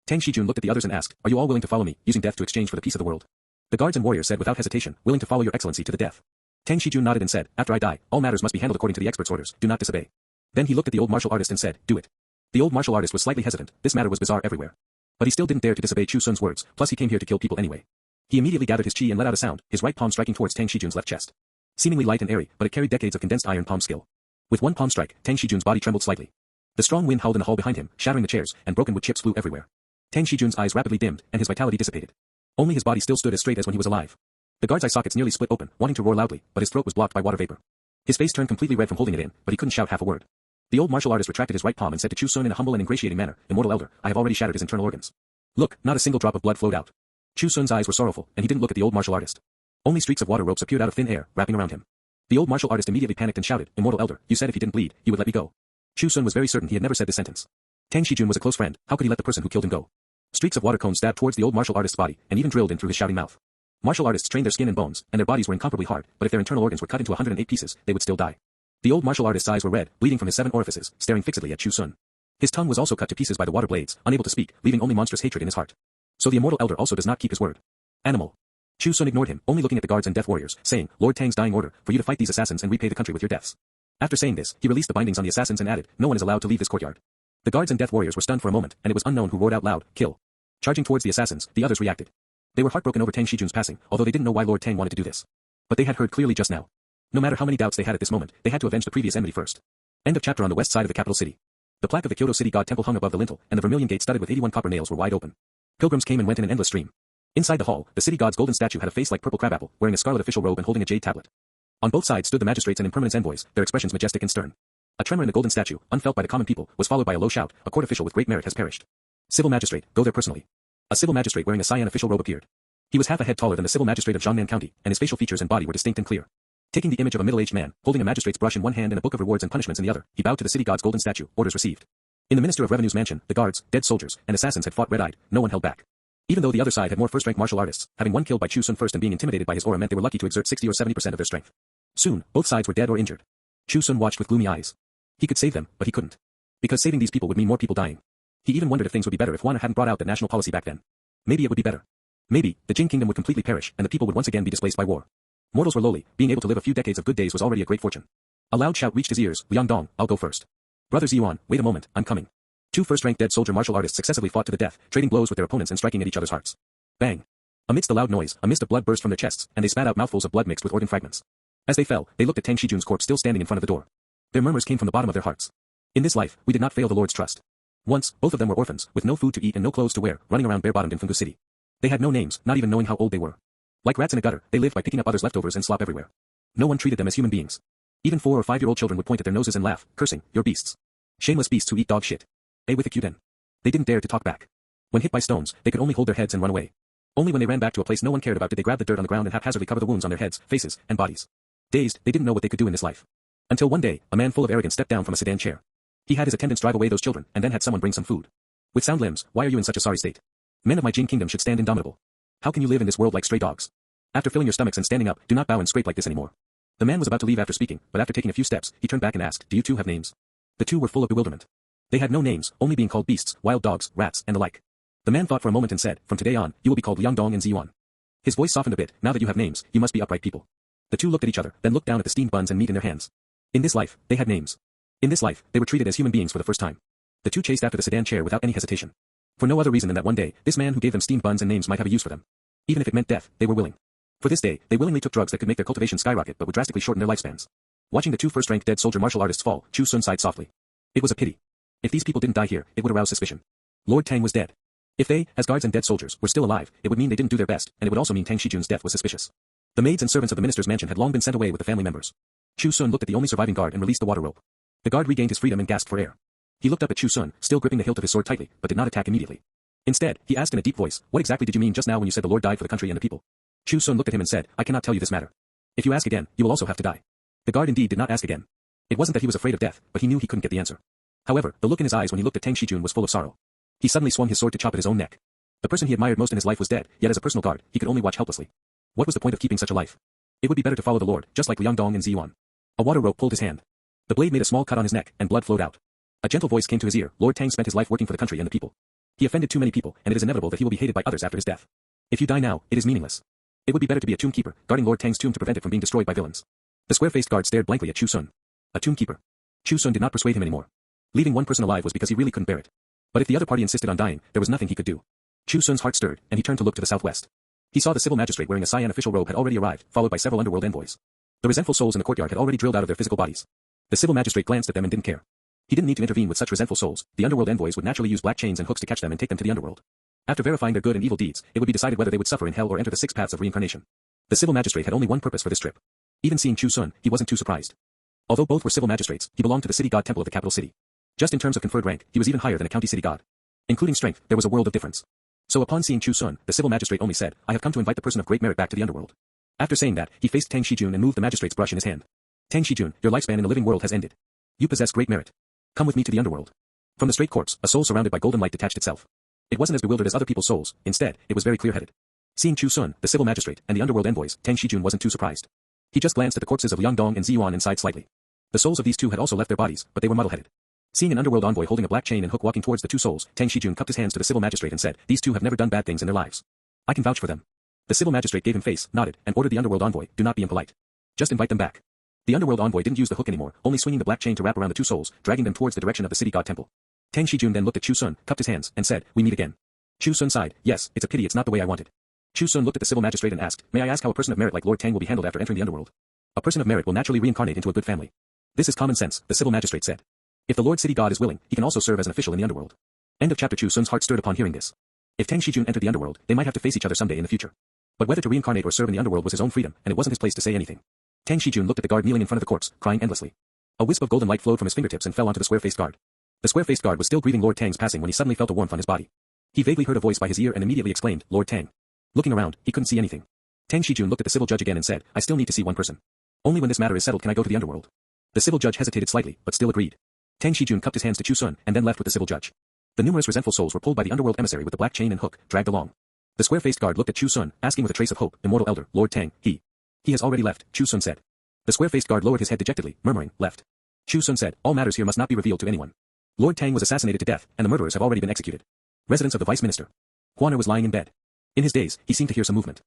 Speaker 2: An Xiu looked at the others and asked, Are you all willing to follow me, using death to exchange for the peace of the world? The guards and warriors said without hesitation, Willing to follow your Excellency to the death. An Xiu nodded and said, After I die, all matters must be handled according to the expert's orders, do not disobey. Then he looked at the old martial artist and said, Do it. The old martial artist was slightly hesitant, this matter was bizarre everywhere. But he still didn't dare to disobey Chu Xun's words, plus he came here to kill people anyway. He immediately gathered his chi and let out a sound, his right palm striking towards Tang Shijun's left chest. Seemingly light and airy, but it carried decades of condensed iron palm skill. With one palm strike, Tang Shijun's body trembled slightly. The strong wind howled in the hall behind him, shattering the chairs, and broken wood chips flew everywhere. Tang Shijun's eyes rapidly dimmed, and his vitality dissipated. Only his body still stood as straight as when he was alive. The guard's eye sockets nearly split open, wanting to roar loudly, but his throat was blocked by water vapor. His face turned completely red from holding it in, but he couldn't shout half a word. The old martial artist retracted his right palm and said to Chu Xun in a humble and ingratiating manner, "Immortal Elder, I have already shattered his internal organs." Look, not a single drop of blood flowed out. Chu Xun's eyes were sorrowful, and he didn't look at the old martial artist. Only streaks of water ropes appeared out of thin air, wrapping around him. The old martial artist immediately panicked and shouted, "Immortal Elder, you said if he didn't bleed, you would let me go." Chu Xun was very certain he had never said this sentence. Tang Shijun was a close friend, how could he let the person who killed him go? Streaks of water cones stabbed towards the old martial artist's body, and even drilled in through his shouting mouth. Martial artists trained their skin and bones, and their bodies were incomparably hard, but if their internal organs were cut into 108 pieces, they would still die. The old martial artist's eyes were red, bleeding from his 7 orifices, staring fixedly at Chu Xun. His tongue was also cut to pieces by the water blades, unable to speak, leaving only monstrous hatred in his heart. So the immortal elder also does not keep his word. Animal. Chu Xun ignored him, only looking at the guards and death warriors, saying, "Lord Tang's dying order, for you to fight these assassins and repay the country with your deaths." After saying this, he released the bindings on the assassins and added, "No one is allowed to leave this courtyard." The guards and death warriors were stunned for a moment, and it was unknown who roared out loud, "Kill." Charging towards the assassins, the others reacted. They were heartbroken over Tang Shijun's passing, although they didn't know why Lord Tang wanted to do this. But they had heard clearly just now. No matter how many doubts they had at this moment, they had to avenge the previous enmity first. End of chapter. On the west side of the capital city. The plaque of the Kyoto City God Temple hung above the lintel, and the vermilion gate studded with 81 copper nails were wide open. Pilgrims came and went in an endless stream. Inside the hall, the city god's golden statue had a face like purple crabapple, wearing a scarlet official robe and holding a jade tablet. On both sides stood the magistrates and impermanence envoys, their expressions majestic and stern. A tremor in the golden statue, unfelt by the common people, was followed by a low shout, "A court official with great merit has perished. Civil magistrate, go there personally." A civil magistrate wearing a cyan official robe appeared. He was half a head taller than the civil magistrate of Jiangnan County, and his facial features and body were distinct and clear. Taking the image of a middle-aged man, holding a magistrate's brush in one hand and a book of rewards and punishments in the other, he bowed to the city god's golden statue, orders received. In the Minister of Revenue's mansion, the guards, dead soldiers, and assassins had fought red-eyed, no one held back. Even though the other side had more first-rank martial artists, having one killed by Chu Xun first and being intimidated by his aura meant they were lucky to exert 60 or 70% of their strength. Soon, both sides were dead or injured. Chu Xun watched with gloomy eyes. He could save them, but he couldn't. Because saving these people would mean more people dying. He even wondered if things would be better if Juan hadn't brought out that national policy back then. Maybe it would be better. Maybe, the Jing kingdom would completely perish, and the people would once again be displaced by war. Mortals were lowly, being able to live a few decades of good days was already a great fortune. A loud shout reached his ears, "Liang Dong, I'll go first." "Brother Ziyuan, wait a moment, I'm coming." Two first-rank dead soldier martial artists successively fought to the death, trading blows with their opponents and striking at each other's hearts. Bang. Amidst the loud noise, a mist of blood burst from their chests, and they spat out mouthfuls of blood mixed with organ fragments. As they fell, they looked at Tang Shijun's corpse still standing in front of the door. Their murmurs came from the bottom of their hearts. In this life, we did not fail the Lord's trust. Once, both of them were orphans, with no food to eat and no clothes to wear, running around bare-bottomed in Fungu City. They had no names, not even knowing how old they were. Like rats in a gutter, they lived by picking up others' leftovers and slop everywhere. No one treated them as human beings. Even 4 or 5-year-old children would point at their noses and laugh, cursing, "You're beasts. Shameless beasts who eat dog shit." With a Qden. They didn't dare to talk back. When hit by stones, they could only hold their heads and run away. Only when they ran back to a place no one cared about did they grab the dirt on the ground and haphazardly cover the wounds on their heads, faces, and bodies. Dazed, they didn't know what they could do in this life. Until one day, a man full of arrogance stepped down from a sedan chair. He had his attendants drive away those children, and then had someone bring some food. With sound limbs, why are you in such a sorry state? Men of my Jin kingdom should stand indomitable. How can you live in this world like stray dogs? After filling your stomachs and standing up, do not bow and scrape like this anymore. The man was about to leave after speaking, but after taking a few steps, he turned back and asked, "Do you two have names?" The two were full of bewilderment. They had no names, only being called beasts, wild dogs, rats, and the like. The man thought for a moment and said, "From today on, you will be called Liang Dong and Ziyuan." His voice softened a bit, "Now that you have names, you must be upright people." The two looked at each other, then looked down at the steamed buns and meat in their hands. In this life, they had names. In this life, they were treated as human beings for the first time. The two chased after the sedan chair without any hesitation. For no other reason than that one day, this man who gave them steamed buns and names might have a use for them. Even if it meant death, they were willing. For this day, they willingly took drugs that could make their cultivation skyrocket but would drastically shorten their lifespans. Watching the two first-rank dead soldier martial artists fall, Chu Xun sighed softly. It was a pity. If these people didn't die here, it would arouse suspicion. Lord Tang was dead. If they, as guards and dead soldiers, were still alive, it would mean they didn't do their best, and it would also mean Tang Shijun's death was suspicious. The maids and servants of the minister's mansion had long been sent away with the family members. Chu Xun looked at the only surviving guard and released the water rope. The guard regained his freedom and gasped for air. He looked up at Chu Xun, still gripping the hilt of his sword tightly, but did not attack immediately. Instead, he asked in a deep voice, "What exactly did you mean just now when you said the Lord died for the country and the people?" Chu Xun looked at him and said, "I cannot tell you this matter. If you ask again, you will also have to die." The guard indeed did not ask again. It wasn't that he was afraid of death, but he knew he couldn't get the answer. However, the look in his eyes when he looked at Tang Shijun was full of sorrow. He suddenly swung his sword to chop at his own neck. The person he admired most in his life was dead, yet as a personal guard, he could only watch helplessly. What was the point of keeping such a life? It would be better to follow the Lord, just like Liang Dong and Ziyuan. A water rope pulled his hand. The blade made a small cut on his neck, and blood flowed out. A gentle voice came to his ear, "Lord Tang spent his life working for the country and the people. He offended too many people, and it is inevitable that he will be hated by others after his death. If you die now, it is meaningless. It would be better to be a tomb keeper, guarding Lord Tang's tomb to prevent it from being destroyed by villains." The square-faced guard stared blankly at Chu Xun. A tomb keeper. Chu Xun did not persuade him anymore. Leaving one person alive was because he really couldn't bear it. But if the other party insisted on dying, there was nothing he could do. Chu Xun's heart stirred, and he turned to look to the southwest. He saw the civil magistrate wearing a cyan official robe had already arrived, followed by several underworld envoys. The resentful souls in the courtyard had already drilled out of their physical bodies. The civil magistrate glanced at them and didn't care. He didn't need to intervene with such resentful souls. The underworld envoys would naturally use black chains and hooks to catch them and take them to the underworld. After verifying their good and evil deeds, it would be decided whether they would suffer in hell or enter the 6 paths of reincarnation. The civil magistrate had only one purpose for this trip. Even seeing Chu Xun, he wasn't too surprised. Although both were civil magistrates, he belonged to the city god temple of the capital city. Just in terms of conferred rank, he was even higher than a county city god. Including strength, there was a world of difference. So upon seeing Chu Xun, the civil magistrate only said, "I have come to invite the person of great merit back to the underworld." After saying that, he faced An Xiu and moved the magistrate's brush in his hand. An Xiu, your lifespan in the living world has ended. You possess great merit. Come with me to the underworld. From the straight corpse, a soul surrounded by golden light detached itself. It wasn't as bewildered as other people's souls, instead, it was very clear-headed. Seeing Chu Xun, the civil magistrate, and the underworld envoys, An Xiu wasn't too surprised. He just glanced at the corpses of Liang Dong and Ziyuan and sighed slightly. The souls of these two had also left their bodies, but they were muddle-headed. Seeing an underworld envoy holding a black chain and hook walking towards the two souls, An Xiu cupped his hands to the civil magistrate and said, "These two have never done bad things in their lives. I can vouch for them." The civil magistrate gave him face, nodded, and ordered the underworld envoy, "Do not be impolite. Just invite them back." The underworld envoy didn't use the hook anymore, only swinging the black chain to wrap around the two souls, dragging them towards the direction of the city god temple. An Xiu then looked at Chu Xun, cupped his hands, and said, "We meet again." Chu Xun sighed, "Yes, it's a pity it's not the way I wanted." Chu Xun looked at the civil magistrate and asked, "May I ask how a person of merit like Lord Tang will be handled after entering the underworld?" "A person of merit will naturally reincarnate into a good family. This is common sense," the civil magistrate said. "If the Lord City God is willing, he can also serve as an official in the underworld." End of chapter. Chu Xun's heart stirred upon hearing this. If An Xiu entered the underworld, they might have to face each other someday in the future. But whether to reincarnate or serve in the underworld was his own freedom, and it wasn't his place to say anything. An Xiu looked at the guard kneeling in front of the corpse, crying endlessly. A wisp of golden light flowed from his fingertips and fell onto the square-faced guard. The square-faced guard was still grieving Lord Tang's passing when he suddenly felt a warmth on his body. He vaguely heard a voice by his ear and immediately exclaimed, "Lord Tang." Looking around, he couldn't see anything. An Xiu looked at the civil judge again and said, "I still need to see one person. Only when this matter is settled can I go to the underworld." The civil judge hesitated slightly, but still agreed. An Xiu cupped his hands to Chu Xun and then left with the civil judge. The numerous resentful souls were pulled by the underworld emissary with the black chain and hook, dragged along. The square-faced guard looked at Chu Xun, asking with a trace of hope, "Immortal Elder, Lord Tang, he has already left," Chu Xun said. The square-faced guard lowered his head dejectedly, murmuring, "Left." Chu Xun said, "All matters here must not be revealed to anyone. Lord Tang was assassinated to death, and the murderers have already been executed." Residence of the vice minister. Huan was lying in bed. In his daze, he seemed to hear some movement.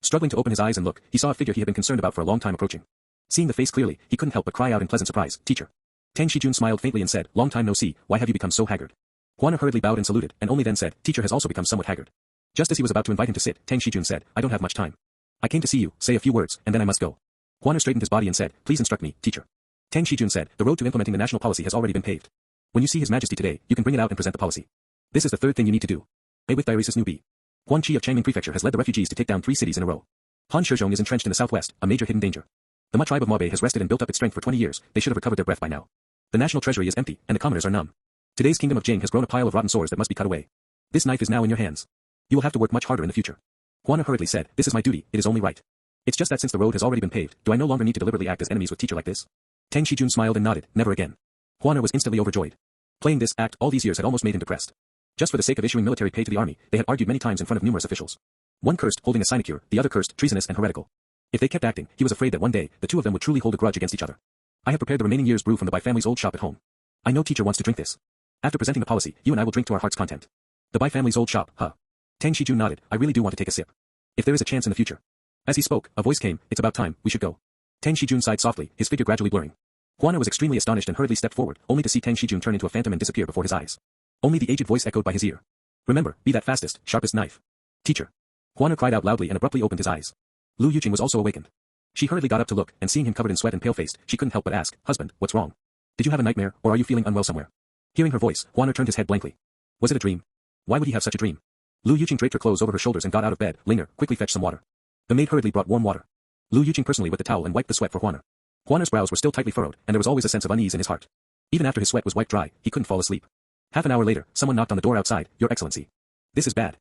Speaker 2: Struggling to open his eyes and look, he saw a figure he had been concerned about for a long time approaching. Seeing the face clearly, he couldn't help but cry out in pleasant surprise, "Teacher." An Xiu smiled faintly and said, "Long time no see, why have you become so haggard?" Huan hurriedly bowed and saluted, and only then said, "Teacher has also become somewhat haggard." Just as he was about to invite him to sit, An Xiu said, "I don't have much time. I came to see you, say a few words, and then I must go." Huan straightened his body and said, "Please instruct me, teacher." An Xiu said, "The road to implementing the national policy has already been paved. When you see His Majesty today, you can bring it out and present the policy. This is the third thing you need to do. A with Dionysus Nubi. Huan Qi of Changming Prefecture has led the refugees to take down 3 cities in a row. Han Shizhong is entrenched in the southwest, a major hidden danger. The Ma tribe of Mabe has rested and built up its strength for 20 years, they should have recovered their breath by now. The national treasury is empty, and the commoners are numb. Today's kingdom of Jing has grown a pile of rotten sores that must be cut away. This knife is now in your hands. You will have to work much harder in the future." Huan hurriedly said, "This is my duty, it is only right. It's just that since the road has already been paved, do I no longer need to deliberately act as enemies with teacher like this?" An Xiu smiled and nodded, "Never again." Huan was instantly overjoyed. Playing this act all these years had almost made him depressed. Just for the sake of issuing military pay to the army, they had argued many times in front of numerous officials. One cursed, holding a sinecure, the other cursed, treasonous and heretical. If they kept acting, he was afraid that one day, the two of them would truly hold a grudge against each other. "I have prepared the remaining year's brew from the Bai family's old shop at home. I know teacher wants to drink this. After presenting the policy, you and I will drink to our heart's content." "The Bai family's old shop, huh?" An Xiu nodded, "I really do want to take a sip. If there is a chance in the future." As he spoke, a voice came, "It's about time, we should go." An Xiu sighed softly, his figure gradually blurring. Huan was extremely astonished and hurriedly stepped forward, only to see An Xiu turn into a phantom and disappear before his eyes. Only the aged voice echoed by his ear. "Remember, be that fastest, sharpest knife. Teacher." Huan cried out loudly and abruptly opened his eyes. Lu Yuqing was also awakened. She hurriedly got up to look, and seeing him covered in sweat and pale-faced, she couldn't help but ask, "Husband, what's wrong? Did you have a nightmare, or are you feeling unwell somewhere?" Hearing her voice, Huan turned his head blankly. Was it a dream? Why would he have such a dream? Lu Yuqing draped her clothes over her shoulders and got out of bed. "Linger, quickly fetch some water." The maid hurriedly brought warm water. Lu Yuqing personally wet the towel and wiped the sweat for Huan. Huan's brows were still tightly furrowed, and there was always a sense of unease in his heart. Even after his sweat was wiped dry, he couldn't fall asleep. Half an hour later, someone knocked on the door outside. "Your Excellency." This is bad.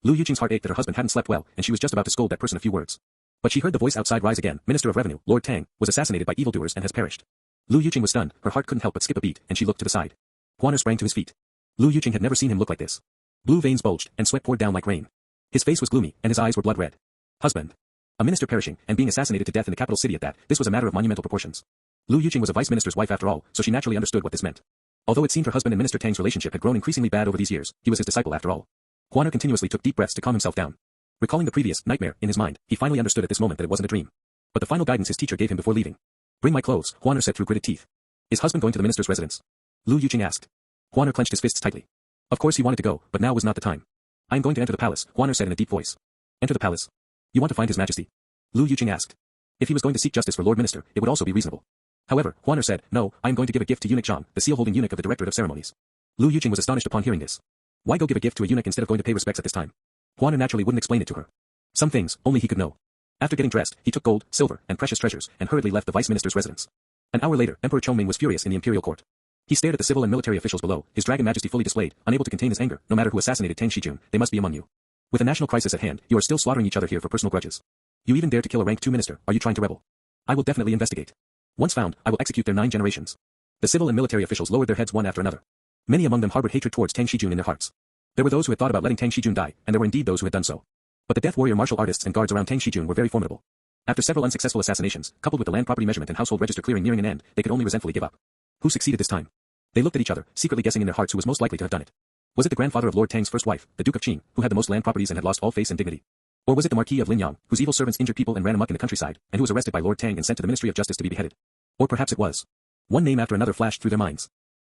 Speaker 2: Lu Yuqing's heart ached that her husband hadn't slept well, and she was just about to scold that person a few words. But she heard the voice outside rise again. "Minister of Revenue, Lord Tang, was assassinated by evildoers and has perished." Lu Yuqing was stunned, her heart couldn't help but skip a beat, and she looked to the side. Huan sprang to his feet. Lu Yuqing had never seen him look like this. Blue veins bulged, and sweat poured down like rain. His face was gloomy, and his eyes were blood red. Husband. A minister perishing, and being assassinated to death in the capital city at that, this was a matter of monumental proportions. Lu Yuqing was a vice minister's wife after all, so she naturally understood what this meant. Although it seemed her husband and Minister Tang's relationship had grown increasingly bad over these years, he was his disciple after all. Huan continuously took deep breaths to calm himself down. Recalling the previous nightmare in his mind, he finally understood at this moment that it wasn't a dream. But the final guidance his teacher gave him before leaving. "Bring my clothes," Huan said through gritted teeth. "Is husband going to the minister's residence?" Lu Yuqing asked. Huan clenched his fists tightly. Of course he wanted to go, but now was not the time. I am going to enter the palace, Huaner said in a deep voice. Enter the palace. You want to find His Majesty? Lu Yuqing asked. If he was going to seek justice for Lord Minister, it would also be reasonable. However, Huaner said, no, I am going to give a gift to eunuch Zhang, the seal-holding eunuch of the Directorate of Ceremonies. Lu Yuqing was astonished upon hearing this. Why go give a gift to a eunuch instead of going to pay respects at this time? Huaner naturally wouldn't explain it to her. Some things, only he could know. After getting dressed, he took gold, silver, and precious treasures, and hurriedly left the vice minister's residence. An hour later, Emperor Chongming was furious in the imperial court. He stared at the civil and military officials below, his dragon majesty fully displayed, unable to contain his anger. No matter who assassinated Tang Xijun, they must be among you. With a national crisis at hand, you are still slaughtering each other here for personal grudges. You even dare to kill a rank 2 minister. Are you trying to rebel? I will definitely investigate. Once found, I will execute their 9 generations. The civil and military officials lowered their heads one after another. Many among them harbored hatred towards Tang Xijun in their hearts. There were those who had thought about letting Tang Xijun die, and there were indeed those who had done so. But the death warrior martial artists and guards around Tang Xijun were very formidable. After several unsuccessful assassinations, coupled with the land property measurement and household register clearing nearing an end, they could only resentfully give up. Who succeeded this time? They looked at each other, secretly guessing in their hearts who was most likely to have done it. Was it the grandfather of Lord Tang's first wife, the Duke of Qing, who had the most land properties and had lost all face and dignity? Or was it the Marquis of Linyang, whose evil servants injured people and ran amok in the countryside, and who was arrested by Lord Tang and sent to the Ministry of Justice to be beheaded? Or perhaps it was. One name after another flashed through their minds.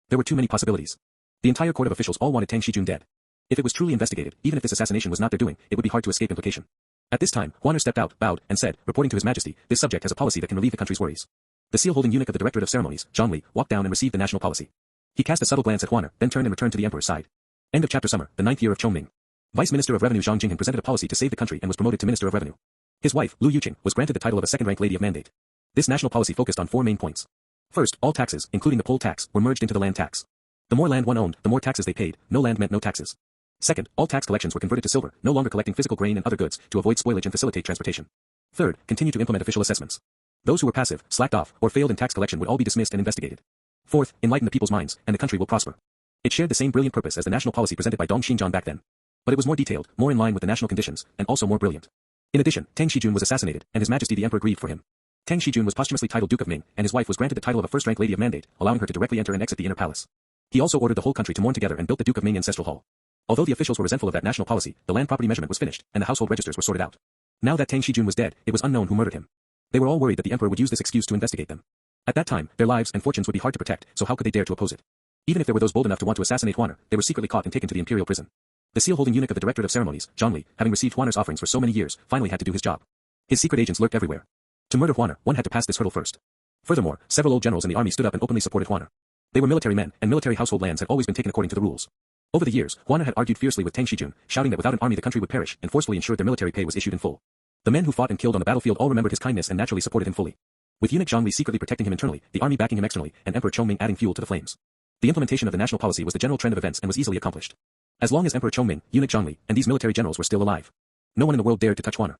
Speaker 2: There were too many possibilities. The entire court of officials all wanted Tang Xijun dead. If it was truly investigated, even if this assassination was not their doing, it would be hard to escape implication. At this time, Huaner stepped out, bowed, and said, reporting to His Majesty, this subject has a policy that can relieve the country's worries. The seal-holding eunuch of the Directorate of Ceremonies, Zhang Li, walked down and received the national policy. He cast a subtle glance at Huaner, then turned and returned to the emperor's side. End of chapter. Summer, the 9th year of Chongming. Vice Minister of Revenue Zhang Jinghan presented a policy to save the country and was promoted to Minister of Revenue. His wife, Lu Yuqing, was granted the title of a second-rank Lady of Mandate. This national policy focused on 4 main points. First, all taxes, including the poll tax, were merged into the land tax. The more land one owned, the more taxes they paid. No land meant no taxes. Second, all tax collections were converted to silver, no longer collecting physical grain and other goods, to avoid spoilage and facilitate transportation. Third, continue to implement official assessments. Those who were passive, slacked off, or failed in tax collection would all be dismissed and investigated. Fourth, enlighten the people's minds, and the country will prosper. It shared the same brilliant purpose as the national policy presented by Dong Xinjiang back then. But it was more detailed, more in line with the national conditions, and also more brilliant. In addition, Tang Xijun was assassinated, and His Majesty the Emperor grieved for him. Tang Xijun was posthumously titled Duke of Ming, and his wife was granted the title of a first-rank Lady of Mandate, allowing her to directly enter and exit the inner palace. He also ordered the whole country to mourn together and built the Duke of Ming Ancestral Hall. Although the officials were resentful of that national policy, the land property measurement was finished, and the household registers were sorted out. Now that Tang Xijun was dead, it was unknown who murdered him. They were all worried that the emperor would use this excuse to investigate them. At that time, their lives and fortunes would be hard to protect, so how could they dare to oppose it? Even if there were those bold enough to want to assassinate Huaner, they were secretly caught and taken to the imperial prison. The seal-holding eunuch of the Directorate of Ceremonies, Zhang Li, having received Huaner's offerings for so many years, finally had to do his job. His secret agents lurked everywhere. To murder Huaner, one had to pass this hurdle first. Furthermore, several old generals in the army stood up and openly supported Huaner. They were military men, and military household lands had always been taken according to the rules. Over the years, Huaner had argued fiercely with Tang Xijun, shouting that without an army the country would perish, and forcefully ensured their military pay was issued in full. The men who fought and killed on the battlefield all remembered his kindness and naturally supported him fully. With eunuch Zhang Li secretly protecting him internally, the army backing him externally, and Emperor Chongming adding fuel to the flames. The implementation of the national policy was the general trend of events and was easily accomplished. As long as Emperor Chongming, eunuch Zhang Li, and these military generals were still alive, no one in the world dared to touch Huaner.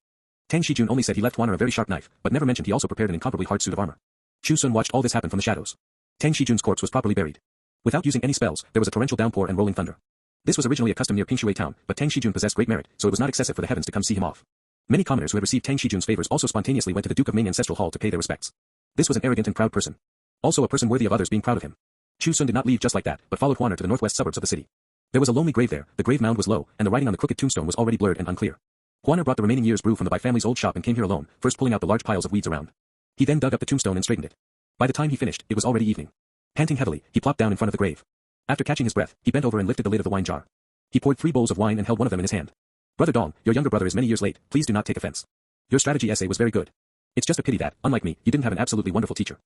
Speaker 2: Tang Xijun only said he left Huaner a very sharp knife, but never mentioned he also prepared an incomparably hard suit of armor. Chu Xun watched all this happen from the shadows. Tang Xijun's corpse was properly buried. Without using any spells, there was a torrential downpour and rolling thunder. This was originally a custom near Pingshui town, but Tang Xijun possessed great merit, so it was not excessive for the heavens to come see him off. Many commoners who had received Tang Xijun's favors also spontaneously went to the Duke of Ming Ancestral Hall to pay their respects. This was an arrogant and proud person. Also a person worthy of others being proud of him. Chu Xun did not leave just like that, but followed Huaner to the northwest suburbs of the city. There was a lonely grave there, the grave mound was low, and the writing on the crooked tombstone was already blurred and unclear. Huaner brought the remaining year's brew from the Bai family's old shop and came here alone, first pulling out the large piles of weeds around. He then dug up the tombstone and straightened it. By the time he finished, it was already evening. Panting heavily, he plopped down in front of the grave. After catching his breath, he bent over and lifted the lid of the wine jar. He poured 3 bowls of wine and held one of them in his hand. Brother Dong, your younger brother is many years late, please do not take offense. Your strategy essay was very good. It's just a pity that, unlike me, you didn't have an absolutely wonderful teacher.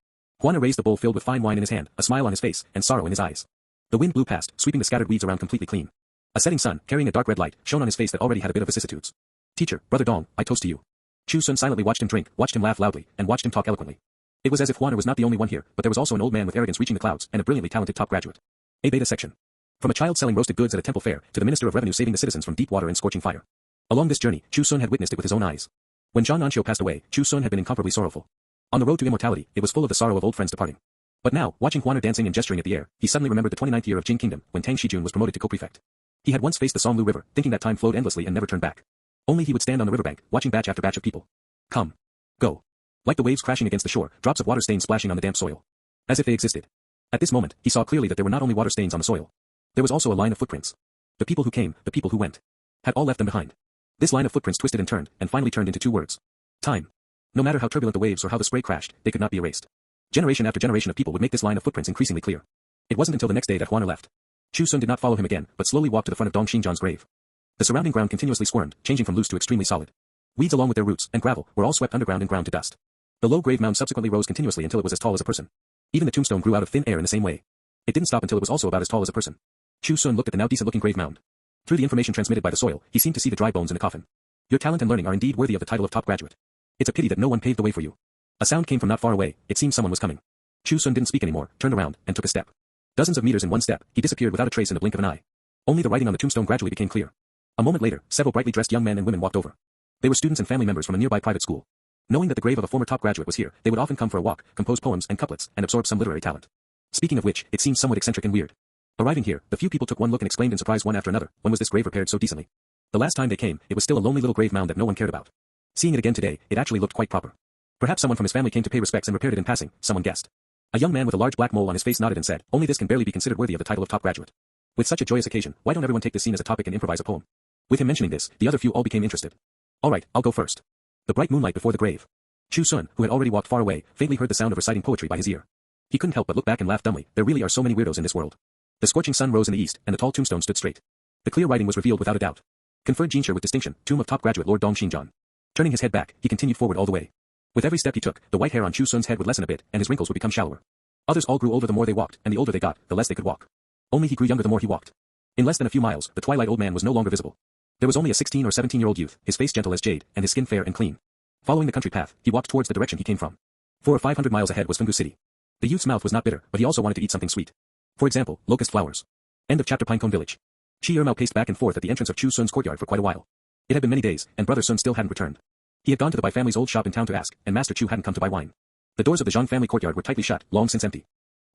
Speaker 2: Huaner raised the bowl filled with fine wine in his hand, a smile on his face, and sorrow in his eyes. The wind blew past, sweeping the scattered weeds around completely clean. A setting sun, carrying a dark red light, shone on his face that already had a bit of vicissitudes. Teacher, Brother Dong, I toast to you. Chu Xun silently watched him drink, watched him laugh loudly, and watched him talk eloquently. It was as if Huaner was not the only one here, but there was also an old man with arrogance reaching the clouds, and a brilliantly talented top graduate. A beta section. From a child selling roasted goods at a temple fair, to the Minister of Revenue saving the citizens from deep water and scorching fire. Along this journey, Chu Xun had witnessed it with his own eyes. When An Xiu passed away, Chu Xun had been incomparably sorrowful. On the road to immortality, it was full of the sorrow of old friends departing. But now, watching Huaner dancing and gesturing at the air, he suddenly remembered the 29th year of Jing Kingdom, when Tang Xijun was promoted to co-prefect. He had once faced the Songlu River, thinking that time flowed endlessly and never turned back. Only he would stand on the riverbank, watching batch after batch of people. Come. Go. Like the waves crashing against the shore, drops of water stains splashing on the damp soil. As if they existed. At this moment, he saw clearly that there were not only water stains on the soil. There was also a line of footprints. The people who came, the people who went, had all left them behind. This line of footprints twisted and finally turned into 2 words. Time. No matter how turbulent the waves or how the spray crashed, they could not be erased. Generation after generation of people would make this line of footprints increasingly clear. It wasn't until the next day that Huaner left. Chu Xun did not follow him again, but slowly walked to the front of Dong Xinjian's grave. The surrounding ground continuously squirmed, changing from loose to extremely solid. Weeds along with their roots and gravel were all swept underground and ground to dust. The low grave mound subsequently rose continuously until it was as tall as a person. Even the tombstone grew out of thin air in the same way. It didn't stop until it was also about as tall as a person. Chu Xun looked at the now decent-looking grave mound. Through the information transmitted by the soil, he seemed to see the dry bones in a coffin. Your talent and learning are indeed worthy of the title of top graduate. It's a pity that no one paved the way for you. A sound came from not far away. It seemed someone was coming. Chu Xun didn't speak anymore, turned around, and took a step. Dozens of meters in one step, he disappeared without a trace in the blink of an eye. Only the writing on the tombstone gradually became clear. A moment later, several brightly dressed young men and women walked over. They were students and family members from a nearby private school. Knowing that the grave of a former top graduate was here, they would often come for a walk, compose poems and couplets, and absorb some literary talent. Speaking of which, it seemed somewhat eccentric and weird. Arriving here, the few people took one look and exclaimed in surprise one after another, when was this grave repaired so decently? The last time they came, it was still a lonely little grave mound that no one cared about. Seeing it again today, it actually looked quite proper. Perhaps someone from his family came to pay respects and repaired it in passing, someone guessed. A young man with a large black mole on his face nodded and said, only this can barely be considered worthy of the title of top graduate. With such a joyous occasion, why don't everyone take this scene as a topic and improvise a poem? With him mentioning this, the other few all became interested. Alright, I'll go first. The bright moonlight before the grave. Chu Xun, who had already walked far away, faintly heard the sound of reciting poetry by his ear. He couldn't help but look back and laugh dumbly. There really are so many weirdos in this world. The scorching sun rose in the east, and the tall tombstone stood straight. The clear writing was revealed without a doubt. Conferred Jinshi with distinction, tomb of top graduate Lord Dong Xinjian. Turning his head back, he continued forward all the way. With every step he took, the white hair on Chu Xun's head would lessen a bit, and his wrinkles would become shallower. Others all grew older the more they walked, and the older they got, the less they could walk. Only he grew younger the more he walked. In less than a few miles, the twilight old man was no longer visible. There was only a 16 or 17-year-old youth, his face gentle as jade, and his skin fair and clean. Following the country path, he walked towards the direction he came from. 400 or 500 miles ahead was Fenggu City. The youth's mouth was not bitter, but he also wanted to eat something sweet. For example, locust flowers. End of chapter. Pinecone Village. Chi Ermao paced back and forth at the entrance of Chu Xun's courtyard for quite a while. It had been many days, and Brother Sun still hadn't returned. He had gone to the Bai family's old shop in town to ask, and Master Chu hadn't come to buy wine. The doors of the Zhang family courtyard were tightly shut, long since empty.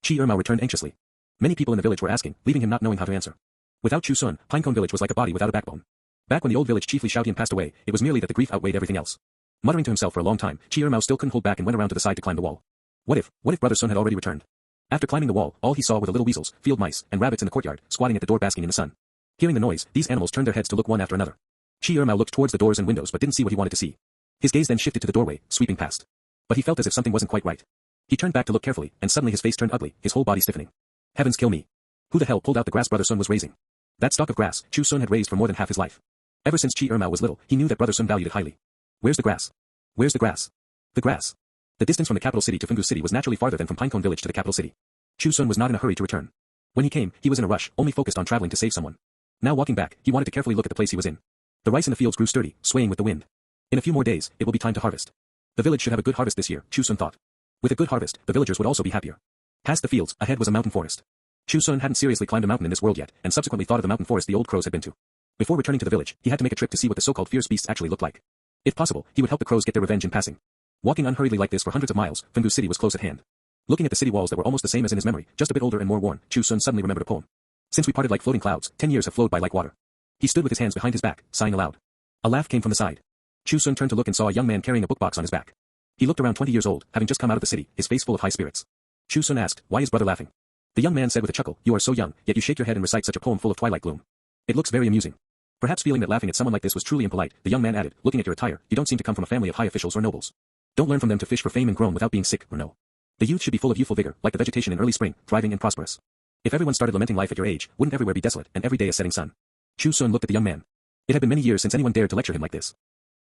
Speaker 2: Chi Ermao returned anxiously. Many people in the village were asking, leaving him not knowing how to answer. Without Chu Xun, Pinecone Village was like a body without a backbone. Back when the old village chief Li Xiaotian passed away, it was merely that the grief outweighed everything else. Muttering to himself for a long time, Chi Ermao still couldn't hold back and went around to the side to climb the wall. What if Brother Sun had already returned? After climbing the wall, all he saw were the little weasels, field mice, and rabbits in the courtyard, squatting at the door basking in the sun. Hearing the noise, these animals turned their heads to look one after another. Chi Ermao looked towards the doors and windows but didn't see what he wanted to see. His gaze then shifted to the doorway, sweeping past. But he felt as if something wasn't quite right. He turned back to look carefully, and suddenly his face turned ugly, his whole body stiffening. Heavens kill me. Who the hell pulled out the grass Brother Sun was raising? That stalk of grass, Chu Xun had raised for more than half his life. Ever since Chi Ermao was little, he knew that Brother Sun valued it highly. Where's the grass? Where's the grass? The grass. The distance from the capital city to Fenggu City was naturally farther than from Pinecone Village to the capital city. Chu Xun was not in a hurry to return. When he came, he was in a rush, only focused on traveling to save someone. Now walking back, he wanted to carefully look at the place he was in. The rice in the fields grew sturdy, swaying with the wind. In a few more days, it will be time to harvest. The village should have a good harvest this year, Chu Xun thought. With a good harvest, the villagers would also be happier. Past the fields, ahead was a mountain forest. Chu Xun hadn't seriously climbed a mountain in this world yet, and subsequently thought of the mountain forest the old crows had been to. Before returning to the village, he had to make a trip to see what the so-called fierce beasts actually looked like. If possible, he would help the crows get their revenge in passing. Walking unhurriedly like this for hundreds of miles, Fenggu City was close at hand. Looking at the city walls that were almost the same as in his memory, just a bit older and more worn, Chu Xun suddenly remembered a poem. Since we parted like floating clouds, 10 years have flowed by like water. He stood with his hands behind his back, sighing aloud. A laugh came from the side. Chu Xun turned to look and saw a young man carrying a book box on his back. He looked around 20 years old, having just come out of the city, his face full of high spirits. Chu Xun asked, why is brother laughing? The young man said with a chuckle, you are so young, yet you shake your head and recite such a poem full of twilight gloom. It looks very amusing. Perhaps feeling that laughing at someone like this was truly impolite, the young man added, looking at your attire, you don't seem to come from a family of high officials or nobles. Don't learn from them to fish for fame and groan without being sick or no. The youth should be full of youthful vigor, like the vegetation in early spring, thriving and prosperous. If everyone started lamenting life at your age, wouldn't everywhere be desolate and every day a setting sun? Chu Xun looked at the young man. It had been many years since anyone dared to lecture him like this.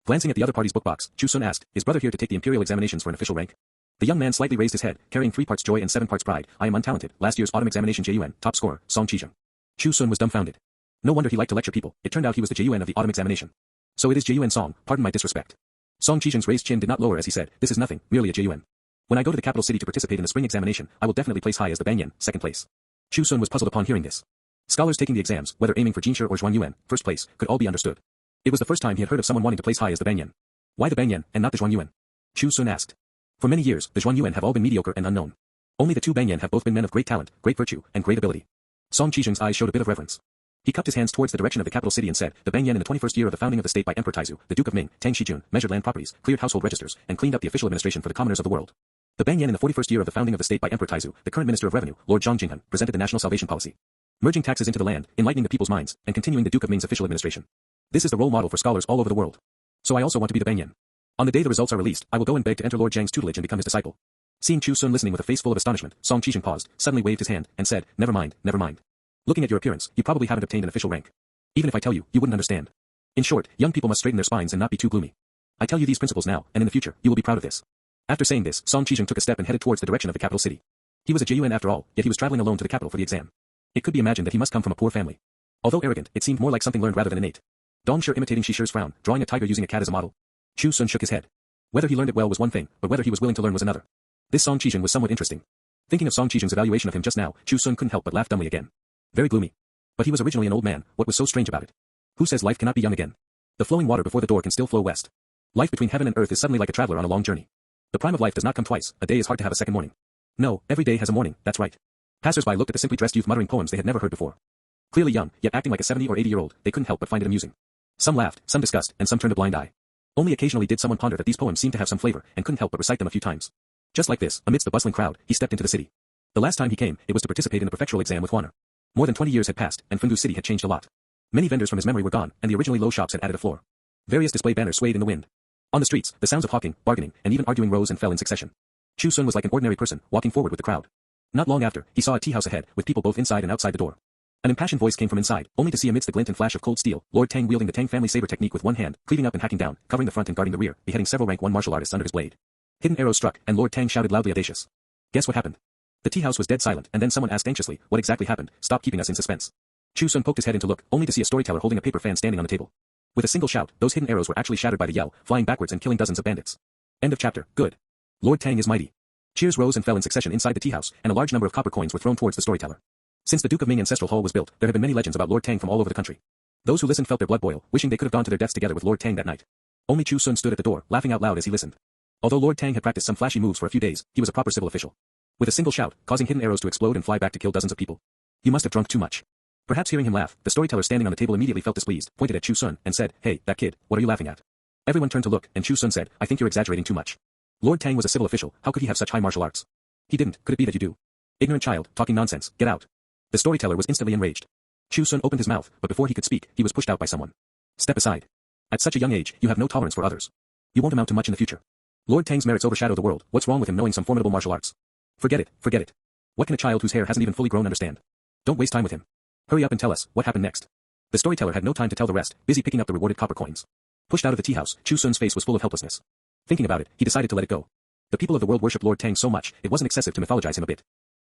Speaker 2: Glancing at the other party's book box, Chu Xun asked, is brother here to take the imperial examinations for an official rank? The young man slightly raised his head, carrying 3 parts joy and 7 parts pride. I am untalented, last year's autumn examination JUN, top scorer, Song Qizheng. Chu Xun was dumbfounded. No wonder he liked to lecture people, it turned out he was the JUN of the autumn examination. So it is JUN Song, pardon my disrespect. Song Qizheng's raised chin did not lower as he said, this is nothing, merely a JUN. When I go to the capital city to participate in the spring examination, I will definitely place high as the Banyan, second place. Chu Xun was puzzled upon hearing this. Scholars taking the exams, whether aiming for Jinshi or Zhuangyuan, first place, could all be understood. It was the first time he had heard of someone wanting to place high as the Banyan. Why the Banyan, and not the Zhuangyuan? Chu Xun asked. For many years, the Zhuangyuan have all been mediocre and unknown. Only the 2 Banyan have both been men of great talent, great virtue, and great ability. Song Qizheng's eyes showed a bit of reverence. He cupped his hands towards the direction of the capital city and said, the Banyan in the 21st year of the founding of the state by Emperor Taizu, the Duke of Ming, Tang Shijun, measured land properties, cleared household registers, and cleaned up the official administration for the commoners of the world. The Banyan in the 41st year of the founding of the state by Emperor Taizu, the current Minister of Revenue, Lord Zhang Jinghan, presented the national salvation policy. Merging taxes into the land, enlightening the people's minds, and continuing the Duke of Ming's official administration. This is the role model for scholars all over the world. So I also want to be the Banyan. On the day the results are released, I will go and beg to enter Lord Zhang's tutelage and become his disciple. Seeing Chu Xun listening with a face full of astonishment, Song Qizheng paused, suddenly waved his hand, and said, never mind, never mind. Looking at your appearance, you probably haven't obtained an official rank. Even if I tell you, you wouldn't understand. In short, young people must straighten their spines and not be too gloomy. I tell you these principles now, and in the future, you will be proud of this. After saying this, Chu Xun took a step and headed towards the direction of the capital city. He was a Jun after all, yet he was traveling alone to the capital for the exam. It could be imagined that he must come from a poor family. Although arrogant, it seemed more like something learned rather than innate. Dongshi imitating Shishi's frown, drawing a tiger using a cat as a model. Chu Xun shook his head. Whether he learned it well was one thing, but whether he was willing to learn was another. This Chu Xun was somewhat interesting. Thinking of Chu Xun's evaluation of him just now, Chu Xun couldn't help but laugh dumbly again. Very gloomy. But he was originally an old man, what was so strange about it? Who says life cannot be young again? The flowing water before the door can still flow west. Life between heaven and earth is suddenly like a traveler on a long journey. The prime of life does not come twice, a day is hard to have a second morning. No, every day has a morning, that's right. Passers-by looked at the simply dressed youth muttering poems they had never heard before. Clearly young, yet acting like a 70 or 80-year-old, they couldn't help but find it amusing. Some laughed, some discussed, and some turned a blind eye. Only occasionally did someone ponder that these poems seemed to have some flavor, and couldn't help but recite them a few times. Just like this, amidst the bustling crowd, he stepped into the city. The last time he came, it was to participate in the prefectural exam with Huaner. More than 20 years had passed, and Fundu City had changed a lot. Many vendors from his memory were gone, and the originally low shops had added a floor. Various display banners swayed in the wind. On the streets, the sounds of hawking, bargaining, and even arguing rose and fell in succession. Chu Xun was like an ordinary person, walking forward with the crowd. Not long after, he saw a tea house ahead, with people both inside and outside the door. An impassioned voice came from inside, only to see amidst the glint and flash of cold steel, Lord Tang wielding the Tang family saber technique with one hand, cleaving up and hacking down, covering the front and guarding the rear, beheading several rank 1 martial artists under his blade. Hidden arrows struck, and Lord Tang shouted loudly audacious. Guess what happened? The tea house was dead silent, and then someone asked anxiously, what exactly happened? Stop keeping us in suspense. Chu Xun poked his head in to look, only to see a storyteller holding a paper fan standing on the table. With a single shout, those hidden arrows were actually shattered by the yell, flying backwards and killing dozens of bandits. End of chapter. Good. Lord Tang is mighty. Cheers rose and fell in succession inside the tea house, and a large number of copper coins were thrown towards the storyteller. Since the Duke of Ming Ancestral Hall was built, there have been many legends about Lord Tang from all over the country. Those who listened felt their blood boil, wishing they could have gone to their deaths together with Lord Tang that night. Only Chu Xun stood at the door, laughing out loud as he listened. Although Lord Tang had practiced some flashy moves for a few days, he was a proper civil official. With a single shout, causing hidden arrows to explode and fly back to kill dozens of people. You must have drunk too much. Perhaps hearing him laugh, the storyteller standing on the table immediately felt displeased, pointed at Chu Xun, and said, Hey, that kid, what are you laughing at? Everyone turned to look, and Chu Xun said, I think you're exaggerating too much. Lord Tang was a civil official, how could he have such high martial arts? He didn't, could it be that you do? Ignorant child, talking nonsense, get out. The storyteller was instantly enraged. Chu Xun opened his mouth, but before he could speak, he was pushed out by someone. Step aside. At such a young age, you have no tolerance for others. You won't amount to much in the future. Lord Tang's merits overshadow the world, what's wrong with him knowing some formidable martial arts? Forget it, forget it. What can a child whose hair hasn't even fully grown understand? Don't waste time with him. Hurry up and tell us, what happened next? The storyteller had no time to tell the rest, busy picking up the rewarded copper coins. Pushed out of the tea house, Chu Xun's face was full of helplessness. Thinking about it, he decided to let it go. The people of the world worshipped Lord Tang so much, it wasn't excessive to mythologize him a bit.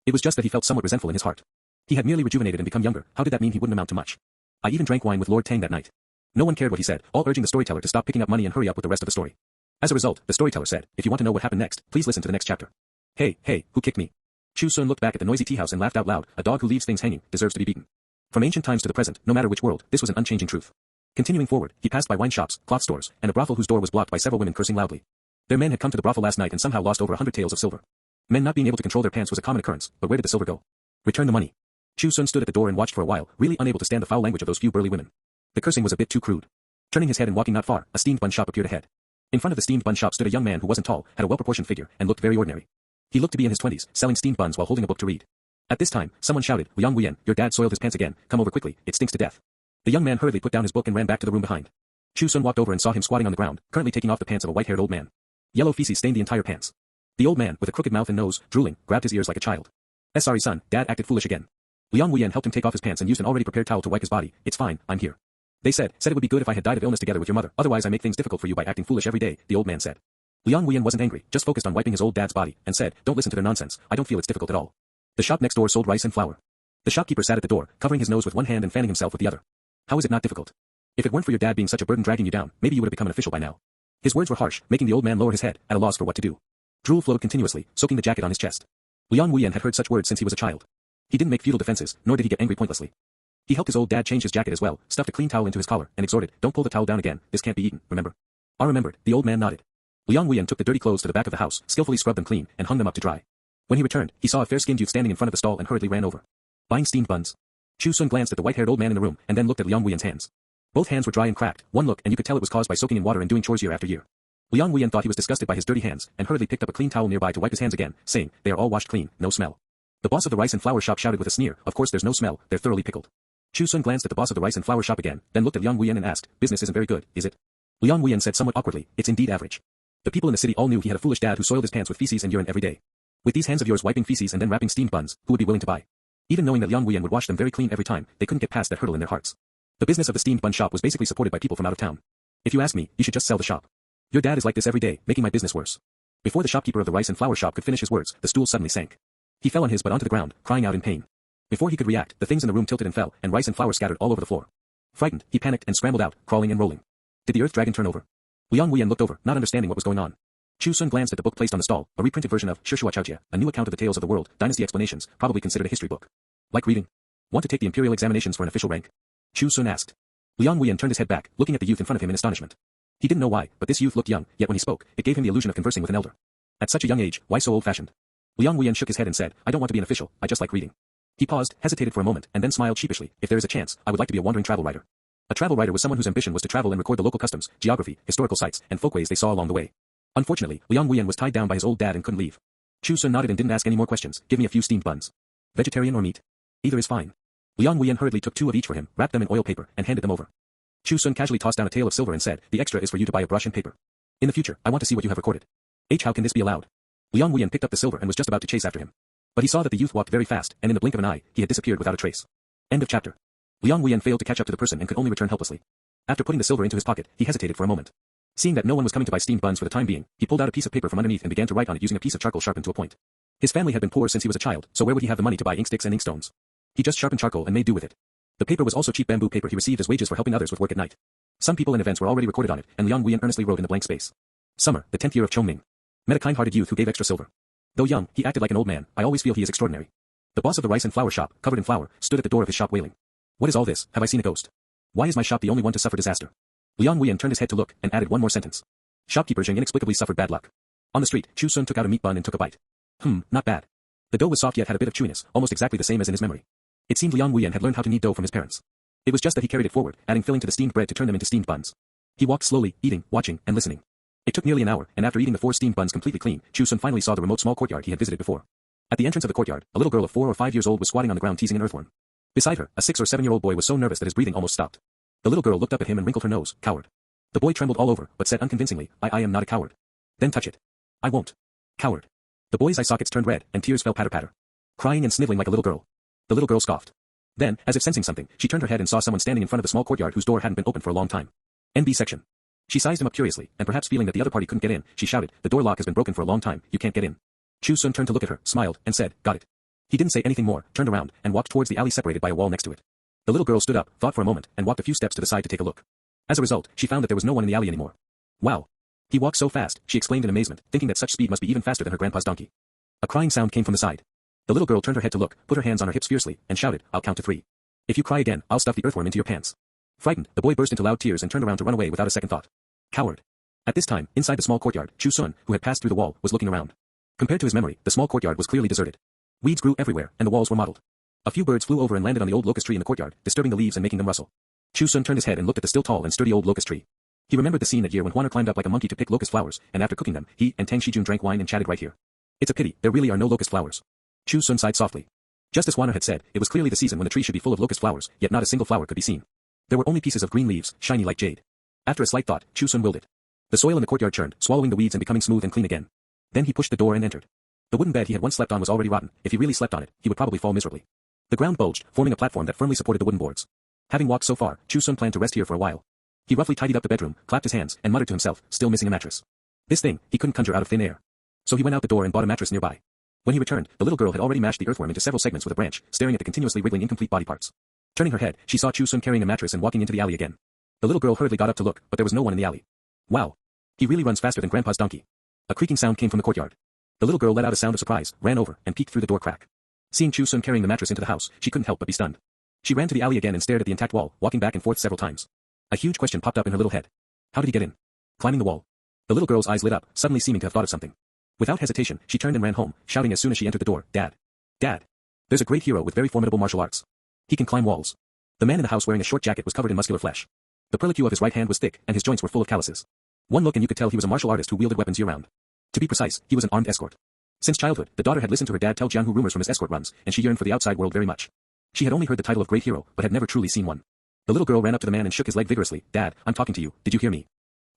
Speaker 2: It was just that he felt somewhat resentful in his heart. He had merely rejuvenated and become younger, how did that mean he wouldn't amount to much? I even drank wine with Lord Tang that night. No one cared what he said, all urging the storyteller to stop picking up money and hurry up with the rest of the story. As a result, the storyteller said, if you want to know what happened next, please listen to the next chapter. Hey, who kicked me? Chu Xun looked back at the noisy tea house and laughed out loud, a dog who leaves things hanging, deserves to be beaten. From ancient times to the present, no matter which world, this was an unchanging truth. Continuing forward, he passed by wine shops, cloth stores, and a brothel whose door was blocked by several women cursing loudly. Their men had come to the brothel last night and somehow lost over 100 taels of silver. Men not being able to control their pants was a common occurrence, but where did the silver go? Return the money. Chu Xun stood at the door and watched for a while, really unable to stand the foul language of those few burly women. The cursing was a bit too crude. Turning his head and walking not far, a steamed bun shop appeared ahead. In front of the steamed bun shop stood a young man who wasn't tall, had a well-proportioned figure, and looked very ordinary. He looked to be in his 20s, selling steamed buns while holding a book to read. At this time, someone shouted, Liang Wuyan, your dad soiled his pants again, come over quickly, it stinks to death. The young man hurriedly put down his book and ran back to the room behind. Chu Xun walked over and saw him squatting on the ground, currently taking off the pants of a white-haired old man. Yellow feces stained the entire pants. The old man, with a crooked mouth and nose, drooling, grabbed his ears like a child. Sorry son, dad acted foolish again. Liang Wuyan helped him take off his pants and used an already prepared towel to wipe his body. It's fine, I'm here. They said it would be good if I had died of illness together with your mother, otherwise I make things difficult for you by acting foolish every day, the old man said. Liang Wuyan wasn't angry, just focused on wiping his old dad's body, and said, don't listen to their nonsense, I don't feel it's difficult at all. The shop next door sold rice and flour. The shopkeeper sat at the door, covering his nose with one hand and fanning himself with the other. How is it not difficult? If it weren't for your dad being such a burden dragging you down, maybe you would have become an official by now. His words were harsh, making the old man lower his head, at a loss for what to do. Drool flowed continuously, soaking the jacket on his chest. Liang Wuyan had heard such words since he was a child. He didn't make futile defenses, nor did he get angry pointlessly. He helped his old dad change his jacket as well, stuffed a clean towel into his collar, and exhorted, don't pull the towel down again, this can't be eaten, remember? I remembered, the old man nodded. Liang Wuyan took the dirty clothes to the back of the house, skillfully scrubbed them clean, and hung them up to dry. When he returned, he saw a fair-skinned youth standing in front of the stall and hurriedly ran over. Buying steamed buns. Chu Xun glanced at the white-haired old man in the room, and then looked at Liang Wuyan's hands. Both hands were dry and cracked, one look and you could tell it was caused by soaking in water and doing chores year after year. Liang Wuyan thought he was disgusted by his dirty hands, and hurriedly picked up a clean towel nearby to wipe his hands again, saying, they are all washed clean, no smell. The boss of the rice and flour shop shouted with a sneer, of course there's no smell, they're thoroughly pickled. Chu Xun glanced at the boss of the rice and flour shop again, then looked at Liang Wuyan and asked, business isn't very good, is it? Liang Wuyan said somewhat awkwardly, it's indeed average. The people in the city all knew he had a foolish dad who soiled his pants with feces and urine every day. With these hands of yours wiping feces and then wrapping steamed buns, who would be willing to buy? Even knowing that Liang Wuyan would wash them very clean every time, they couldn't get past that hurdle in their hearts. The business of the steamed bun shop was basically supported by people from out of town. If you ask me, you should just sell the shop. Your dad is like this every day, making my business worse. Before the shopkeeper of the rice and flour shop could finish his words, the stool suddenly sank. He fell on his butt onto the ground, crying out in pain. Before he could react, the things in the room tilted and fell, and rice and flour scattered all over the floor. Frightened, he panicked and scrambled out, crawling and rolling. Did the earth dragon turn over? Liang Wuyan looked over, not understanding what was going on. Chu Xun glanced at the book placed on the stall, a reprinted version of Shishua Chaojia, a new account of the tales of the world, dynasty explanations, probably considered a history book. Like reading? Want to take the imperial examinations for an official rank? Chu Xun asked. Liang Wuyan turned his head back, looking at the youth in front of him in astonishment. He didn't know why, but this youth looked young, yet when he spoke, it gave him the illusion of conversing with an elder. At such a young age, why so old-fashioned? Liang Wuyan shook his head and said, I don't want to be an official, I just like reading. He paused, hesitated for a moment, and then smiled sheepishly. If there is a chance, I would like to be a wandering travel writer. A travel writer was someone whose ambition was to travel and record the local customs, geography, historical sites, and folkways they saw along the way. Unfortunately, Liang Wuyan was tied down by his old dad and couldn't leave. Chu Xun nodded and didn't ask any more questions. Give me a few steamed buns. Vegetarian or meat? Either is fine. Liang Wuyan hurriedly took 2 of each for him, wrapped them in oil paper, and handed them over. Chu Xun casually tossed down a tael of silver and said, the extra is for you to buy a brush and paper. In the future, I want to see what you have recorded. How can this be allowed? Liang Wuyan picked up the silver and was just about to chase after him. But he saw that the youth walked very fast, and in the blink of an eye, he had disappeared without a trace. End of chapter. Liang Wuyan failed to catch up to the person and could only return helplessly. After putting the silver into his pocket, he hesitated for a moment. Seeing that no one was coming to buy steamed buns for the time being, he pulled out a piece of paper from underneath and began to write on it using a piece of charcoal sharpened to a point. His family had been poor since he was a child, so where would he have the money to buy ink sticks and inkstones? He just sharpened charcoal and made do with it. The paper was also cheap bamboo paper he received as wages for helping others with work at night. Some people and events were already recorded on it, and Liang Wuyan earnestly wrote in the blank space. Summer, the 10th year of Chongming. Met a kind-hearted youth who gave extra silver. Though young, he acted like an old man. I always feel he is extraordinary. The boss of the rice and flour shop, covered in flour, stood at the door of his shop wailing. What is all this? Have I seen a ghost? Why is my shop the only one to suffer disaster? Liang Wuyan turned his head to look, and added one more sentence. Shopkeeper Zheng inexplicably suffered bad luck. On the street, Chu Xun took out a meat bun and took a bite. Not bad. The dough was soft yet had a bit of chewiness, almost exactly the same as in his memory. It seemed Liang Wuyan had learned how to knead dough from his parents. It was just that he carried it forward, adding filling to the steamed bread to turn them into steamed buns. He walked slowly, eating, watching, and listening. It took nearly an hour, and after eating the 4 steamed buns completely clean, Chu Xun finally saw the remote small courtyard he had visited before. At the entrance of the courtyard, a little girl of 4 or 5 years old was squatting on the ground teasing an earthworm. Beside her, a 6 or 7-year-old boy was so nervous that his breathing almost stopped. The little girl looked up at him and wrinkled her nose. Coward. The boy trembled all over, but said unconvincingly, I am not a coward. Then touch it. I won't. Coward. The boy's eye sockets turned red, and tears fell patter-patter. Crying and sniveling like a little girl. The little girl scoffed. Then, as if sensing something, she turned her head and saw someone standing in front of the small courtyard whose door hadn't been opened for a long time. NB section. She sized him up curiously, and perhaps feeling that the other party couldn't get in, she shouted, the door lock has been broken for a long time, you can't get in. Chu Xun turned to look at her, smiled, and said, got it. He didn't say anything more, turned around, and walked towards the alley separated by a wall next to it. The little girl stood up, thought for a moment, and walked a few steps to the side to take a look. As a result, she found that there was no one in the alley anymore. Wow. He walked so fast, she exclaimed in amazement, thinking that such speed must be even faster than her grandpa's donkey. A crying sound came from the side. The little girl turned her head to look, put her hands on her hips fiercely, and shouted, I'll count to 3. If you cry again, I'll stuff the earthworm into your pants. Frightened, the boy burst into loud tears and turned around to run away without a second thought. Coward. At this time, inside the small courtyard, Chu Xun, who had passed through the wall, was looking around. Compared to his memory, the small courtyard was clearly deserted. Weeds grew everywhere, and the walls were mottled. A few birds flew over and landed on the old locust tree in the courtyard, disturbing the leaves and making them rustle. Chu Xun turned his head and looked at the still tall and sturdy old locust tree. He remembered the scene that year when Huaner climbed up like a monkey to pick locust flowers, and after cooking them, he and Tang Shijun drank wine and chatted right here. It's a pity, there really are no locust flowers. Chu Xun sighed softly. Just as Huaner had said, it was clearly the season when the tree should be full of locust flowers, yet not a single flower could be seen. There were only pieces of green leaves, shiny like jade. After a slight thought, Chu Xun willed it. The soil in the courtyard churned, swallowing the weeds and becoming smooth and clean again. Then he pushed the door and entered. The wooden bed he had once slept on was already rotten. If he really slept on it, he would probably fall miserably. The ground bulged, forming a platform that firmly supported the wooden boards. Having walked so far, Chu Xun planned to rest here for a while. He roughly tidied up the bedroom, clapped his hands, and muttered to himself, still missing a mattress. This thing, he couldn't conjure out of thin air. So he went out the door and bought a mattress nearby. When he returned, the little girl had already mashed the earthworm into several segments with a branch, staring at the continuously wriggling incomplete body parts. Turning her head, she saw Chu Xun carrying a mattress and walking into the alley again. The little girl hurriedly got up to look, but there was no one in the alley. Wow. He really runs faster than Grandpa's donkey. A creaking sound came from the courtyard. The little girl let out a sound of surprise, ran over, and peeked through the door crack. Seeing Chu Xun carrying the mattress into the house, she couldn't help but be stunned. She ran to the alley again and stared at the intact wall, walking back and forth several times. A huge question popped up in her little head. How did he get in? Climbing the wall. The little girl's eyes lit up, suddenly seeming to have thought of something. Without hesitation, she turned and ran home, shouting as soon as she entered the door, Dad. Dad. There's a great hero with very formidable martial arts. He can climb walls. The man in the house wearing a short jacket was covered in muscular flesh. The perlicue of his right hand was thick, and his joints were full of calluses. One look and you could tell he was a martial artist who wielded weapons year-round. To be precise, he was an armed escort. Since childhood, the daughter had listened to her dad tell Jianghu rumors from his escort runs, and she yearned for the outside world very much. She had only heard the title of great hero, but had never truly seen one. The little girl ran up to the man and shook his leg vigorously. Dad, I'm talking to you, did you hear me?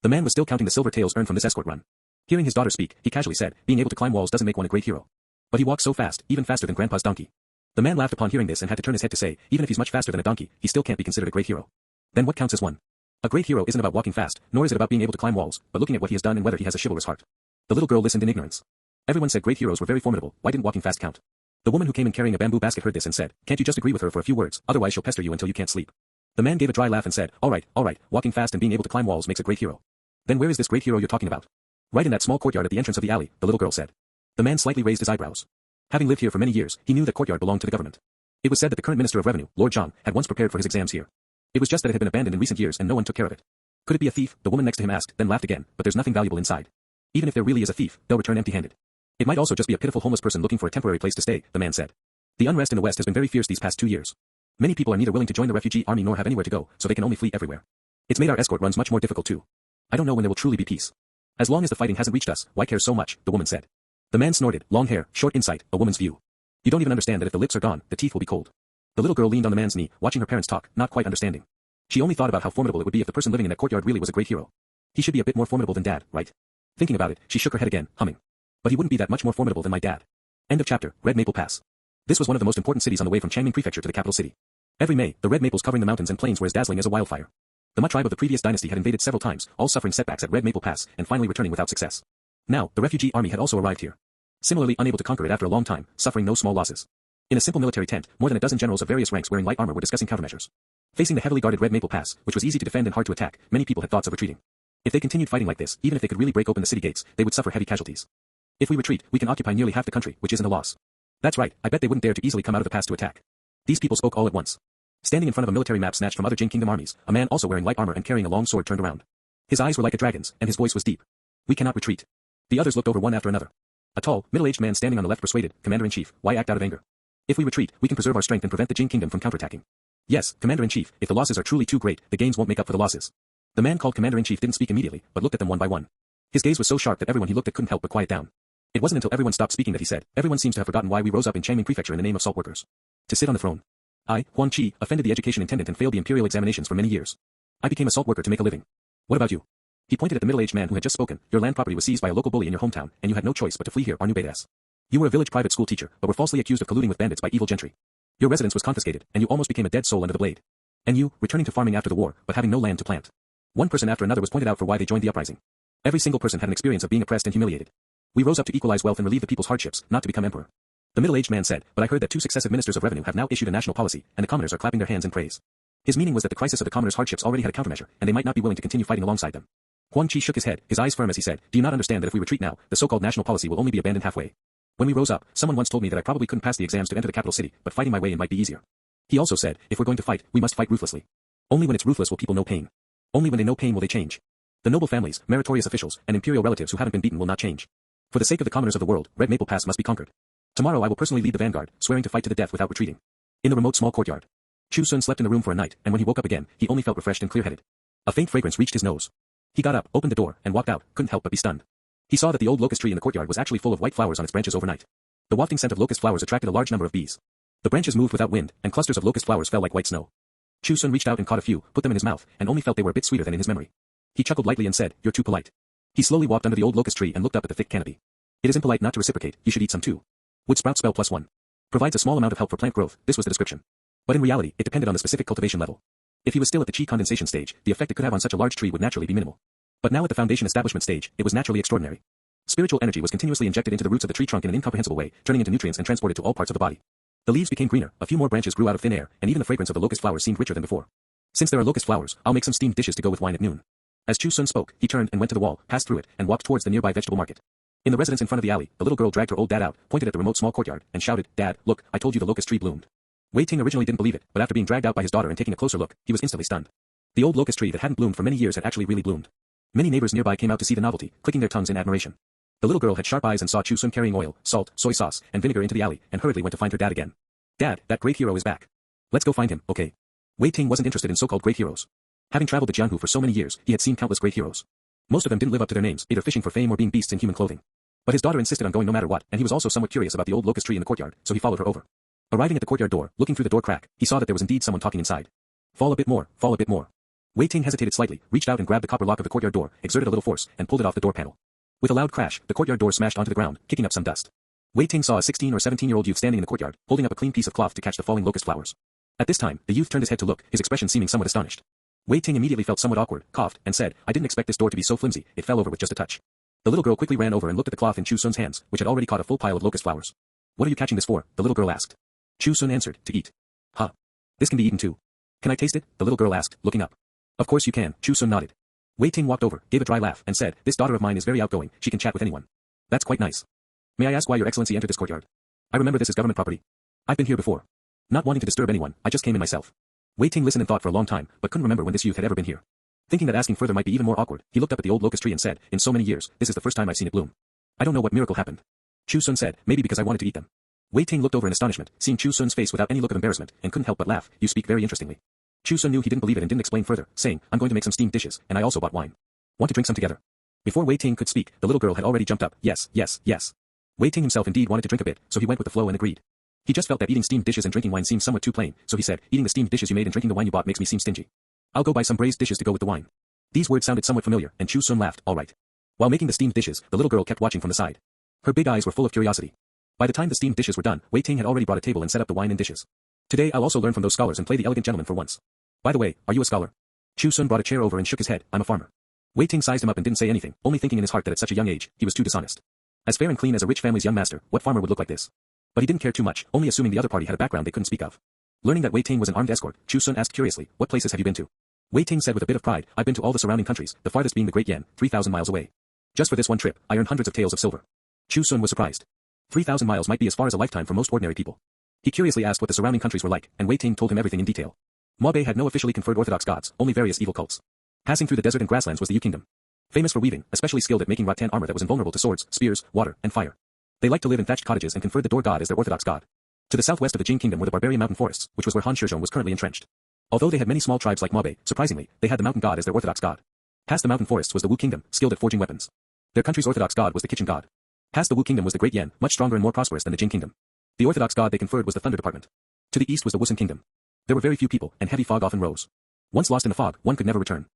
Speaker 2: The man was still counting the silver taels earned from this escort run. Hearing his daughter speak, he casually said, being able to climb walls doesn't make one a great hero. But he walks so fast, even faster than Grandpa's donkey. The man laughed upon hearing this and had to turn his head to say, even if he's much faster than a donkey, he still can't be considered a great hero. Then what counts as one? A great hero isn't about walking fast, nor is it about being able to climb walls, but looking at what he has done and whether he has a chivalrous heart. The little girl listened in ignorance. Everyone said great heroes were very formidable, why didn't walking fast count? The woman who came in carrying a bamboo basket heard this and said, can't you just agree with her for a few words, otherwise she'll pester you until you can't sleep. The man gave a dry laugh and said, all right, walking fast and being able to climb walls makes a great hero. Then where is this great hero you're talking about? Right in that small courtyard at the entrance of the alley, the little girl said. The man slightly raised his eyebrows. Having lived here for many years, he knew that courtyard belonged to the government. It was said that the current Minister of Revenue, Lord Zhang, had once prepared for his exams here. It was just that it had been abandoned in recent years and no one took care of it. Could it be a thief? The woman next to him asked, then laughed again, but there's nothing valuable inside. Even if there really is a thief, they'll return empty-handed. It might also just be a pitiful homeless person looking for a temporary place to stay, the man said. The unrest in the West has been very fierce these past 2 years. Many people are neither willing to join the refugee army nor have anywhere to go, so they can only flee everywhere. It's made our escort runs much more difficult too. I don't know when there will truly be peace. As long as the fighting hasn't reached us, why care so much, the woman said. The man snorted, long hair, short insight, a woman's view. You don't even understand that if the lips are gone, the teeth will be cold. The little girl leaned on the man's knee, watching her parents talk, not quite understanding. She only thought about how formidable it would be if the person living in that courtyard really was a great hero. He should be a bit more formidable than Dad, right? Thinking about it, she shook her head again, humming. But he wouldn't be that much more formidable than my dad. End of chapter. Red Maple Pass. This was one of the most important cities on the way from Changming Prefecture to the capital city. Every May, the red maples covering the mountains and plains were as dazzling as a wildfire. The Ma tribe of the previous dynasty had invaded several times, all suffering setbacks at Red Maple Pass, and finally returning without success. Now, the refugee army had also arrived here. Similarly unable to conquer it after a long time, suffering no small losses. In a simple military tent, more than a dozen generals of various ranks wearing light armor were discussing countermeasures. Facing the heavily guarded Red Maple Pass, which was easy to defend and hard to attack, many people had thoughts of retreating. If they continued fighting like this, even if they could really break open the city gates, they would suffer heavy casualties. If we retreat, we can occupy nearly half the country, which isn't a loss. That's right, I bet they wouldn't dare to easily come out of the pass to attack. These people spoke all at once. Standing in front of a military map snatched from other Jin Kingdom armies, a man also wearing light armor and carrying a long sword turned around. His eyes were like a dragon's, and his voice was deep. We cannot retreat. The others looked over one after another. A tall, middle-aged man standing on the left persuaded, Commander-in-Chief, why act out of anger? If we retreat, we can preserve our strength and prevent the Jin Kingdom from counterattacking. Yes, Commander-in-Chief, if the losses are truly too great, the gains won't make up for the losses. The man called Commander-in-Chief didn't speak immediately, but looked at them one by one. His gaze was so sharp that everyone he looked at couldn't help but quiet down. It wasn't until everyone stopped speaking that he said, everyone seems to have forgotten why we rose up in Changming Prefecture in the name of salt workers. To sit on the throne. I, Huang Qi, offended the education intendant and failed the imperial examinations for many years. I became a salt worker to make a living. What about you? He pointed at the middle-aged man who had just spoken. Your land property was seized by a local bully in your hometown, and you had no choice but to flee here, Arnubedas. You were a village private school teacher, but were falsely accused of colluding with bandits by evil gentry. Your residence was confiscated, and you almost became a dead soul under the blade. And you, returning to farming after the war, but having no land to plant. One person after another was pointed out for why they joined the uprising. Every single person had an experience of being oppressed and humiliated. We rose up to equalize wealth and relieve the people's hardships, not to become emperor. The middle-aged man said, but I heard that 2 successive ministers of revenue have now issued a national policy, and the commoners are clapping their hands in praise. His meaning was that the crisis of the commoners' hardships already had a countermeasure, and they might not be willing to continue fighting alongside them. Huang Qi shook his head, his eyes firm as he said, do you not understand that if we retreat now, the so-called national policy will only be abandoned halfway? When we rose up, someone once told me that I probably couldn't pass the exams to enter the capital city, but fighting my way in might be easier. He also said, if we're going to fight, we must fight ruthlessly. Only when it's ruthless will people know pain. Only when they know pain will they change. The noble families, meritorious officials, and imperial relatives who haven't been beaten will not change. For the sake of the commoners of the world, Red Maple Pass must be conquered. Tomorrow I will personally lead the vanguard, swearing to fight to the death without retreating. In the remote small courtyard. Chu Xun slept in the room for a night, and when he woke up again, he only felt refreshed and clear-headed. A faint fragrance reached his nose. He got up, opened the door, and walked out, couldn't help but be stunned. He saw that the old locust tree in the courtyard was actually full of white flowers on its branches overnight. The wafting scent of locust flowers attracted a large number of bees. The branches moved without wind, and clusters of locust flowers fell like white snow. Chu Xun reached out and caught a few, put them in his mouth, and only felt they were a bit sweeter than in his memory. He chuckled lightly and said, you're too polite. He slowly walked under the old locust tree and looked up at the thick canopy. It is impolite not to reciprocate, you should eat some too. Would sprout spell +1. Provides a small amount of help for plant growth, this was the description. But in reality, it depended on the specific cultivation level. If he was still at the chi condensation stage, the effect it could have on such a large tree would naturally be minimal. But now at the foundation establishment stage, it was naturally extraordinary. Spiritual energy was continuously injected into the roots of the tree trunk in an incomprehensible way, turning into nutrients and transported to all parts of the body. The leaves became greener, a few more branches grew out of thin air, and even the fragrance of the locust flowers seemed richer than before. Since there are locust flowers, I'll make some steamed dishes to go with wine at noon. As Chu Xun spoke, he turned and went to the wall, passed through it, and walked towards the nearby vegetable market. In the residence in front of the alley, the little girl dragged her old dad out, pointed at the remote small courtyard, and shouted, Dad, look, I told you the locust tree bloomed. Wei Ting originally didn't believe it, but after being dragged out by his daughter and taking a closer look, he was instantly stunned. The old locust tree that hadn't bloomed for many years had actually really bloomed. Many neighbors nearby came out to see the novelty, clicking their tongues in admiration. The little girl had sharp eyes and saw Chu Xun carrying oil, salt, soy sauce, and vinegar into the alley, and hurriedly went to find her dad again. Dad, that great hero is back. Let's go find him, okay? Wei Ting wasn't interested in so-called great heroes. Having traveled to Jianghu for so many years, he had seen countless great heroes. Most of them didn't live up to their names, either fishing for fame or being beasts in human clothing. But his daughter insisted on going no matter what, and he was also somewhat curious about the old locust tree in the courtyard, so he followed her over. Arriving at the courtyard door, looking through the door crack, he saw that there was indeed someone talking inside. Fall a bit more, fall a bit more. Wei Ting hesitated slightly, reached out and grabbed the copper lock of the courtyard door, exerted a little force, and pulled it off the door panel. With a loud crash, the courtyard door smashed onto the ground, kicking up some dust. Wei Ting saw a 16 or 17-year-old youth standing in the courtyard, holding up a clean piece of cloth to catch the falling locust flowers. At this time, the youth turned his head to look, his expression seeming somewhat astonished. Wei Ting immediately felt somewhat awkward, coughed, and said, "I didn't expect this door to be so flimsy, it fell over with just a touch." The little girl quickly ran over and looked at the cloth in Chu Xun's hands, which had already caught a full pile of locust flowers. "What are you catching this for?" the little girl asked. Chu Xun answered, "To eat." "Huh. This can be eaten too. Can I taste it?" the little girl asked, looking up. "Of course you can," Chu Xun nodded. Wei Ting walked over, gave a dry laugh, and said, "This daughter of mine is very outgoing, she can chat with anyone." "That's quite nice. May I ask why your excellency entered this courtyard? I remember this is government property. I've been here before. Not wanting to disturb anyone, I just came in myself." Wei Ting listened and thought for a long time, but couldn't remember when this youth had ever been here. Thinking that asking further might be even more awkward, he looked up at the old locust tree and said, "In so many years, this is the first time I've seen it bloom. I don't know what miracle happened." Chu Xun said, "Maybe because I wanted to eat them." Wei Ting looked over in astonishment, seeing Chu Xun's face without any look of embarrassment, and couldn't help but laugh. "You speak very interestingly." Chu Xun knew he didn't believe it and didn't explain further, saying, "I'm going to make some steamed dishes, and I also bought wine. Want to drink some together?" Before Wei Ting could speak, the little girl had already jumped up. "Yes, yes, yes." Wei Ting himself indeed wanted to drink a bit, so he went with the flow and agreed. He just felt that eating steamed dishes and drinking wine seemed somewhat too plain, so he said, "Eating the steamed dishes you made and drinking the wine you bought makes me seem stingy. I'll go buy some braised dishes to go with the wine." These words sounded somewhat familiar, and Chu Xun laughed, "All right." While making the steamed dishes, the little girl kept watching from the side. Her big eyes were full of curiosity. By the time the steamed dishes were done, Wei Ting had already brought a table and set up the wine and dishes. "Today I'll also learn from those scholars and play the elegant gentleman for once. By the way, are you a scholar?" Chu Xun brought a chair over and shook his head. "I'm a farmer." Wei Ting sized him up and didn't say anything, only thinking in his heart that at such a young age, he was too dishonest. As fair and clean as a rich family's young master, what farmer would look like this? But he didn't care too much, only assuming the other party had a background they couldn't speak of. Learning that Wei Ting was an armed escort, Chu Xun asked curiously, "What places have you been to?" Wei Ting said with a bit of pride, "I've been to all the surrounding countries, the farthest being the Great Yan, 3,000 miles away. Just for this one trip, I earned hundreds of taels of silver." Chu Xun was surprised. 3,000 miles might be as far as a lifetime for most ordinary people. He curiously asked what the surrounding countries were like, and Wei Ting told him everything in detail. Mabe had no officially conferred orthodox gods, only various evil cults. Passing through the desert and grasslands was the Yu Kingdom. Famous for weaving, especially skilled at making rattan armor that was invulnerable to swords, spears, water, and fire. They liked to live in thatched cottages and conferred the door god as their orthodox god. To the southwest of the Jing Kingdom were the barbarian mountain forests, which was where Han Xiu was currently entrenched. Although they had many small tribes like Mabe, surprisingly, they had the mountain god as their orthodox god. Past the mountain forests was the Wu Kingdom, skilled at forging weapons. Their country's orthodox god was the kitchen god. Past the Wu Kingdom was the Great Yan, much stronger and more prosperous than the Jing Kingdom. The orthodox god they conferred was the Thunder Department. To the east was the Wusun Kingdom. There were very few people, and heavy fog often rose. Once lost in the fog, one could never return.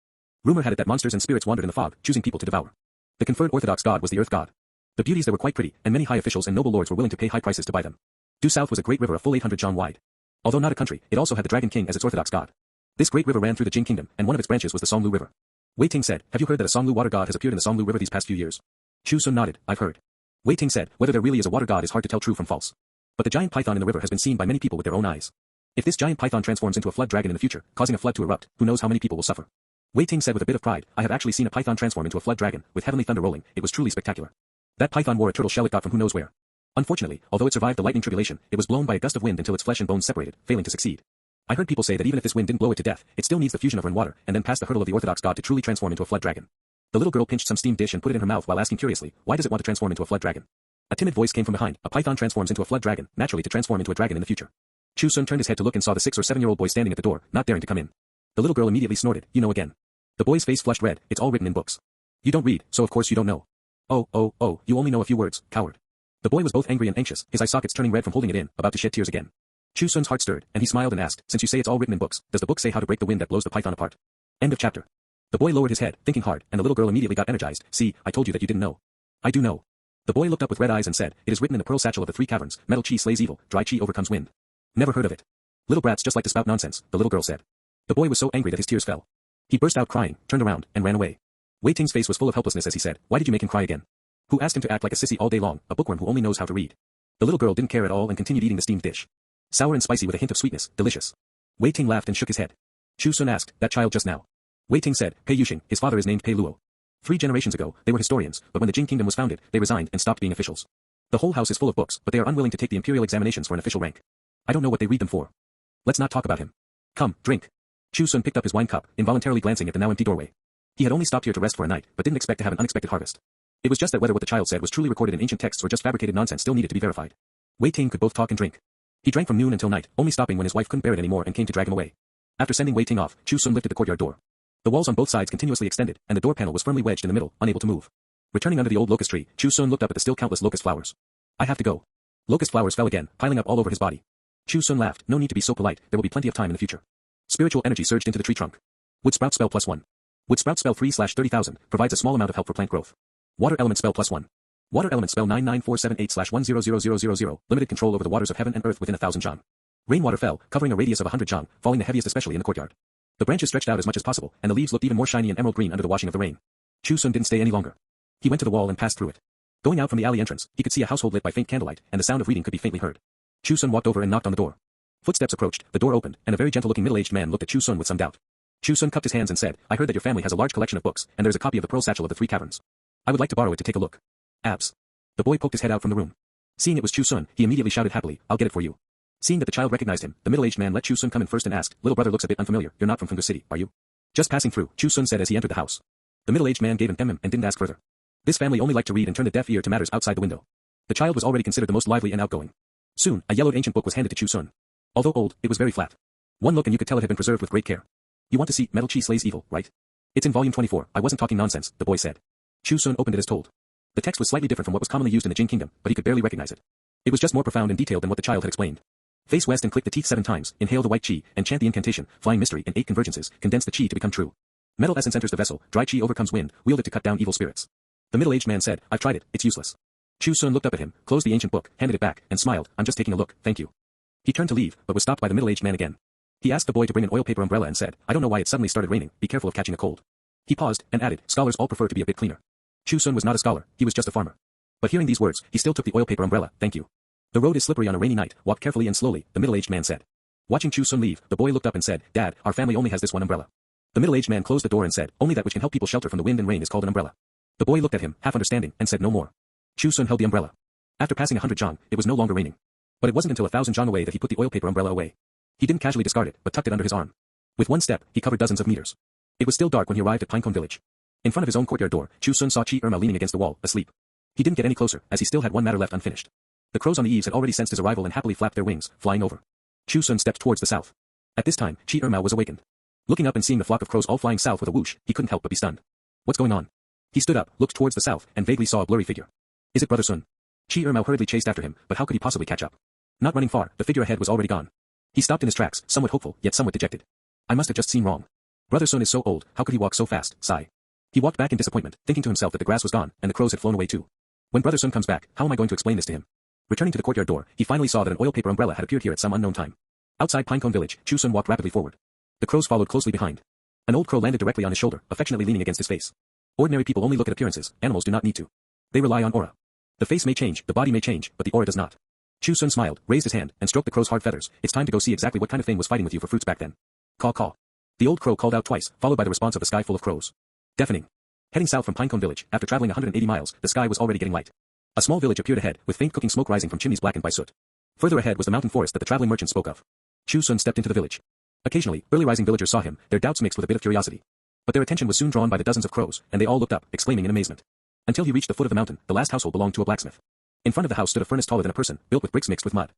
Speaker 2: Rumor had it that monsters and spirits wandered in the fog, choosing people to devour. The conferred orthodox god was the earth god. The beauties there were quite pretty, and many high officials and noble lords were willing to pay high prices to buy them. Due south was a great river a full 800 zhang wide. Although not a country, it also had the Dragon King as its orthodox god. This great river ran through the Jing Kingdom, and one of its branches was the Songlu River. Wei Ting said, "Have you heard that a Songlu water god has appeared in the Songlu River these past few years?" Chu Xun nodded, "I've heard." Wei Ting said, "Whether there really is a water god is hard to tell true from false. But the giant python in the river has been seen by many people with their own eyes. If this giant python transforms into a flood dragon in the future, causing a flood to erupt, who knows how many people will suffer." Wei Ting said with a bit of pride, "I have actually seen a python transform into a flood dragon, with heavenly thunder rolling. It was truly spectacular. That python wore a turtle shell it got from who knows where. Unfortunately, although it survived the lightning tribulation, it was blown by a gust of wind until its flesh and bones separated, failing to succeed. I heard people say that even if this wind didn't blow it to death, it still needs the fusion of rainwater, and then pass the hurdle of the orthodox god to truly transform into a flood dragon." The little girl pinched some steamed dish and put it in her mouth while asking curiously, "Why does it want to transform into a flood dragon?" A timid voice came from behind. "A python transforms into a flood dragon, naturally to transform into a dragon in the future." Chu Xun turned his head to look and saw the 6 or 7-year-old boy standing at the door, not daring to come in. The little girl immediately snorted, "You know again." The boy's face flushed red. "It's all written in books. You don't read, so of course you don't know." Oh, you only know a few words, coward." The boy was both angry and anxious, his eye sockets turning red from holding it in, about to shed tears again. Chu Xun's heart stirred, and he smiled and asked, "Since you say it's all written in books, does the book say how to break the wind that blows the python apart?" End of chapter. The boy lowered his head, thinking hard, and the little girl immediately got energized. "See, I told you that you didn't know." "I do know." The boy looked up with red eyes and said, "It is written in the pearl satchel of the 3 caverns, metal chi slays evil, dry chi overcomes wind." "Never heard of it." "Little brats just like to spout nonsense," the little girl said. The boy was so angry that his tears fell. He burst out crying, turned around, and ran away. Wei Ting's face was full of helplessness as he said, "Why did you make him cry again? Who asked him to act like a sissy all day long, a bookworm who only knows how to read?" The little girl didn't care at all and continued eating the steamed dish. Sour and spicy with a hint of sweetness, delicious. Wei Ting laughed and shook his head. Chu Xun asked, "That child just now?" Wei Ting said, "Pei Yuxing, his father is named Pei Luo. 3 generations ago, they were historians, but when the Jing Kingdom was founded, they resigned and stopped being officials. The whole house is full of books, but they are unwilling to take the imperial examinations for an official rank. I don't know what they read them for. Let's not talk about him. Come, drink." Chu Xun picked up his wine cup, involuntarily glancing at the now empty doorway. He had only stopped here to rest for a night, but didn't expect to have an unexpected harvest. It was just that whether what the child said was truly recorded in ancient texts or just fabricated nonsense still needed to be verified. Wei Ting could both talk and drink. He drank from noon until night, only stopping when his wife couldn't bear it anymore and came to drag him away. After sending Wei Ting off, Chu Xun lifted the courtyard door. The walls on both sides continuously extended, and the door panel was firmly wedged in the middle, unable to move. Returning under the old locust tree, Chu Xun looked up at the still countless locust flowers. "I have to go." Locust flowers fell again, piling up all over his body. Chu Xun laughed, "No need to be so polite, there will be plenty of time in the future." Spiritual energy surged into the tree trunk. Wood sprout spell +1. Wood sprout spell 3/30,000, provides a small amount of help for plant growth. Water element spell +1. Water element spell 99478/100000. Limited control over the waters of heaven and earth within 1,000 zhang. Rainwater fell, covering a radius of 100 zhang, falling the heaviest especially in the courtyard. The branches stretched out as much as possible, and the leaves looked even more shiny and emerald green under the washing of the rain. Chu Xun didn't stay any longer. He went to the wall and passed through it. Going out from the alley entrance, he could see a household lit by faint candlelight, and the sound of reading could be faintly heard. Chu Xun walked over and knocked on the door. Footsteps approached, the door opened, and a very gentle-looking middle-aged man looked at Chu Xun with some doubt. Chu Xun cupped his hands and said, I heard that your family has a large collection of books, and there's a copy of the Pearl Satchel of the Three Caverns. I would like to borrow it to take a look. Abs. The boy poked his head out from the room. Seeing it was Chu Xun, he immediately shouted happily, I'll get it for you. Seeing that the child recognized him, the middle-aged man let Chu Xun come in first and asked, Little brother looks a bit unfamiliar, you're not from Fungus City, are you? Just passing through, Chu Xun said as he entered the house. The middle-aged man gave him and didn't ask further. This family only liked to read and turn a deaf ear to matters outside the window. The child was already considered the most lively and outgoing. Soon, a yellowed ancient book was handed to Chu Xun. Although old, it was very flat. One look and you could tell it had been preserved with great care. You want to see Metal Chi Slays Evil, right? It's in volume 24, I wasn't talking nonsense, the boy said. Chu Xun opened it as told. The text was slightly different from what was commonly used in the Jin Kingdom, but he could barely recognize it. It was just more profound and detailed than what the child had explained. Face west and click the teeth 7 times, inhale the white chi, and chant the incantation, flying mystery in 8 convergences, condense the chi to become true. Metal essence enters the vessel, dry chi overcomes wind, wield it to cut down evil spirits. The middle-aged man said, I've tried it, it's useless. Chu Xun looked up at him, closed the ancient book, handed it back, and smiled, I'm just taking a look, thank you. He turned to leave, but was stopped by the middle-aged man again. He asked the boy to bring an oil paper umbrella and said, I don't know why it suddenly started raining, be careful of catching a cold. He paused, and added, scholars all prefer to be a bit cleaner. Chu Xun was not a scholar, he was just a farmer. But hearing these words, he still took the oil paper umbrella, thank you. The road is slippery on a rainy night, walk carefully and slowly, the middle-aged man said. Watching Chu Xun leave, the boy looked up and said, Dad, our family only has this one umbrella. The middle-aged man closed the door and said, only that which can help people shelter from the wind and rain is called an umbrella. The boy looked at him, half understanding, and said no more. Chu Xun held the umbrella. After passing 100 zhang, it was no longer raining. But it wasn't until 1,000 zhang away that he put the oil paper umbrella away. He didn't casually discard it, but tucked it under his arm. With one step, he covered dozens of meters. It was still dark when he arrived at Pinecone Village. In front of his own courtyard door, Chu Xun saw Chi Irma leaning against the wall, asleep. He didn't get any closer, as he still had one matter left unfinished. The crows on the eaves had already sensed his arrival and happily flapped their wings, flying over. Chu Xun stepped towards the south. At this time, Chi Irma was awakened. Looking up and seeing the flock of crows all flying south with a whoosh, he couldn't help but be stunned. What's going on? He stood up, looked towards the south, and vaguely saw a blurry figure. Is it Brother Sun? Chi Irma hurriedly chased after him, but how could he possibly catch up? Not running far, the figure ahead was already gone. He stopped in his tracks, somewhat hopeful, yet somewhat dejected. I must have just seen wrong. Brother Sun is so old, how could he walk so fast, sigh. He walked back in disappointment, thinking to himself that the grass was gone, and the crows had flown away too. When Brother Sun comes back, how am I going to explain this to him? Returning to the courtyard door, he finally saw that an oil paper umbrella had appeared here at some unknown time. Outside Pinecone Village, Chu Xun walked rapidly forward. The crows followed closely behind. An old crow landed directly on his shoulder, affectionately leaning against his face. Ordinary people only look at appearances, animals do not need to. They rely on aura. The face may change, the body may change, but the aura does not. Chu Xun smiled, raised his hand, and stroked the crow's hard feathers. It's time to go see exactly what kind of thing was fighting with you for fruits back then. Caw caw. The old crow called out twice, followed by the response of a sky full of crows. Deafening. Heading south from Pinecone Village, after traveling 180 miles, the sky was already getting light. A small village appeared ahead, with faint cooking smoke rising from chimneys blackened by soot. Further ahead was the mountain forest that the traveling merchant spoke of. Chu Xun stepped into the village. Occasionally, early rising villagers saw him, their doubts mixed with a bit of curiosity. But their attention was soon drawn by the dozens of crows, and they all looked up, exclaiming in amazement. Until he reached the foot of the mountain, the last household belonged to a blacksmith. In front of the house stood a furnace taller than a person, built with bricks mixed with mud.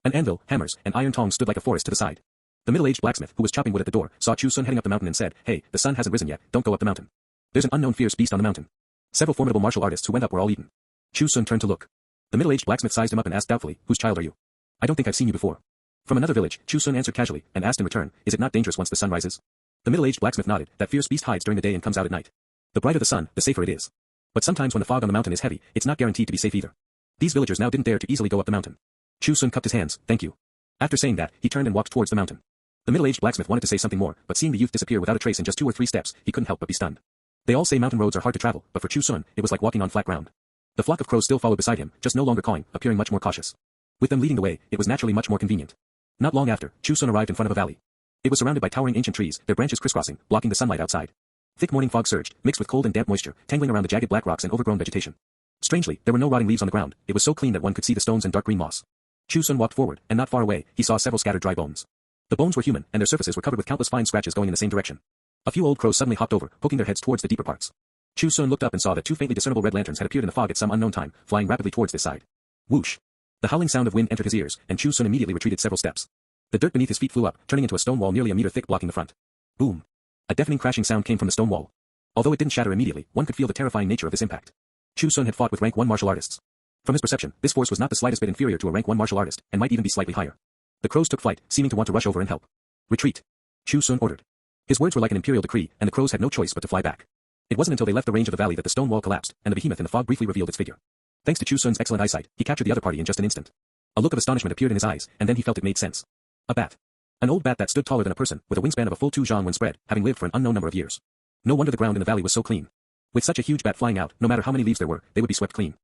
Speaker 2: An anvil, hammers, and iron tongs stood like a forest to the side. The middle-aged blacksmith, who was chopping wood at the door, saw Chu Xun heading up the mountain and said, Hey, the sun hasn't risen yet, don't go up the mountain. There's an unknown fierce beast on the mountain. Several formidable martial artists who went up were all eaten. Chu Xun turned to look. The middle-aged blacksmith sized him up and asked doubtfully, Whose child are you? I don't think I've seen you before. From another village, Chu Xun answered casually, and asked in return, Is it not dangerous once the sun rises? The middle-aged blacksmith nodded, that fierce beast hides during the day and comes out at night. The brighter the sun, the safer it is. But sometimes when the fog on the mountain is heavy, it's not guaranteed to be safe either. These villagers now didn't dare to easily go up the mountain. Chu Xun cupped his hands, thank you. After saying that, he turned and walked towards the mountain. The middle-aged blacksmith wanted to say something more, but seeing the youth disappear without a trace in just 2 or 3 steps, he couldn't help but be stunned. They all say mountain roads are hard to travel, but for Chu Xun, it was like walking on flat ground. The flock of crows still followed beside him, just no longer cawing, appearing much more cautious. With them leading the way, it was naturally much more convenient. Not long after, Chu Xun arrived in front of a valley. It was surrounded by towering ancient trees, their branches crisscrossing, blocking the sunlight outside. Thick morning fog surged, mixed with cold and damp moisture, tangling around the jagged black rocks and overgrown vegetation. Strangely, there were no rotting leaves on the ground, it was so clean that one could see the stones and dark green moss. Chu Xun walked forward, and not far away, he saw several scattered dry bones. The bones were human, and their surfaces were covered with countless fine scratches going in the same direction. A few old crows suddenly hopped over, poking their heads towards the deeper parts. Chu Xun looked up and saw that 2 faintly discernible red lanterns had appeared in the fog at some unknown time, flying rapidly towards this side. Whoosh! The howling sound of wind entered his ears, and Chu Xun immediately retreated several steps. The dirt beneath his feet flew up, turning into a stone wall nearly a meter thick blocking the front. Boom! A deafening crashing sound came from the stone wall. Although it didn't shatter immediately, one could feel the terrifying nature of this impact. Chu Xun had fought with rank 1 martial artists. From his perception, this force was not the slightest bit inferior to a rank 1 martial artist, and might even be slightly higher. The crows took flight, seeming to want to rush over and help. Retreat! Chu Xun ordered. His words were like an imperial decree, and the crows had no choice but to fly back. It wasn't until they left the range of the valley that the stone wall collapsed, and the behemoth in the fog briefly revealed its figure. Thanks to Chu Xun's excellent eyesight, he captured the other party in just an instant. A look of astonishment appeared in his eyes, and then he felt it made sense. A bat. An old bat that stood taller than a person, with a wingspan of a full 2 zhang when spread, having lived for an unknown number of years. No wonder the ground in the valley was so clean. With such a huge bat flying out, no matter how many leaves there were, they would be swept clean.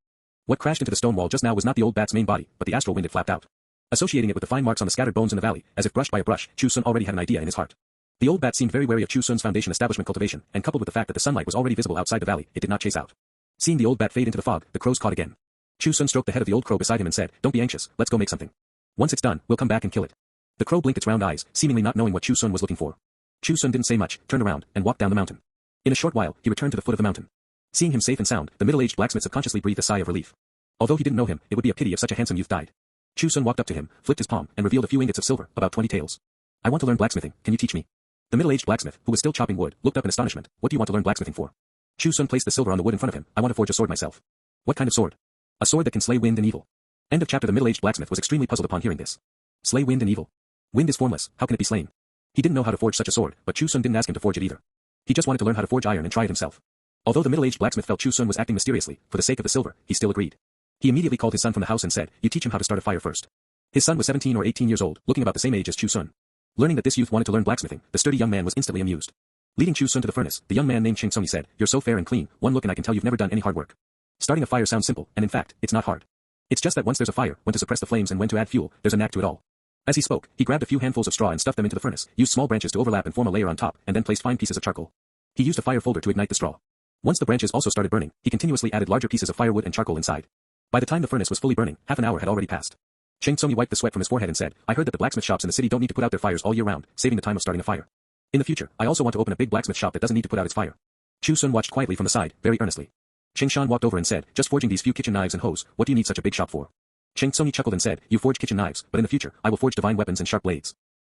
Speaker 2: What crashed into the stone wall just now was not the old bat's main body, but the astral wind it flapped out. Associating it with the fine marks on the scattered bones in the valley, as if brushed by a brush, Chu Xun already had an idea in his heart. The old bat seemed very wary of Chu Xun's foundation establishment cultivation, and coupled with the fact that the sunlight was already visible outside the valley, it did not chase out. Seeing the old bat fade into the fog, the crows caught again. Chu Xun stroked the head of the old crow beside him and said, "Don't be anxious, let's go make something. Once it's done, we'll come back and kill it." The crow blinked its round eyes, seemingly not knowing what Chu Xun was looking for. Chu Xun didn't say much, turned around, and walked down the mountain. In a short while, he returned to the foot of the mountain. Seeing him safe and sound, the middle-aged blacksmith subconsciously breathed a sigh of relief. Although he didn't know him, it would be a pity if such a handsome youth died. Chu Xun walked up to him, flipped his palm, and revealed a few ingots of silver, about 20 taels. "I want to learn blacksmithing, can you teach me?" The middle-aged blacksmith, who was still chopping wood, looked up in astonishment. "What do you want to learn blacksmithing for?" Chu Xun placed the silver on the wood in front of him. "I want to forge a sword myself." "What kind of sword?" "A sword that can slay wind and evil." End of chapter. The middle-aged blacksmith was extremely puzzled upon hearing this. Slay wind and evil. Wind is formless, how can it be slain? He didn't know how to forge such a sword, but Chu Xun didn't ask him to forge it either. He just wanted to learn how to forge iron and try it himself. Although the middle-aged blacksmith felt Chu Xun was acting mysteriously, for the sake of the silver, he still agreed. He immediately called his son from the house and said, "You teach him how to start a fire first." His son was 17 or 18 years old, looking about the same age as Chu Xun. Learning that this youth wanted to learn blacksmithing, the sturdy young man was instantly amused. Leading Chu Xun to the furnace, the young man named Chu Xun said, "You're so fair and clean, one look and I can tell you've never done any hard work. Starting a fire sounds simple, and in fact, it's not hard. It's just that once there's a fire, when to suppress the flames and when to add fuel, there's a knack to it all." As he spoke, he grabbed a few handfuls of straw and stuffed them into the furnace, used small branches to overlap and form a layer on top, and then placed fine pieces of charcoal. He used a fire folder to ignite the straw. Once the branches also started burning, he continuously added larger pieces of firewood and charcoal inside. By the time the furnace was fully burning, half an hour had already passed. Cheng Tsoni wiped the sweat from his forehead and said, "I heard that the blacksmith shops in the city don't need to put out their fires all year round, saving the time of starting a fire. In the future, I also want to open a big blacksmith shop that doesn't need to put out its fire." Chu Xun watched quietly from the side, very earnestly. Cheng Shan walked over and said, "Just forging these few kitchen knives and hose, what do you need such a big shop for?" Cheng Tsoni chuckled and said, "You forge kitchen knives, but in the future, I will forge divine weapons and sharp blades."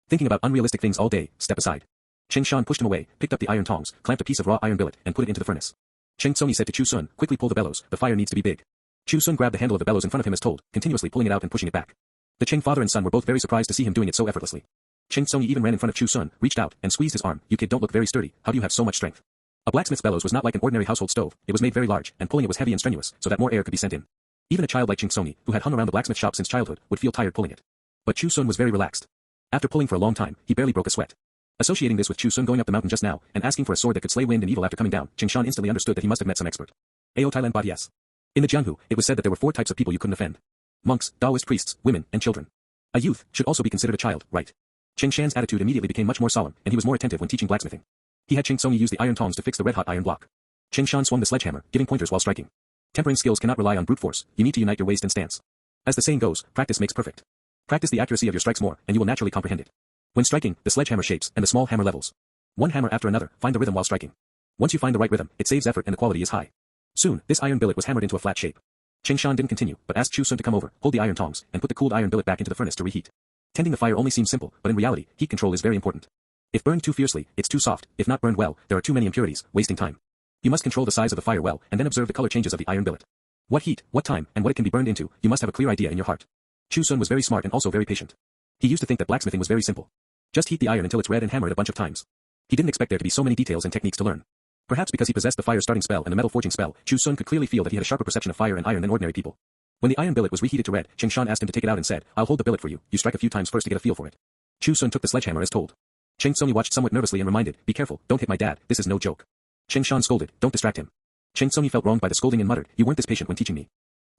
Speaker 2: Thinking about unrealistic things all day, step aside. Cheng Shan pushed him away, picked up the iron tongs, clamped a piece of raw iron billet, and put it into the furnace. Cheng Tsoni said to Chu Xun, "Quickly pull the bellows, the fire needs to be big." Chu Xun grabbed the handle of the bellows in front of him as told, continuously pulling it out and pushing it back. The Cheng father and son were both very surprised to see him doing it so effortlessly. Cheng Tsoni even ran in front of Chu Xun, reached out, and squeezed his arm. "You kid don't look very sturdy, how do you have so much strength?" A blacksmith's bellows was not like an ordinary household stove, it was made very large, and pulling it was heavy and strenuous, so that more air could be sent in. Even a child like Cheng Tsoni, who had hung around the blacksmith shop since childhood, would feel tired pulling it. But Chu Xun was very relaxed. After pulling for a long time, he barely broke a sweat. Associating this with Chu Xun going up the mountain just now, and asking for a sword that could slay wind and evil after coming down, Cheng Shan instantly understood that he must have met some expert. Ao Thailand Bot yes. In the Jianghu, it was said that there were 4 types of people you couldn't offend. Monks, Taoist priests, women, and children. A youth should also be considered a child, right? Cheng Shan's attitude immediately became much more solemn, and he was more attentive when teaching blacksmithing. He had Cheng Tsoni use the iron tongs to fix the red-hot iron block. Cheng Shan swung the sledgehammer, giving pointers while striking. Tempering skills cannot rely on brute force, you need to unite your waist and stance. As the saying goes, practice makes perfect. Practice the accuracy of your strikes more, and you will naturally comprehend it. When striking, the sledgehammer shapes, and the small hammer levels. One hammer after another, find the rhythm while striking. Once you find the right rhythm, it saves effort and the quality is high. Soon, this iron billet was hammered into a flat shape. Cheng Shan didn't continue, but asked Chu Xun to come over, hold the iron tongs, and put the cooled iron billet back into the furnace to reheat. Tending the fire only seems simple, but in reality, heat control is very important. If burned too fiercely, it's too soft, if not burned well, there are too many impurities, wasting time. You must control the size of the fire well, and then observe the color changes of the iron billet. What heat, what time, and what it can be burned into, you must have a clear idea in your heart. Chu Xun was very smart and also very patient. He used to think that blacksmithing was very simple. Just heat the iron until it's red and hammer it a bunch of times. He didn't expect there to be so many details and techniques to learn. Perhaps because he possessed the fire starting spell and the metal forging spell, Chu Xun could clearly feel that he had a sharper perception of fire and iron than ordinary people. When the iron billet was reheated to red, Cheng Shan asked him to take it out and said, "I'll hold the billet for you, you strike a few times first to get a feel for it." Chu Xun took the sledgehammer as told. Cheng Tsoni watched somewhat nervously and reminded, "Be careful, don't hit my dad, this is no joke." Cheng Shan scolded, "Don't distract him." Cheng Tsoni felt wronged by the scolding and muttered, "You weren't this patient when teaching me."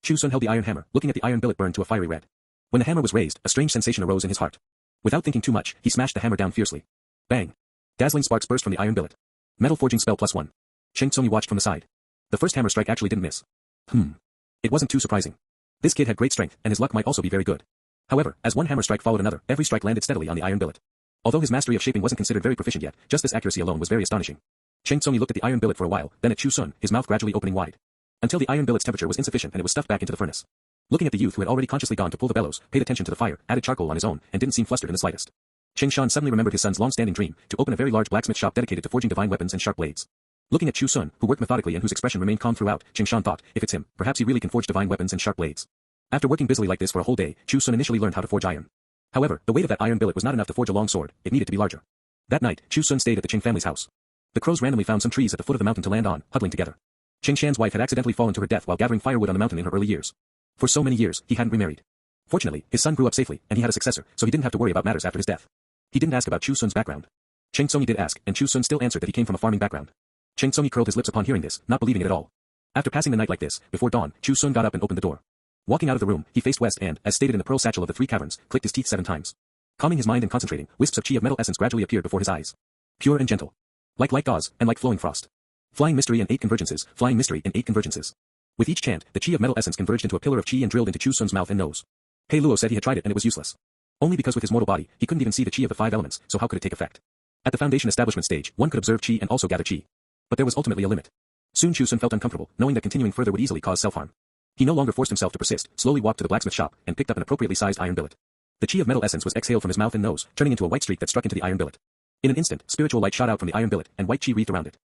Speaker 2: Chu Xun held the iron hammer, looking at the iron billet burn to a fiery red. When the hammer was raised, a strange sensation arose in his heart. Without thinking too much, he smashed the hammer down fiercely. Bang! Dazzling sparks burst from the iron billet. Metal forging spell +1. Cheng Tsoni watched from the side. The first hammer strike actually didn't miss. It wasn't too surprising. This kid had great strength, and his luck might also be very good. However, as one hammer strike followed another, every strike landed steadily on the iron billet. Although his mastery of shaping wasn't considered very proficient yet, just this accuracy alone was very astonishing. Cheng Tsoni looked at the iron billet for a while, then at Chu Xun, his mouth gradually opening wide. Until the iron billet's temperature was insufficient and it was stuffed back into the furnace. Looking at the youth who had already consciously gone to pull the bellows, paid attention to the fire, added charcoal on his own, and didn't seem flustered in the slightest. Cheng Shan suddenly remembered his son's long-standing dream, to open a very large blacksmith shop dedicated to forging divine weapons and sharp blades. Looking at Chu Xun, who worked methodically and whose expression remained calm throughout, Cheng Shan thought, if it's him, perhaps he really can forge divine weapons and sharp blades. After working busily like this for a whole day, Chu Xun initially learned how to forge iron. However, the weight of that iron billet was not enough to forge a long sword, it needed to be larger. That night, Chu Xun stayed at the Cheng family's house. The crows randomly found some trees at the foot of the mountain to land on, huddling together. Cheng Shan's wife had accidentally fallen to her death while gathering firewood on the mountain in her early years. For so many years, he hadn't remarried. Fortunately, his son grew up safely, and he had a successor, so he didn't have to worry about matters after his death. He didn't ask about Chu Xun's background. Cheng Tsoni did ask, and Chu Xun still answered that he came from a farming background. Cheng Tsoni curled his lips upon hearing this, not believing it at all. After passing the night like this, before dawn, Chu Xun got up and opened the door. Walking out of the room, he faced west and, as stated in the pearl satchel of the 3 caverns, clicked his teeth 7 times. Calming his mind and concentrating, wisps of chi of metal essence gradually appeared before his eyes. Pure and gentle. Like light gauze, and like flowing frost. Flying mystery in 8 convergences, flying mystery in 8 convergences. With each chant, the chi of metal essence converged into a pillar of chi and drilled into Chu Xun's mouth and nose. Pei Luo said he had tried it and it was useless. Only because with his mortal body, he couldn't even see the chi of the 5 elements, so how could it take effect? At the foundation establishment stage, one could observe chi and also gather chi. But there was ultimately a limit. Soon Chu Xun felt uncomfortable, knowing that continuing further would easily cause self-harm. He no longer forced himself to persist, slowly walked to the blacksmith shop, and picked up an appropriately sized iron billet. The chi of metal essence was exhaled from his mouth and nose, turning into a white streak that struck into the iron billet. In an instant, spiritual light shot out from the iron billet, and white chi wreathed around it.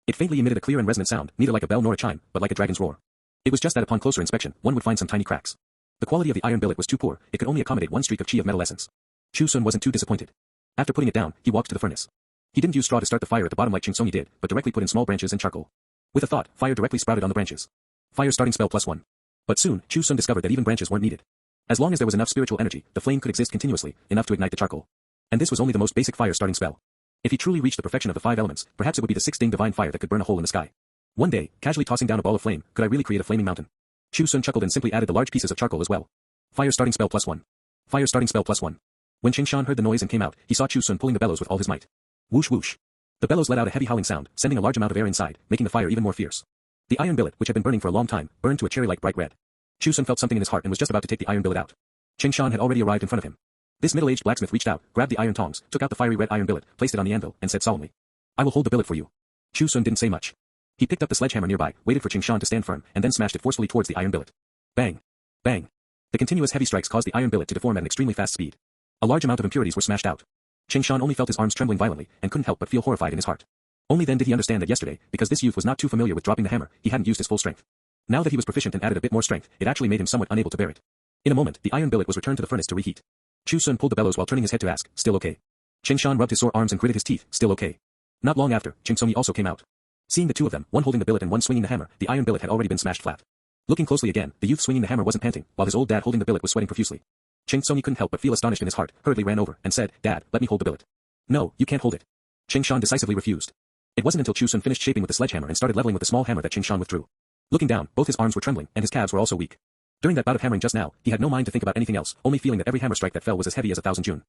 Speaker 2: It faintly emitted a clear and resonant sound, neither like a bell nor a chime, but like a dragon's roar. It was just that upon closer inspection, one would find some tiny cracks. The quality of the iron billet was too poor, it could only accommodate 1 streak of chi of metal essence. Chu Xun wasn't too disappointed. After putting it down, he walked to the furnace. He didn't use straw to start the fire at the bottom like Cheng Tsoni did, but directly put in small branches and charcoal. With a thought, fire directly sprouted on the branches. Fire starting spell +1. But soon, Chu Xun discovered that even branches weren't needed. As long as there was enough spiritual energy, the flame could exist continuously, enough to ignite the charcoal. And this was only the most basic fire starting spell. If he truly reached the perfection of the 5 elements, perhaps it would be the 6th divine fire that could burn a hole in the sky. One day, casually tossing down a ball of flame, could I really create a flaming mountain? Chu Xun chuckled and simply added the large pieces of charcoal as well. Fire starting spell +1. Fire starting spell +1. When Cheng Shan heard the noise and came out, he saw Chu Xun pulling the bellows with all his might. Whoosh whoosh. The bellows let out a heavy howling sound, sending a large amount of air inside, making the fire even more fierce. The iron billet, which had been burning for a long time, burned to a cherry-like bright red. Chu Xun felt something in his heart and was just about to take the iron billet out. Cheng Shan had already arrived in front of him. This middle-aged blacksmith reached out, grabbed the iron tongs, took out the fiery red iron billet, placed it on the anvil, and said solemnly, "I will hold the billet for you." Chu Xun didn't say much. He picked up the sledgehammer nearby, waited for Cheng Shan to stand firm, and then smashed it forcefully towards the iron billet. Bang! Bang! The continuous heavy strikes caused the iron billet to deform at an extremely fast speed. A large amount of impurities were smashed out. Cheng Shan only felt his arms trembling violently, and couldn't help but feel horrified in his heart. Only then did he understand that yesterday, because this youth was not too familiar with dropping the hammer, he hadn't used his full strength. Now that he was proficient and added a bit more strength, it actually made him somewhat unable to bear it. In a moment, the iron billet was returned to the furnace to reheat. Chu Xun pulled the bellows while turning his head to ask, "Still okay?" Cheng Shan rubbed his sore arms and gritted his teeth, "Still okay?" Not long after, Cheng Tsoni also came out. Seeing the two of them, one holding the billet and one swinging the hammer, the iron billet had already been smashed flat. Looking closely again, the youth swinging the hammer wasn't panting, while his old dad holding the billet was sweating profusely. Cheng Tsoni couldn't help but feel astonished in his heart, hurriedly ran over, and said, "Dad, let me hold the billet." "No, you can't hold it." Cheng Shan decisively refused. It wasn't until Chu Xun finished shaping with the sledgehammer and started leveling with the small hammer that Cheng Shan withdrew. Looking down, both his arms were trembling, and his calves were also weak. During that bout of hammering just now, he had no mind to think about anything else, only feeling that every hammer strike that fell was as heavy as 1,000 Jun.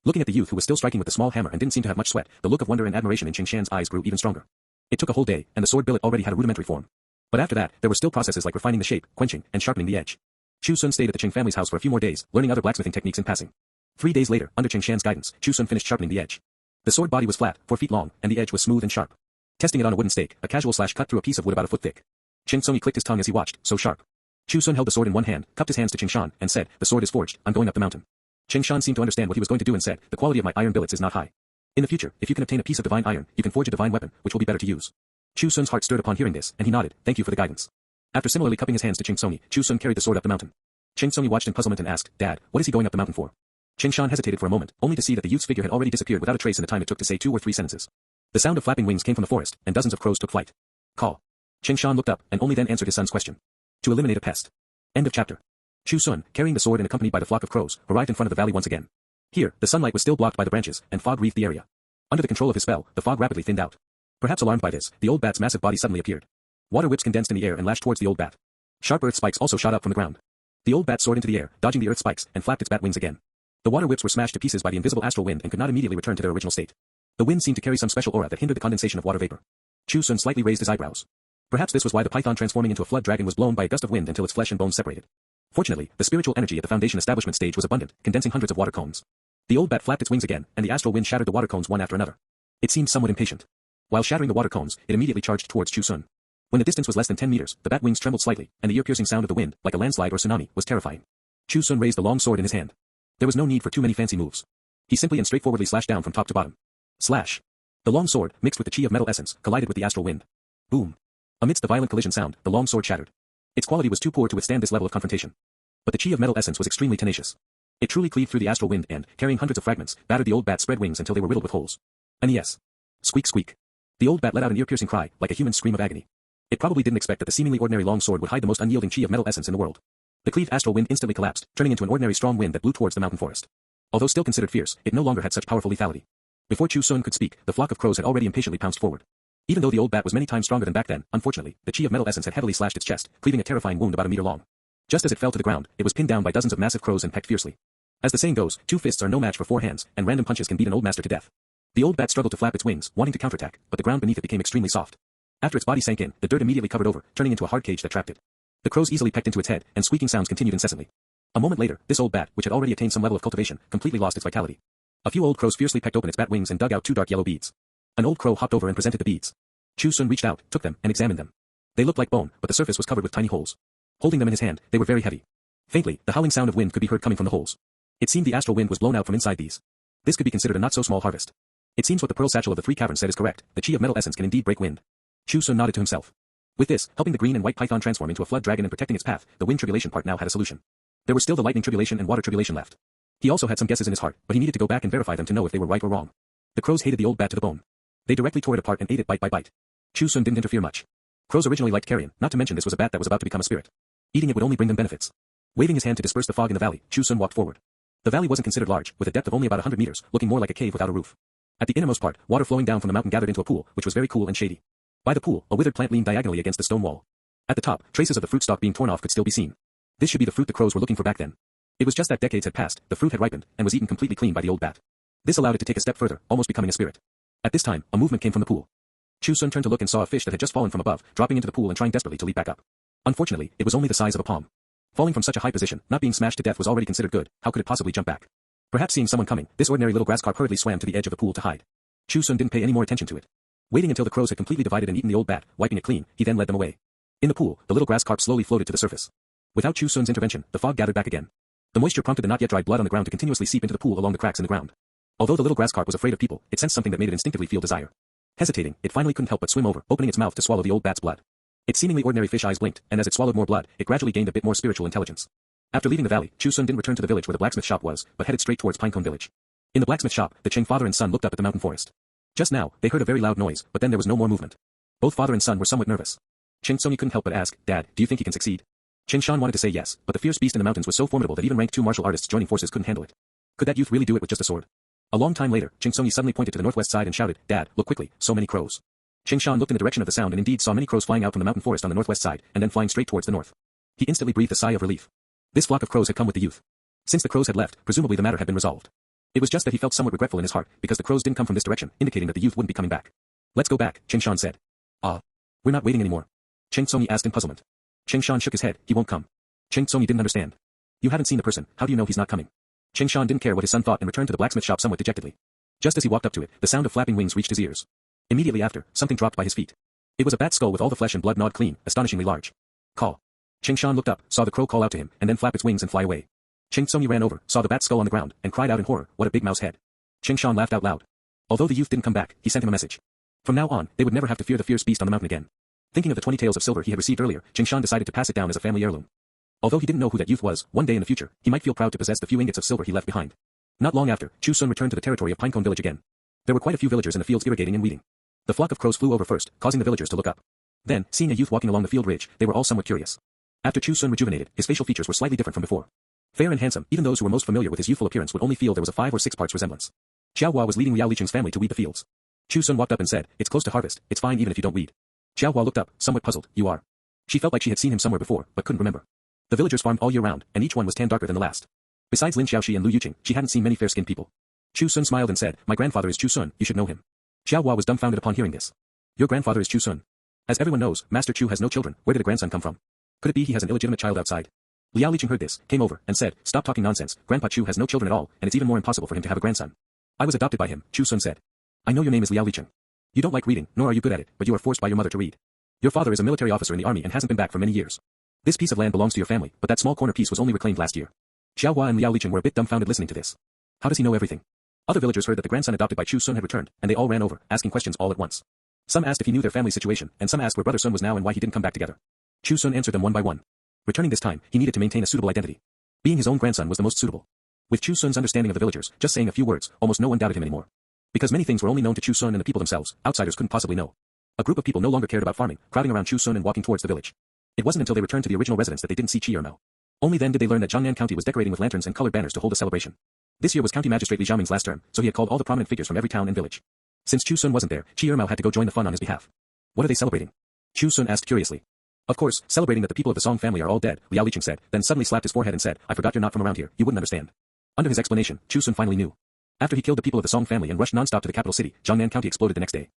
Speaker 2: Looking at the youth who was still striking with the small hammer and didn't seem to have much sweat, the look of wonder and admiration in Cheng Shan's eyes grew even stronger. It took a whole day, and the sword billet already had a rudimentary form. But after that, there were still processes like refining the shape, quenching, and sharpening the edge. Chu Xun stayed at the Cheng family's house for a few more days, learning other blacksmithing techniques in passing. 3 days later, under Cheng Shan's guidance, Chu Xun finished sharpening the edge. The sword body was flat, 4 feet long, and the edge was smooth and sharp. Testing it on a wooden stake, a casual slash cut through a piece of wood about a foot thick. Cheng Tsoni clicked his tongue as he watched, so sharp. Chu Xun held the sword in one hand, cupped his hands to Cheng Shan, and said, "The sword is forged, I'm going up the mountain." Cheng Shan seemed to understand what he was going to do and said, "The quality of my iron billets is not high. In the future, if you can obtain a piece of divine iron, you can forge a divine weapon, which will be better to use." Chu Xun's heart stirred upon hearing this, and he nodded, "Thank you for the guidance." After similarly cupping his hands to Cheng Tsoni, Chu Xun carried the sword up the mountain. Cheng Tsoni watched in puzzlement and asked, "Dad, what is he going up the mountain for?" Cheng Shan hesitated for a moment, only to see that the youth's figure had already disappeared without a trace in the time it took to say 2 or 3 sentences. The sound of flapping wings came from the forest, and dozens of crows took flight. Call. Cheng Shan looked up, and only then answered his son's question. To eliminate a pest. End of chapter. Chu Xun, carrying the sword and accompanied by the flock of crows, arrived in front of the valley once again. Here, the sunlight was still blocked by the branches, and fog wreathed the area. Under the control of his spell, the fog rapidly thinned out. Perhaps alarmed by this, the old bat's massive body suddenly appeared. Water whips condensed in the air and lashed towards the old bat. Sharp earth spikes also shot up from the ground. The old bat soared into the air, dodging the earth spikes, and flapped its bat wings again. The water whips were smashed to pieces by the invisible astral wind and could not immediately return to their original state. The wind seemed to carry some special aura that hindered the condensation of water vapor. Chu Xun slightly raised his eyebrows. Perhaps this was why the python transforming into a flood dragon was blown by a gust of wind until its flesh and bones separated. Fortunately, the spiritual energy at the foundation establishment stage was abundant, condensing hundreds of water cones. The old bat flapped its wings again, and the astral wind shattered the water cones one after another. It seemed somewhat impatient. While shattering the water cones, it immediately charged towards Chu Xun. When the distance was less than 10 meters, the bat wings trembled slightly, and the ear-piercing sound of the wind, like a landslide or tsunami, was terrifying. Chu Xun raised the long sword in his hand. There was no need for too many fancy moves. He simply and straightforwardly slashed down from top to bottom. Slash. The long sword, mixed with the chi of metal essence, collided with the astral wind. Boom. Amidst the violent collision sound, the long sword shattered. Its quality was too poor to withstand this level of confrontation. But the chi of metal essence was extremely tenacious. It truly cleaved through the astral wind and, carrying hundreds of fragments, battered the old bat's spread wings until they were riddled with holes. Yes. Squeak squeak. The old bat let out an ear-piercing cry, like a human scream of agony. It probably didn't expect that the seemingly ordinary long sword would hide the most unyielding chi of metal essence in the world. The cleaved astral wind instantly collapsed, turning into an ordinary strong wind that blew towards the mountain forest. Although still considered fierce, it no longer had such powerful lethality. Before Chu Xun could speak, the flock of crows had already impatiently pounced forward. Even though the old bat was many times stronger than back then, unfortunately, the chi of metal essence had heavily slashed its chest, cleaving a terrifying wound about a meter long. Just as it fell to the ground, it was pinned down by dozens of massive crows and pecked fiercely. As the saying goes, 2 fists are no match for 4 hands, and random punches can beat an old master to death. The old bat struggled to flap its wings, wanting to counterattack, but the ground beneath it became extremely soft. After its body sank in, the dirt immediately covered over, turning into a hard cage that trapped it. The crows easily pecked into its head, and squeaking sounds continued incessantly. A moment later, this old bat, which had already attained some level of cultivation, completely lost its vitality. A few old crows fiercely pecked open its bat wings and dug out 2 dark yellow beads. An old crow hopped over and presented the beads. Chu Xun reached out, took them, and examined them. They looked like bone, but the surface was covered with tiny holes. Holding them in his hand, they were very heavy. Faintly, the howling sound of wind could be heard coming from the holes. It seemed the astral wind was blown out from inside these. This could be considered a not-so-small harvest. It seems what the pearl satchel of the 3 caverns said is correct, the chi of metal essence can indeed break wind. Chu Xun nodded to himself. With this, helping the green and white python transform into a flood dragon and protecting its path, the wind tribulation part now had a solution. There were still the lightning tribulation and water tribulation left. He also had some guesses in his heart, but he needed to go back and verify them to know if they were right or wrong. The crows hated the old bat to the bone. They directly tore it apart and ate it bite by bite. Chu Xun didn't interfere much. Crows originally liked carrion, not to mention this was a bat that was about to become a spirit. Eating it would only bring them benefits. Waving his hand to disperse the fog in the valley, Chu Xun walked forward. The valley wasn't considered large, with a depth of only about 100 meters, looking more like a cave without a roof. At the innermost part, water flowing down from the mountain gathered into a pool, which was very cool and shady. By the pool, a withered plant leaned diagonally against the stone wall. At the top, traces of the fruit stalk being torn off could still be seen. This should be the fruit the crows were looking for back then. It was just that decades had passed, the fruit had ripened, and was eaten completely clean by the old bat. This allowed it to take a step further, almost becoming a spirit. At this time, a movement came from the pool. Chu Xun turned to look and saw a fish that had just fallen from above, dropping into the pool and trying desperately to leap back up. Unfortunately, it was only the size of a palm. Falling from such a high position, not being smashed to death was already considered good, how could it possibly jump back? Perhaps seeing someone coming, this ordinary little grass carp hurriedly swam to the edge of the pool to hide. Chu Xun didn't pay any more attention to it. Waiting until the crows had completely divided and eaten the old bat, wiping it clean, he then led them away. In the pool, the little grass carp slowly floated to the surface. Without Chu Xun's intervention, the fog gathered back again. The moisture prompted the not yet dried blood on the ground to continuously seep into the pool along the cracks in the ground. Although the little grass carp was afraid of people, it sensed something that made it instinctively feel desire. Hesitating, it finally couldn't help but swim over, opening its mouth to swallow the old bat's blood. Its seemingly ordinary fish eyes blinked, and as it swallowed more blood, it gradually gained a bit more spiritual intelligence. After leaving the valley, Chu Xun didn't return to the village where the blacksmith shop was, but headed straight towards Pinecone Village. In the blacksmith shop, the Cheng father and son looked up at the mountain forest. Just now, they heard a very loud noise, but then there was no more movement. Both father and son were somewhat nervous. Cheng Song couldn't help but ask, "Dad, do you think he can succeed?" Cheng Shan wanted to say yes, but the fierce beast in the mountains was so formidable that even rank 2 martial artists joining forces couldn't handle it. Could that youth really do it with just a sword? A long time later, Cheng Song suddenly pointed to the northwest side and shouted, "Dad, look quickly, so many crows." Cheng Shan looked in the direction of the sound and indeed saw many crows flying out from the mountain forest on the northwest side, and then flying straight towards the north. He instantly breathed a sigh of relief. This flock of crows had come with the youth. Since the crows had left, presumably the matter had been resolved. It was just that he felt somewhat regretful in his heart, because the crows didn't come from this direction, indicating that the youth wouldn't be coming back. "Let's go back," Cheng Shan said. We're not waiting anymore?" Cheng Song asked in puzzlement. Cheng Shan shook his head, "He won't come." Cheng Song didn't understand. "You haven't seen the person, how do you know he's not coming?" Cheng Shan didn't care what his son thought and returned to the blacksmith shop somewhat dejectedly. Just as he walked up to it, the sound of flapping wings reached his ears. Immediately after, something dropped by his feet. It was a bat skull with all the flesh and blood gnawed clean, astonishingly large. "Call." Cheng Shan looked up, saw the crow call out to him, and then flap its wings and fly away. Cheng Song ran over, saw the bat skull on the ground, and cried out in horror, "What a big mouse head." Cheng Shan laughed out loud. Although the youth didn't come back, he sent him a message. From now on, they would never have to fear the fierce beast on the mountain again. Thinking of the 20 taels of silver he had received earlier, Cheng Shan decided to pass it down as a family heirloom. Although he didn't know who that youth was, one day in the future, he might feel proud to possess the few ingots of silver he left behind. Not long after, Chu Xun returned to the territory of Pinecone Village again. There were quite a few villagers in the fields irrigating and weeding. The flock of crows flew over first, causing the villagers to look up. Then, seeing a youth walking along the field ridge, they were all somewhat curious. After Chu Xun rejuvenated, his facial features were slightly different from before. Fair and handsome, even those who were most familiar with his youthful appearance would only feel there was a 5 or 6 parts resemblance. Xiaohua was leading Liao Liqing's family to weed the fields. Chu Xun walked up and said, "It's close to harvest, it's fine even if you don't weed." Xiaohua looked up, somewhat puzzled, "You are?" She felt like she had seen him somewhere before, but couldn't remember. The villagers farmed all year round, and each one was tan darker than the last. Besides Lin Xiaoxi and Lu Yuqing, she hadn't seen many fair-skinned people. Chu Xun smiled and said, "My grandfather is Chu Xun, you should know him." Xiaohua was dumbfounded upon hearing this. "Your grandfather is Chu Xun. As everyone knows, Master Chu has no children, where did the grandson come from? Could it be he has an illegitimate child outside?" Liao Liqing heard this, came over, and said, "Stop talking nonsense, Grandpa Chu has no children at all, and it's even more impossible for him to have a grandson." "I was adopted by him," Chu Xun said. "I know your name is Liao Liqing. You don't like reading, nor are you good at it, but you are forced by your mother to read. Your father is a military officer in the army and hasn't been back for many years. This piece of land belongs to your family, but that small corner piece was only reclaimed last year." Xiaohua and Liao Liqing were a bit dumbfounded listening to this. How does he know everything? Other villagers heard that the grandson adopted by Chu Xun had returned, and they all ran over, asking questions all at once. Some asked if he knew their family situation, and some asked where brother Sun was now and why he didn't come back together. Chu Xun answered them one by one. Returning this time, he needed to maintain a suitable identity. Being his own grandson was the most suitable. With Chu Xun's understanding of the villagers, just saying a few words, almost no one doubted him anymore. Because many things were only known to Chu Xun and the people themselves, outsiders couldn't possibly know. A group of people no longer cared about farming, crowding around Chu Xun and walking towards the village. It wasn't until they returned to the original residence that they didn't see Chi. Only then did they learn that Jiangnan County was decorating with lanterns and colored banners to hold a celebration. This year was County Magistrate Li Xiaoming's last term, so he had called all the prominent figures from every town and village. Since Chu Xun wasn't there, Chi had to go join the fun on his behalf. What are they celebrating? Chu Xun asked curiously. Of course, celebrating that the people of the Song family are all dead, Liao Liqing said, then suddenly slapped his forehead and said, I forgot you're not from around here, you wouldn't understand. Under his explanation, Chu Xun finally knew. After he killed the people of the Song family and rushed non-stop to the capital city, Jiangnan County exploded the next day.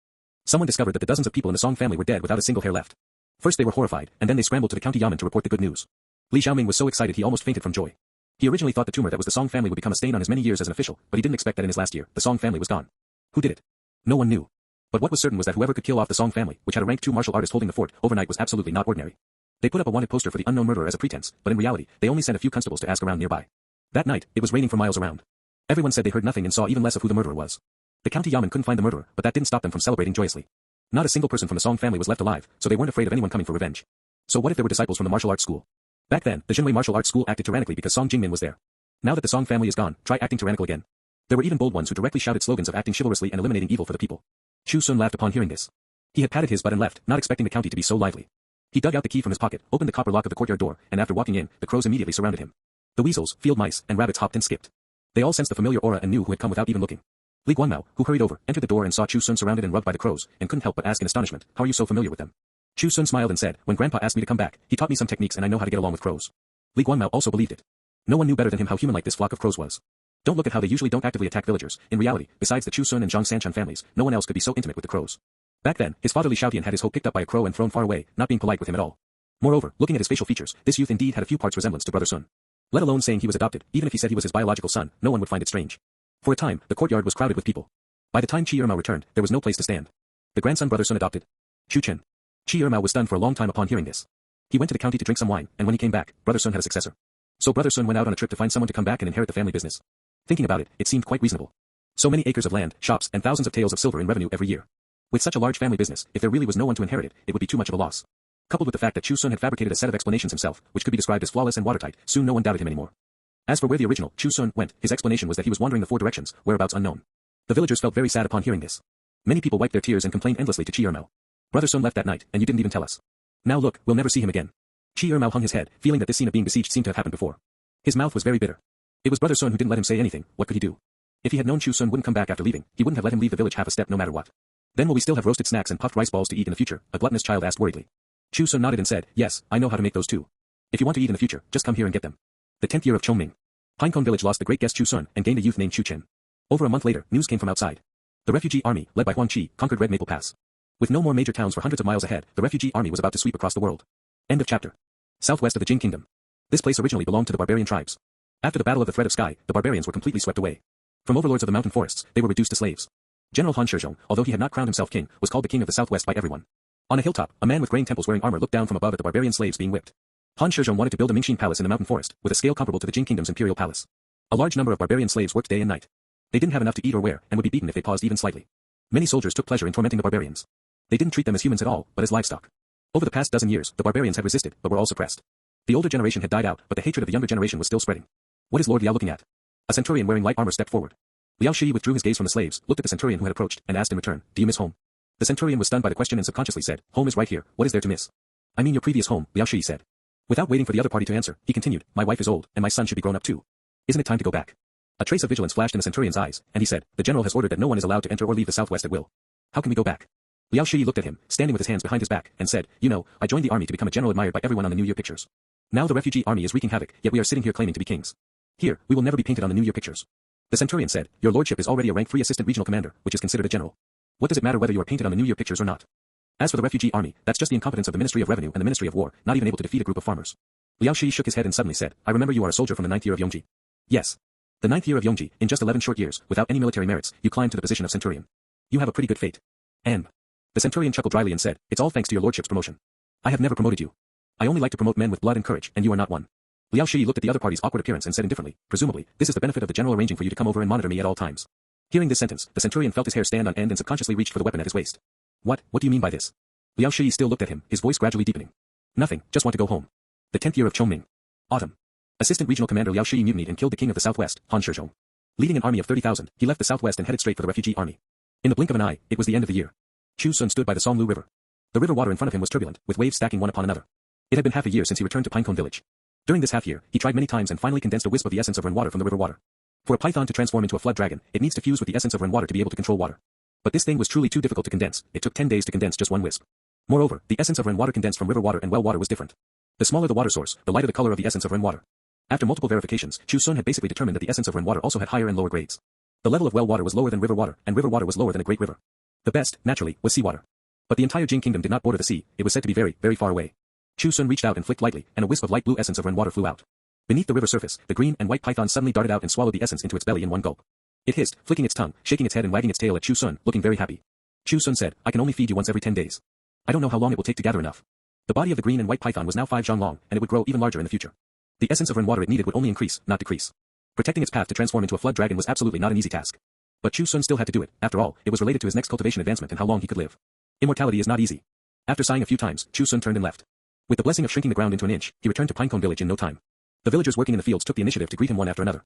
Speaker 2: Someone discovered that the dozens of people in the Song family were dead without a single hair left. First they were horrified, and then they scrambled to the county yamen to report the good news. Li Xiaoming was so excited he almost fainted from joy. He originally thought the tumor that was the Song family would become a stain on his many years as an official, but he didn't expect that in his last year, the Song family was gone. Who did it? No one knew. But what was certain was that whoever could kill off the Song family, which had a rank 2 martial artist holding the fort, overnight was absolutely not ordinary. They put up a wanted poster for the unknown murderer as a pretense, but in reality, they only sent a few constables to ask around nearby. That night, it was raining for miles around. Everyone said they heard nothing and saw even less of who the murderer was. The county yamen couldn't find the murderer, but that didn't stop them from celebrating joyously. Not a single person from the Song family was left alive, so they weren't afraid of anyone coming for revenge. So what if there were disciples from the martial arts school? Back then, the Jinwei martial arts school acted tyrannically because Song Jingmin was there. Now that the Song family is gone, try acting tyrannical again. There were even bold ones who directly shouted slogans of acting chivalrously and eliminating evil for the people. Chu Xun laughed upon hearing this. He had patted his butt and left, not expecting the county to be so lively. He dug out the key from his pocket, opened the copper lock of the courtyard door, and after walking in, the crows immediately surrounded him. The weasels, field mice, and rabbits hopped and skipped. They all sensed the familiar aura and knew who had come without even looking. Li Guanmao, who hurried over, entered the door and saw Chu Xun surrounded and rubbed by the crows, and couldn't help but ask in astonishment, how are you so familiar with them? Chu Xun smiled and said, when Grandpa asked me to come back, he taught me some techniques and I know how to get along with crows. Li Guanmao also believed it. No one knew better than him how human-like this flock of crows was. Don't look at how they usually don't actively attack villagers. In reality, besides the Chu Xun and Zhang Sanchan families, no one else could be so intimate with the crows. Back then, his father Li Xiaotian had his hoe picked up by a crow and thrown far away, not being polite with him at all. Moreover, looking at his facial features, this youth indeed had a few parts resemblance to Brother Sun. Let alone saying he was adopted, even if he said he was his biological son, no one would find it strange. For a time, the courtyard was crowded with people. By the time Chi returned, there was no place to stand. The grandson Brother Sun adopted. Chu Chen. Chi was stunned for a long time upon hearing this. He went to the county to drink some wine, and when he came back, Brother Sun had a successor. So Brother Sun went out on a trip to find someone to come back and inherit the family business. Thinking about it, it seemed quite reasonable. So many acres of land, shops, and thousands of taels of silver in revenue every year. With such a large family business, if there really was no one to inherit it, it would be too much of a loss. Coupled with the fact that Chu Xun had fabricated a set of explanations himself, which could be described as flawless and watertight, soon no one doubted him anymore. As for where the original Chu Xun went, his explanation was that he was wandering the 4 directions, whereabouts unknown. The villagers felt very sad upon hearing this. Many people wiped their tears and complained endlessly to Chi. Brother Sun left that night, and you didn't even tell us. Now look, we'll never see him again. Chi hung his head, feeling that this scene of being besieged seemed to have happened before. His mouth was very bitter. It was Brother Sun who didn't let him say anything. What could he do? If he had known Chu Xun wouldn't come back after leaving, he wouldn't have let him leave the village half a step no matter what. Then will we still have roasted snacks and puffed rice balls to eat in the future? A gluttonous child asked worriedly. Chu Xun nodded and said, yes, I know how to make those too. If you want to eat in the future, just come here and get them. The 10th year of Chongming. Pinecone Village lost the great guest Chu Xun and gained a youth named Chu Chen. Over a month later, news came from outside. The refugee army, led by Huang Qi, conquered Red Maple Pass. With no more major towns for hundreds of miles ahead, the refugee army was about to sweep across the world. End of chapter. Southwest of the Jing Kingdom. This place originally belonged to the barbarian tribes. After the Battle of the Thread of Sky, the barbarians were completely swept away. From overlords of the mountain forests, they were reduced to slaves. General An Xiu, although he had not crowned himself king, was called the king of the southwest by everyone. On a hilltop, a man with grain temples wearing armor looked down from above at the barbarian slaves being whipped. Han Xiu wanted to build a Mingxin palace in the mountain forest, with a scale comparable to the Jing Kingdom's imperial palace. A large number of barbarian slaves worked day and night. They didn't have enough to eat or wear, and would be beaten if they paused even slightly. Many soldiers took pleasure in tormenting the barbarians. They didn't treat them as humans at all, but as livestock. Over the past dozen years, the barbarians had resisted, but were all suppressed. The older generation had died out, but the hatred of the younger generation was still spreading. What is Lord Liao looking at? A centurion wearing light armor stepped forward. Liao Shi withdrew his gaze from the slaves, looked at the centurion who had approached, and asked in return, do you miss home? The centurion was stunned by the question and subconsciously said, home is right here, what is there to miss? I mean your previous home, Liao Shi said. Without waiting for the other party to answer, he continued, my wife is old, and my son should be grown up too. Isn't it time to go back? A trace of vigilance flashed in the centurion's eyes, and he said, the general has ordered that no one is allowed to enter or leave the southwest at will. How can we go back? Liao Shi looked at him, standing with his hands behind his back, and said, you know, I joined the army to become a general admired by everyone on the New Year pictures. Now the refugee army is wreaking havoc, yet we are sitting here claiming to be kings. Here, we will never be painted on the New Year pictures. The centurion said, your lordship is already a rank 3 assistant regional commander, which is considered a general. What does it matter whether you are painted on the New Year pictures or not? As for the refugee army, that's just the incompetence of the Ministry of Revenue and the Ministry of War, not even able to defeat a group of farmers. Liao Shi shook his head and suddenly said, I remember you are a soldier from the 9th year of Yongji. Yes. The 9th year of Yongji, in just 11 short years, without any military merits, you climbed to the position of centurion. You have a pretty good fate. And the centurion chuckled dryly and said, it's all thanks to your lordship's promotion. I have never promoted you. I only like to promote men with blood and courage, and you are not one. Liao Shi looked at the other party's awkward appearance and said indifferently, presumably, this is the benefit of the general arranging for you to come over and monitor me at all times. Hearing this sentence, the centurion felt his hair stand on end and subconsciously reached for the weapon at his waist. What do you mean by this? Liao Shi still looked at him, his voice gradually deepening. Nothing, just want to go home. The 10th year of Chongming. Autumn. Assistant Regional Commander Liao Shi mutinied and killed the king of the southwest, Han Xiu. Leading an army of 30,000, he left the southwest and headed straight for the refugee army. In the blink of an eye, it was the end of the year. Chu Xun stood by the Songlu River. The river water in front of him was turbulent, with waves stacking one upon another. It had been half a year since he returned to Pinecone Village. During this half year, he tried many times and finally condensed a wisp of the essence of rainwater from the river water. For a python to transform into a flood dragon, it needs to fuse with the essence of rainwater to be able to control water. But this thing was truly too difficult to condense. It took 10 days to condense just one wisp. Moreover, the essence of rainwater condensed from river water and well water was different. The smaller the water source, the lighter the color of the essence of rainwater. After multiple verifications, Chu Xun had basically determined that the essence of rainwater also had higher and lower grades. The level of well water was lower than river water, and river water was lower than a great river. The best, naturally, was seawater. But the entire Jing kingdom did not border the sea, it was said to be very, very far away. Chu Xun reached out and flicked lightly, and a wisp of light blue essence of rainwater flew out. Beneath the river surface, the green and white python suddenly darted out and swallowed the essence into its belly in one gulp. It hissed, flicking its tongue, shaking its head and wagging its tail at Chu Xun, looking very happy. Chu Xun said, I can only feed you once every 10 days. I don't know how long it will take to gather enough. The body of the green and white python was now 5 zhang long, and it would grow even larger in the future. The essence of rainwater it needed would only increase, not decrease. Protecting its path to transform into a flood dragon was absolutely not an easy task. But Chu Xun still had to do it, after all, it was related to his next cultivation advancement and how long he could live. Immortality is not easy. After sighing a few times, Chu Xun turned and left. With the blessing of shrinking the ground into an inch, he returned to Pinecone Village in no time. The villagers working in the fields took the initiative to greet him one after another.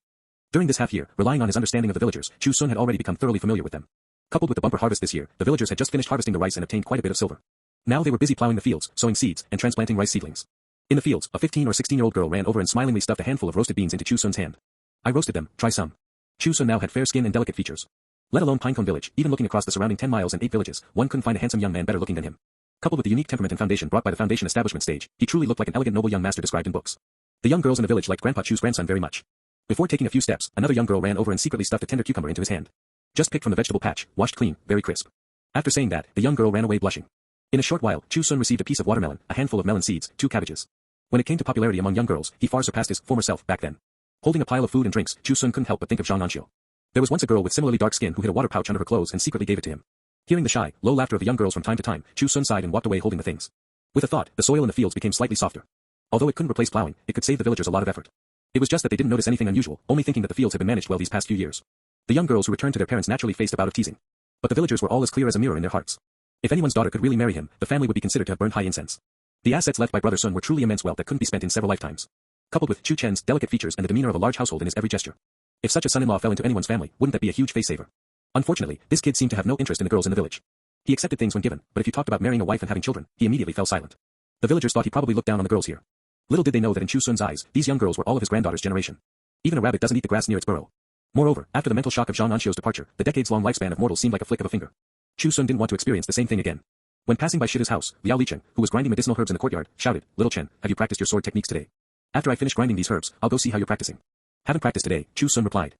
Speaker 2: During this half year, relying on his understanding of the villagers, Chu Xun had already become thoroughly familiar with them. Coupled with the bumper harvest this year, the villagers had just finished harvesting the rice and obtained quite a bit of silver. Now they were busy plowing the fields, sowing seeds, and transplanting rice seedlings. In the fields, a 15 or 16-year-old girl ran over and smilingly stuffed a handful of roasted beans into Chu Xun's hand. I roasted them, try some. Chu Xun now had fair skin and delicate features. Let alone Pinecone Village, even looking across the surrounding 10 miles and 8 villages, one couldn't find a handsome young man better looking than him. Coupled with the unique temperament and foundation brought by the foundation establishment stage, he truly looked like an elegant noble young master described in books. The young girls in the village liked Grandpa Chu's grandson very much. Before taking a few steps, another young girl ran over and secretly stuffed a tender cucumber into his hand. Just picked from the vegetable patch, washed clean, very crisp. After saying that, the young girl ran away blushing. In a short while, Chu Xun received a piece of watermelon, a handful of melon seeds, 2 cabbages. When it came to popularity among young girls, he far surpassed his former self back then. Holding a pile of food and drinks, Chu Xun couldn't help but think of An Xiu. There was once a girl with similarly dark skin who hid a water pouch under her clothes and secretly gave it to him. Hearing the shy, low laughter of the young girls from time to time, Chu Xun sighed and walked away holding the things. With a thought, the soil in the fields became slightly softer. Although it couldn't replace plowing, it could save the villagers a lot of effort. It was just that they didn't notice anything unusual, only thinking that the fields had been managed well these past few years. The young girls who returned to their parents naturally faced a bout of teasing. But the villagers were all as clear as a mirror in their hearts. If anyone's daughter could really marry him, the family would be considered to have burned high incense. The assets left by Brother Sun were truly immense wealth that couldn't be spent in several lifetimes. Coupled with Chu Chen's delicate features and the demeanor of a large household in his every gesture. If such a son-in-law fell into anyone's family, wouldn't that be a huge face-saver? Unfortunately, this kid seemed to have no interest in the girls in the village. He accepted things when given, but if you talked about marrying a wife and having children, he immediately fell silent. The villagers thought he probably looked down on the girls here. Little did they know that in Chu Xun's eyes, these young girls were all of his granddaughter's generation. Even a rabbit doesn't eat the grass near its burrow. Moreover, after the mental shock of An Xiu's departure, the decades-long lifespan of mortals seemed like a flick of a finger. Chu Xun didn't want to experience the same thing again. When passing by Shida's house, Liao Licheng, who was grinding medicinal herbs in the courtyard, shouted, Little Chen, have you practiced your sword techniques today? After I finish grinding these herbs, I'll go see how you're practicing. Haven't practiced today, Chu Xun replied.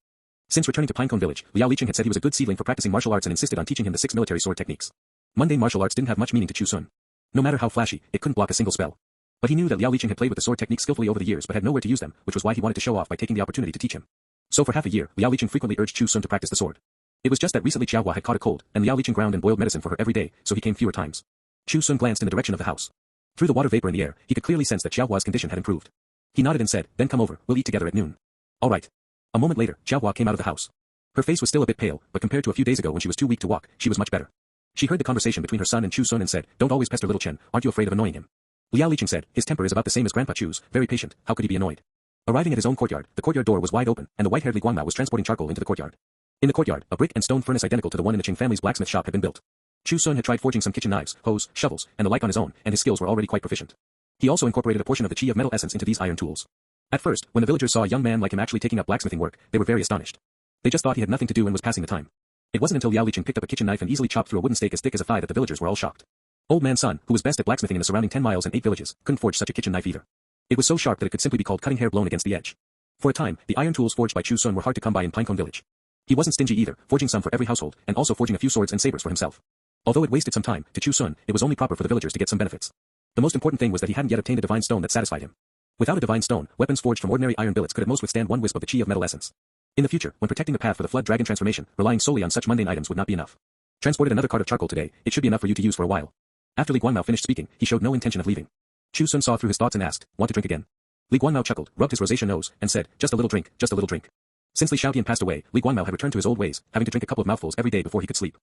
Speaker 2: Since returning to Pinecone Village, Liao Licheng had said he was a good seedling for practicing martial arts and insisted on teaching him the 6 military sword techniques. Mundane martial arts didn't have much meaning to Chu Xun. No matter how flashy, it couldn't block a single spell. But he knew that Liao Licheng had played with the sword techniques skillfully over the years but had nowhere to use them, which was why he wanted to show off by taking the opportunity to teach him. So for half a year, Liao Licheng frequently urged Chu Xun to practice the sword. It was just that recently Xiaohua had caught a cold, and Liao Licheng ground and boiled medicine for her every day, so he came fewer times. Chu Xun glanced in the direction of the house. Through the water vapor in the air, he could clearly sense that Xiaohua's condition had improved. He nodded and said, then come over, we'll eat together at noon. All right. A moment later, Xiaohua came out of the house. Her face was still a bit pale, but compared to a few days ago when she was too weak to walk, she was much better. She heard the conversation between her son and Chu Xun and said, don't always pester little Chen, aren't you afraid of annoying him? Liao Licheng said, his temper is about the same as Grandpa Chu's, very patient, how could he be annoyed? Arriving at his own courtyard, the courtyard door was wide open, and the white-haired Li Guangmao was transporting charcoal into the courtyard. In the courtyard, a brick and stone furnace identical to the one in the Qing family's blacksmith shop had been built. Chu Xun had tried forging some kitchen knives, hoes, shovels, and the like on his own, and his skills were already quite proficient. He also incorporated a portion of the chi of metal essence into these iron tools. At first, when the villagers saw a young man like him actually taking up blacksmithing work, they were very astonished. They just thought he had nothing to do and was passing the time. It wasn't until Liao Licheng picked up a kitchen knife and easily chopped through a wooden stake as thick as a thigh that the villagers were all shocked. Old Man Sun, who was best at blacksmithing in the surrounding 10 miles and 8 villages, couldn't forge such a kitchen knife either. It was so sharp that it could simply be called cutting hair blown against the edge. For a time, the iron tools forged by Chu Xun were hard to come by in Pinecone Village. He wasn't stingy either, forging some for every household, and also forging a few swords and sabers for himself. Although it wasted some time, to Chu Xun, it was only proper for the villagers to get some benefits. The most important thing was that he hadn't yet obtained a divine stone that satisfied him. Without a divine stone, weapons forged from ordinary iron billets could at most withstand one wisp of the chi of metal essence. In the future, when protecting the path for the flood dragon transformation, relying solely on such mundane items would not be enough. Transported another cart of charcoal today, it should be enough for you to use for a while. After Li Guangmao finished speaking, he showed no intention of leaving. Chu Xun saw through his thoughts and asked, want to drink again? Li Guangmao chuckled, rubbed his rosacea nose, and said, just a little drink, just a little drink. Since Li Xiaotian passed away, Li Guangmao had returned to his old ways, having to drink a couple of mouthfuls every day before he could sleep.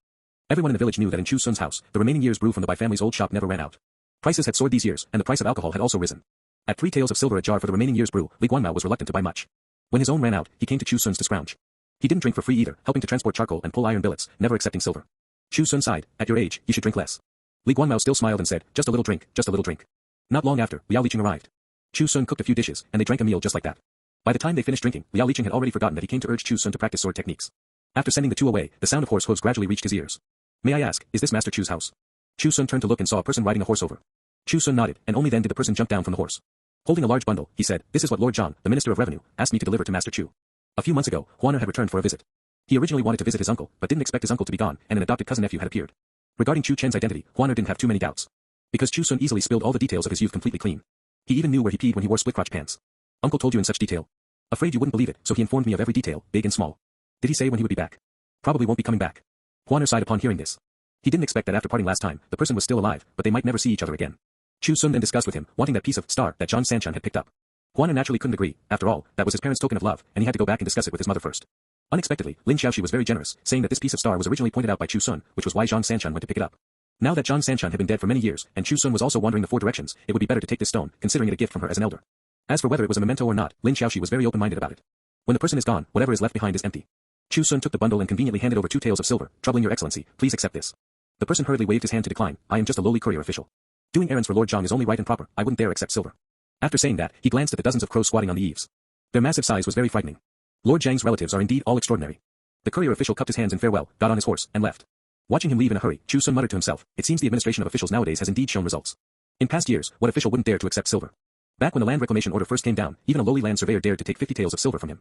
Speaker 2: Everyone in the village knew that in Chu Xun's house, the remaining year's brew from the Bai family's old shop never ran out. Prices had soared these years, and the price of alcohol had also risen. At 3 taels of silver a jar for the remaining year's brew, Li Guangmao was reluctant to buy much. When his own ran out, he came to Chu Xun's to scrounge. He didn't drink for free either, helping to transport charcoal and pull iron billets, never accepting silver. Chu Xun sighed, at your age, you should drink less. Li Guanmao still smiled and said, just a little drink, just a little drink. Not long after, Liao Liqing arrived. Chu Xun cooked a few dishes, and they drank a meal just like that. By the time they finished drinking, Liao Liqing had already forgotten that he came to urge Chu Xun to practice sword techniques. After sending the two away, the sound of horse hooves gradually reached his ears. May I ask, is this Master Chu's house? Chu Xun turned to look and saw a person riding a horse over. Chu Xun nodded, and only then did the person jump down from the horse. Holding a large bundle, he said, this is what Lord Zhang, the Minister of Revenue, asked me to deliver to Master Chu. A few months ago, Huaner had returned for a visit. He originally wanted to visit his uncle, but didn't expect his uncle to be gone, and an adopted cousin-nephew had appeared. Regarding Chu Chen's identity, Huaner didn't have too many doubts. Because Chu Xun easily spilled all the details of his youth completely clean. He even knew where he peed when he wore split-crotch pants. Uncle told you in such detail. Afraid you wouldn't believe it, so he informed me of every detail, big and small. Did he say when he would be back? Probably won't be coming back. Huaner sighed upon hearing this. He didn't expect that after parting last time, the person was still alive, but they might never see each other again. Chu Xun then discussed with him, wanting that piece of star that Zhang Sanchan had picked up. Huaner naturally couldn't agree, after all, that was his parents' token of love, and he had to go back and discuss it with his mother first. Unexpectedly, Lin Xiaoxi was very generous, saying that this piece of star was originally pointed out by Chu Xun, which was why Zhang Sanchan went to pick it up. Now that Zhang Sanchan had been dead for many years, and Chu Xun was also wandering the four directions, it would be better to take this stone, considering it a gift from her as an elder. As for whether it was a memento or not, Lin Xiaoxi was very open-minded about it. When the person is gone, whatever is left behind is empty. Chu Xun took the bundle and conveniently handed over 2 taels of silver, troubling your excellency, please accept this. The person hurriedly waved his hand to decline, I am just a lowly courier official. Doing errands for Lord Zhang is only right and proper, I wouldn't dare accept silver. After saying that, he glanced at the dozens of crows squatting on the eaves. Their massive size was very frightening. Lord Zhang's relatives are indeed all extraordinary. The courier official cupped his hands in farewell, got on his horse, and left. Watching him leave in a hurry, Chu Xun muttered to himself, it seems the administration of officials nowadays has indeed shown results. In past years, what official wouldn't dare to accept silver? Back when the land reclamation order first came down, even a lowly land surveyor dared to take 50 taels of silver from him.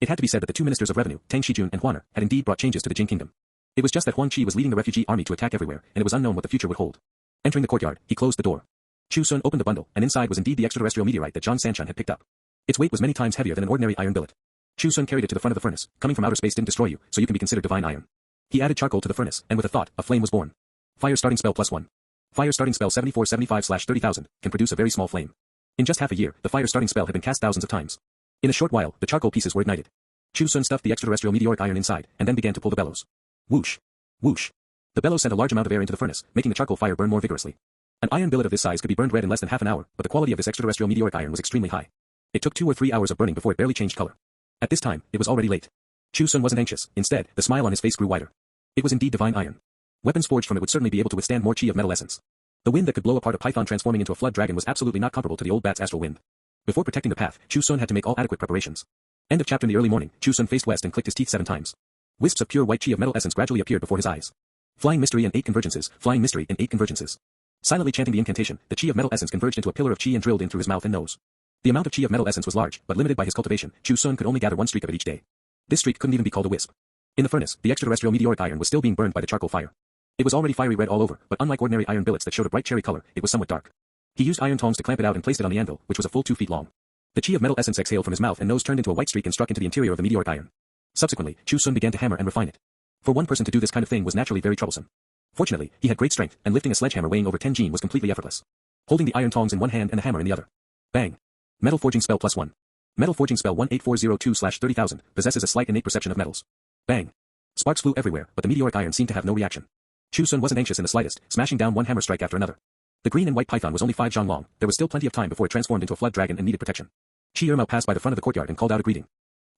Speaker 2: It had to be said that the 2 ministers of revenue, Tang Shijun and Huaner, had indeed brought changes to the Jing kingdom. It was just that Huang Qi was leading the refugee army to attack everywhere, and it was unknown what the future would hold. Entering the courtyard, he closed the door. Chu Xun opened the bundle, and inside was indeed the extraterrestrial meteorite that Zhang Sanchan had picked up. Its weight was many times heavier than an ordinary iron billet. Chu Xun carried it to the front of the furnace. Coming from outer space didn't destroy you, so you can be considered divine iron. He added charcoal to the furnace, and with a thought, a flame was born. Fire starting spell +1. Fire starting spell 7475/30,000 can produce a very small flame. In just half a year, the fire starting spell had been cast thousands of times. In a short while, the charcoal pieces were ignited. Chu Xun stuffed the extraterrestrial meteoric iron inside, and then began to pull the bellows. Whoosh! Whoosh! The bellows sent a large amount of air into the furnace, making the charcoal fire burn more vigorously. An iron billet of this size could be burned red in less than half an hour, but the quality of this extraterrestrial meteoric iron was extremely high. It took 2 or 3 hours of burning before it barely changed color. At this time, it was already late. Chu Xun wasn't anxious. Instead, the smile on his face grew wider. It was indeed divine iron. Weapons forged from it would certainly be able to withstand more chi of metal essence. The wind that could blow apart a python transforming into a flood dragon was absolutely not comparable to the old bat's astral wind. Before protecting the path, Chu Xun had to make all adequate preparations. End of chapter. In the early morning, Chu Xun faced west and clicked his teeth 7 times. Wisps of pure white chi of metal essence gradually appeared before his eyes. Flying mystery in 8 convergences, flying mystery in 8 convergences. Silently chanting the incantation, the chi of metal essence converged into a pillar of chi and drilled in through his mouth and nose. The amount of chi of metal essence was large, but limited by his cultivation. Chu Xun could only gather 1 streak of it each day. This streak couldn't even be called a wisp. In the furnace, the extraterrestrial meteoric iron was still being burned by the charcoal fire. It was already fiery red all over, but unlike ordinary iron billets that showed a bright cherry color, it was somewhat dark. He used iron tongs to clamp it out and placed it on the anvil, which was a full 2 feet long. The chi of metal essence exhaled from his mouth and nose turned into a white streak and struck into the interior of the meteoric iron. Subsequently, Chu Xun began to hammer and refine it. For one person to do this kind of thing was naturally very troublesome. Fortunately, he had great strength, and lifting a sledgehammer weighing over 10 jin was completely effortless. Holding the iron tongs in one hand and the hammer in the other. Bang! Metal forging spell +1. Metal forging spell 18402/30,000 possesses a slight innate perception of metals. Bang! Sparks flew everywhere, but the meteoric iron seemed to have no reaction. Chu Xun wasn't anxious in the slightest, smashing down one hammer strike after another. The green and white python was only 5 zhang long. There was still plenty of time before it transformed into a flood dragon and needed protection. Chi Ermao passed by the front of the courtyard and called out a greeting.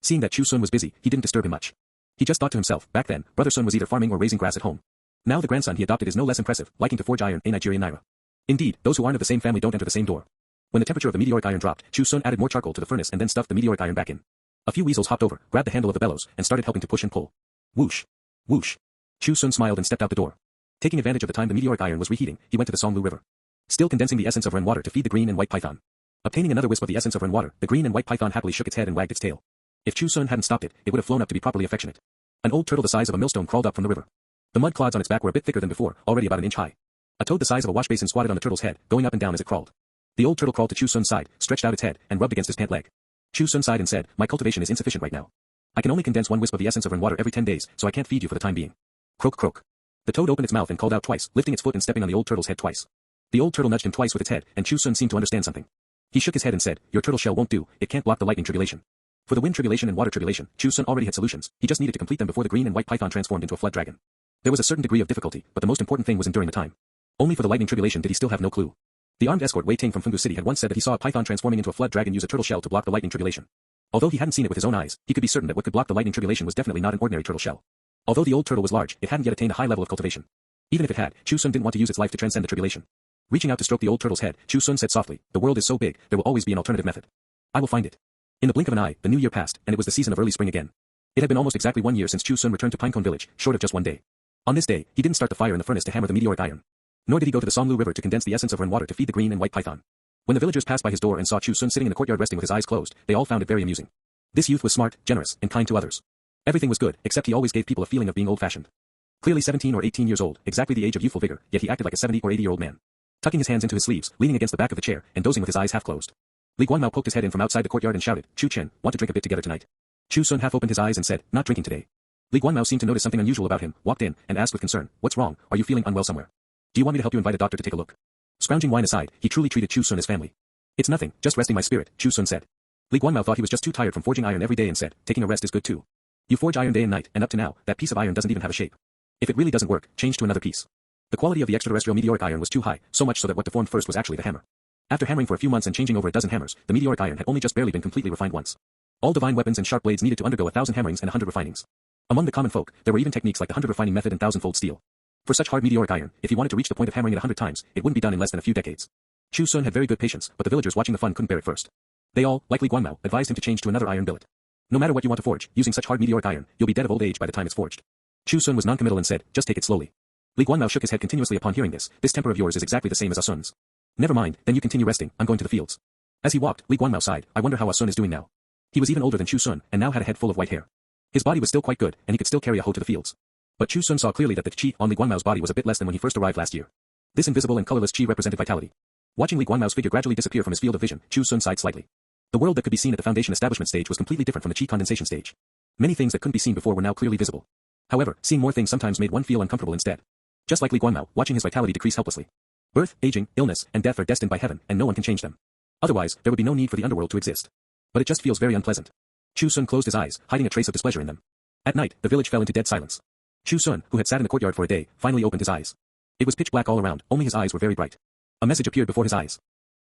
Speaker 2: Seeing that Chu Xun was busy, he didn't disturb him much. He just thought to himself, back then, Brother Sun was either farming or raising grass at home. Now the grandson he adopted is no less impressive, liking to forge iron, a Nigerian naira. Indeed, those who aren't of the same family don't enter the same door. When the temperature of the meteoric iron dropped, Chu Xun added more charcoal to the furnace and then stuffed the meteoric iron back in. A few weasels hopped over, grabbed the handle of the bellows, and started helping to push and pull. Whoosh! Whoosh! Chu Xun smiled and stepped out the door. Taking advantage of the time the meteoric iron was reheating, he went to the Songlu River. Still condensing the essence of Ren water to feed the green and white python. Obtaining another wisp of the essence of Ren water, the green and white python happily shook its head and wagged its tail. If Chu Xun hadn't stopped it, it would have flown up to be properly affectionate. An old turtle the size of a millstone crawled up from the river. The mud clods on its back were a bit thicker than before, already about an inch high. A toad the size of a wash basin squatted on the turtle's head, going up and down as it crawled. The old turtle crawled to Chu Xun's side, stretched out its head, and rubbed against his pant leg. Chu Xun sighed and said, my cultivation is insufficient right now. I can only condense 1 wisp of the essence of Ren water every 10 days, so I can't feed you for the time being. Croak croak. The toad opened its mouth and called out twice, lifting its foot and stepping on the old turtle's head twice. The old turtle nudged him twice with its head, and Chu Xun seemed to understand something. He shook his head and said, your turtle shell won't do, it can't block the lightning tribulation. For the wind tribulation and water tribulation, Chu Xun already had solutions, he just needed to complete them before the green and white python transformed into a flood dragon. There was a certain degree of difficulty, but the most important thing was enduring the time. Only for the lightning tribulation did he still have no clue. The armed escort Wei Ting from Fengdu City had once said that he saw a python transforming into a flood dragon use a turtle shell to block the lightning tribulation. Although he hadn't seen it with his own eyes, he could be certain that what could block the lightning tribulation was definitely not an ordinary turtle shell. Although the old turtle was large, it hadn't yet attained a high level of cultivation. Even if it had, Chu Xun didn't want to use its life to transcend the tribulation. Reaching out to stroke the old turtle's head, Chu Xun said softly, "The world is so big, there will always be an alternative method. I will find it." In the blink of an eye, the new year passed, and it was the season of early spring again. It had been almost exactly 1 year since Chu Xun returned to Pinecone Village, short of just 1 day. On this day, he didn't start the fire in the furnace to hammer the meteoric iron. Nor did he go to the Songlu River to condense the essence of rainwater to feed the green and white python. When the villagers passed by his door and saw Chu Xun sitting in the courtyard resting with his eyes closed, they all found it very amusing. This youth was smart, generous, and kind to others. Everything was good, except he always gave people a feeling of being old-fashioned. Clearly 17 or 18 years old, exactly the age of youthful vigor, yet he acted like a 70 or 80-year-old man. Tucking his hands into his sleeves, leaning against the back of the chair, and dozing with his eyes half closed. Li Guanmao poked his head in from outside the courtyard and shouted, "Chu Chen, want to drink a bit together tonight?" Chu Xun half opened his eyes and said, "Not drinking today." Li Guanmao seemed to notice something unusual about him, walked in, and asked with concern, "What's wrong? Are you feeling unwell somewhere? Do you want me to help you invite a doctor to take a look?" Scrounging wine aside, he truly treated Chu Xun as family. "It's nothing, just resting my spirit," Chu Xun said. Li Guanmao thought he was just too tired from forging iron every day and said, "Taking a rest is good too. You forge iron day and night, and up to now, that piece of iron doesn't even have a shape. If it really doesn't work, change to another piece." The quality of the extraterrestrial meteoric iron was too high, so much so that what deformed first was actually the hammer. After hammering for a few months and changing over a dozen hammers, the meteoric iron had only just barely been completely refined once. All divine weapons and sharp blades needed to undergo 1,000 hammerings and 100 refinings. Among the common folk, there were even techniques like the 100 refining method and 1,000-fold steel. For such hard meteoric iron, if he wanted to reach the point of hammering it 100 times, it wouldn't be done in less than a few decades. Chu Xun had very good patience, but the villagers watching the fun couldn't bear it first. They all, like Li Guanmao, advised him to change to another iron billet. No matter what you want to forge, using such hard meteoric iron, you'll be dead of old age by the time it's forged. Chu Xun was non-committal and said, "Just take it slowly." Li Guanmao shook his head continuously upon hearing this. "This temper of yours is exactly the same as Asun's." "Never mind, then you continue resting, I'm going to the fields." As he walked, Li Guanmao sighed, "I wonder how Asun is doing now." He was even older than Chu Xun, and now had a head full of white hair. His body was still quite good, and he could still carry a hoe to the fields. But Chu Xun saw clearly that the qi on Li Guanmao's body was a bit less than when he first arrived last year. This invisible and colorless qi represented vitality. Watching Li Guanmao's figure gradually disappear from his field of vision, Chu Xun sighed slightly. The world that could be seen at the foundation establishment stage was completely different from the qi condensation stage. Many things that couldn't be seen before were now clearly visible. However, seeing more things sometimes made one feel uncomfortable instead. Just like Li Guanmao, watching his vitality decrease helplessly. Birth, aging, illness, and death are destined by heaven, and no one can change them. Otherwise, there would be no need for the underworld to exist. But it just feels very unpleasant. Chu Xun closed his eyes, hiding a trace of displeasure in them. At night, the village fell into dead silence. Chu Xun, who had sat in the courtyard for a day, finally opened his eyes. It was pitch black all around, only his eyes were very bright. A message appeared before his eyes.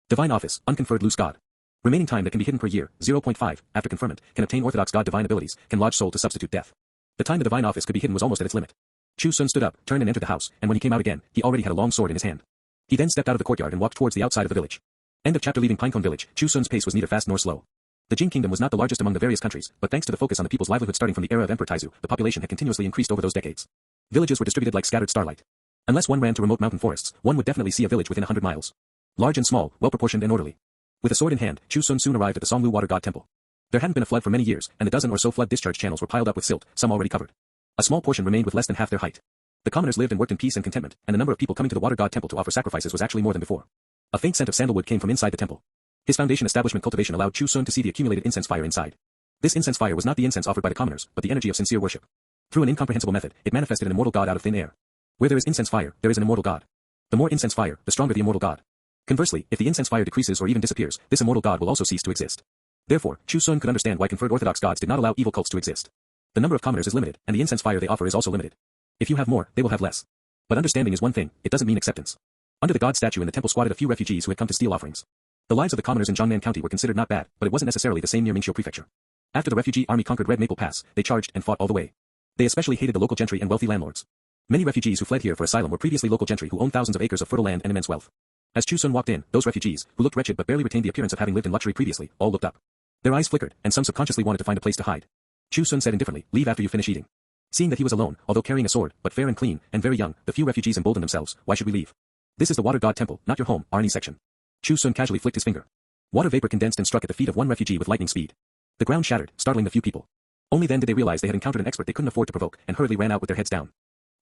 Speaker 2: Divine Office, unconferred loose God. Remaining time that can be hidden per year, 0.5, after conferment, can obtain Orthodox God divine abilities, can lodge soul to substitute death. The time the Divine Office could be hidden was almost at its limit. Chu Xun stood up, turned and entered the house, and when he came out again, he already had a long sword in his hand. He then stepped out of the courtyard and walked towards the outside of the village. End of chapter. Leaving Pinecone Village, Chu Xun's pace was neither fast nor slow. The Jing Kingdom was not the largest among the various countries, but thanks to the focus on the people's livelihood starting from the era of Emperor Taizu, the population had continuously increased over those decades. Villages were distributed like scattered starlight. Unless one ran to remote mountain forests, one would definitely see a village within 100 miles. Large and small, well-proportioned and orderly. With a sword in hand, Chu Xun soon arrived at the Songlu Water God Temple. There hadn't been a flood for many years, and a dozen or so flood discharge channels were piled up with silt, some already covered. A small portion remained with less than half their height. The commoners lived and worked in peace and contentment, and the number of people coming to the Water God Temple to offer sacrifices was actually more than before. A faint scent of sandalwood came from inside the temple. His foundation establishment cultivation allowed Chu Xun to see the accumulated incense fire inside. This incense fire was not the incense offered by the commoners, but the energy of sincere worship. Through an incomprehensible method, it manifested an immortal god out of thin air. Where there is incense fire, there is an immortal god. The more incense fire, the stronger the immortal god. Conversely, if the incense fire decreases or even disappears, this immortal god will also cease to exist. Therefore, Chu Xun could understand why conferred Orthodox gods did not allow evil cults to exist. The number of commoners is limited, and the incense fire they offer is also limited. If you have more, they will have less. But understanding is one thing, it doesn't mean acceptance. Under the god statue in the temple squatted a few refugees who had come to steal offerings. The lives of the commoners in Jiangnan County were considered not bad, but it wasn't necessarily the same near Mingqiu Prefecture. After the refugee army conquered Red Maple Pass, they charged and fought all the way. They especially hated the local gentry and wealthy landlords. Many refugees who fled here for asylum were previously local gentry who owned thousands of acres of fertile land and immense wealth. As Chu Xun walked in, those refugees, who looked wretched but barely retained the appearance of having lived in luxury previously, all looked up. Their eyes flickered, and some subconsciously wanted to find a place to hide. Chu Xun said indifferently, "Leave after you finish eating." Seeing that he was alone, although carrying a sword, but fair and clean, and very young, the few refugees emboldened themselves. "Why should we leave? This is the Water God Temple, not your home, Arni section." Chu Xun casually flicked his finger. Water vapor condensed and struck at the feet of one refugee with lightning speed. The ground shattered, startling the few people. Only then did they realize they had encountered an expert they couldn't afford to provoke, and hurriedly ran out with their heads down.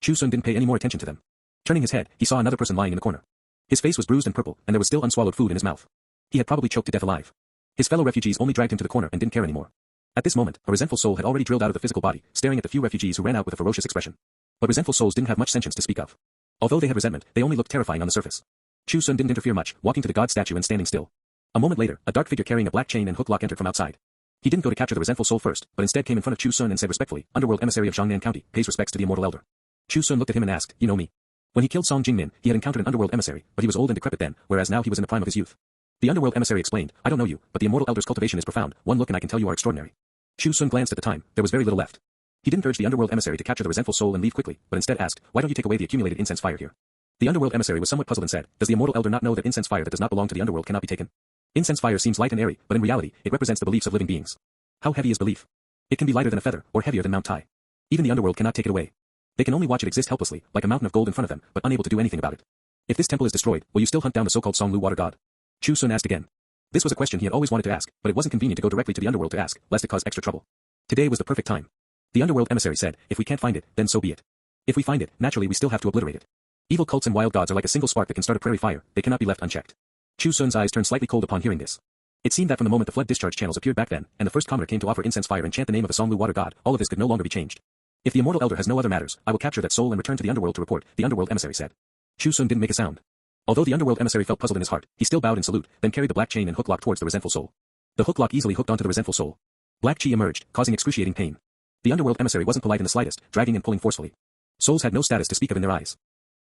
Speaker 2: Chu Xun didn't pay any more attention to them. Turning his head, he saw another person lying in the corner. His face was bruised and purple, and there was still unswallowed food in his mouth. He had probably choked to death alive. His fellow refugees only dragged him to the corner and didn't care anymore. At this moment, a resentful soul had already drilled out of the physical body, staring at the few refugees who ran out with a ferocious expression. But resentful souls didn't have much sentience to speak of. Although they had resentment, they only looked terrifying on the surface. Chu Xun didn't interfere much, walking to the god statue and standing still. A moment later, a dark figure carrying a black chain and hook lock entered from outside. He didn't go to capture the resentful soul first, but instead came in front of Chu Xun and said respectfully, "Underworld emissary of Jiangnan County, pays respects to the immortal elder." Chu Xun looked at him and asked, "You know me?" When he killed Song Jingmin, he had encountered an underworld emissary, but he was old and decrepit then, whereas now he was in the prime of his youth. The underworld emissary explained, "I don't know you, but the immortal elder's cultivation is profound. One look and I can tell you are extraordinary." Chu Xun glanced at the time, there was very little left. He didn't urge the underworld emissary to capture the resentful soul and leave quickly, but instead asked, why don't you take away the accumulated incense fire here? The underworld emissary was somewhat puzzled and said, does the immortal elder not know that incense fire that does not belong to the underworld cannot be taken? Incense fire seems light and airy, but in reality, it represents the beliefs of living beings. How heavy is belief? It can be lighter than a feather, or heavier than Mount Tai. Even the underworld cannot take it away. They can only watch it exist helplessly, like a mountain of gold in front of them, but unable to do anything about it. If this temple is destroyed, will you still hunt down the so-called Songlu water god? Chu Xun asked again. This was a question he had always wanted to ask, but it wasn't convenient to go directly to the underworld to ask, lest it cause extra trouble. Today was the perfect time. The underworld emissary said, if we can't find it, then so be it. If we find it, naturally we still have to obliterate it. Evil cults and wild gods are like a single spark that can start a prairie fire, they cannot be left unchecked. Chu Xun's eyes turned slightly cold upon hearing this. It seemed that from the moment the flood discharge channels appeared back then, and the first commoner came to offer incense fire and chant the name of the Songlu water god, all of this could no longer be changed. If the immortal elder has no other matters, I will capture that soul and return to the underworld to report, the underworld emissary said. Chu Xun didn't make a sound. Although the underworld emissary felt puzzled in his heart, he still bowed in salute, then carried the black chain and hook lock towards the resentful soul. The hook lock easily hooked onto the resentful soul. Black chi emerged, causing excruciating pain. The underworld emissary wasn't polite in the slightest, dragging and pulling forcefully. Souls had no status to speak of in their eyes.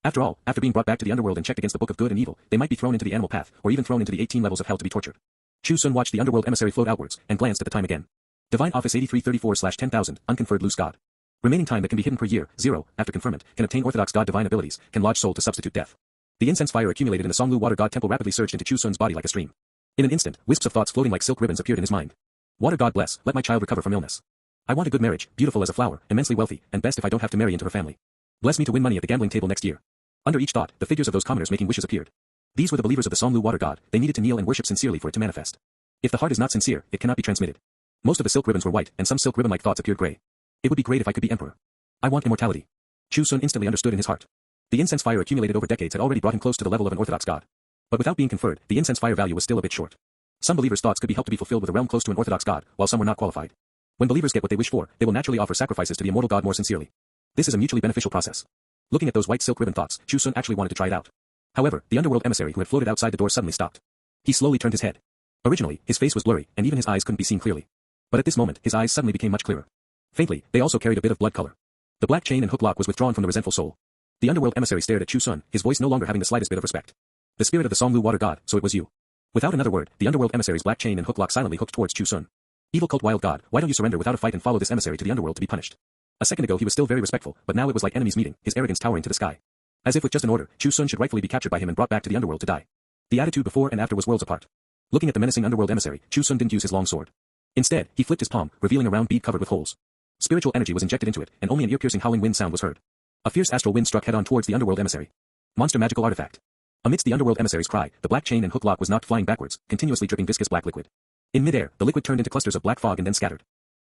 Speaker 2: After all, after being brought back to the underworld and checked against the book of good and evil, they might be thrown into the animal path, or even thrown into the 18 levels of hell to be tortured. Chu Xun watched the underworld emissary float outwards, and glanced at the time again. Divine Office 8334/10,000, unconferred loose god. Remaining time that can be hidden per year, 0, after conferment, can obtain orthodox god divine abilities, can lodge soul to substitute death. The incense fire accumulated in the Songlu water god temple rapidly surged into Chu Xun's body like a stream. In an instant, wisps of thoughts floating like silk ribbons appeared in his mind. Water god bless, let my child recover from illness. I want a good marriage, beautiful as a flower, immensely wealthy, and best if I don't have to marry into her family. Bless me to win money at the gambling table next year. Under each thought, the figures of those commoners making wishes appeared. These were the believers of the Songlu water god, they needed to kneel and worship sincerely for it to manifest. If the heart is not sincere, it cannot be transmitted. Most of the silk ribbons were white, and some silk ribbon-like thoughts appeared gray. It would be great if I could be emperor. I want immortality. Chu Xun instantly understood in his heart. The incense fire accumulated over decades had already brought him close to the level of an orthodox god. But without being conferred, the incense fire value was still a bit short. Some believers' thoughts could be helped to be fulfilled with a realm close to an orthodox god, while some were not qualified. When believers get what they wish for, they will naturally offer sacrifices to the immortal god more sincerely. This is a mutually beneficial process. Looking at those white silk ribbon thoughts, Chu Xun actually wanted to try it out. However, the underworld emissary who had floated outside the door suddenly stopped. He slowly turned his head. Originally, his face was blurry, and even his eyes couldn't be seen clearly. But at this moment, his eyes suddenly became much clearer. Faintly, they also carried a bit of blood color. The black chain and hook lock was withdrawn from the resentful soul. The underworld emissary stared at Chu Xun, his voice no longer having the slightest bit of respect. The spirit of the Songlu water god, so it was you. Without another word, the underworld emissary's black chain and hook lock silently hooked towards Chu Xun. Evil cult wild god, why don't you surrender without a fight and follow this emissary to the underworld to be punished? A second ago he was still very respectful, but now it was like enemies meeting, his arrogance towering to the sky. As if with just an order, Chu Xun should rightfully be captured by him and brought back to the underworld to die. The attitude before and after was worlds apart. Looking at the menacing underworld emissary, Chu Xun didn't use his long sword. Instead, he flipped his palm, revealing a round bead covered with holes. Spiritual energy was injected into it, and only an ear-piercing howling wind sound was heard. A fierce astral wind struck head-on towards the underworld emissary. Monster magical artifact. Amidst the underworld emissary's cry, the black chain and hook lock was knocked flying backwards, continuously dripping viscous black liquid. In midair, the liquid turned into clusters of black fog and then scattered.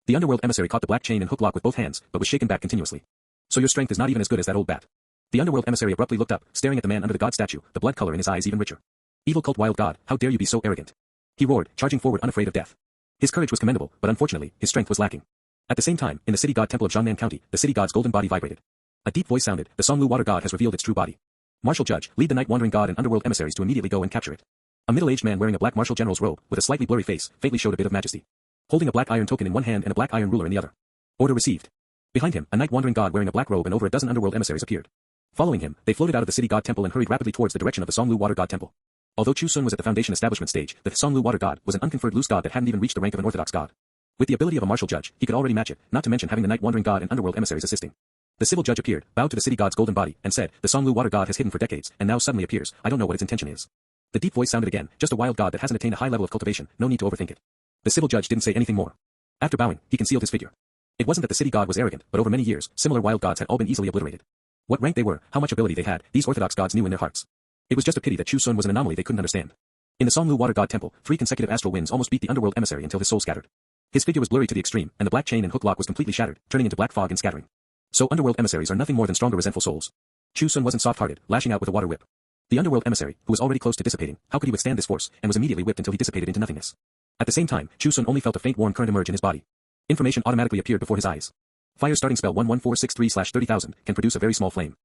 Speaker 2: The underworld emissary caught the black chain and hook lock with both hands, but was shaken back continuously. So your strength is not even as good as that old bat. The underworld emissary abruptly looked up, staring at the man under the god statue, the blood color in his eyes even richer. Evil cult wild god, how dare you be so arrogant? He roared, charging forward unafraid of death. His courage was commendable, but unfortunately, his strength was lacking. At the same time, in the city god temple of Jiangnan County, the city god's golden body vibrated. A deep voice sounded, the Songlu water god has revealed its true body. Martial judge, lead the night wandering god and underworld emissaries to immediately go and capture it. A middle-aged man wearing a black martial general's robe, with a slightly blurry face, faintly showed a bit of majesty. Holding a black iron token in one hand and a black iron ruler in the other. Order received. Behind him, a night wandering god wearing a black robe and over a dozen underworld emissaries appeared. Following him, they floated out of the city god temple and hurried rapidly towards the direction of the Songlu water god temple. Although Chu Xun was at the foundation establishment stage, the Songlu water god was an unconferred loose god that hadn't even reached the rank of an orthodox god. With the ability of a martial judge, he could already match it, not to mention having the night wandering god and underworld emissaries assisting. The civil judge appeared, bowed to the city god's golden body, and said, the Songlu water god has hidden for decades, and now suddenly appears, I don't know what its intention is. The deep voice sounded again, just a wild god that hasn't attained a high level of cultivation, no need to overthink it. The civil judge didn't say anything more. After bowing, he concealed his figure. It wasn't that the city god was arrogant, but over many years, similar wild gods had all been easily obliterated. What rank they were, how much ability they had, these orthodox gods knew in their hearts. It was just a pity that Chu Xun was an anomaly they couldn't understand. In the Songlu water god temple, 3 consecutive astral winds almost beat the underworld emissary until his soul scattered. His figure was blurry to the extreme, and the black chain and hook lock was completely shattered, turning into black fog and scattering. So underworld emissaries are nothing more than stronger resentful souls. Chu Xun wasn't soft-hearted, lashing out with a water whip. The underworld emissary, who was already close to dissipating, how could he withstand this force, and was immediately whipped until he dissipated into nothingness. At the same time, Chu Xun only felt a faint warm current emerge in his body. Information automatically appeared before his eyes. Fire starting spell 11463/30,000 can produce a very small flame.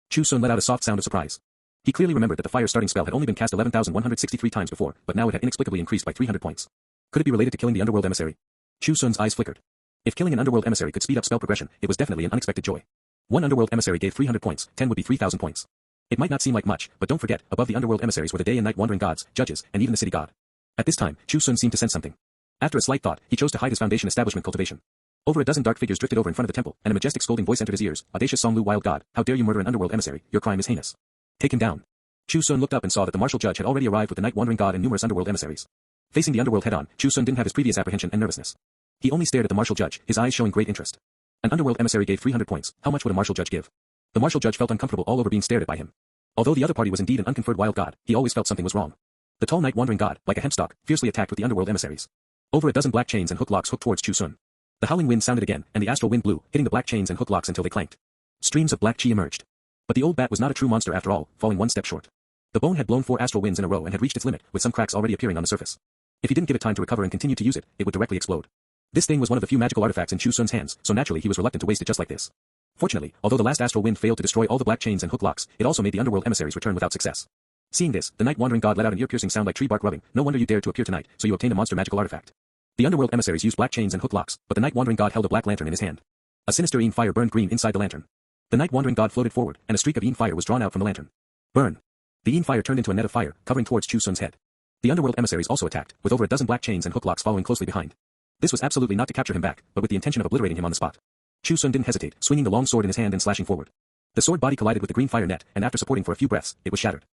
Speaker 2: Chu Xun let out a soft sound of surprise. He clearly remembered that the fire starting spell had only been cast 11,163 times before, but now it had inexplicably increased by 300 points. Could it be related to killing the underworld emissary? Chu Xun's eyes flickered. If killing an underworld emissary could speed up spell progression, it was definitely an unexpected joy. One underworld emissary gave 300 points, 10 would be 3,000 points. It might not seem like much, but don't forget, above the underworld emissaries were the day and night wandering gods, judges, and even the city god. At this time, Chu Xun seemed to sense something. After a slight thought, he chose to hide his foundation establishment cultivation. Over a dozen dark figures drifted over in front of the temple, and a majestic scolding voice entered his ears. Audacious Songlu, wild god, how dare you murder an underworld emissary? Your crime is heinous. Take him down. Chu Xun looked up and saw that the martial judge had already arrived with the night-wandering god and numerous underworld emissaries. Facing the underworld head-on, Chu Xun didn't have his previous apprehension and nervousness. He only stared at the martial judge, his eyes showing great interest. An underworld emissary gave 300 points. How much would a martial judge give? The martial judge felt uncomfortable all over being stared at by him. Although the other party was indeed an unconferred wild god, he always felt something was wrong. The tall night-wandering god, like a hempstalk, fiercely attacked with the underworld emissaries. Over a dozen black chains and hook locks hooked towards Chu Xun. The howling wind sounded again, and the astral wind blew, hitting the black chains and hook locks until they clanked. Streams of black chi emerged. But the old bat was not a true monster after all, falling one step short. The bone had blown 4 astral winds in a row and had reached its limit, with some cracks already appearing on the surface. If he didn't give it time to recover and continue to use it, it would directly explode. This thing was one of the few magical artifacts in Chu Xun's hands, so naturally he was reluctant to waste it just like this. Fortunately, although the last astral wind failed to destroy all the black chains and hook locks, it also made the underworld emissaries return without success. Seeing this, the night-wandering god let out an ear-piercing sound like tree bark rubbing. No wonder you dared to appear tonight, so you obtained a monster magical artifact. The underworld emissaries used black chains and hook locks, but the night-wandering god held a black lantern in his hand. A sinister Yin fire burned green inside the lantern. The night-wandering god floated forward, and a streak of Yin fire was drawn out from the lantern. Burn! The Yin fire turned into a net of fire, covering towards Chu Xun's head. The underworld emissaries also attacked, with over a dozen black chains and hook locks following closely behind. This was absolutely not to capture him back, but with the intention of obliterating him on the spot. Chu Xun didn't hesitate, swinging the long sword in his hand and slashing forward. The sword body collided with the green fire net, and after supporting for a few breaths, it was shattered.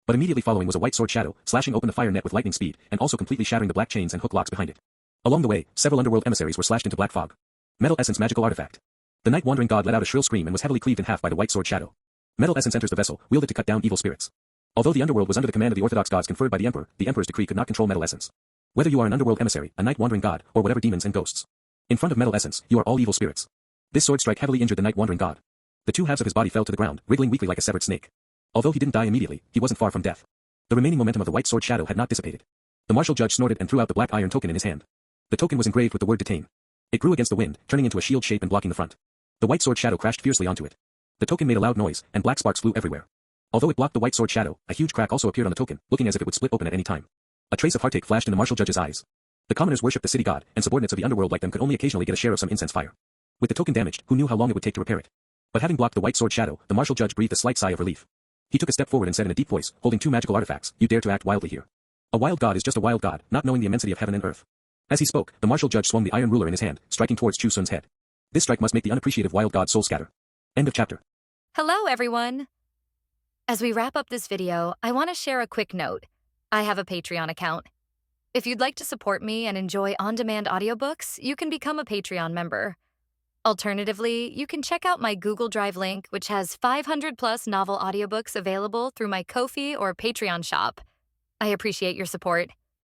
Speaker 2: But immediately following was a white sword shadow, slashing open the fire net with lightning speed, and also completely shattering the black chains and hook locks behind it. Along the way, several underworld emissaries were slashed into black fog. Metal Essence magical artifact. The night-wandering god let out a shrill scream and was heavily cleaved in half by the white sword shadow. Metal Essence enters the vessel, wielded to cut down evil spirits. Although the underworld was under the command of the orthodox gods conferred by the emperor's decree could not control Metal Essence. Whether you are an underworld emissary, a night-wandering god, or whatever demons and ghosts. In front of Metal Essence, you are all evil spirits. This sword strike heavily injured the night-wandering god. The 2 halves of his body fell to the ground, wriggling weakly like a severed snake. Although he didn't die immediately, he wasn't far from death. The remaining momentum of the white sword shadow had not dissipated. The martial judge snorted and threw out the black iron token in his hand. The token was engraved with the word detain. It grew against the wind, turning into a shield shape and blocking the front. The white sword shadow crashed fiercely onto it. The token made a loud noise, and black sparks flew everywhere. Although it blocked the white sword shadow, a huge crack also appeared on the token, looking as if it would split open at any time. A trace of heartache flashed in the martial judge's eyes. The commoners worshipped the city god, and subordinates of the underworld like them could only occasionally get a share of some incense fire. With the token damaged, who knew how long it would take to repair it? But having blocked the white sword shadow, the martial judge breathed a slight sigh of relief. He took a step forward and said in a deep voice, holding 2 magical artifacts, you dare to act wildly here. A wild god is just a wild god, not knowing the immensity of heaven and earth. As he spoke, the martial judge swung the iron ruler in his hand, striking towards Chu Xun's head. This strike must make the unappreciative wild god soul scatter. End of chapter.
Speaker 3: Hello, everyone. As we wrap up this video, I want to share a quick note. I have a Patreon account. If you'd like to support me and enjoy on-demand audiobooks, you can become a Patreon member. Alternatively, you can check out my Google Drive link, which has 500+ novel audiobooks available through my Ko-fi or Patreon shop. I appreciate your support.